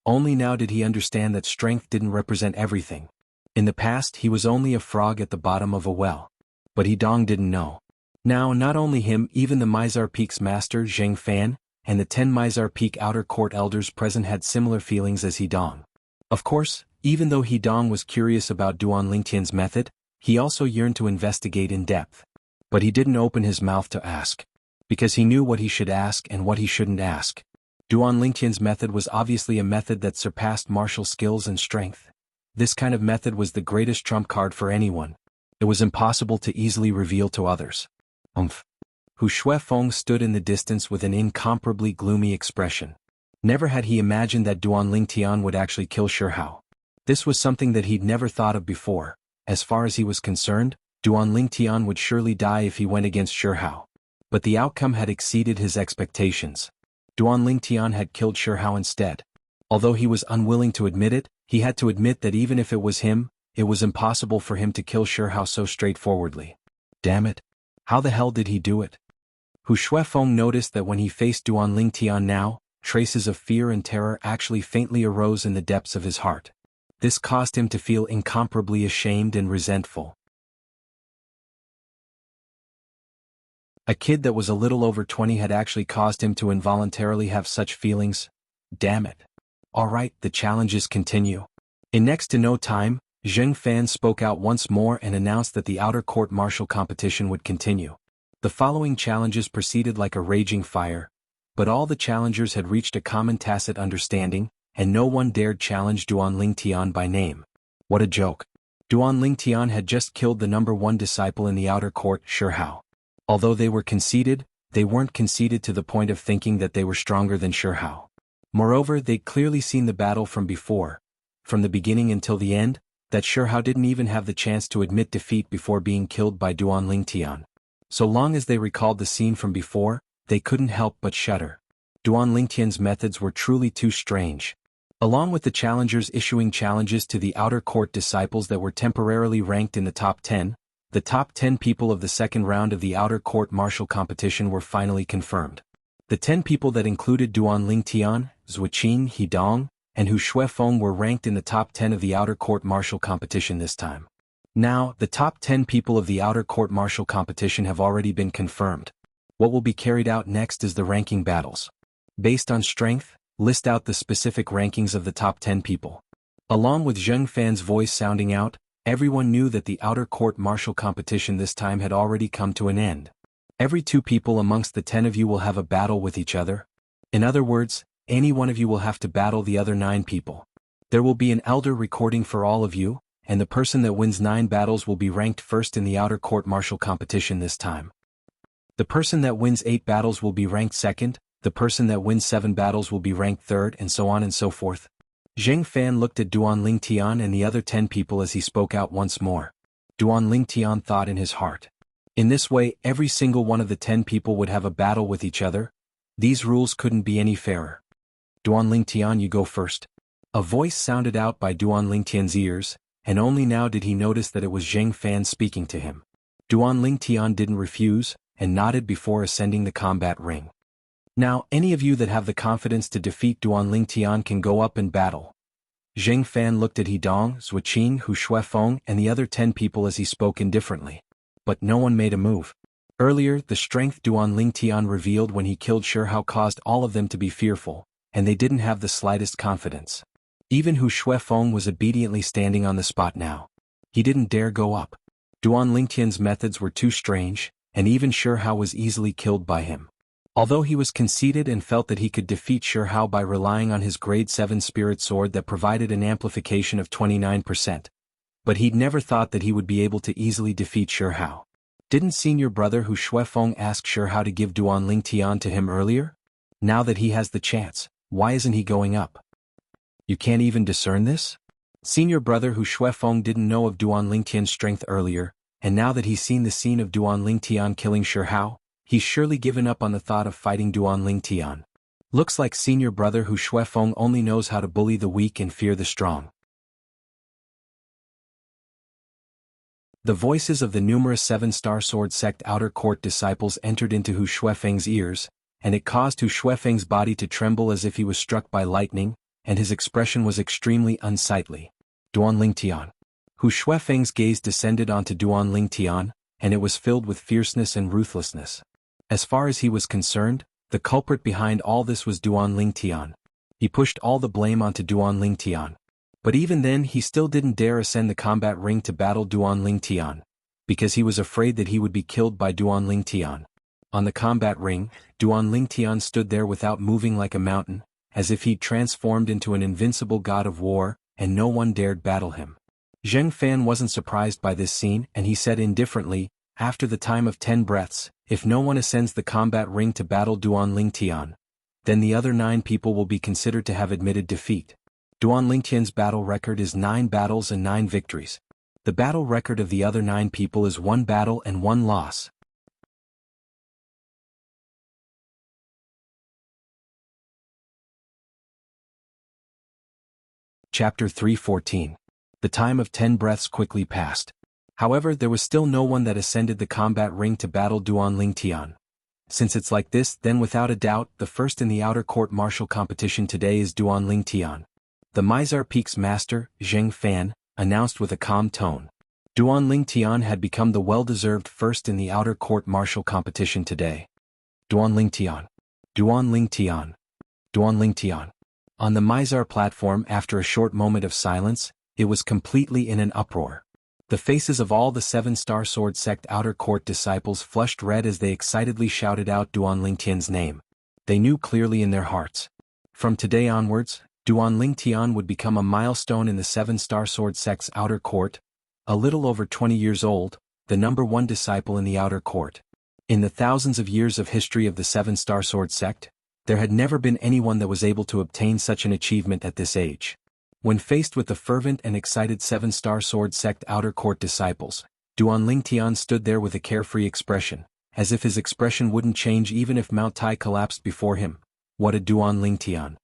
Only now did he understand that strength didn't represent everything. In the past he was only a frog at the bottom of a well. But Hedong didn't know. Now not only him, even the Mizar Peak's master Zheng Fan, and the 10 Mizar Peak Outer Court elders present had similar feelings as Hedong. Of course, even though Hedong was curious about Duan Lingtian's method, he also yearned to investigate in depth. But he didn't open his mouth to ask. Because he knew what he should ask and what he shouldn't ask. Duan Lingtian's method was obviously a method that surpassed martial skills and strength. This kind of method was the greatest trump card for anyone. It was impossible to easily reveal to others. Hu Shuifeng stood in the distance with an incomparably gloomy expression. Never had he imagined that Duan Lingtian would actually kill Shihao. This was something that he'd never thought of before. As far as he was concerned, Duan Lingtian would surely die if he went against Shihao. But the outcome had exceeded his expectations. Duan Lingtian had killed Shihao instead. Although he was unwilling to admit it, he had to admit that even if it was him, it was impossible for him to kill Shihao so straightforwardly. Damn it. How the hell did he do it? Hu Shuefeng noticed that when he faced Duan Lingtian now, traces of fear and terror actually faintly arose in the depths of his heart. This caused him to feel incomparably ashamed and resentful. A kid that was a little over 20 had actually caused him to involuntarily have such feelings. Damn it. Alright, the challenges continue. In next to no time, Zheng Fan spoke out once more and announced that the outer court martial competition would continue. The following challenges proceeded like a raging fire, but all the challengers had reached a common tacit understanding, and no one dared challenge Duan Lingtian by name. What a joke. Duan Lingtian had just killed the number 1 disciple in the outer court, Shihao. Although they were conceited, they weren't conceited to the point of thinking that they were stronger than Shihao. Moreover, they'd clearly seen the battle from before, from the beginning until the end, that Shihao didn't even have the chance to admit defeat before being killed by Duan Lingtian. So long as they recalled the scene from before, they couldn't help but shudder. Duan Lingtian's methods were truly too strange. Along with the challengers issuing challenges to the outer court disciples that were temporarily ranked in the top 10, the top 10 people of the second round of the outer court martial competition were finally confirmed. The 10 people that included Duan Lingtian, Zuoqin, Hidong, and Hu Shuefeng were ranked in the top 10 of the outer court martial competition this time. Now, the top 10 people of the outer court martial competition have already been confirmed. What will be carried out next is the ranking battles. Based on strength, list out the specific rankings of the top 10 people. Along with Zheng Fan's voice sounding out, everyone knew that the outer court martial competition this time had already come to an end. Every 2 people amongst the 10 of you will have a battle with each other. In other words, any one of you will have to battle the other 9 people. There will be an elder recording for all of you, and the person that wins 9 battles will be ranked first in the outer court martial competition this time. The person that wins 8 battles will be ranked second, the person that wins 7 battles will be ranked third, and so on and so forth. Zheng Fan looked at Duan Lingtian and the other 10 people as he spoke out once more. Duan Lingtian thought in his heart. In this way, every single one of the 10 people would have a battle with each other. These rules couldn't be any fairer. Duan Lingtian, you go first. A voice sounded out by Duan Lingtian's ears, and only now did he notice that it was Zheng Fan speaking to him. Duan Lingtian didn't refuse, and nodded before ascending the combat ring. Now, any of you that have the confidence to defeat Duan Lingtian can go up and battle. Zheng Fan looked at Hidong, Zuoqin, Hu Shuefeng, and the other 10 people as he spoke indifferently. But no one made a move. Earlier, the strength Duan Lingtian revealed when he killed Shihao caused all of them to be fearful, and they didn't have the slightest confidence. Even Hu Shuefeng was obediently standing on the spot now. He didn't dare go up. Duan Lingtian's methods were too strange, and even Shihao was easily killed by him. Although he was conceited and felt that he could defeat Shihao by relying on his grade 7 spirit sword that provided an amplification of 29%. But he'd never thought that he would be able to easily defeat Shihao. Didn't senior brother Hu Shuefeng ask Shihao to give Duan Lingtian to him earlier? Now that he has the chance, why isn't he going up? You can't even discern this? Senior brother Hu Shuefeng didn't know of Duan Lingtian's strength earlier, and now that he's seen the scene of Duan Lingtian killing Shihao, he's surely given up on the thought of fighting Duan Lingtian. Looks like senior brother Hu Shuefeng only knows how to bully the weak and fear the strong. The voices of the numerous 7-star sword sect outer court disciples entered into Hu Shuefeng's ears, and it caused Hu Shuefeng's body to tremble as if he was struck by lightning, and his expression was extremely unsightly. Duan Lingtian. Hu Shuefeng's gaze descended onto Duan Lingtian, and it was filled with fierceness and ruthlessness. As far as he was concerned, the culprit behind all this was Duan Lingtian. He pushed all the blame onto Duan Lingtian. But even then he still didn't dare ascend the combat ring to battle Duan Lingtian, because he was afraid that he would be killed by Duan Lingtian. On the combat ring, Duan Lingtian stood there without moving like a mountain, as if he'd transformed into an invincible god of war, and no one dared battle him. Zheng Fan wasn't surprised by this scene, and he said indifferently, after the time of 10 breaths, if no one ascends the combat ring to battle Duan Lingtian, then the other 9 people will be considered to have admitted defeat. Duan Lingtian's battle record is 9 battles and 9 victories. The battle record of the other 9 people is 1 battle and 1 loss. Chapter 3:14. The time of 10 breaths quickly passed. However, there was still no one that ascended the combat ring to battle Duan Lingtian. since it's like this, then without a doubt, the first in the outer court martial competition today is Duan Tian. The Mizar Peak's master, Zheng Fan, announced with a calm tone. Duan Tian had become the well-deserved first in the outer court martial competition today. Duan Tian. Duan Tian. Duan Tian. On the Mizar platform, after a short moment of silence, it was completely in an uproar. The faces of all the 7-star sword sect outer court disciples flushed red as they excitedly shouted out Duan Tian's name. They knew clearly in their hearts. From today onwards, Duan Tian would become a milestone in the 7-star sword sect's outer court, a little over 20 years old, the #1 disciple in the outer court. In the thousands of years of history of the 7-star sword sect, there had never been anyone that was able to obtain such an achievement at this age. When faced with the fervent and excited 7-star sword sect outer court disciples, Duan Tian stood there with a carefree expression, as if his expression wouldn't change even if Mount Tai collapsed before him. What a Duan Tian!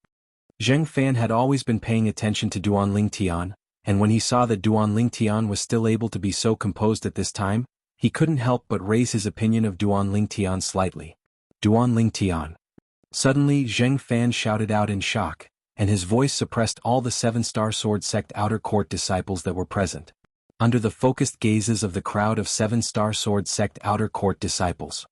Zheng Fan had always been paying attention to Duan Tian, and when he saw that Duan Tian was still able to be so composed at this time, he couldn't help but raise his opinion of Duan Tian slightly. Duan Tian. Suddenly Zheng Fan shouted out in shock, and his voice suppressed all the 7-star sword sect outer court disciples that were present. Under the focused gazes of the crowd of 7-star sword sect outer court disciples.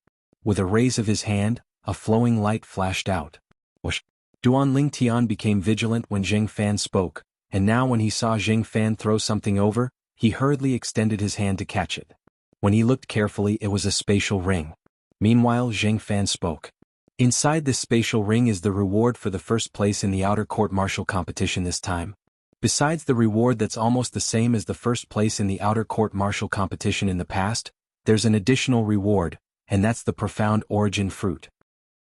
With a raise of his hand, a flowing light flashed out. Whoosh! Duan Tian became vigilant when Zheng Fan spoke, and now when he saw Zheng Fan throw something over, he hurriedly extended his hand to catch it. When he looked carefully, it was a spatial ring. Meanwhile, Zheng Fan spoke. Inside this spatial ring is the reward for the first place in the outer court martial competition this time. Besides the reward that's almost the same as the first place in the outer court martial competition in the past, there's an additional reward, and that's the Profound Origin Fruit.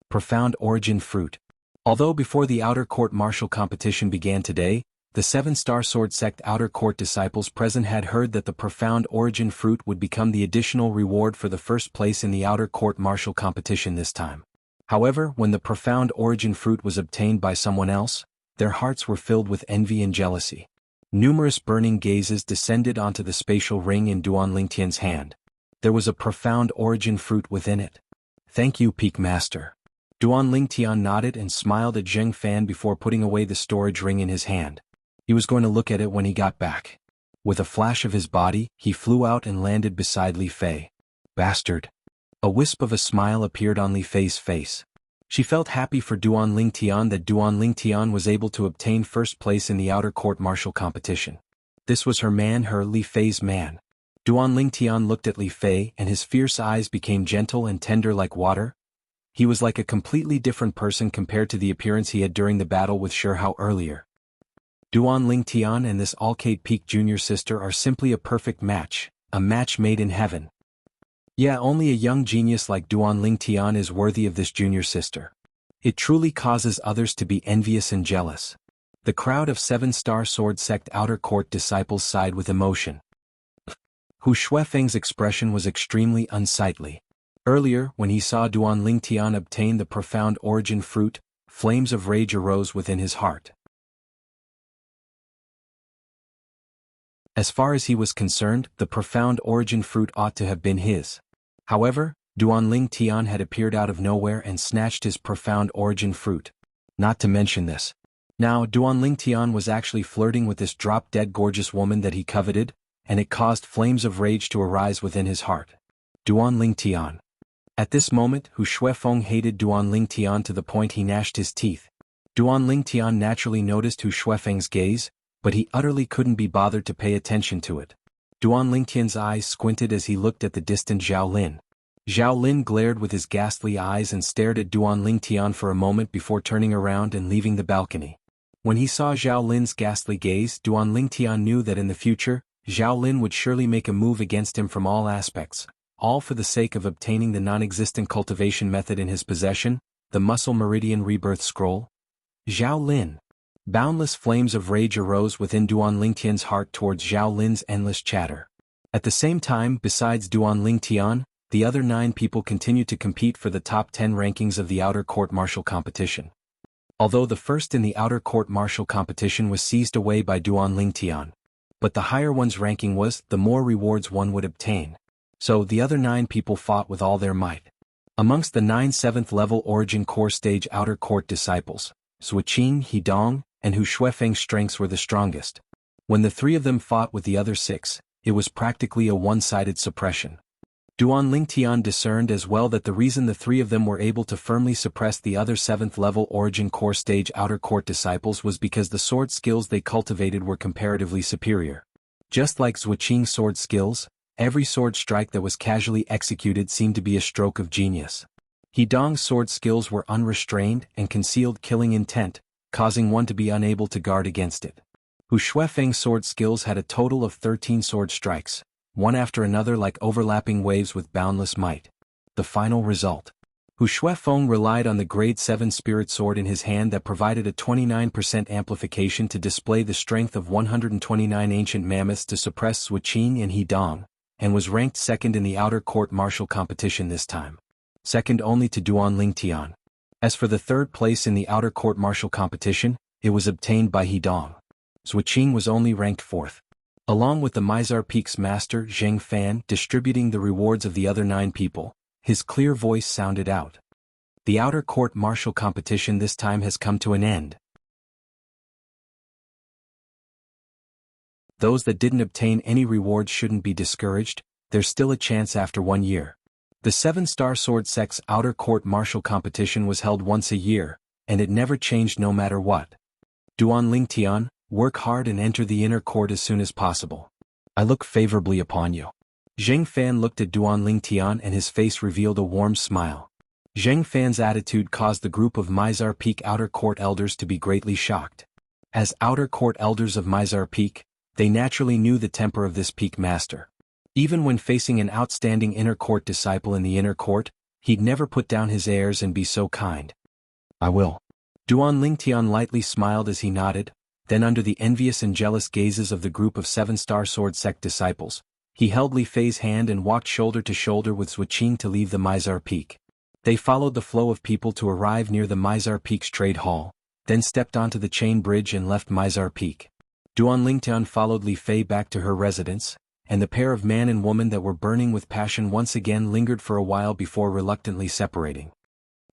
Profound Origin Fruit. Although before the outer court martial competition began today, the 7-star sword sect outer court disciples present had heard that the Profound Origin Fruit would become the additional reward for the first place in the outer court martial competition this time. However, when the Profound Origin Fruit was obtained by someone else, their hearts were filled with envy and jealousy. Numerous burning gazes descended onto the spatial ring in Duan Tian's hand. There was a Profound Origin Fruit within it. Thank you, Peak Master. Duan Tian nodded and smiled at Zheng Fan before putting away the storage ring in his hand. He was going to look at it when he got back. With a flash of his body, he flew out and landed beside Li Fei. Bastard. A wisp of a smile appeared on Li Fei's face. She felt happy for Duan Tian that Duan Tian was able to obtain first place in the outer court martial competition. This was her man, her Li Fei's man. Duan Tian looked at Li Fei and his fierce eyes became gentle and tender like water. He was like a completely different person compared to the appearance he had during the battle with Shihao earlier. Duan Tian and this Alcate Peak junior sister are simply a perfect match, a match made in heaven. Yeah, only a young genius like Duan Tian is worthy of this junior sister. It truly causes others to be envious and jealous. The crowd of 7-star sword sect outer court disciples sighed with emotion. Hu Shuefeng's expression was extremely unsightly. Earlier, when he saw Duan Tian obtain the Profound Origin Fruit, flames of rage arose within his heart. As far as he was concerned, the Profound Origin Fruit ought to have been his. However, Duan Tian had appeared out of nowhere and snatched his Profound Origin Fruit. Not to mention this. Now, Duan Tian was actually flirting with this drop-dead gorgeous woman that he coveted, and it caused flames of rage to arise within his heart. Duan Tian. At this moment, Hu Shuefeng hated Duan Tian to the point he gnashed his teeth. Duan Tian naturally noticed Hu Shuefeng's gaze, but he utterly couldn't be bothered to pay attention to it. Duan Tian's eyes squinted as he looked at the distant Zhao Lin. Zhao Lin glared with his ghastly eyes and stared at Duan Tian for a moment before turning around and leaving the balcony. When he saw Zhao Lin's ghastly gaze, Duan Tian knew that in the future, Zhao Lin would surely make a move against him from all aspects, all for the sake of obtaining the non-existent cultivation method in his possession, the Muscle Meridian Rebirth Scroll. Zhao Lin. Boundless flames of rage arose within Duan Tian's heart towards Zhao Lin's endless chatter. At the same time, besides Duan Tian, the other 9 people continued to compete for the top 10 rankings of the outer court martial competition. Although the first in the outer court martial competition was seized away by Duan Tian. But the higher one's ranking was, the more rewards one would obtain. So the other 9 people fought with all their might. Amongst the 9 7th-level Origin Core Stage Outer Court disciples, Suiqing, Hidong, and Hu Shuifeng's strengths were the strongest. When the 3 of them fought with the other 6, it was practically a one-sided suppression. Duan Lingtian discerned as well that the reason the 3 of them were able to firmly suppress the other 7th-level Origin Core Stage Outer Court disciples was because the sword skills they cultivated were comparatively superior. Just like Suiqing's sword skills, every sword strike that was casually executed seemed to be a stroke of genius. Hidong's sword skills were unrestrained and concealed killing intent, causing one to be unable to guard against it. Hu Shuifeng's sword skills had a total of 13 sword strikes, one after another like overlapping waves with boundless might. The final result. Hu Shuifeng relied on the grade 7 spirit sword in his hand that provided a 29% amplification to display the strength of 129 ancient mammoths to suppress Suiqing and Hidong, and was ranked second in the outer court martial competition this time. Second only to Duan Lingtian. As for the third place in the outer court martial competition, it was obtained by Hidong. Suiqing was only ranked fourth. Along with the Mizar Peak's master Zheng Fan distributing the rewards of the other 9 people, his clear voice sounded out. The outer court martial competition this time has come to an end. Those that didn't obtain any rewards shouldn't be discouraged, there's still a chance after 1 year. The 7-star sword sect's outer court martial competition was held once a year, and it never changed no matter what. Duan Lingtian, work hard and enter the inner court as soon as possible. I look favorably upon you. Zheng Fan looked at Duan Lingtian and his face revealed a warm smile. Zheng Fan's attitude caused the group of Mizar Peak outer court elders to be greatly shocked. As outer court elders of Mizar Peak, they naturally knew the temper of this peak master. Even when facing an outstanding inner court disciple in the inner court, he'd never put down his airs and be so kind. I will. Duan Lingtian lightly smiled as he nodded, then under the envious and jealous gazes of the group of 7-star sword sect disciples, he held Li Fei's hand and walked shoulder to shoulder with Suiqing to leave the Mizar Peak. They followed the flow of people to arrive near the Mizar Peak's trade hall, then stepped onto the chain bridge and left Mizar Peak. Duan Lingtian followed Li Fei back to her residence, and the pair of man and woman that were burning with passion once again lingered for a while before reluctantly separating.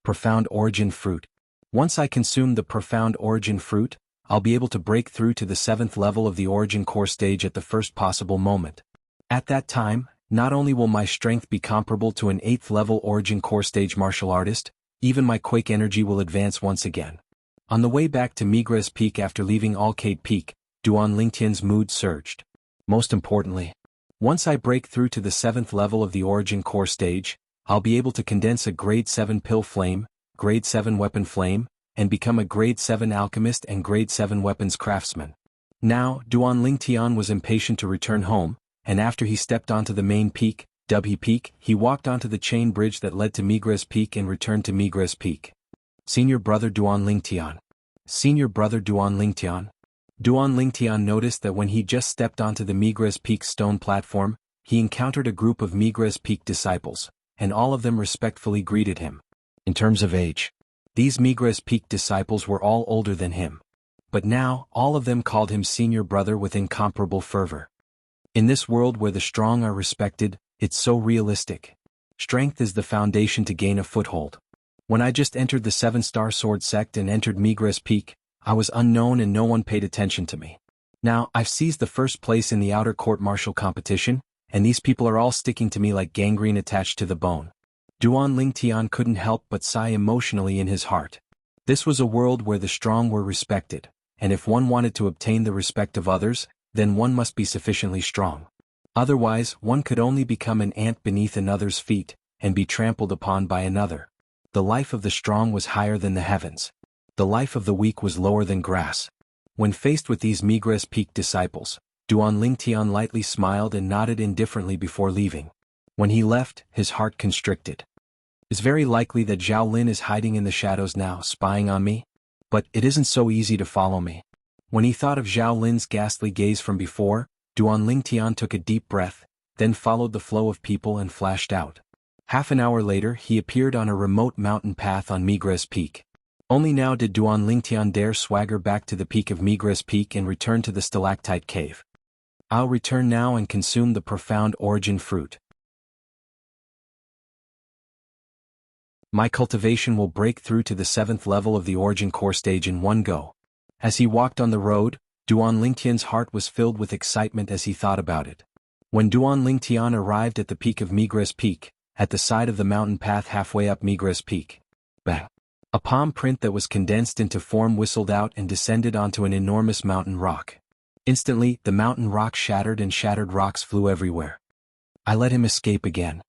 Profound Origin Fruit. Once I consume the Profound Origin Fruit, I'll be able to break through to the 7th level of the Origin Core stage at the first possible moment. At that time, not only will my strength be comparable to an 8th level Origin Core stage martial artist, even my quake energy will advance once again. On the way back to Migres Peak after leaving Alcade Peak, Duan Lingtian's mood surged. Most importantly, once I break through to the 7th level of the Origin Core stage, I'll be able to condense a grade 7 pill flame, grade 7 weapon flame, and become a grade 7 alchemist and grade 7 weapons craftsman. Now, Duan Lingtian was impatient to return home, and after he stepped onto the main peak, Dubhe Peak, he walked onto the chain bridge that led to Migres Peak and returned to Migres Peak. Senior Brother Duan Lingtian. Senior Brother Duan Lingtian. Duan Lingtian noticed that when he just stepped onto the Migres Peak stone platform, he encountered a group of Migres Peak disciples, and all of them respectfully greeted him. In terms of age, these Migres Peak disciples were all older than him. But now, all of them called him senior brother with incomparable fervor. In this world where the strong are respected, it's so realistic. Strength is the foundation to gain a foothold. When I just entered the 7-star sword sect and entered Migres Peak, I was unknown and no one paid attention to me. Now, I've seized the first place in the outer court martial competition, and these people are all sticking to me like gangrene attached to the bone. Duan Lingtian couldn't help but sigh emotionally in his heart. This was a world where the strong were respected, and if one wanted to obtain the respect of others, then one must be sufficiently strong. Otherwise, one could only become an ant beneath another's feet, and be trampled upon by another. The life of the strong was higher than the heavens. The life of the weak was lower than grass. When faced with these Migres Peak disciples, Duan Lingtian lightly smiled and nodded indifferently before leaving. When he left, his heart constricted. It's very likely that Zhao Lin is hiding in the shadows now, spying on me. But it isn't so easy to follow me. When he thought of Zhao Lin's ghastly gaze from before, Duan Lingtian took a deep breath, then followed the flow of people and flashed out. Half an hour later he appeared on a remote mountain path on Migres Peak. Only now did Duan Lingtian dare swagger back to the peak of Migres Peak and return to the stalactite cave. I'll return now and consume the profound origin fruit. My cultivation will break through to the 7th level of the origin core stage in one go. As he walked on the road, Duan Lingtian's heart was filled with excitement as he thought about it. When Duan Lingtian arrived at the peak of Migres Peak, at the side of the mountain path halfway up Migres Peak, bang! A palm print that was condensed into form whistled out and descended onto an enormous mountain rock. Instantly, the mountain rock shattered and shattered rocks flew everywhere. I let him escape again.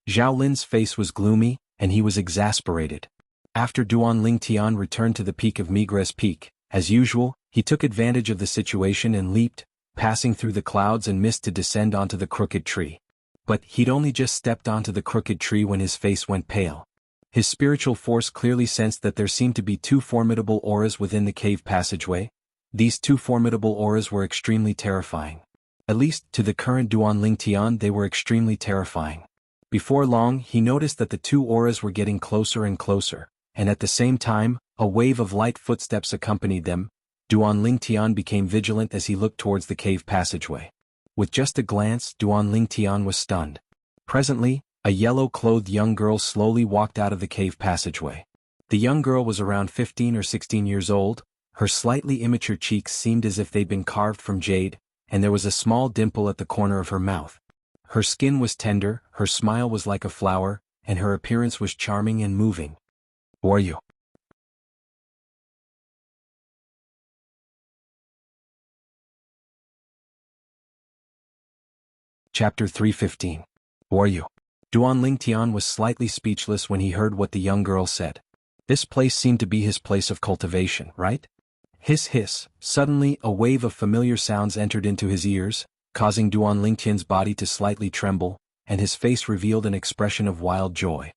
Zhao Lin's face was gloomy, and he was exasperated. After Duan Lingtian returned to the peak of Migres Peak, as usual, he took advantage of the situation and leaped, passing through the clouds and mist to descend onto the crooked tree. But he'd only just stepped onto the crooked tree when his face went pale. His spiritual force clearly sensed that there seemed to be two formidable auras within the cave passageway. These two formidable auras were extremely terrifying. At least, to the current Duan Lingtian, they were extremely terrifying. Before long, he noticed that the two auras were getting closer and closer, and at the same time, a wave of light footsteps accompanied them. Duan Lingtian became vigilant as he looked towards the cave passageway. With just a glance, Duan Lingtian was stunned. Presently, a yellow-clothed young girl slowly walked out of the cave passageway. The young girl was around 15 or 16 years old. Her slightly immature cheeks seemed as if they'd been carved from jade, and there was a small dimple at the corner of her mouth. Her skin was tender, her smile was like a flower, and her appearance was charming and moving. Who are you? Chapter 315. Who are you? Duan Lingtian was slightly speechless when he heard what the young girl said. This place seemed to be his place of cultivation, right? Hiss hiss, suddenly a wave of familiar sounds entered into his ears, causing Duan Lingtian's body to slightly tremble, and his face revealed an expression of wild joy.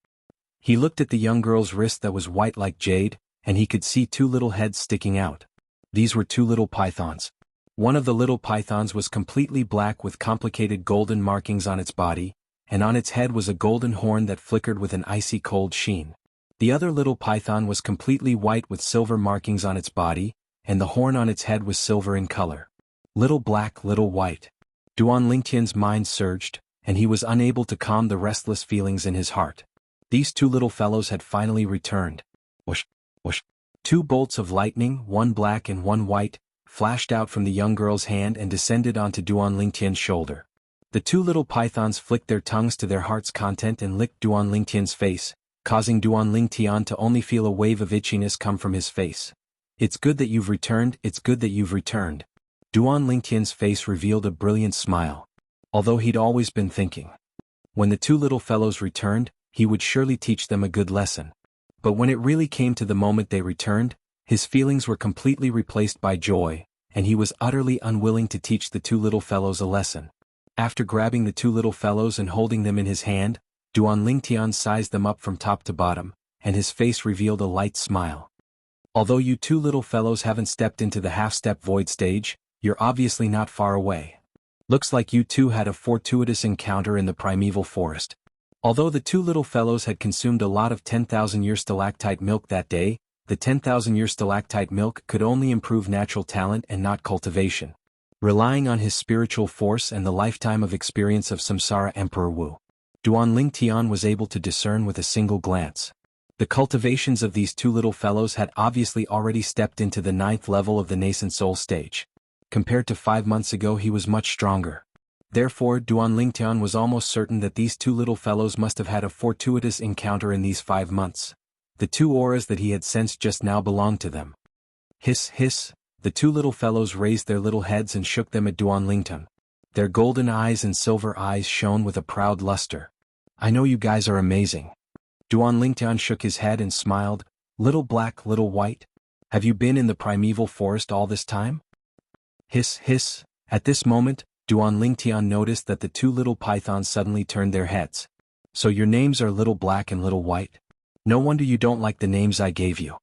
He looked at the young girl's wrist that was white like jade, and he could see two little heads sticking out. These were two little pythons. One of the little pythons was completely black with complicated golden markings on its body, and on its head was a golden horn that flickered with an icy cold sheen. The other little python was completely white with silver markings on its body, and the horn on its head was silver in color. Little black, little white. Duan Lingtian's mind surged, and he was unable to calm the restless feelings in his heart. These two little fellows had finally returned. Whoosh, whoosh. Two bolts of lightning, one black and one white, flashed out from the young girl's hand and descended onto Duan Lingtian's shoulder. The two little pythons flicked their tongues to their heart's content and licked Duan Lingtian's face, causing Duan Lingtian to only feel a wave of itchiness come from his face. It's good that you've returned, it's good that you've returned. Duan Lingtian's face revealed a brilliant smile. Although he'd always been thinking, when the two little fellows returned, he would surely teach them a good lesson. But when it really came to the moment they returned, his feelings were completely replaced by joy, and he was utterly unwilling to teach the two little fellows a lesson. After grabbing the two little fellows and holding them in his hand, Duan Lingtian sized them up from top to bottom, and his face revealed a light smile. Although you two little fellows haven't stepped into the half-step void stage, you're obviously not far away. Looks like you two had a fortuitous encounter in the primeval forest. Although the two little fellows had consumed a lot of 10,000-year stalactite milk that day, the 10,000-year stalactite milk could only improve natural talent and not cultivation. Relying on his spiritual force and the lifetime of experience of Samsara Emperor Wu, Duan Lingtian was able to discern with a single glance. The cultivations of these two little fellows had obviously already stepped into the 9th level of the nascent soul stage. Compared to 5 months ago, he was much stronger. Therefore, Duan Lingtian was almost certain that these two little fellows must have had a fortuitous encounter in these 5 months. The two auras that he had sensed just now belonged to them. Hiss hiss, the two little fellows raised their little heads and shook them at Duan Lingtian. Their golden eyes and silver eyes shone with a proud luster. I know you guys are amazing. Duan Lingtian shook his head and smiled. Little black, little white. Have you been in the primeval forest all this time? Hiss hiss. At this moment, Duan Lingtian noticed that the two little pythons suddenly turned their heads. So your names are Little Black and Little White? No wonder you don't like the names I gave you.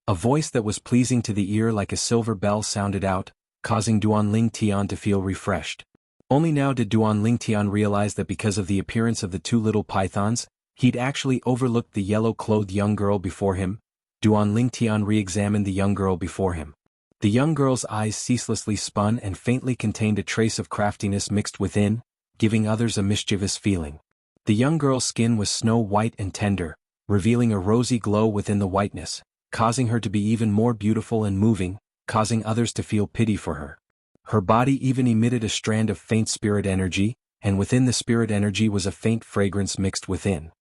A voice that was pleasing to the ear like a silver bell sounded out, causing Duan Lingtian to feel refreshed. Only now did Duan Lingtian realize that because of the appearance of the two little pythons, he'd actually overlooked the yellow-clothed young girl before him. Duan Lingtian re-examined the young girl before him. The young girl's eyes ceaselessly spun and faintly contained a trace of craftiness mixed within, giving others a mischievous feeling. The young girl's skin was snow-white and tender, revealing a rosy glow within the whiteness, causing her to be even more beautiful and moving, causing others to feel pity for her. Her body even emitted a strand of faint spirit energy, and within the spirit energy was a faint fragrance mixed within.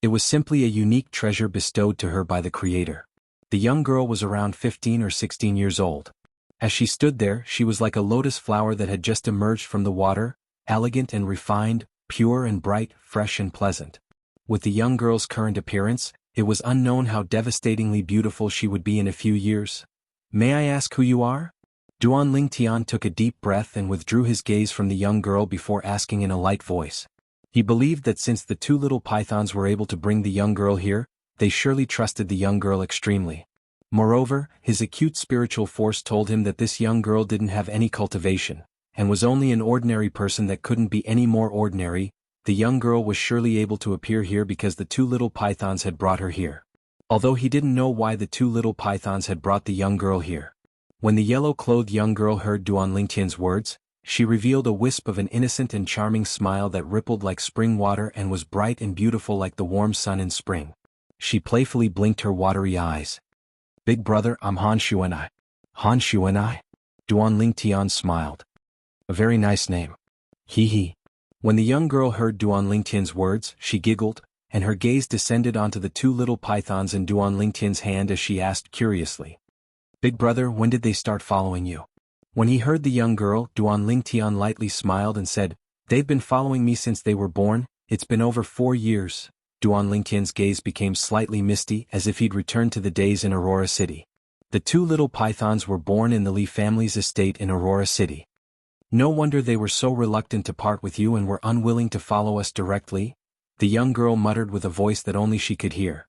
It was simply a unique treasure bestowed to her by the Creator. The young girl was around 15 or 16 years old. As she stood there, she was like a lotus flower that had just emerged from the water, elegant and refined, pure and bright, fresh and pleasant. With the young girl's current appearance, it was unknown how devastatingly beautiful she would be in a few years. "May I ask who you are?" Duan Lingtian took a deep breath and withdrew his gaze from the young girl before asking in a light voice. He believed that since the two little pythons were able to bring the young girl here, they surely trusted the young girl extremely. Moreover, his acute spiritual force told him that this young girl didn't have any cultivation, and was only an ordinary person that couldn't be any more ordinary. The young girl was surely able to appear here because the two little pythons had brought her here. Although he didn't know why the two little pythons had brought the young girl here. When the yellow-clothed young girl heard Duan Lingtian's words, she revealed a wisp of an innocent and charming smile that rippled like spring water and was bright and beautiful like the warm sun in spring. She playfully blinked her watery eyes. "Big brother, I'm Han Xuanai." "Han Xuanai?" Duan Lingtian smiled. "A very nice name." "Hee hee." When the young girl heard Duan Lingtian's words, she giggled, and her gaze descended onto the two little pythons in Duan Lingtian's hand as she asked curiously, "Big brother, when did they start following you?" When he heard the young girl, Duan Lingtian lightly smiled and said, "They've been following me since they were born. It's been over 4 years. Duan Lingtian's gaze became slightly misty as if he'd returned to the days in Aurora City. The two little pythons were born in the Li family's estate in Aurora City. "No wonder they were so reluctant to part with you and were unwilling to follow us directly," the young girl muttered with a voice that only she could hear.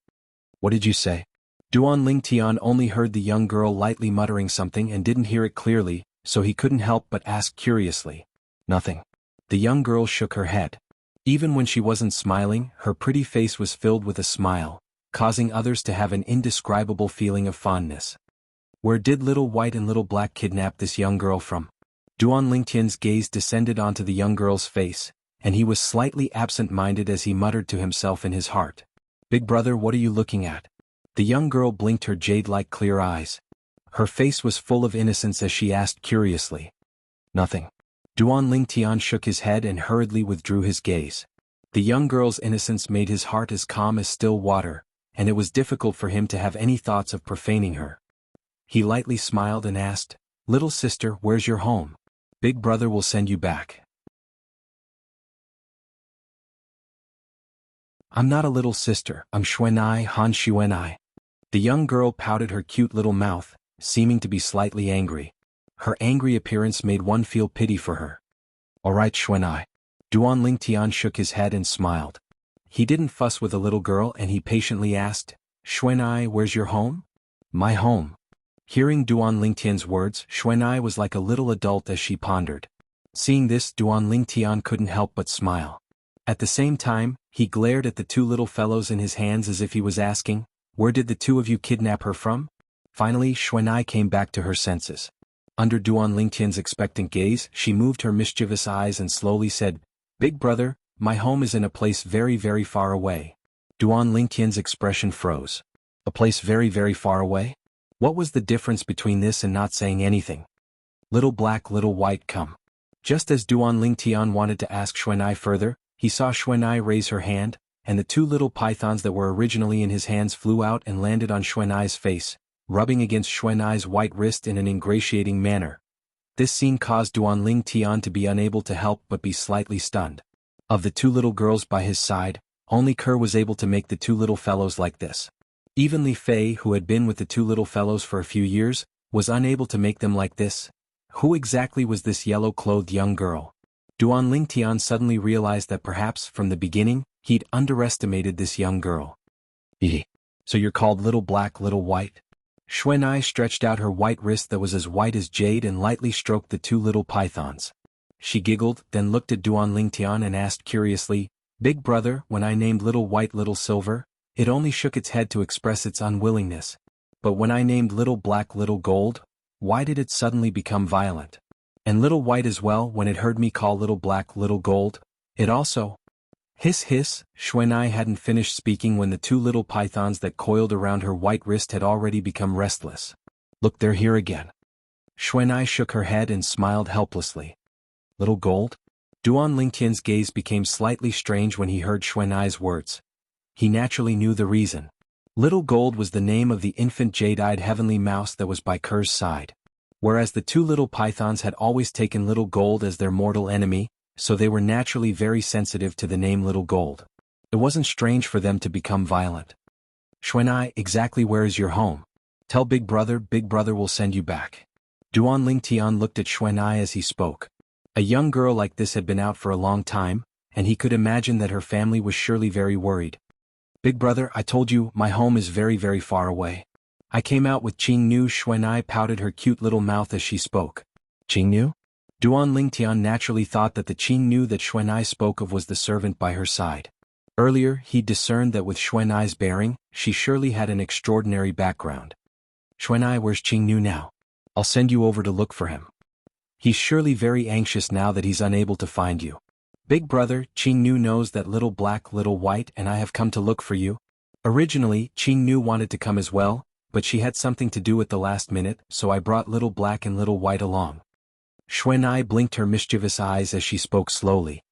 "What did you say?" Duan Lingtian only heard the young girl lightly muttering something and didn't hear it clearly, so he couldn't help but ask curiously. "Nothing." The young girl shook her head. Even when she wasn't smiling, her pretty face was filled with a smile, causing others to have an indescribable feeling of fondness. "Where did Little White and Little Black kidnap this young girl from?" Duan Lingtian's gaze descended onto the young girl's face, and he was slightly absent-minded as he muttered to himself in his heart. "Big brother, what are you looking at?" The young girl blinked her jade-like clear eyes. Her face was full of innocence as she asked curiously. "Nothing." Duan Lingtian shook his head and hurriedly withdrew his gaze. The young girl's innocence made his heart as calm as still water, and it was difficult for him to have any thoughts of profaning her. He lightly smiled and asked, "Little sister, where's your home? Big brother will send you back." "I'm not a little sister, I'm Xuanai, Han Xuanai." The young girl pouted her cute little mouth, seeming to be slightly angry. Her angry appearance made one feel pity for her. "All right, Xuanai." Duan Lingtian shook his head and smiled. He didn't fuss with a little girl and he patiently asked, "Xuanai, where's your home?" "My home." Hearing Duan Lingtian's words, Xuanai was like a little adult as she pondered. Seeing this, Duan Lingtian couldn't help but smile. At the same time, he glared at the two little fellows in his hands as if he was asking, "Where did the two of you kidnap her from?" Finally, Xuanai came back to her senses. Under Duan Lingtian's expectant gaze, she moved her mischievous eyes and slowly said, "Big brother, my home is in a place very very far away." Duan Lingtian's expression froze. A place very very far away? What was the difference between this and not saying anything? "Little Black, Little White, come." Just as Duan Lingtian wanted to ask Xuanai further, he saw Xuanai raise her hand, and the two little pythons that were originally in his hands flew out and landed on Xuanai's face, rubbing against Xuanai's white wrist in an ingratiating manner. This scene caused Duan Lingtian to be unable to help but be slightly stunned. Of the two little girls by his side, only Kerr was able to make the two little fellows like this. Even Li Fei, who had been with the two little fellows for a few years, was unable to make them like this. Who exactly was this yellow-clothed young girl? Duan Lingtian suddenly realized that perhaps, from the beginning, he'd underestimated this young girl. "Eeh. So you're called Little Black, Little White?" Xuanai stretched out her white wrist that was as white as jade and lightly stroked the two little pythons. She giggled, then looked at Duan Lingtian and asked curiously, "Big brother, when I named Little White Little Silver, it only shook its head to express its unwillingness. But when I named Little Black Little Gold, why did it suddenly become violent? And Little White as well, when it heard me call Little Black Little Gold, it also..." Hiss hiss, Xuanai hadn't finished speaking when the two little pythons that coiled around her white wrist had already become restless. Look, they're here again. Xuanai shook her head and smiled helplessly. Little gold? Duan Lingtian's gaze became slightly strange when he heard Xuanai's words. He naturally knew the reason. Little Gold was the name of the infant jade-eyed heavenly mouse that was by Ker's side. Whereas the two little pythons had always taken Little Gold as their mortal enemy, so they were naturally very sensitive to the name Little Gold. It wasn't strange for them to become violent. Xuanai, exactly where is your home? Tell Big Brother will send you back. Duan Lingtian looked at Xuanai as he spoke. A young girl like this had been out for a long time, and he could imagine that her family was surely very worried. Big Brother, I told you, my home is very, very far away. I came out with Jianghu. Xuanai pouted her cute little mouth as she spoke. Jianghu? Duan Lingtian naturally thought that the Jianghu that Xuanai spoke of was the servant by her side. Earlier, he discerned that with Xuanai's bearing, she surely had an extraordinary background. Xuanai, where's Jianghu now? I'll send you over to look for him. He's surely very anxious now that he's unable to find you. Big Brother, Jianghu knows that Little Black, Little White and I have come to look for you. Originally, Jianghu wanted to come as well, but she had something to do at the last minute, so I brought Little Black and Little White along. Xuanai blinked her mischievous eyes as she spoke slowly.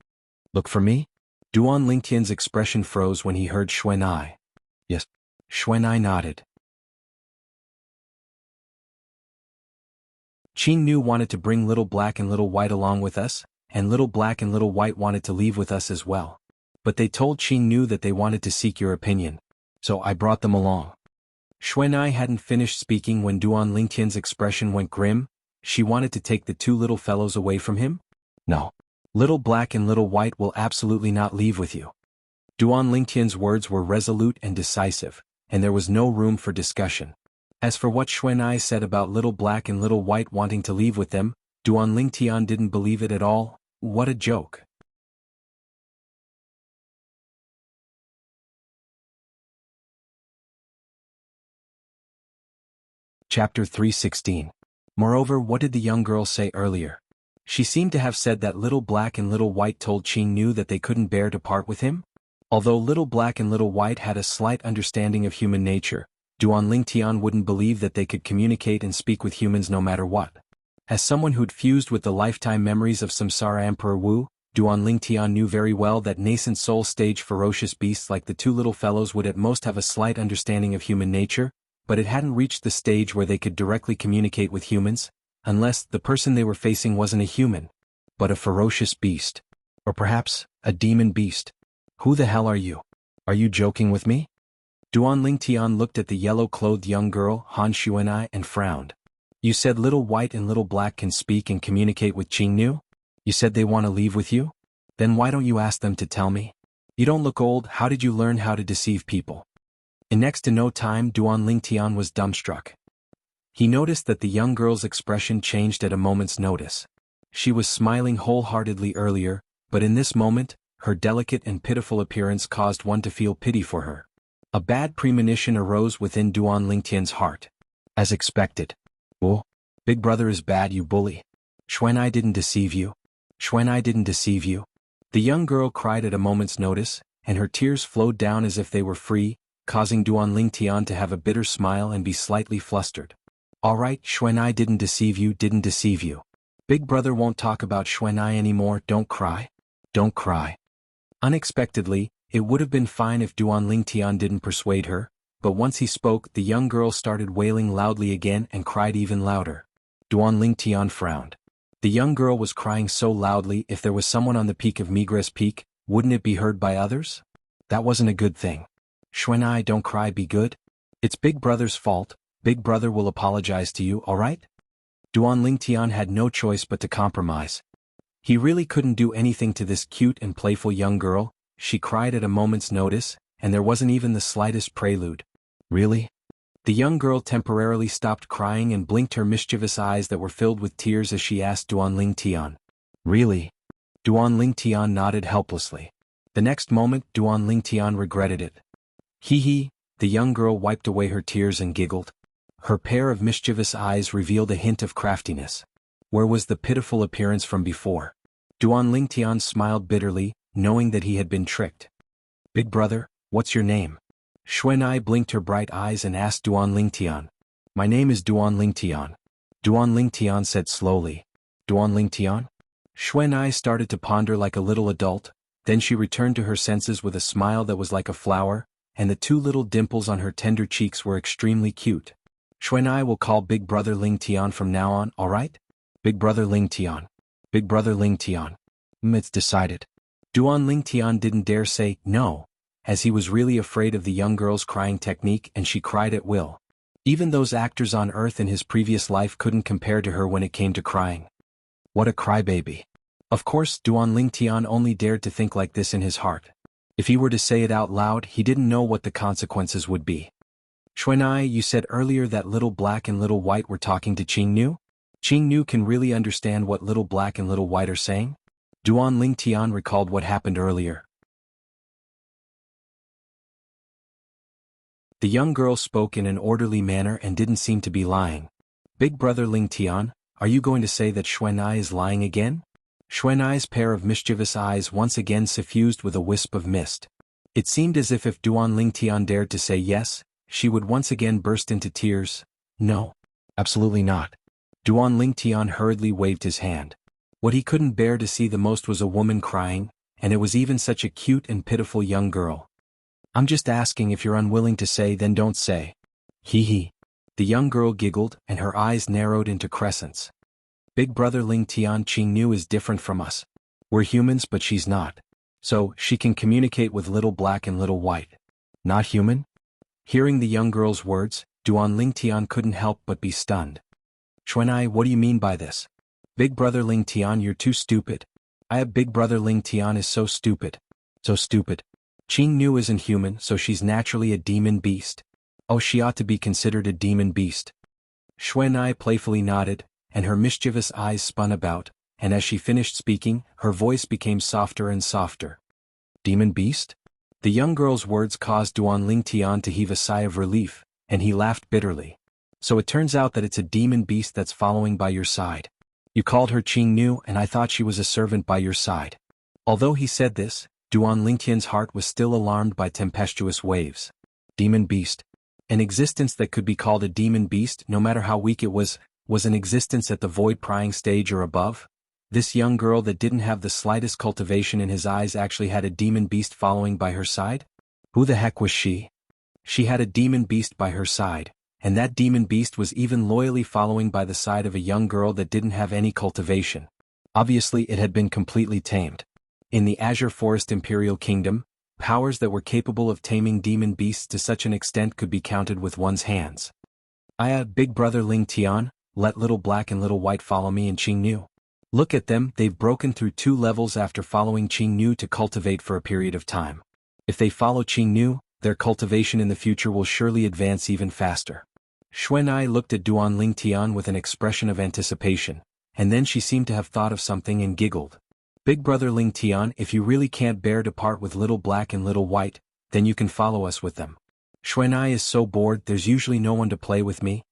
Look for me? Duan Lingtian's expression froze when he heard Xuanai. Yes. Xuanai nodded. Jianghu wanted to bring Little Black and Little White along with us, and Little Black and Little White wanted to leave with us as well. But they told Jianghu that they wanted to seek your opinion, so I brought them along. Xuanai hadn't finished speaking when Duan Lingtian's expression went grim. She wanted to take the two little fellows away from him? No. Little Black and Little White will absolutely not leave with you. Duan Lingtian's words were resolute and decisive, and there was no room for discussion. As for what Xuanai said about Little Black and Little White wanting to leave with them, Duan Lingtian didn't believe it at all. What a joke. Chapter 316. Moreover, what did the young girl say earlier? She seemed to have said that Little Black and Little White told Jianghu that they couldn't bear to part with him? Although Little Black and Little White had a slight understanding of human nature, Duan Lingtian wouldn't believe that they could communicate and speak with humans no matter what. As someone who'd fused with the lifetime memories of Samsara Emperor Wu, Duan Lingtian knew very well that nascent soul stage ferocious beasts like the two little fellows would at most have a slight understanding of human nature, but it hadn't reached the stage where they could directly communicate with humans, unless the person they were facing wasn't a human, but a ferocious beast. Or perhaps, a demon beast. Who the hell are you? Are you joking with me? Duan Lingtian looked at the yellow-clothed young girl, Han Xuanai, and frowned. You said Little White and Little Black can speak and communicate with Jianghu? You said they want to leave with you? Then why don't you ask them to tell me? You don't look old. How did you learn how to deceive people? In next to no time, Duan Lingtian was dumbstruck. He noticed that the young girl's expression changed at a moment's notice. She was smiling wholeheartedly earlier, but in this moment, her delicate and pitiful appearance caused one to feel pity for her. A bad premonition arose within Duan Lingtian's heart. As expected. Oh, Big Brother is bad, you bully. Xuanai didn't deceive you. Xuanai didn't deceive you. The young girl cried at a moment's notice, and her tears flowed down as if they were free, causing Duan Lingtian to have a bitter smile and be slightly flustered. All right, Xuanai didn't deceive you, didn't deceive you. Big Brother won't talk about Xuanai anymore, don't cry. Don't cry. Unexpectedly, it would have been fine if Duan Lingtian didn't persuade her, but once he spoke, the young girl started wailing loudly again and cried even louder. Duan Lingtian frowned. The young girl was crying so loudly, if there was someone on the peak of Migres Peak, wouldn't it be heard by others? That wasn't a good thing. Xuanai, don't cry, be good. It's Big Brother's fault. Big Brother will apologize to you, alright? Duan Lingtian had no choice but to compromise. He really couldn't do anything to this cute and playful young girl. She cried at a moment's notice, and there wasn't even the slightest prelude. Really? The young girl temporarily stopped crying and blinked her mischievous eyes that were filled with tears as she asked Duan Lingtian. Really? Duan Lingtian nodded helplessly. The next moment, Duan Lingtian regretted it. Hee, the young girl wiped away her tears and giggled. Her pair of mischievous eyes revealed a hint of craftiness. Where was the pitiful appearance from before? Duan Lingtian smiled bitterly, knowing that he had been tricked. "Big brother, what's your name?" Xuanai blinked her bright eyes and asked Duan Lingtian. "My name is Duan Lingtian." Duan Lingtian said slowly. "Duan Lingtian?" Xuanai started to ponder like a little adult, then she returned to her senses with a smile that was like a flower, and the two little dimples on her tender cheeks were extremely cute. "Xuanai will call Big Brother Lingtian from now on, alright? Big Brother Lingtian. Big Brother Lingtian." It's decided. Duan Lingtian didn't dare say no, as he was really afraid of the young girl's crying technique, and she cried at will. Even those actors on Earth in his previous life couldn't compare to her when it came to crying. What a crybaby. Of course, Duan Lingtian only dared to think like this in his heart. If he were to say it out loud, he didn't know what the consequences would be. "Xuanai, you said earlier that Little Black and Little White were talking to Jianghu? Jianghu can really understand what Little Black and Little White are saying?" Duan Lingtian recalled what happened earlier. The young girl spoke in an orderly manner and didn't seem to be lying. "Big Brother Lingtian, are you going to say that Xuanai is lying again?" Xuanai's pair of mischievous eyes once again suffused with a wisp of mist. It seemed as if Duan Lingtian dared to say yes, she would once again burst into tears. "No. Absolutely not." Duan Lingtian hurriedly waved his hand. What he couldn't bear to see the most was a woman crying, and it was even such a cute and pitiful young girl. "I'm just asking. If you're unwilling to say, then don't say." "Hee hee." The young girl giggled, and her eyes narrowed into crescents. "Big Brother Lingtian, Jianghu is different from us. We're humans, but she's not. So, she can communicate with Little Black and Little White. Not human?" Hearing the young girl's words, Duan Lingtian couldn't help but be stunned. "Xuanai, what do you mean by this?" "Big Brother Lingtian, you're too stupid." Big Brother Lingtian is so stupid. So stupid. Jianghu isn't human, so she's naturally a demon beast. Oh, she ought to be considered a demon beast. Xuanai playfully nodded, and her mischievous eyes spun about, and as she finished speaking, her voice became softer and softer. "Demon beast?" The young girl's words caused Duan Lingtian to heave a sigh of relief, and he laughed bitterly. "So it turns out that it's a demon beast that's following by your side. You called her Jianghu, and I thought she was a servant by your side." Although he said this, Duan Lingtian's heart was still alarmed by tempestuous waves. Demon beast. An existence that could be called a demon beast, no matter how weak it was an existence at the void-prying stage or above? This young girl that didn't have the slightest cultivation in his eyes actually had a demon beast following by her side? Who the heck was she? She had a demon beast by her side, and that demon beast was even loyally following by the side of a young girl that didn't have any cultivation. Obviously it had been completely tamed. In the Azure Forest Imperial Kingdom, powers that were capable of taming demon beasts to such an extent could be counted with one's hands. Big Brother Lingtian, let Little Black and Little White follow me and Jianghu. Look at them, they've broken through 2 levels after following Jianghu to cultivate for a period of time. If they follow Jianghu, their cultivation in the future will surely advance even faster." Xuanai looked at Duan Lingtian with an expression of anticipation, and then she seemed to have thought of something and giggled. "Big Brother Lingtian, if you really can't bear to part with Little Black and Little White, then you can follow us with them. Xuanai is so bored, there's usually no one to play with me."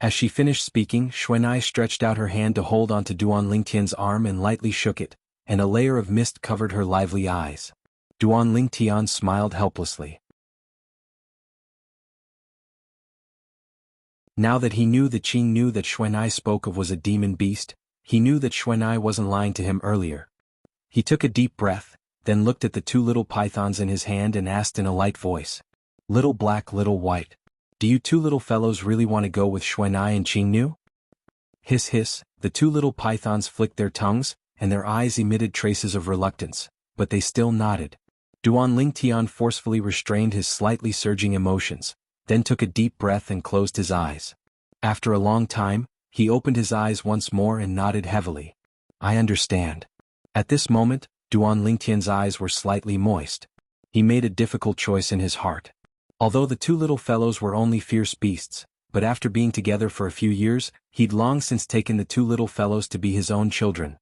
As she finished speaking, Xuanai stretched out her hand to hold onto Duan Lingtian's arm and lightly shook it, and a layer of mist covered her lively eyes. Duan Lingtian smiled helplessly. Now that he knew that Jianghu that Xuanai spoke of was a demon beast, he knew that Xuanai wasn't lying to him earlier. He took a deep breath, then looked at the 2 little pythons in his hand and asked in a light voice. "Little Black, Little White. Do you 2 little fellows really want to go with Xuanai and Jianghu?" Hiss hiss, the 2 little pythons flicked their tongues, and their eyes emitted traces of reluctance, but they still nodded. Duan Lingtian forcefully restrained his slightly surging emotions, then took a deep breath and closed his eyes. After a long time, he opened his eyes once more and nodded heavily. "I understand." At this moment, Duan Lingtian's eyes were slightly moist. He made a difficult choice in his heart. Although the 2 little fellows were only fierce beasts, but after being together for a few years, he'd long since taken the 2 little fellows to be his own children.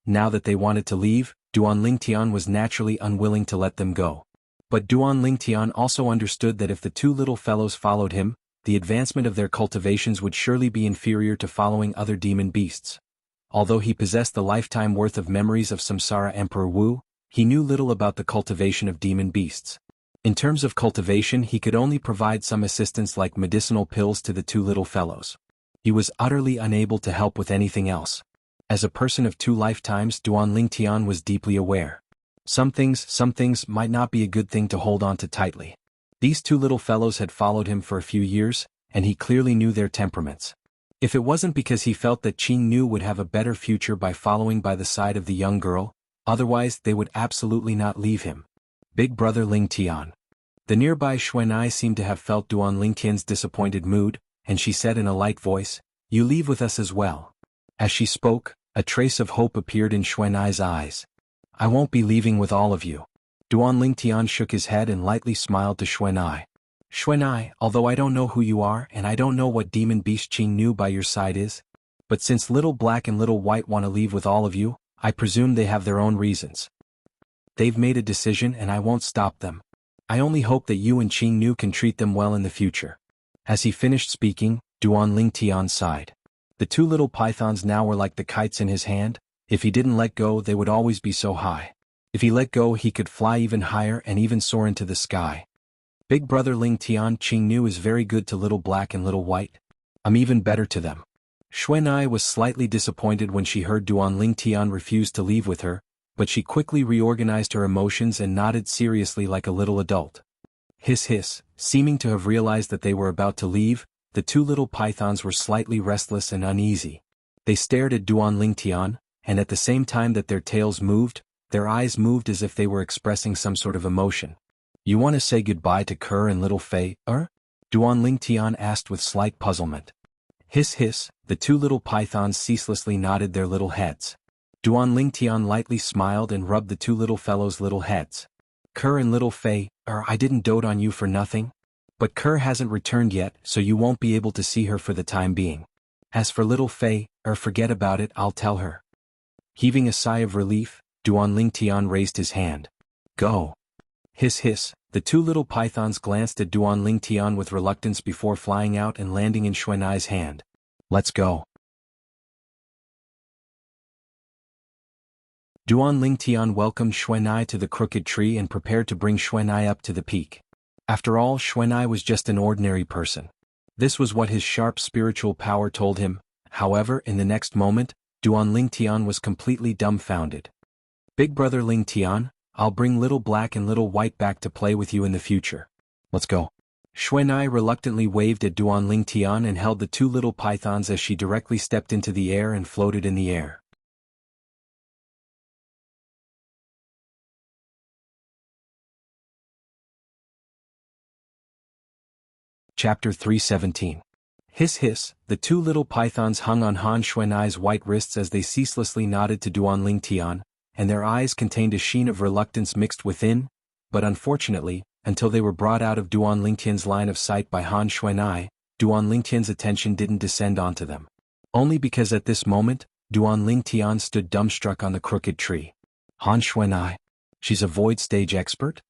Now that they wanted to leave, Duan Lingtian was naturally unwilling to let them go. But Duan Lingtian also understood that if the 2 little fellows followed him, the advancement of their cultivations would surely be inferior to following other demon beasts. Although he possessed the lifetime worth of memories of Samsara Emperor Wu, he knew little about the cultivation of demon beasts. In terms of cultivation, he could only provide some assistance like medicinal pills to the two little fellows. He was utterly unable to help with anything else. As a person of 2 lifetimes, Duan Lingtian was deeply aware. Some things might not be a good thing to hold on to tightly. These two little fellows had followed him for a few years, and he clearly knew their temperaments. If it wasn't because he felt that Qing Nu would have a better future by following by the side of the young girl, otherwise they would absolutely not leave him. Big brother Lingtian. The nearby Xuanai seemed to have felt Duan Lingtian's disappointed mood, and she said in a light voice, "You leave with us as well." As she spoke, a trace of hope appeared in Xuanai's eyes. "I won't be leaving with all of you." Duan Lingtian shook his head and lightly smiled to Xuanai. "Xuanai, although I don't know who you are and I don't know what demon beast Qing Nu by your side is, but since Little Black and Little White want to leave with all of you, I presume they have their own reasons. They've made a decision and I won't stop them. I only hope that you and Qing Nu can treat them well in the future." As he finished speaking, Duan Lingtian sighed. The two little pythons now were like the kites in his hand. If he didn't let go, they would always be so high. If he let go, he could fly even higher and even soar into the sky. Big brother Lingtian, Qing Nu is very good to Little Black and Little White. I'm even better to them. Xuanai was slightly disappointed when she heard Duan Lingtian refuse to leave with her, but she quickly reorganized her emotions and nodded seriously like a little adult. Hiss hiss, seeming to have realized that they were about to leave, the two little pythons were slightly restless and uneasy. They stared at Duan Lingtian, and at the same time that their tails moved, their eyes moved as if they were expressing some sort of emotion. "You want to say goodbye to Kerr and little Fei, Duan Lingtian asked with slight puzzlement. Hiss hiss, the two little pythons ceaselessly nodded their little heads. Duan Lingtian lightly smiled and rubbed the two little fellows' little heads. "Kerr and little Fei, I didn't dote on you for nothing. But Kerr hasn't returned yet, so you won't be able to see her for the time being. As for little Fei, forget about it, I'll tell her." Heaving a sigh of relief, Duan Lingtian raised his hand. "Go." Hiss hiss, the two little pythons glanced at Duan Lingtian with reluctance before flying out and landing in Xuanai's hand. "Let's go." Duan Lingtian welcomed Xuanai to the crooked tree and prepared to bring Xuanai up to the peak. After all, Xuanai was just an ordinary person. This was what his sharp spiritual power told him. However, in the next moment, Duan Lingtian was completely dumbfounded. "Big brother Lingtian, I'll bring Little Black and Little White back to play with you in the future. Let's go." Xuanai reluctantly waved at Duan Lingtian and held the two little pythons as she directly stepped into the air and floated in the air. Chapter 317. Hiss hiss, the two little pythons hung on Han Xuanai's white wrists as they ceaselessly nodded to Duan Lingtian, and their eyes contained a sheen of reluctance mixed within, but unfortunately, until they were brought out of Duan Lingtian's line of sight by Han Xuanai, Duan Lingtian's attention didn't descend onto them. Only because at this moment, Duan Lingtian stood dumbstruck on the crooked tree. Han Xuanai? She's a void stage expert?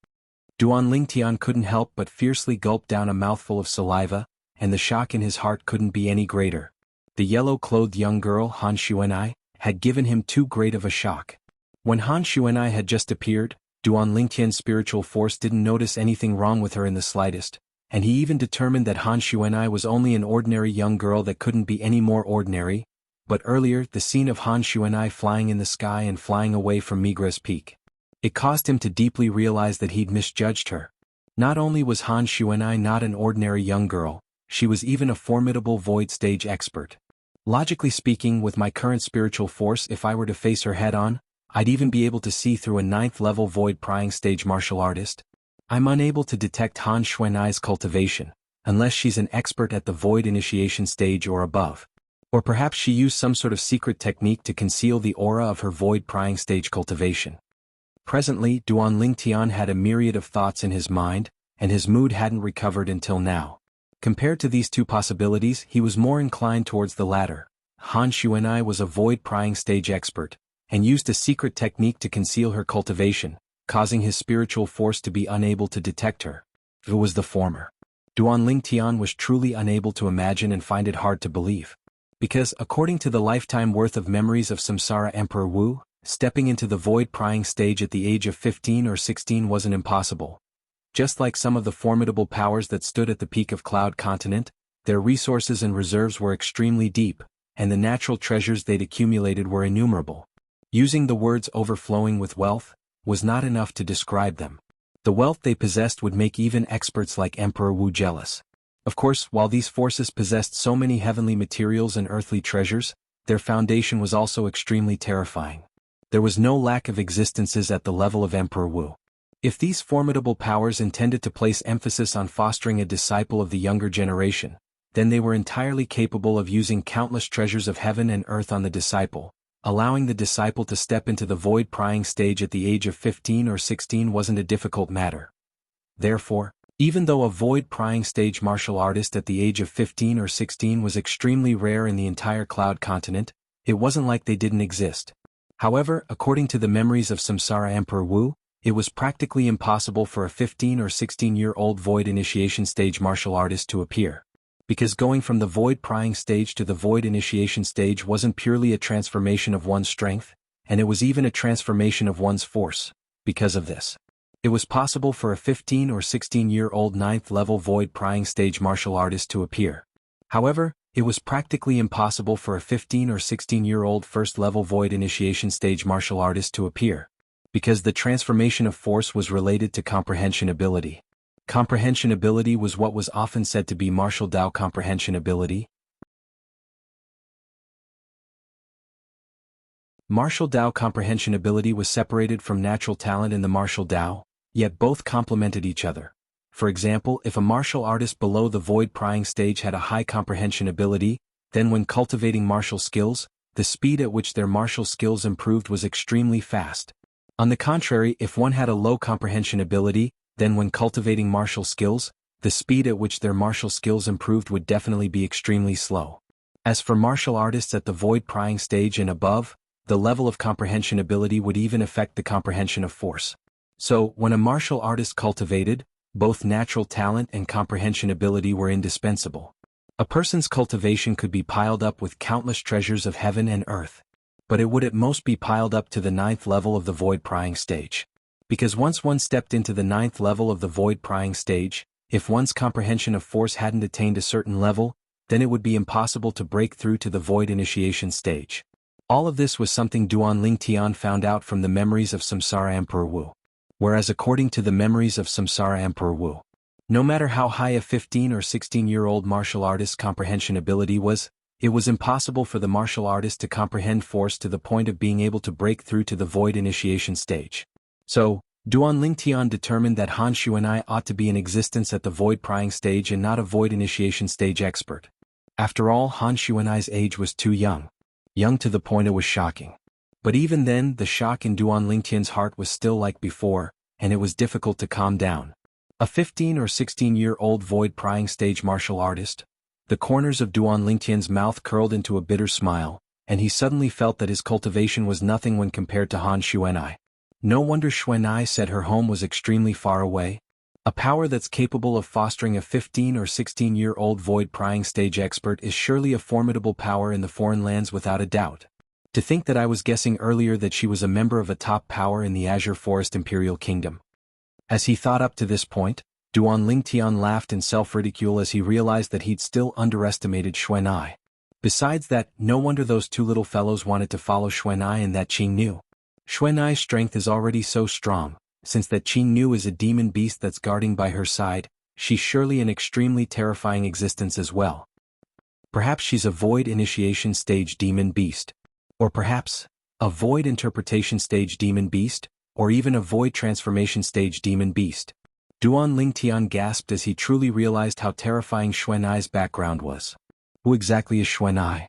Duan Lingtian couldn't help but fiercely gulp down a mouthful of saliva, and the shock in his heart couldn't be any greater. The yellow-clothed young girl, Han Xuanai, had given him too great of a shock. When Han Xuanai had just appeared, Duan Lingtian's spiritual force didn't notice anything wrong with her in the slightest, and he even determined that Han Xuanai was only an ordinary young girl that couldn't be any more ordinary. But earlier, the scene of Han Xuanai flying in the sky and flying away from Migres Peak. It caused him to deeply realize that he'd misjudged her. Not only was Han Xuanai not an ordinary young girl, she was even a formidable void stage expert. Logically speaking, with my current spiritual force, if I were to face her head-on, I'd even be able to see through a 9th-level void prying stage martial artist. I'm unable to detect Han Xuanai's cultivation, unless she's an expert at the void initiation stage or above. Or perhaps she used some sort of secret technique to conceal the aura of her void prying stage cultivation. Presently, Duan Lingtian had a myriad of thoughts in his mind, and his mood hadn't recovered until now. Compared to these two possibilities, he was more inclined towards the latter. Han Xuanai was a void prying stage expert, and used a secret technique to conceal her cultivation, causing his spiritual force to be unable to detect her. It was the former. Duan Lingtian was truly unable to imagine and find it hard to believe. Because, according to the lifetime worth of memories of Samsara Emperor Wu, Stepping into the void-prying stage at the age of 15 or 16 wasn't impossible. Just like some of the formidable powers that stood at the peak of Cloud Continent, their resources and reserves were extremely deep, and the natural treasures they'd accumulated were innumerable. Using the words overflowing with wealth was not enough to describe them. The wealth they possessed would make even experts like Emperor Wu jealous. Of course, while these forces possessed so many heavenly materials and earthly treasures, their foundation was also extremely terrifying. There was no lack of existences at the level of Emperor Wu. If these formidable powers intended to place emphasis on fostering a disciple of the younger generation, then they were entirely capable of using countless treasures of heaven and earth on the disciple. Allowing the disciple to step into the void-prying stage at the age of 15 or 16 wasn't a difficult matter. Therefore, even though a void-prying stage martial artist at the age of 15 or 16 was extremely rare in the entire Cloud Continent, it wasn't like they didn't exist. However, according to the memories of Samsara Emperor Wu, it was practically impossible for a 15 or 16-year-old void initiation stage martial artist to appear. Because going from the void-prying stage to the void initiation stage wasn't purely a transformation of one's strength, and it was even a transformation of one's force. Because of this, it was possible for a 15 or 16-year-old 9th-level void-prying stage martial artist to appear. However, it was practically impossible for a 15 or 16-year-old first-level void initiation stage martial artist to appear, because the transformation of force was related to comprehension ability. Comprehension ability was what was often said to be martial Dao comprehension ability. Martial Dao comprehension ability was separated from natural talent in the martial Dao, yet both complemented each other. For example, if a martial artist below the void-prying stage had a high comprehension ability, then when cultivating martial skills, the speed at which their martial skills improved was extremely fast. On the contrary, if one had a low comprehension ability, then when cultivating martial skills, the speed at which their martial skills improved would definitely be extremely slow. As for martial artists at the void-prying stage and above, the level of comprehension ability would even affect the comprehension of force. So, when a martial artist cultivated, both natural talent and comprehension ability were indispensable. A person's cultivation could be piled up with countless treasures of heaven and earth, but it would at most be piled up to the 9th level of the void-prying stage. Because once one stepped into the 9th level of the void-prying stage, if one's comprehension of force hadn't attained a certain level, then it would be impossible to break through to the void initiation stage. All of this was something Duan Lingtian found out from the memories of Samsara Emperor Wu. Whereas according to the memories of Samsara Emperor Wu, no matter how high a 15 or 16-year-old martial artist's comprehension ability was, it was impossible for the martial artist to comprehend force to the point of being able to break through to the void initiation stage. So, Duan Lingtian determined that Han Xuanai ought to be in existence at the void-prying stage and not a void initiation stage expert. After all, Han Xuanai's age was too young. Young to the point it was shocking. But even then, the shock in Duan Lingtian's heart was still like before, and it was difficult to calm down. A 15 or 16-year-old void-prying stage martial artist? The corners of Duan Lingtian's mouth curled into a bitter smile, and he suddenly felt that his cultivation was nothing when compared to Han Xuanai. No wonder Xuanai said her home was extremely far away. A power that's capable of fostering a 15 or 16-year-old void-prying stage expert is surely a formidable power in the foreign lands without a doubt. To think that I was guessing earlier that she was a member of a top power in the Azure Forest Imperial Kingdom. As he thought up to this point, Duan Lingtian laughed in self-ridicule as he realized that he'd still underestimated Xuanai. Besides that, no wonder those two little fellows wanted to follow Xuanai and that Qing knew. Xuanai's strength is already so strong, since that Qing knew is a demon beast that's guarding by her side, she's surely an extremely terrifying existence as well. Perhaps she's a void initiation stage demon beast. Or perhaps, a void interpretation stage demon beast, or even a void transformation stage demon beast. Duan Lingtian gasped as he truly realized how terrifying Xuanai's background was. Who exactly is Xuanai?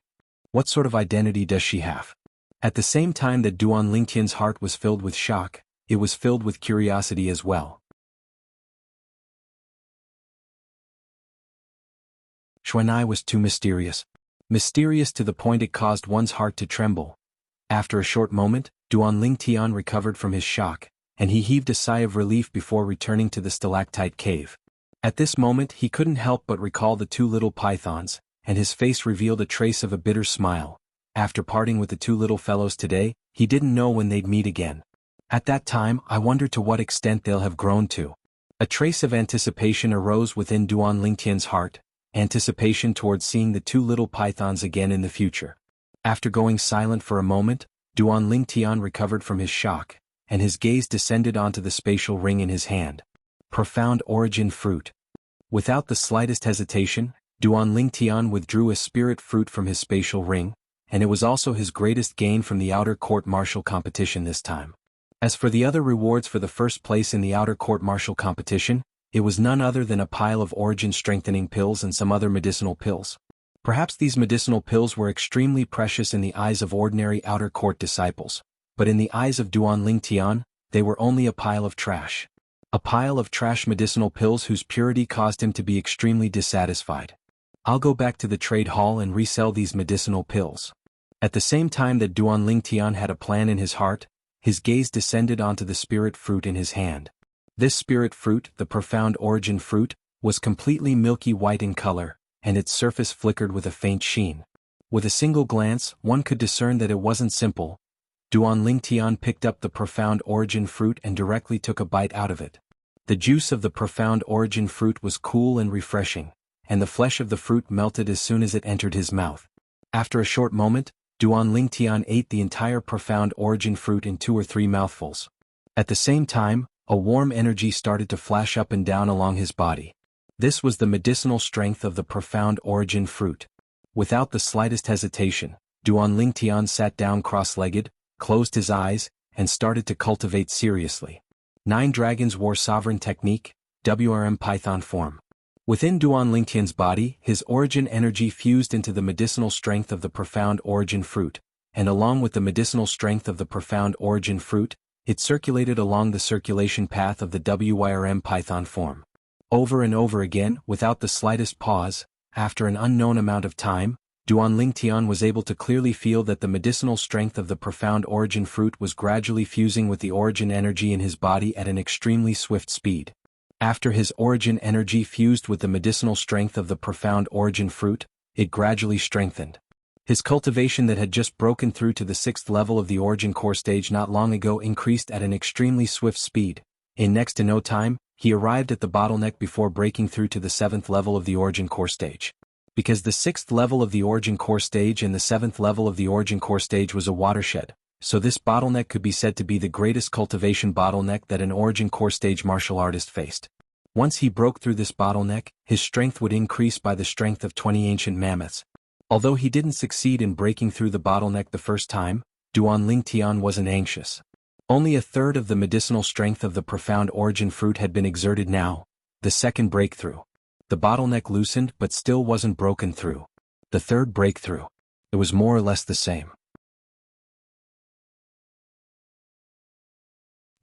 What sort of identity does she have? At the same time that Duan Lingtian's heart was filled with shock, it was filled with curiosity as well. Xuanai was too mysterious. Mysterious to the point it caused one's heart to tremble. After a short moment, Duan Lingtian recovered from his shock, and he heaved a sigh of relief before returning to the stalactite cave. At this moment he couldn't help but recall the two little pythons, and his face revealed a trace of a bitter smile. After parting with the two little fellows today, he didn't know when they'd meet again. At that time, I wonder to what extent they'll have grown to. A trace of anticipation arose within Duan Lingtian's heart, anticipation towards seeing the two little pythons again in the future. After going silent for a moment, Duan Lingtian recovered from his shock, and his gaze descended onto the spatial ring in his hand. Profound origin fruit. Without the slightest hesitation, Duan Lingtian withdrew a spirit fruit from his spatial ring, and it was also his greatest gain from the outer court martial competition this time. As for the other rewards for the first place in the outer court martial competition, it was none other than a pile of origin strengthening pills and some other medicinal pills. Perhaps these medicinal pills were extremely precious in the eyes of ordinary outer court disciples, but in the eyes of Duan Lingtian, they were only a pile of trash. A pile of trash medicinal pills whose purity caused him to be extremely dissatisfied. I'll go back to the trade hall and resell these medicinal pills. At the same time that Duan Lingtian had a plan in his heart, his gaze descended onto the spirit fruit in his hand. This spirit fruit, the profound origin fruit, was completely milky white in color, and its surface flickered with a faint sheen. With a single glance, one could discern that it wasn't simple. Duan Lingtian picked up the profound origin fruit and directly took a bite out of it. The juice of the profound origin fruit was cool and refreshing, and the flesh of the fruit melted as soon as it entered his mouth. After a short moment, Duan Lingtian ate the entire profound origin fruit in 2 or 3 mouthfuls. At the same time, a warm energy started to flash up and down along his body. This was the medicinal strength of the profound origin fruit. Without the slightest hesitation, Duan Lingtian sat down cross-legged, closed his eyes, and started to cultivate seriously. 9 Dragons War Sovereign Technique, WRM Python Form. Within Duan Lingtian's body, his origin energy fused into the medicinal strength of the profound origin fruit, and along with the medicinal strength of the profound origin fruit, it circulated along the circulation path of the WYRM Python form. Over and over again, without the slightest pause, after an unknown amount of time, Duan Lingtian was able to clearly feel that the medicinal strength of the profound origin fruit was gradually fusing with the origin energy in his body at an extremely swift speed. After his origin energy fused with the medicinal strength of the profound origin fruit, it gradually strengthened. His cultivation that had just broken through to the 6th level of the origin core stage not long ago increased at an extremely swift speed. In next to no time, he arrived at the bottleneck before breaking through to the 7th level of the origin core stage. Because the 6th level of the origin core stage and the 7th level of the origin core stage was a watershed, so this bottleneck could be said to be the greatest cultivation bottleneck that an origin core stage martial artist faced. Once he broke through this bottleneck, his strength would increase by the strength of 20 ancient mammoths. Although he didn't succeed in breaking through the bottleneck the first time, Duan Lingtian wasn't anxious. Only a third of the medicinal strength of the profound origin fruit had been exerted now. The second breakthrough. The bottleneck loosened but still wasn't broken through. The third breakthrough. It was more or less the same.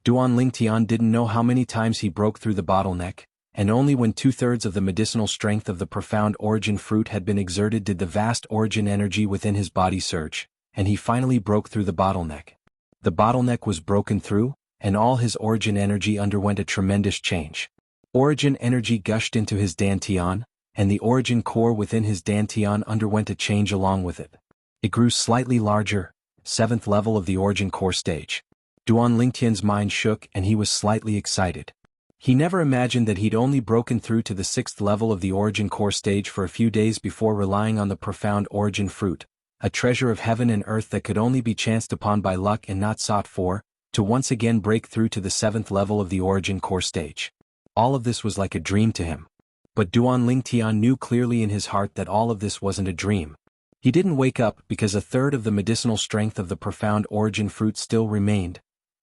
Duan Lingtian didn't know how many times he broke through the bottleneck, and only when 2/3 of the medicinal strength of the profound origin fruit had been exerted did the vast origin energy within his body surge, and he finally broke through the bottleneck. The bottleneck was broken through, and all his origin energy underwent a tremendous change. Origin energy gushed into his dantian, and the origin core within his dantian underwent a change along with it. It grew slightly larger, 7th level of the origin core stage. Duan Lingtian's mind shook and he was slightly excited. He never imagined that he'd only broken through to the 6th level of the origin core stage for a few days before relying on the profound origin fruit, a treasure of heaven and earth that could only be chanced upon by luck and not sought for, to once again break through to the 7th level of the origin core stage. All of this was like a dream to him. But Duan Lingtian knew clearly in his heart that all of this wasn't a dream. He didn't wake up because a third of the medicinal strength of the profound origin fruit still remained.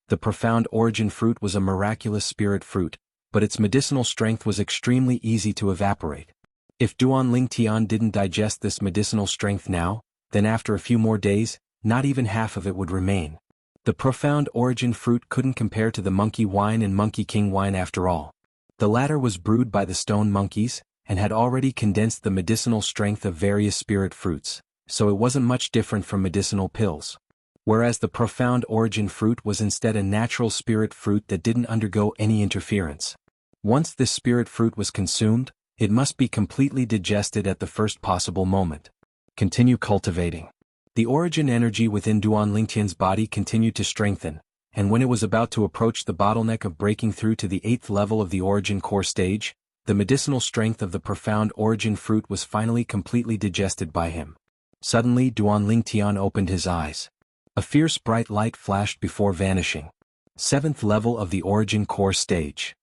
The profound origin fruit was a miraculous spirit fruit, but its medicinal strength was extremely easy to evaporate. If Duan Lingtian didn't digest this medicinal strength now, then after a few more days, not even half of it would remain. The profound origin fruit couldn't compare to the monkey wine and monkey king wine after all. The latter was brewed by the stone monkeys, and had already condensed the medicinal strength of various spirit fruits, so it wasn't much different from medicinal pills. Whereas the profound origin fruit was instead a natural spirit fruit that didn't undergo any interference. Once this spirit fruit was consumed, it must be completely digested at the first possible moment. Continue cultivating. The origin energy within Duan Lingtian's body continued to strengthen, and when it was about to approach the bottleneck of breaking through to the 8th level of the origin core stage, the medicinal strength of the profound origin fruit was finally completely digested by him. Suddenly Duan Lingtian opened his eyes. A fierce bright light flashed before vanishing. 7th level of the origin core stage.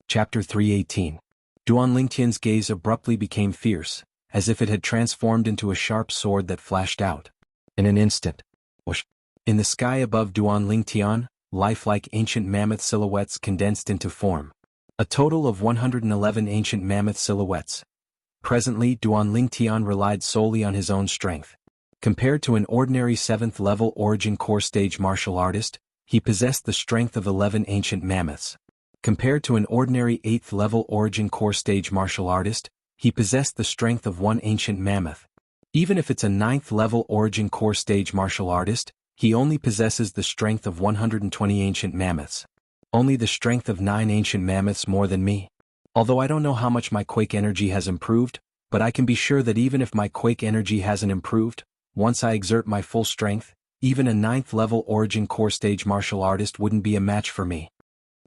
Chapter 318. Duan Lingtian's gaze abruptly became fierce, as if it had transformed into a sharp sword that flashed out. In an instant, whoosh! In the sky above Duan Lingtian, lifelike ancient mammoth silhouettes condensed into form. A total of 111 ancient mammoth silhouettes. Presently Duan Lingtian relied solely on his own strength. Compared to an ordinary 7th level origin core stage martial artist, he possessed the strength of 11 ancient mammoths. Compared to an ordinary 8th level origin core stage martial artist, he possessed the strength of 1 ancient mammoth. Even if it's a 9th level origin core stage martial artist, he only possesses the strength of 120 ancient mammoths. Only the strength of 9 ancient mammoths more than me. Although I don't know how much my quake energy has improved, but I can be sure that even if my quake energy hasn't improved, once I exert my full strength, even a 9th level origin core stage martial artist wouldn't be a match for me.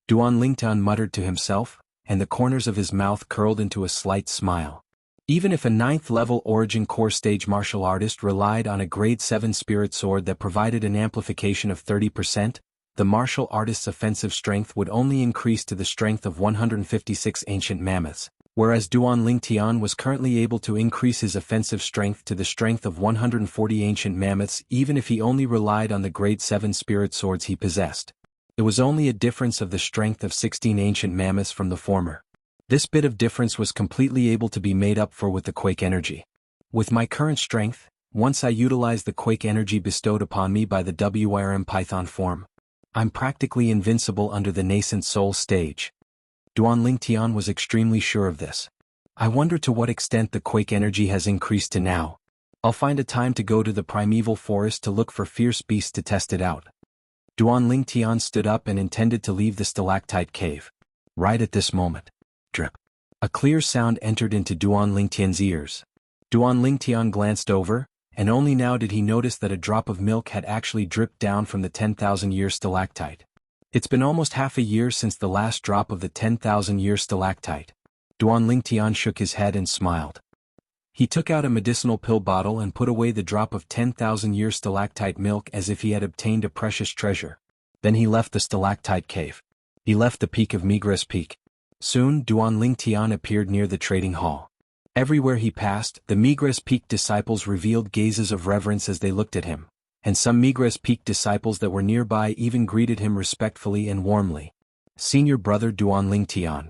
Duan Lingtian muttered to himself, and the corners of his mouth curled into a slight smile. Even if a 9th level origin core stage martial artist relied on a grade 7 spirit sword that provided an amplification of 30%, the martial artist's offensive strength would only increase to the strength of 156 ancient mammoths, whereas Duan Lingtian was currently able to increase his offensive strength to the strength of 140 ancient mammoths even if he only relied on the grade 7 spirit swords he possessed. It was only a difference of the strength of 16 ancient mammoths from the former. This bit of difference was completely able to be made up for with the quake energy. With my current strength, once I utilize the quake energy bestowed upon me by the WRM Python form, I'm practically invincible under the nascent soul stage. Duan Lingtian was extremely sure of this. I wonder to what extent the quake energy has increased to now. I'll find a time to go to the primeval forest to look for fierce beasts to test it out. Duan Lingtian stood up and intended to leave the stalactite cave. Right at this moment. Drip. A clear sound entered into Duan Lingtian's ears. Duan Lingtian glanced over, and only now did he notice that a drop of milk had actually dripped down from the 10,000-year stalactite. It's been almost half a year since the last drop of the 10,000-year stalactite. Duan Lingtian shook his head and smiled. He took out a medicinal pill bottle and put away the drop of 10,000-year stalactite milk as if he had obtained a precious treasure. Then he left the stalactite cave. He left the peak of Migres Peak. Soon Duan Lingtian appeared near the trading hall. Everywhere he passed, the Migres Peak disciples revealed gazes of reverence as they looked at him, and some Migres Peak disciples that were nearby even greeted him respectfully and warmly. Senior brother Duan Lingtian.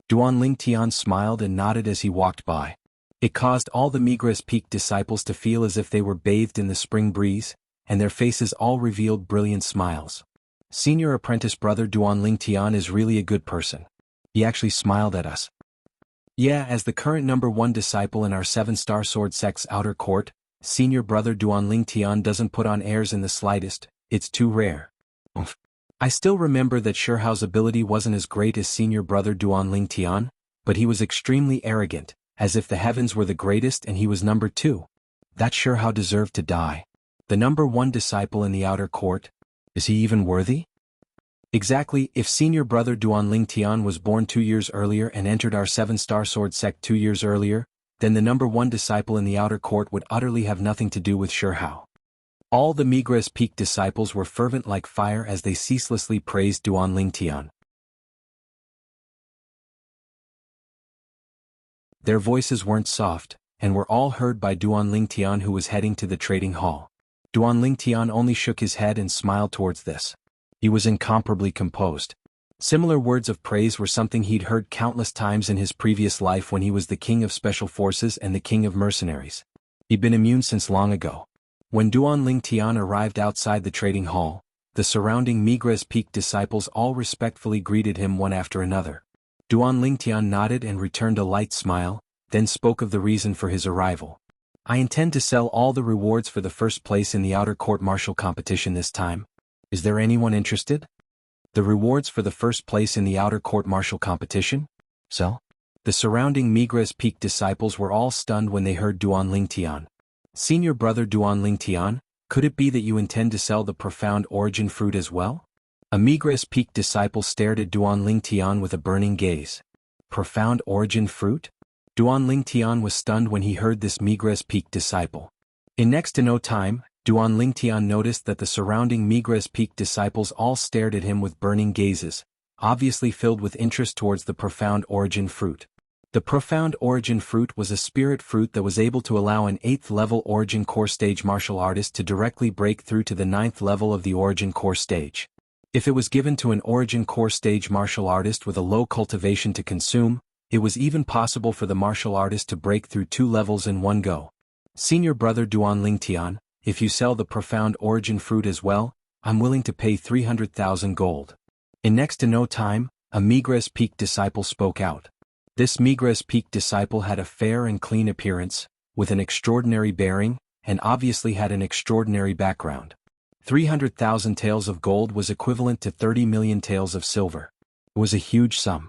Duan Lingtian smiled and nodded as he walked by. It caused all the Migres Peak disciples to feel as if they were bathed in the spring breeze, and their faces all revealed brilliant smiles. Senior apprentice brother Duan Lingtian is really a good person. He actually smiled at us. Yeah, as the current number 1 disciple in our 7-star sword sect's outer court, senior brother Duan Lingtian doesn't put on airs in the slightest, it's too rare. Oomph. I still remember that Shirhao's ability wasn't as great as senior brother Duan Lingtian, but he was extremely arrogant, as if the heavens were the greatest and he was number 2. That Shirhao deserved to die. The number 1 disciple in the outer court? Is he even worthy? Exactly, if senior brother Duan Lingtian was born 2 years earlier and entered our 7-star sword sect 2 years earlier, then the number 1 disciple in the outer court would utterly have nothing to do with Shirhao. All the Migres Peak disciples were fervent like fire as they ceaselessly praised Duan Lingtian. Their voices weren't soft, and were all heard by Duan Lingtian who was heading to the trading hall. Duan Lingtian only shook his head and smiled towards this. He was incomparably composed. Similar words of praise were something he'd heard countless times in his previous life when he was the king of special forces and the king of mercenaries. He'd been immune since long ago. When Duan Lingtian arrived outside the trading hall, the surrounding Migres Peak disciples all respectfully greeted him one after another. Duan Lingtian nodded and returned a light smile, then spoke of the reason for his arrival. I intend to sell all the rewards for the first place in the outer court martial competition this time. Is there anyone interested? The rewards for the first place in the outer court martial competition? So? The surrounding Migres Peak disciples were all stunned when they heard Duan Lingtian. Senior brother Duan Lingtian, could it be that you intend to sell the profound origin fruit as well? A Migres Peak disciple stared at Duan Lingtian with a burning gaze. Profound origin fruit? Duan Lingtian was stunned when he heard this Migres Peak disciple. In next to no time, Duan Lingtian noticed that the surrounding Migres Peak disciples all stared at him with burning gazes, obviously filled with interest towards the profound origin fruit. The profound origin fruit was a spirit fruit that was able to allow an 8th level origin core stage martial artist to directly break through to the 9th level of the origin core stage. If it was given to an origin core stage martial artist with a low cultivation to consume, it was even possible for the martial artist to break through 2 levels in one go. Senior brother Duan Lingtian, if you sell the profound origin fruit as well, I'm willing to pay 300,000 gold. In next to no time, a Migres Peak disciple spoke out. This Migres Peak disciple had a fair and clean appearance, with an extraordinary bearing, and obviously had an extraordinary background. 300,000 taels of gold was equivalent to 30 million taels of silver. It was a huge sum.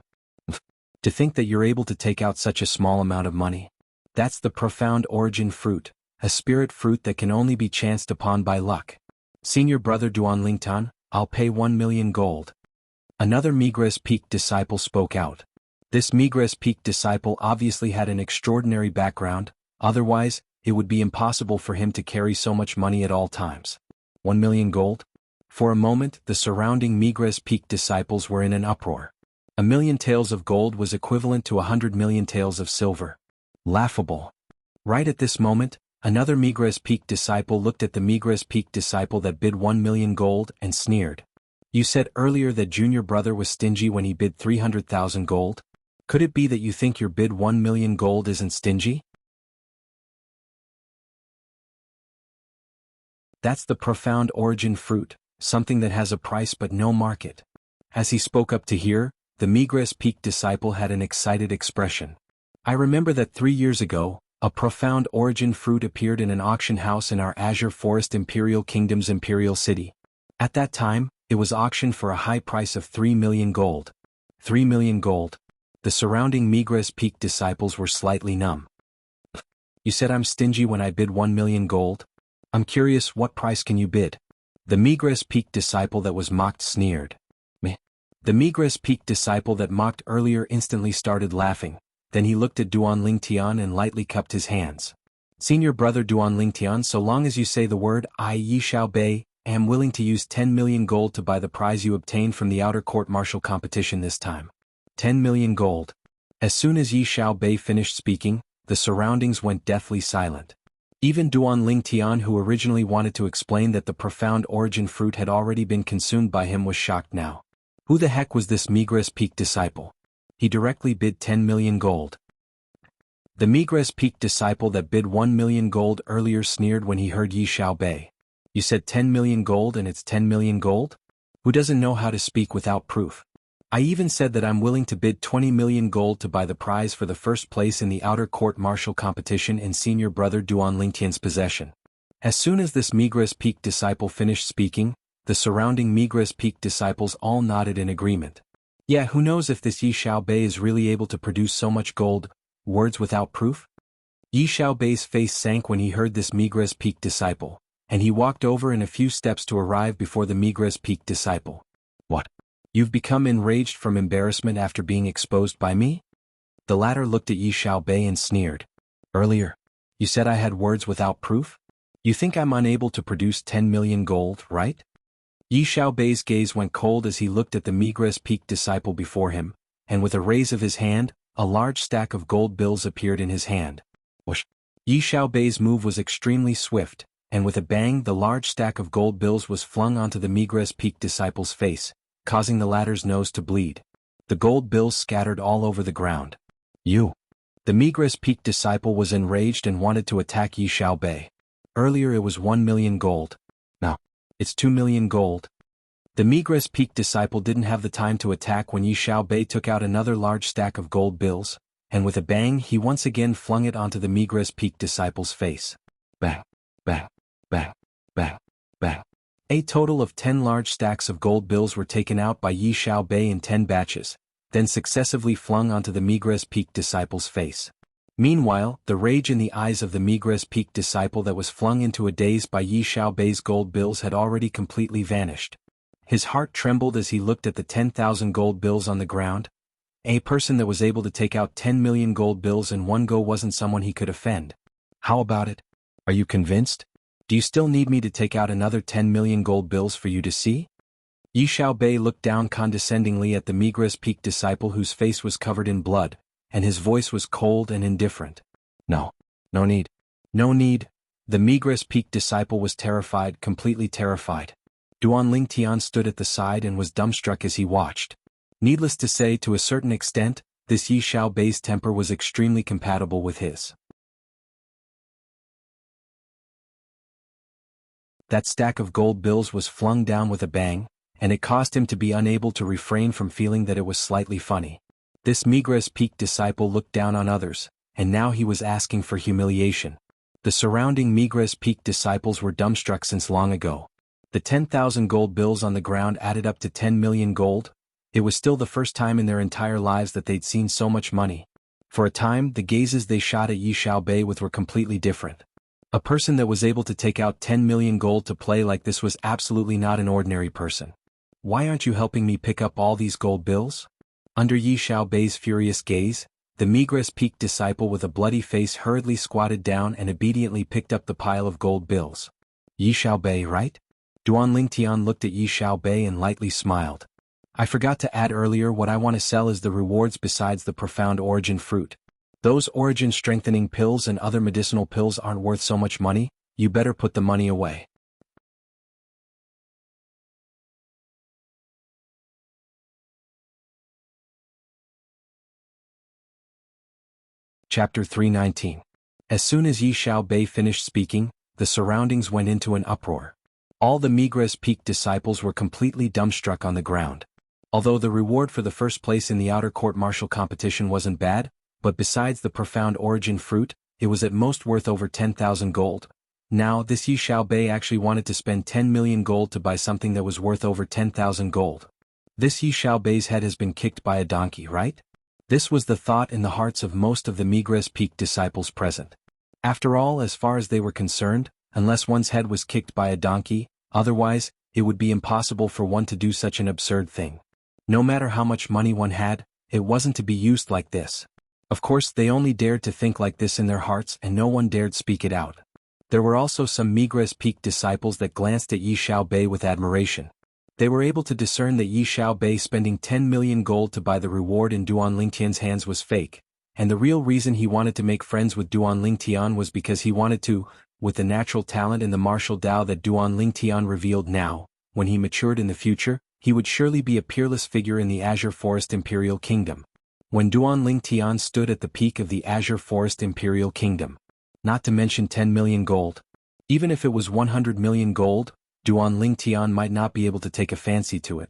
To think that you're able to take out such a small amount of money. That's the profound origin fruit, a spirit fruit that can only be chanced upon by luck. Senior brother Duan Lingtan, I'll pay 1 million gold. Another Migres Peak disciple spoke out. This Migres Peak disciple obviously had an extraordinary background, otherwise, it would be impossible for him to carry so much money at all times. 1 million gold? For a moment, the surrounding Migres Peak disciples were in an uproar. 1 million taels of gold was equivalent to 100 million taels of silver. Laughable. Right at this moment, another Migres Peak disciple looked at the Migres Peak disciple that bid 1 million gold and sneered. You said earlier that junior brother was stingy when he bid 300,000 gold? Could it be that you think your bid 1 million gold isn't stingy? That's the profound origin fruit, something that has a price but no market. As he spoke up to hear, the Migres Peak disciple had an excited expression. I remember that 3 years ago, a profound origin fruit appeared in an auction house in our Azure Forest Imperial Kingdom's Imperial City. At that time, it was auctioned for a high price of 3 million gold. 3 million gold. The surrounding Migres Peak disciples were slightly numb. You said I'm stingy when I bid 1 million gold? I'm curious, what price can you bid? The Migres Peak disciple that was mocked sneered. Meh. The Migres Peak disciple that mocked earlier instantly started laughing, then he looked at Duan Lingtian and lightly cupped his hands. Senior brother Duan Lingtian, so long as you say the word, I Yi Xiao Bei, am willing to use 10 million gold to buy the prize you obtained from the outer court martial competition this time. 10 million gold. As soon as Yi Xiao Bei finished speaking, the surroundings went deathly silent. Even Duan Lingtian, who originally wanted to explain that the profound origin fruit had already been consumed by him, was shocked now. Who the heck was this Migres Peak disciple? He directly bid 10 million gold. The Migres Peak disciple that bid 1 million gold earlier sneered when he heard Yi Xiao Bei. You said 10 million gold and it's 10 million gold? Who doesn't know how to speak without proof? I even said that I'm willing to bid 20 million gold to buy the prize for the first place in the outer court martial competition in senior brother Duan Lingtian's possession. As soon as this Migres Peak disciple finished speaking, the surrounding Migres Peak disciples all nodded in agreement. Yeah, who knows if this Yi Xiao Bei is really able to produce so much gold, words without proof? Yi Xiao Bei's face sank when he heard this Migres Peak disciple, and he walked over in a few steps to arrive before the Migres Peak disciple. What? You've become enraged from embarrassment after being exposed by me? The latter looked at Yi Xiao Bei and sneered. Earlier, you said I had words without proof? You think I'm unable to produce 10 million gold, right? Yi Xiao Bei's gaze went cold as he looked at the Migres Peak disciple before him, and with a raise of his hand, a large stack of gold bills appeared in his hand. Whoosh! Yi Xiao Bei's move was extremely swift, and with a bang the large stack of gold bills was flung onto the Migres Peak disciple's face, causing the latter's nose to bleed. The gold bills scattered all over the ground. You! The Migres Peak disciple was enraged and wanted to attack Yi Xiao Bei. Earlier it was 1 million gold. Now, it's 2 million gold. The Migres Peak disciple didn't have the time to attack when Yi Xiao Bei took out another large stack of gold bills, and with a bang he once again flung it onto the Migres Peak disciple's face. Bang, bang, bang, bang, bang. A total of 10 large stacks of gold bills were taken out by Yi Xiaobei in 10 batches, then successively flung onto the Migres Peak disciple's face. Meanwhile, the rage in the eyes of the Migres Peak disciple that was flung into a daze by Yi Xiaobei's gold bills had already completely vanished. His heart trembled as he looked at the 10,000 gold bills on the ground. A person that was able to take out 10 million gold bills in one go wasn't someone he could offend. How about it? Are you convinced? Do you still need me to take out another 10 million gold bills for you to see? Yi Xiaobei looked down condescendingly at the Migres Peak disciple whose face was covered in blood, and his voice was cold and indifferent. No need. No need. The Migres Peak disciple was terrified, completely terrified. Duan Lingtian stood at the side and was dumbstruck as he watched. Needless to say, to a certain extent, this Yi Xiaobei's temper was extremely compatible with his. That stack of gold bills was flung down with a bang, and it caused him to be unable to refrain from feeling that it was slightly funny. This Migres Peak disciple looked down on others, and now he was asking for humiliation. The surrounding Migres Peak disciples were dumbstruck since long ago. The 10,000 gold bills on the ground added up to 10 million gold. It was still the first time in their entire lives that they'd seen so much money. For a time, the gazes they shot at Yi Xiaobei with were completely different. A person that was able to take out 10 million gold to play like this was absolutely not an ordinary person. Why aren't you helping me pick up all these gold bills? Under Yi Xiaobei's furious gaze, the Migres Peak disciple with a bloody face hurriedly squatted down and obediently picked up the pile of gold bills. Yi Xiaobei, right? Duan Lingtian looked at Yi Xiaobei and lightly smiled. I forgot to add earlier, what I want to sell is the rewards besides the profound origin fruit. Those origin-strengthening pills and other medicinal pills aren't worth so much money, you better put the money away. Chapter 319. As soon as Yi Xiaobei finished speaking, the surroundings went into an uproar. All the Migres Peak disciples were completely dumbstruck on the ground. Although the reward for the first place in the outer court martial competition wasn't bad, but besides the profound origin fruit, it was at most worth over 10,000 gold. Now, this Yi Xiaobei actually wanted to spend 10 million gold to buy something that was worth over 10,000 gold. This Yi Xiaobei's head has been kicked by a donkey, right? This was the thought in the hearts of most of the Migres Peak disciples present. After all, as far as they were concerned, unless one's head was kicked by a donkey, otherwise, it would be impossible for one to do such an absurd thing. No matter how much money one had, it wasn't to be used like this. Of course, they only dared to think like this in their hearts and no one dared speak it out. There were also some Migres Peak disciples that glanced at Yi Xiaobei with admiration. They were able to discern that Yi Xiaobei spending 10 million gold to buy the reward in Duan Lingtian's hands was fake, and the real reason he wanted to make friends with Duan Lingtian was because he wanted to, with the natural talent and the martial Dao that Duan Lingtian revealed now, when he matured in the future, he would surely be a peerless figure in the Azure Forest Imperial Kingdom. When Duan Lingtian stood at the peak of the Azure Forest Imperial Kingdom, not to mention 10 million gold, even if it was 100 million gold, Duan Lingtian might not be able to take a fancy to it.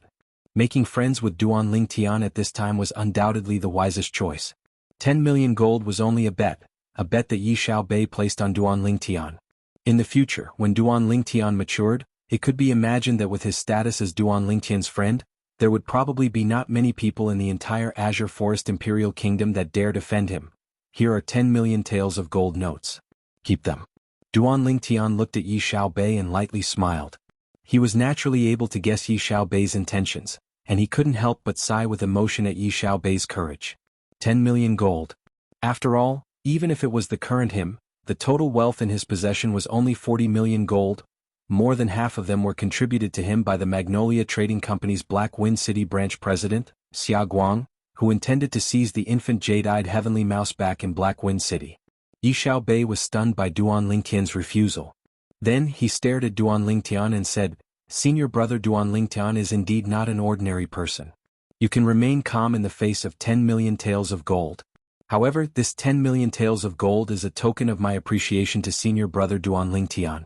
Making friends with Duan Lingtian at this time was undoubtedly the wisest choice. 10 million gold was only a bet that Yi Xiaobei placed on Duan Lingtian. In the future, when Duan Lingtian matured, it could be imagined that with his status as Duan Lingtian's friend, there would probably be not many people in the entire Azure Forest Imperial Kingdom that dare defend him. Here are 10 million taels of gold notes. Keep them. Duan Lingtian looked at Yi Xiaobei and lightly smiled. He was naturally able to guess Yi Xiaobei's intentions, and he couldn't help but sigh with emotion at Yi Xiaobei's courage. 10 million gold. After all, even if it was the current him, the total wealth in his possession was only 40 million gold. More than half of them were contributed to him by the Magnolia Trading Company's Black Wind City branch president, Xia Guang, who intended to seize the infant jade-eyed heavenly mouse back in Black Wind City. Yi Xiaobei was stunned by Duan Lingtian's refusal. Then he stared at Duan Lingtian and said, "Senior brother, Duan Lingtian is indeed not an ordinary person. You can remain calm in the face of 10 million taels of gold. However, this 10 million taels of gold is a token of my appreciation to senior brother Duan Lingtian.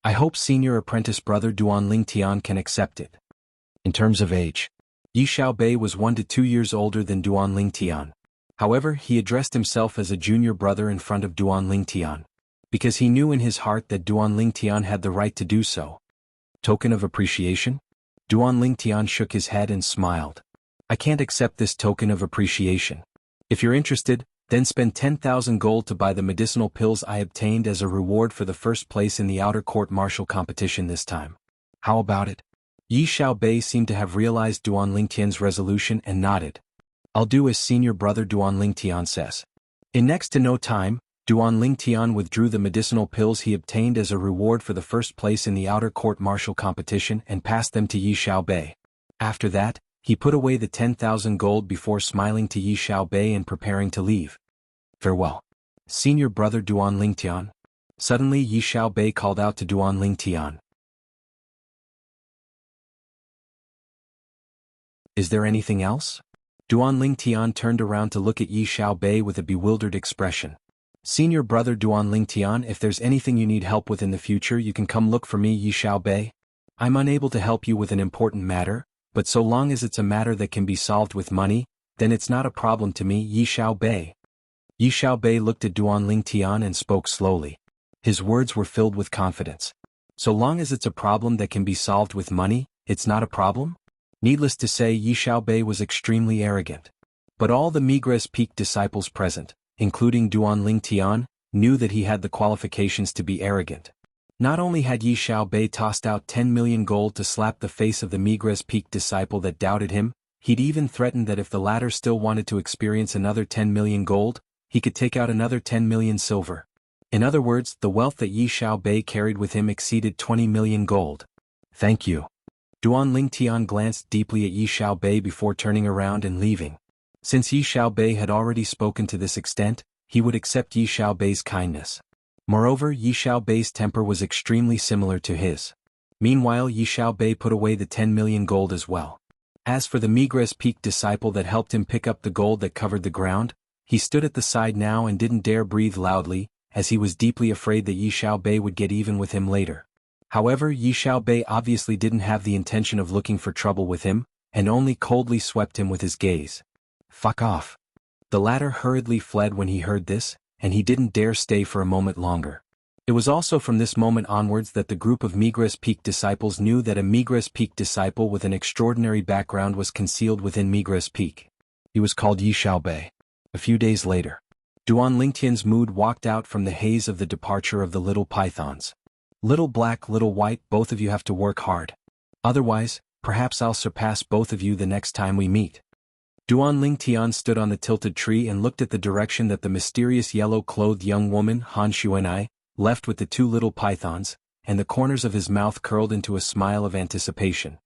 I hope senior apprentice brother Duan Lingtian can accept it." In terms of age, Yi Xiaobei was 1 to 2 years older than Duan Lingtian. However, he addressed himself as a junior brother in front of Duan Lingtian, because he knew in his heart that Duan Lingtian had the right to do so. Token of appreciation? Duan Lingtian shook his head and smiled. I can't accept this token of appreciation. If you're interested, then spend 10,000 gold to buy the medicinal pills I obtained as a reward for the first place in the outer court martial competition this time. How about it? Yi Xiaobei seemed to have realized Duan Lingtian's resolution and nodded. I'll do as senior brother Duan Lingtian says. In next to no time, Duan Lingtian withdrew the medicinal pills he obtained as a reward for the first place in the outer court martial competition and passed them to Yi Xiaobei. After that, he put away the 10,000 gold before smiling to Yi Xiaobei and preparing to leave. Farewell. Senior brother Duan Lingtian. Suddenly Yi Xiaobei called out to Duan Lingtian. Is there anything else? Duan Lingtian turned around to look at Yi Xiaobei with a bewildered expression. Senior brother Duan Lingtian, if there's anything you need help with in the future, you can come look for me, Yi Xiaobei. I'm unable to help you with an important matter, but so long as it's a matter that can be solved with money, then it's not a problem to me, Yi Xiaobei. Yi Xiaobei looked at Duan Lingtian and spoke slowly. His words were filled with confidence. So long as it's a problem that can be solved with money, it's not a problem? Needless to say, Yi Xiaobei was extremely arrogant. But all the Migres Peak disciples present, including Duan Lingtian, knew that he had the qualifications to be arrogant. Not only had Yi Xiaobei tossed out 10 million gold to slap the face of the Migres Peak disciple that doubted him, he'd even threatened that if the latter still wanted to experience another 10 million gold, he could take out another 10 million silver. In other words, the wealth that Yi Xiaobei carried with him exceeded 20 million gold. Thank you. Duan Lingtian glanced deeply at Yi Xiaobei before turning around and leaving. Since Yi Xiaobei had already spoken to this extent, he would accept Yi Xiaobei's kindness. Moreover, Yi Xiaobei's temper was extremely similar to his. Meanwhile, Yi Xiaobei put away the 10 million gold as well. As for the Migres Peak disciple that helped him pick up the gold that covered the ground, he stood at the side now and didn't dare breathe loudly, as he was deeply afraid that Yi Xiaobei would get even with him later. However, Yi Xiaobei obviously didn't have the intention of looking for trouble with him, and only coldly swept him with his gaze. Fuck off. The latter hurriedly fled when he heard this, and he didn't dare stay for a moment longer. It was also from this moment onwards that the group of Migres Peak disciples knew that a Migres Peak disciple with an extraordinary background was concealed within Migres Peak. He was called Yi Xiaobei. A few days later, Duan Lingtian's mood walked out from the haze of the departure of the little pythons. Little black, little white, both of you have to work hard. Otherwise, perhaps I'll surpass both of you the next time we meet. Duan Lingtian stood on the tilted tree and looked at the direction that the mysterious yellow-clothed young woman, Han Xuanai, left with the two little pythons, and the corners of his mouth curled into a smile of anticipation.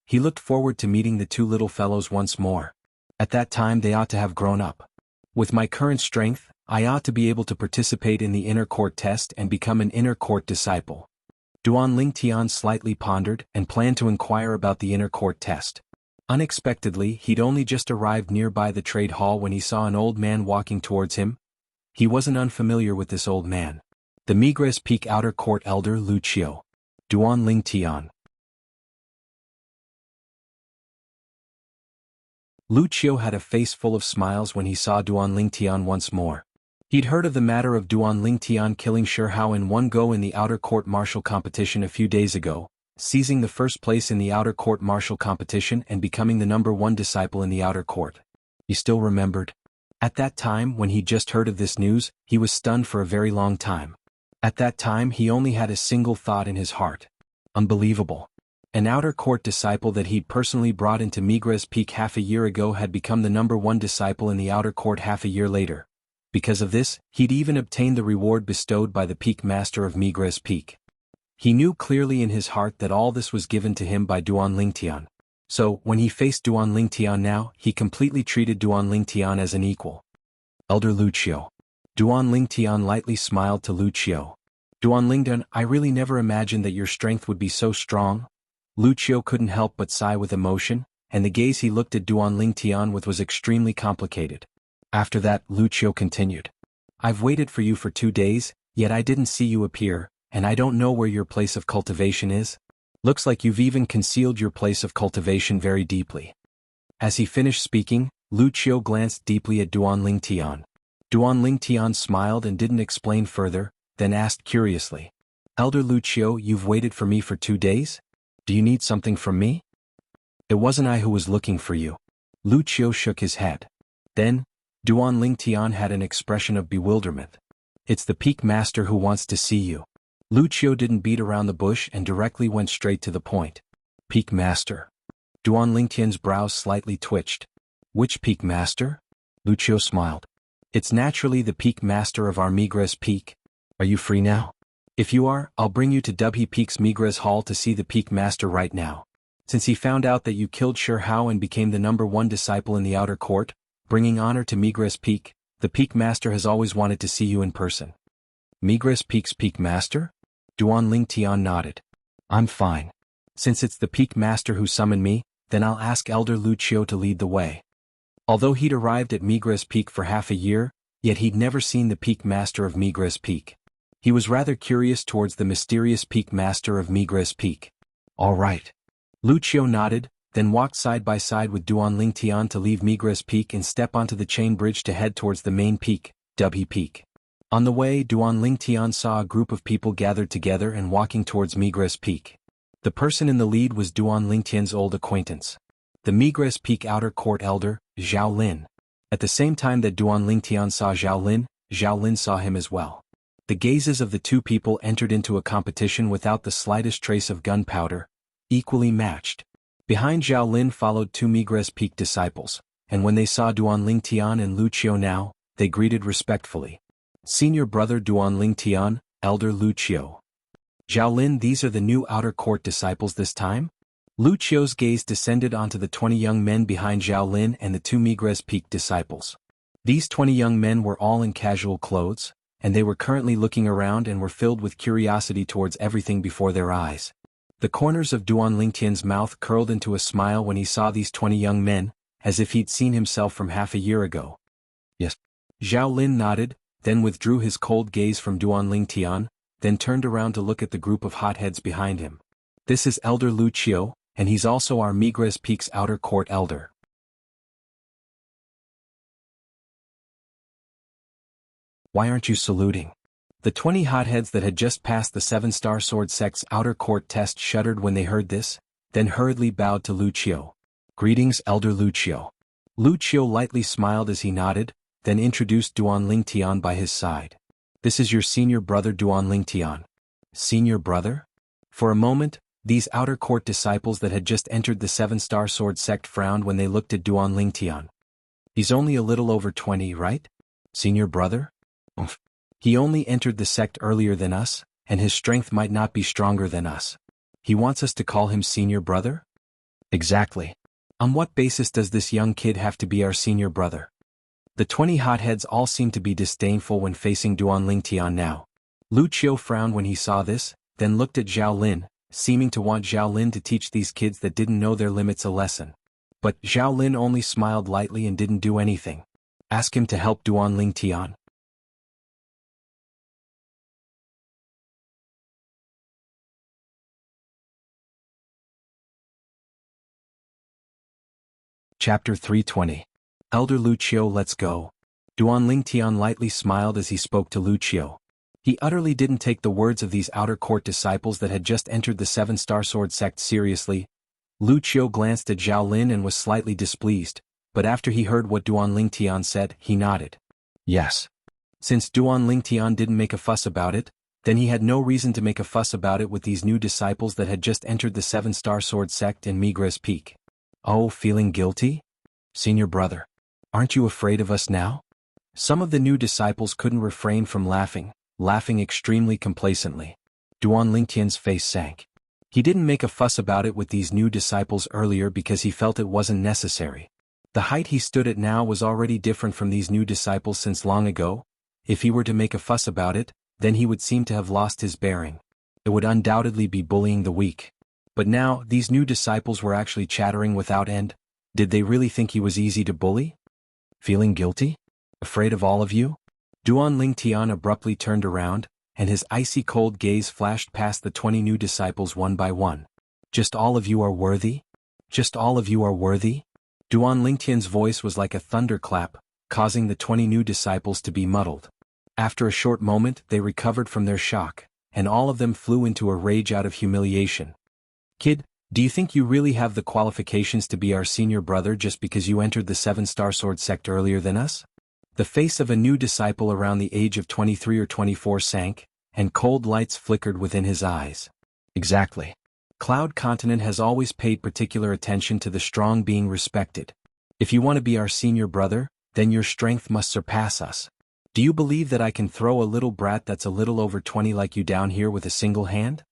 He looked forward to meeting the two little fellows once more. At that time they ought to have grown up. With my current strength, I ought to be able to participate in the inner court test and become an inner court disciple. Duan Lingtian slightly pondered and planned to inquire about the inner court test. Unexpectedly, he'd only just arrived nearby the trade hall when he saw an old man walking towards him. He wasn't unfamiliar with this old man. The Migres Peak Outer Court Elder Wuxia. Duan Lingtian. Wuxia had a face full of smiles when he saw Duan Lingtian once more. He'd heard of the matter of Duan Lingtian killing Shihao in one go in the outer court martial competition a few days ago, seizing the first place in the outer court martial competition and becoming the #1 disciple in the outer court. He still remembered. At that time, when he'd just heard of this news, he was stunned for a very long time. At that time he only had a single thought in his heart. Unbelievable. An outer court disciple that he'd personally brought into Migres Peak half a year ago had become the #1 disciple in the outer court half a year later. Because of this, he'd even obtained the reward bestowed by the Peak Master of Migres Peak. He knew clearly in his heart that all this was given to him by Duan Lingtian. So, when he faced Duan Lingtian now, he completely treated Duan Lingtian as an equal. Elder Wuxia. Duan Lingtian lightly smiled to Wuxia. Duan Lingtian, I really never imagined that your strength would be so strong. Wuxia couldn't help but sigh with emotion, and the gaze he looked at Duan Lingtian with was extremely complicated. After that, Wuxia continued. I've waited for you for 2 days, yet I didn't see you appear, and I don't know where your place of cultivation is. Looks like you've even concealed your place of cultivation very deeply. As he finished speaking, Wuxia glanced deeply at Duan Lingtian. Duan Lingtian smiled and didn't explain further, then asked curiously. Elder Wuxia, you've waited for me for 2 days? Do you need something from me? It wasn't I who was looking for you. Lu Qiu shook his head. Then, Duan Lingtian had an expression of bewilderment. It's the Peak Master who wants to see you. Lu Qiu didn't beat around the bush and directly went straight to the point. Peak Master. Duan Lingtian's brows slightly twitched. Which Peak Master? Lu Qiu smiled. It's naturally the Peak Master of our Migres Peak. Are you free now? If you are, I'll bring you to Dubhe Peak's Migres Hall to see the Peak Master right now. Since he found out that you killed Shi Hao and became the #1 disciple in the outer court, bringing honor to Migres Peak, the Peak Master has always wanted to see you in person. Migres Peak's Peak Master? Duan Lingtian nodded. I'm fine. Since it's the Peak Master who summoned me, then I'll ask Elder Lu Qiu to lead the way. Although he'd arrived at Migres Peak for half a year, yet he'd never seen the Peak Master of Migres Peak. He was rather curious towards the mysterious Peak Master of Migres Peak. All right. Lu Qiu nodded, then walked side by side with Duan Lingtian to leave Migres Peak and step onto the chain bridge to head towards the main peak, Dubhe Peak. On the way, Duan Lingtian saw a group of people gathered together and walking towards Migres Peak. The person in the lead was Duan Lingtian's old acquaintance, the Migres Peak Outer Court Elder, Zhao Lin. At the same time that Duan Lingtian saw Zhao Lin saw him as well. The gazes of the two people entered into a competition without the slightest trace of gunpowder, equally matched. Behind Zhao Lin followed two Migres Peak disciples, and when they saw Duan Lingtian and Lu Qiu now, they greeted respectfully. Senior brother Duan Lingtian, Elder Lu Qiu. Zhao Lin, these are the new outer court disciples this time? Lu Qiu's gaze descended onto the 20 young men behind Zhao Lin and the two Migres Peak disciples. These 20 young men were all in casual clothes, and they were currently looking around and were filled with curiosity towards everything before their eyes. The corners of Duan Lingtian's mouth curled into a smile when he saw these 20 young men, as if he'd seen himself from half a year ago. Yes. Zhao Lin nodded, then withdrew his cold gaze from Duan Lingtian, then turned around to look at the group of hotheads behind him. This is Elder Lu Qiu, and he's also our Migres Peak's outer court elder. Why aren't you saluting? The 20 hotheads that had just passed the 7-star sword sect's outer court test shuddered when they heard this, then hurriedly bowed to Lu Qiu. Greetings, Elder Lu Qiu. Lu Qiu lightly smiled as he nodded, then introduced Duan Lingtian by his side. This is your senior brother Duan Lingtian. Senior brother? For a moment, these outer court disciples that had just entered the 7-star sword sect frowned when they looked at Duan Lingtian. He's only a little over 20, right? Senior brother? Umph. He only entered the sect earlier than us, and his strength might not be stronger than us. He wants us to call him senior brother? Exactly. On what basis does this young kid have to be our senior brother? The 20 hotheads all seemed to be disdainful when facing Duan Lingtian now. Lu Qiu frowned when he saw this, then looked at Zhao Lin, seeming to want Zhao Lin to teach these kids that didn't know their limits a lesson. But Zhao Lin only smiled lightly and didn't do anything. Ask him to help Duan Lingtian. Chapter 320. Elder Lu Qiu, let's go. Duan Lingtian lightly smiled as he spoke to Lu Qiu. He utterly didn't take the words of these outer court disciples that had just entered the 7-star sword sect seriously. Lu Qiu glanced at Zhao Lin and was slightly displeased, but after he heard what Duan Lingtian said, he nodded. Yes. Since Duan Lingtian didn't make a fuss about it, then he had no reason to make a fuss about it with these new disciples that had just entered the 7-star sword sect in Migres Peak. Oh, feeling guilty? Senior brother, aren't you afraid of us now? Some of the new disciples couldn't refrain from laughing extremely complacently. Duan Lingtian's face sank. He didn't make a fuss about it with these new disciples earlier because he felt it wasn't necessary. The height he stood at now was already different from these new disciples since long ago. If he were to make a fuss about it, then he would seem to have lost his bearing. It would undoubtedly be bullying the weak. But now, these new disciples were actually chattering without end. Did they really think he was easy to bully? Feeling guilty? Afraid of all of you? Duan Lingtian abruptly turned around, and his icy cold gaze flashed past the 20 new disciples one by one. Just all of you are worthy? Just all of you are worthy? Duan Lingtian's voice was like a thunderclap, causing the 20 new disciples to be muddled. After a short moment, they recovered from their shock, and all of them flew into a rage out of humiliation. Kid, Do you think you really have the qualifications to be our senior brother just because you entered the 7-star sword sect earlier than us? The face of a new disciple around the age of 23 or 24 sank, and cold lights flickered within his eyes. Exactly. Cloud Continent has always paid particular attention to the strong being respected. If you want to be our senior brother, then your strength must surpass us. Do you believe that I can throw a little brat that's a little over 20 like you down here with a single hand?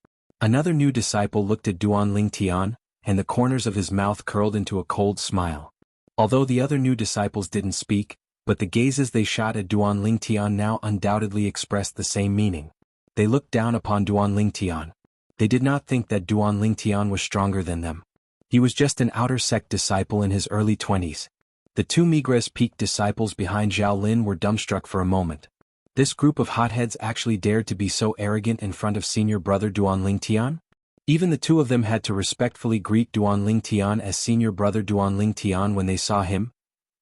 Another new disciple looked at Duan Lingtian, and the corners of his mouth curled into a cold smile. Although the other new disciples didn't speak, but the gazes they shot at Duan Lingtian now undoubtedly expressed the same meaning. They looked down upon Duan Lingtian. They did not think that Duan Lingtian was stronger than them. He was just an outer sect disciple in his early 20s. The two Migres Peak disciples behind Zhao Lin were dumbstruck for a moment. This group of hotheads actually dared to be so arrogant in front of senior brother Duan Lingtian? Even the two of them had to respectfully greet Duan Lingtian as senior brother Duan Lingtian when they saw him.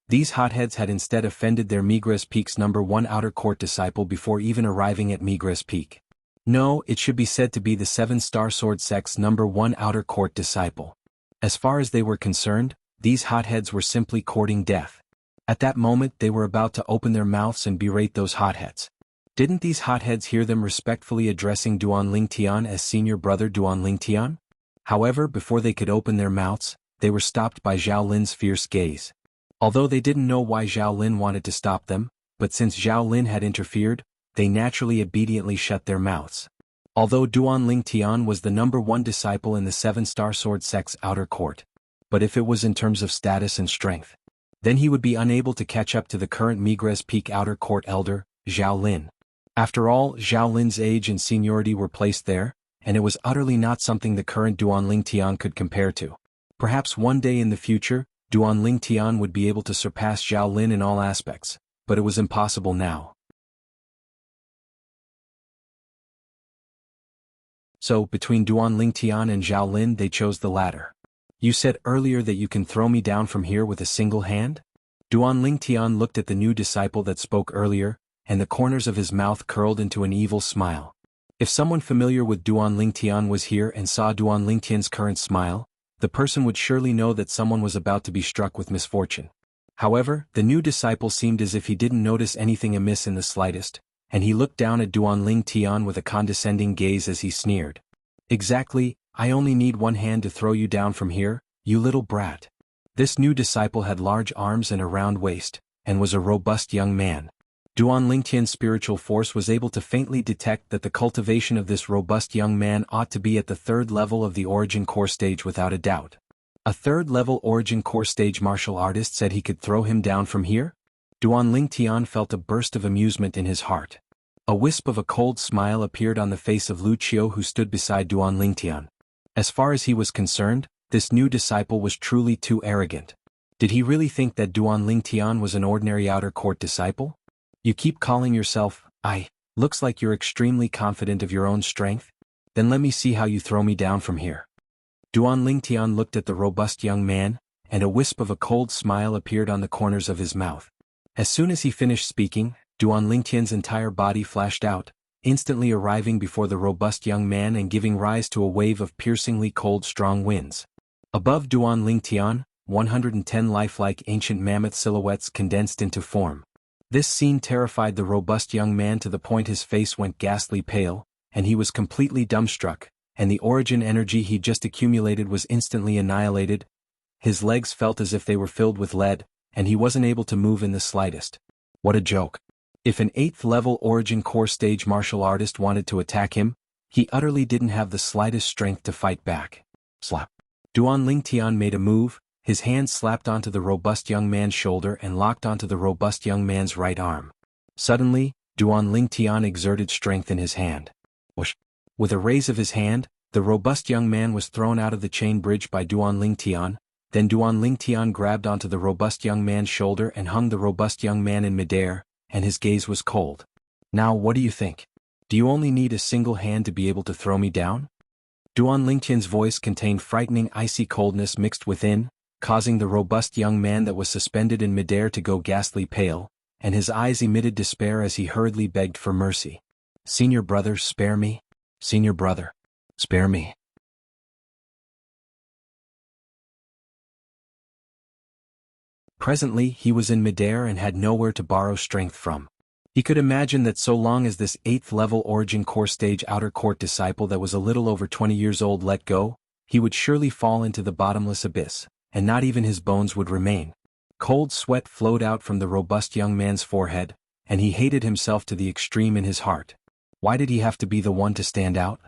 These hotheads had instead offended their Migres Peak's #1 outer court disciple before even arriving at Migres Peak. No, it should be said to be the 7-star sword sect's #1 outer court disciple. As far as they were concerned, these hotheads were simply courting death. At that moment they were about to open their mouths and berate those hotheads. Didn't these hotheads hear them respectfully addressing Duan Lingtian as senior brother Duan Lingtian? However, before they could open their mouths, they were stopped by Zhao Lin's fierce gaze. Although they didn't know why Zhao Lin wanted to stop them, but since Zhao Lin had interfered, they naturally obediently shut their mouths. Although Duan Lingtian was the #1 disciple in the 7-star sword sect's outer court, but if it was in terms of status and strength, then he would be unable to catch up to the current Migres Peak outer court elder, Zhao Lin. After all, Zhao Lin's age and seniority were placed there, and it was utterly not something the current Duan Lingtian could compare to. Perhaps one day in the future, Duan Lingtian would be able to surpass Zhao Lin in all aspects, but it was impossible now. So, between Duan Lingtian and Zhao Lin they chose the latter. You said earlier that you can throw me down from here with a single hand? Duan Lingtian looked at the new disciple that spoke earlier, and the corners of his mouth curled into an evil smile. If someone familiar with Duan Lingtian was here and saw Duan Lingtian's current smile, the person would surely know that someone was about to be struck with misfortune. However, the new disciple seemed as if he didn't notice anything amiss in the slightest, and he looked down at Duan Lingtian with a condescending gaze as he sneered. Exactly, I only need one hand to throw you down from here, you little brat. This new disciple had large arms and a round waist, and was a robust young man. Duan Lingtian's spiritual force was able to faintly detect that the cultivation of this robust young man ought to be at the 3rd level of the origin core stage without a doubt. A 3rd level origin core stage martial artist said he could throw him down from here? Duan Lingtian felt a burst of amusement in his heart. A wisp of a cold smile appeared on the face of Lu Qiu who stood beside Duan Lingtian. As far as he was concerned, this new disciple was truly too arrogant. Did he really think that Duan Lingtian was an ordinary outer court disciple? You keep calling yourself, looks like you're extremely confident of your own strength? Then let me see how you throw me down from here. Duan Lingtian looked at the robust young man, and a wisp of a cold smile appeared on the corners of his mouth. As soon as he finished speaking, Duan Lingtian's entire body flashed out, instantly arriving before the robust young man and giving rise to a wave of piercingly cold strong winds. Above Duan Lingtian, 110 lifelike ancient mammoth silhouettes condensed into form. This scene terrified the robust young man to the point his face went ghastly pale, and he was completely dumbstruck, and the origin energy he just accumulated was instantly annihilated. His legs felt as if they were filled with lead, and he wasn't able to move in the slightest. What a joke. If an 8th level origin core stage martial artist wanted to attack him, he utterly didn't have the slightest strength to fight back. Slap. Duan Lingtian made a move, his hand slapped onto the robust young man's shoulder and locked onto the robust young man's right arm. Suddenly, Duan Lingtian exerted strength in his hand. Whoosh. With a raise of his hand, the robust young man was thrown out of the chain bridge by Duan Lingtian. Then Duan Lingtian grabbed onto the robust young man's shoulder and hung the robust young man in midair, and his gaze was cold. Now what do you think? Do you only need a single hand to be able to throw me down? Duan Lingtian's voice contained frightening icy coldness mixed within, causing the robust young man that was suspended in midair to go ghastly pale, and his eyes emitted despair as he hurriedly begged for mercy. Senior brother, spare me. Senior brother, spare me. Presently he was in midair and had nowhere to borrow strength from. He could imagine that so long as this 8th level origin core stage outer court disciple that was a little over 20 years old let go, he would surely fall into the bottomless abyss, and not even his bones would remain. Cold sweat flowed out from the robust young man's forehead, and he hated himself to the extreme in his heart. Why did he have to be the one to stand out?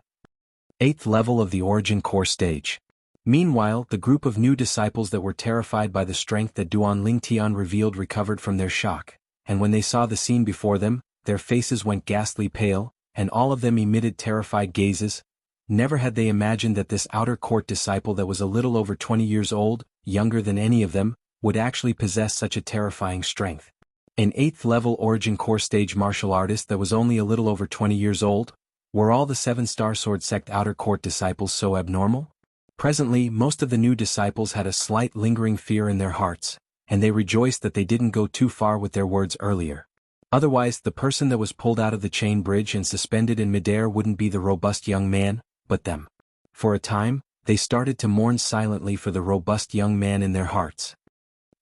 8th level of the origin core stage. Meanwhile, the group of new disciples that were terrified by the strength that Duan Lingtian revealed recovered from their shock, and when they saw the scene before them, their faces went ghastly pale, and all of them emitted terrified gazes. Never had they imagined that this outer court disciple that was a little over 20 years old, younger than any of them, would actually possess such a terrifying strength. An 8th level origin core stage martial artist that was only a little over 20 years old? Were all the 7-star sword sect outer court disciples so abnormal? Presently, most of the new disciples had a slight lingering fear in their hearts, and they rejoiced that they didn't go too far with their words earlier. Otherwise, the person that was pulled out of the chain bridge and suspended in midair wouldn't be the robust young man, but them. For a time, they started to mourn silently for the robust young man in their hearts.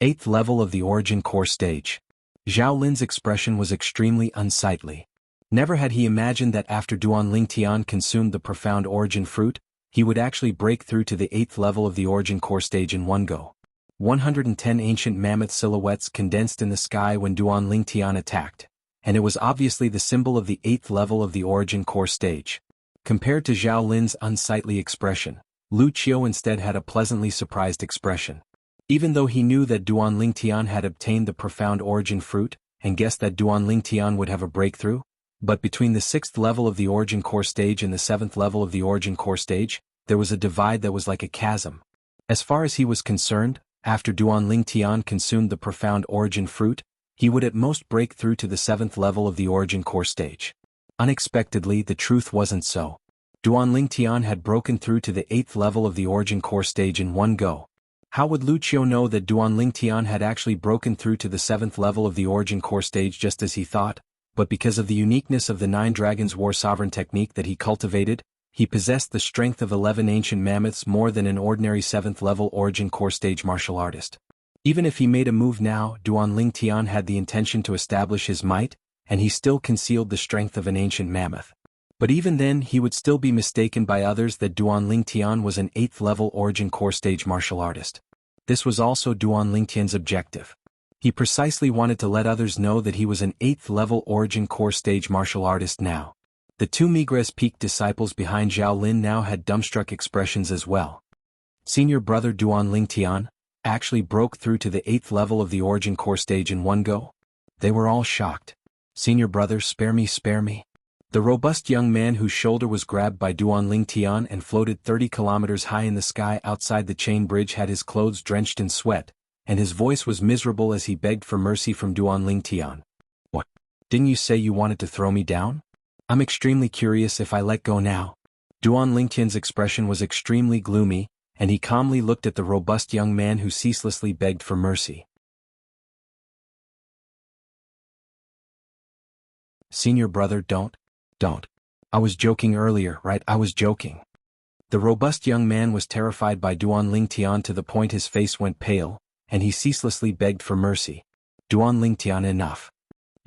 8th level of the origin core stage. Zhao Lin's expression was extremely unsightly. Never had he imagined that after Duan Lingtian consumed the profound origin fruit, he would actually break through to the 8th level of the origin core stage in one go. 110 ancient mammoth silhouettes condensed in the sky when Duan Lingtian attacked, and it was obviously the symbol of the 8th level of the origin core stage. Compared to Zhao Lin's unsightly expression, Lu Qiu instead had a pleasantly surprised expression. Even though he knew that Duan Lingtian had obtained the profound origin fruit, and guessed that Duan Lingtian would have a breakthrough, but between the 6th level of the origin core stage and the 7th level of the origin core stage, there was a divide that was like a chasm. As far as he was concerned, after Duan Lingtian consumed the profound origin fruit, he would at most break through to the 7th level of the origin core stage. Unexpectedly, the truth wasn't so. Duan Lingtian had broken through to the 8th level of the origin core stage in one go. How would Lu Qiu know that Duan Lingtian had actually broken through to the 7th level of the origin core stage just as he thought? But because of the uniqueness of the 9 Dragons War Sovereign technique that he cultivated, he possessed the strength of 11 ancient mammoths more than an ordinary 7th level origin core stage martial artist. Even if he made a move now, Duan Lingtian had the intention to establish his might, and he still concealed the strength of an ancient mammoth. But even then he would still be mistaken by others that Duan Lingtian was an 8th level origin core stage martial artist. This was also Duan Lingtian's objective. He precisely wanted to let others know that he was an 8th level origin core stage martial artist now. The 2 Migres Peak disciples behind Zhao Lin now had dumbstruck expressions as well. Senior brother Duan Lingtian actually broke through to the 8th level of the origin core stage in one go? They were all shocked. Senior brother, spare me, spare me. The robust young man whose shoulder was grabbed by Duan Lingtian and floated 30 kilometers high in the sky outside the chain bridge had his clothes drenched in sweat, and his voice was miserable as he begged for mercy from Duan Lingtian. What? Didn't you say you wanted to throw me down? I'm extremely curious if I let go now. Duan Lingtian's expression was extremely gloomy, and he calmly looked at the robust young man who ceaselessly begged for mercy. Senior brother, don't. I was joking earlier, right? I was joking. The robust young man was terrified by Duan Lingtian to the point his face went pale, and he ceaselessly begged for mercy. Duan Lingtian, enough.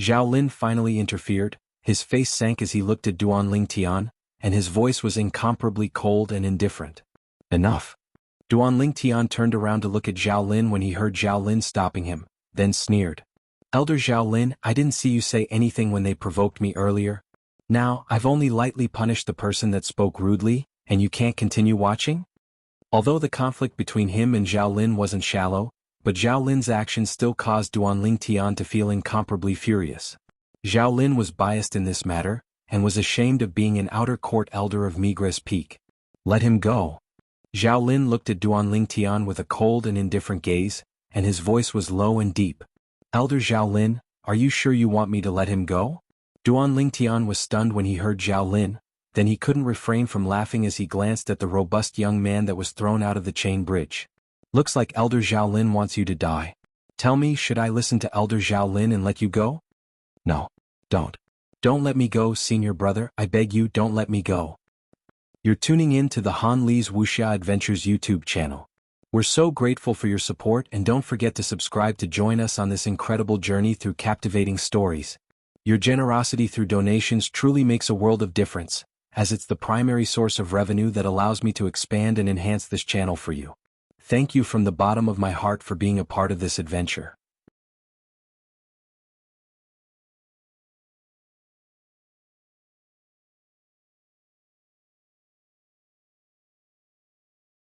Zhao Lin finally interfered. His face sank as he looked at Duan Lingtian, and his voice was incomparably cold and indifferent. Enough. Duan Lingtian turned around to look at Zhao Lin when he heard Zhao Lin stopping him, then sneered. Elder Zhao Lin, I didn't see you say anything when they provoked me earlier. Now, I've only lightly punished the person that spoke rudely, and you can't continue watching? Although the conflict between him and Zhao Lin wasn't shallow, but Zhao Lin's actions still caused Duan Lingtian to feel incomparably furious. Zhao Lin was biased in this matter, and was ashamed of being an outer court elder of Migres Peak. Let him go. Zhao Lin looked at Duan Lingtian with a cold and indifferent gaze, and his voice was low and deep. Elder Zhao Lin, are you sure you want me to let him go? Duan Lingtian was stunned when he heard Zhao Lin, then he couldn't refrain from laughing as he glanced at the robust young man that was thrown out of the chain bridge. Looks like Elder Zhao Lin wants you to die. Tell me, should I listen to Elder Zhao Lin and let you go? No. Don't. Don't let me go, senior brother, I beg you, don't let me go. You're tuning in to the Han Li's Wuxia Adventures YouTube channel. We're so grateful for your support, and don't forget to subscribe to join us on this incredible journey through captivating stories. Your generosity through donations truly makes a world of difference, as it's the primary source of revenue that allows me to expand and enhance this channel for you. Thank you from the bottom of my heart for being a part of this adventure.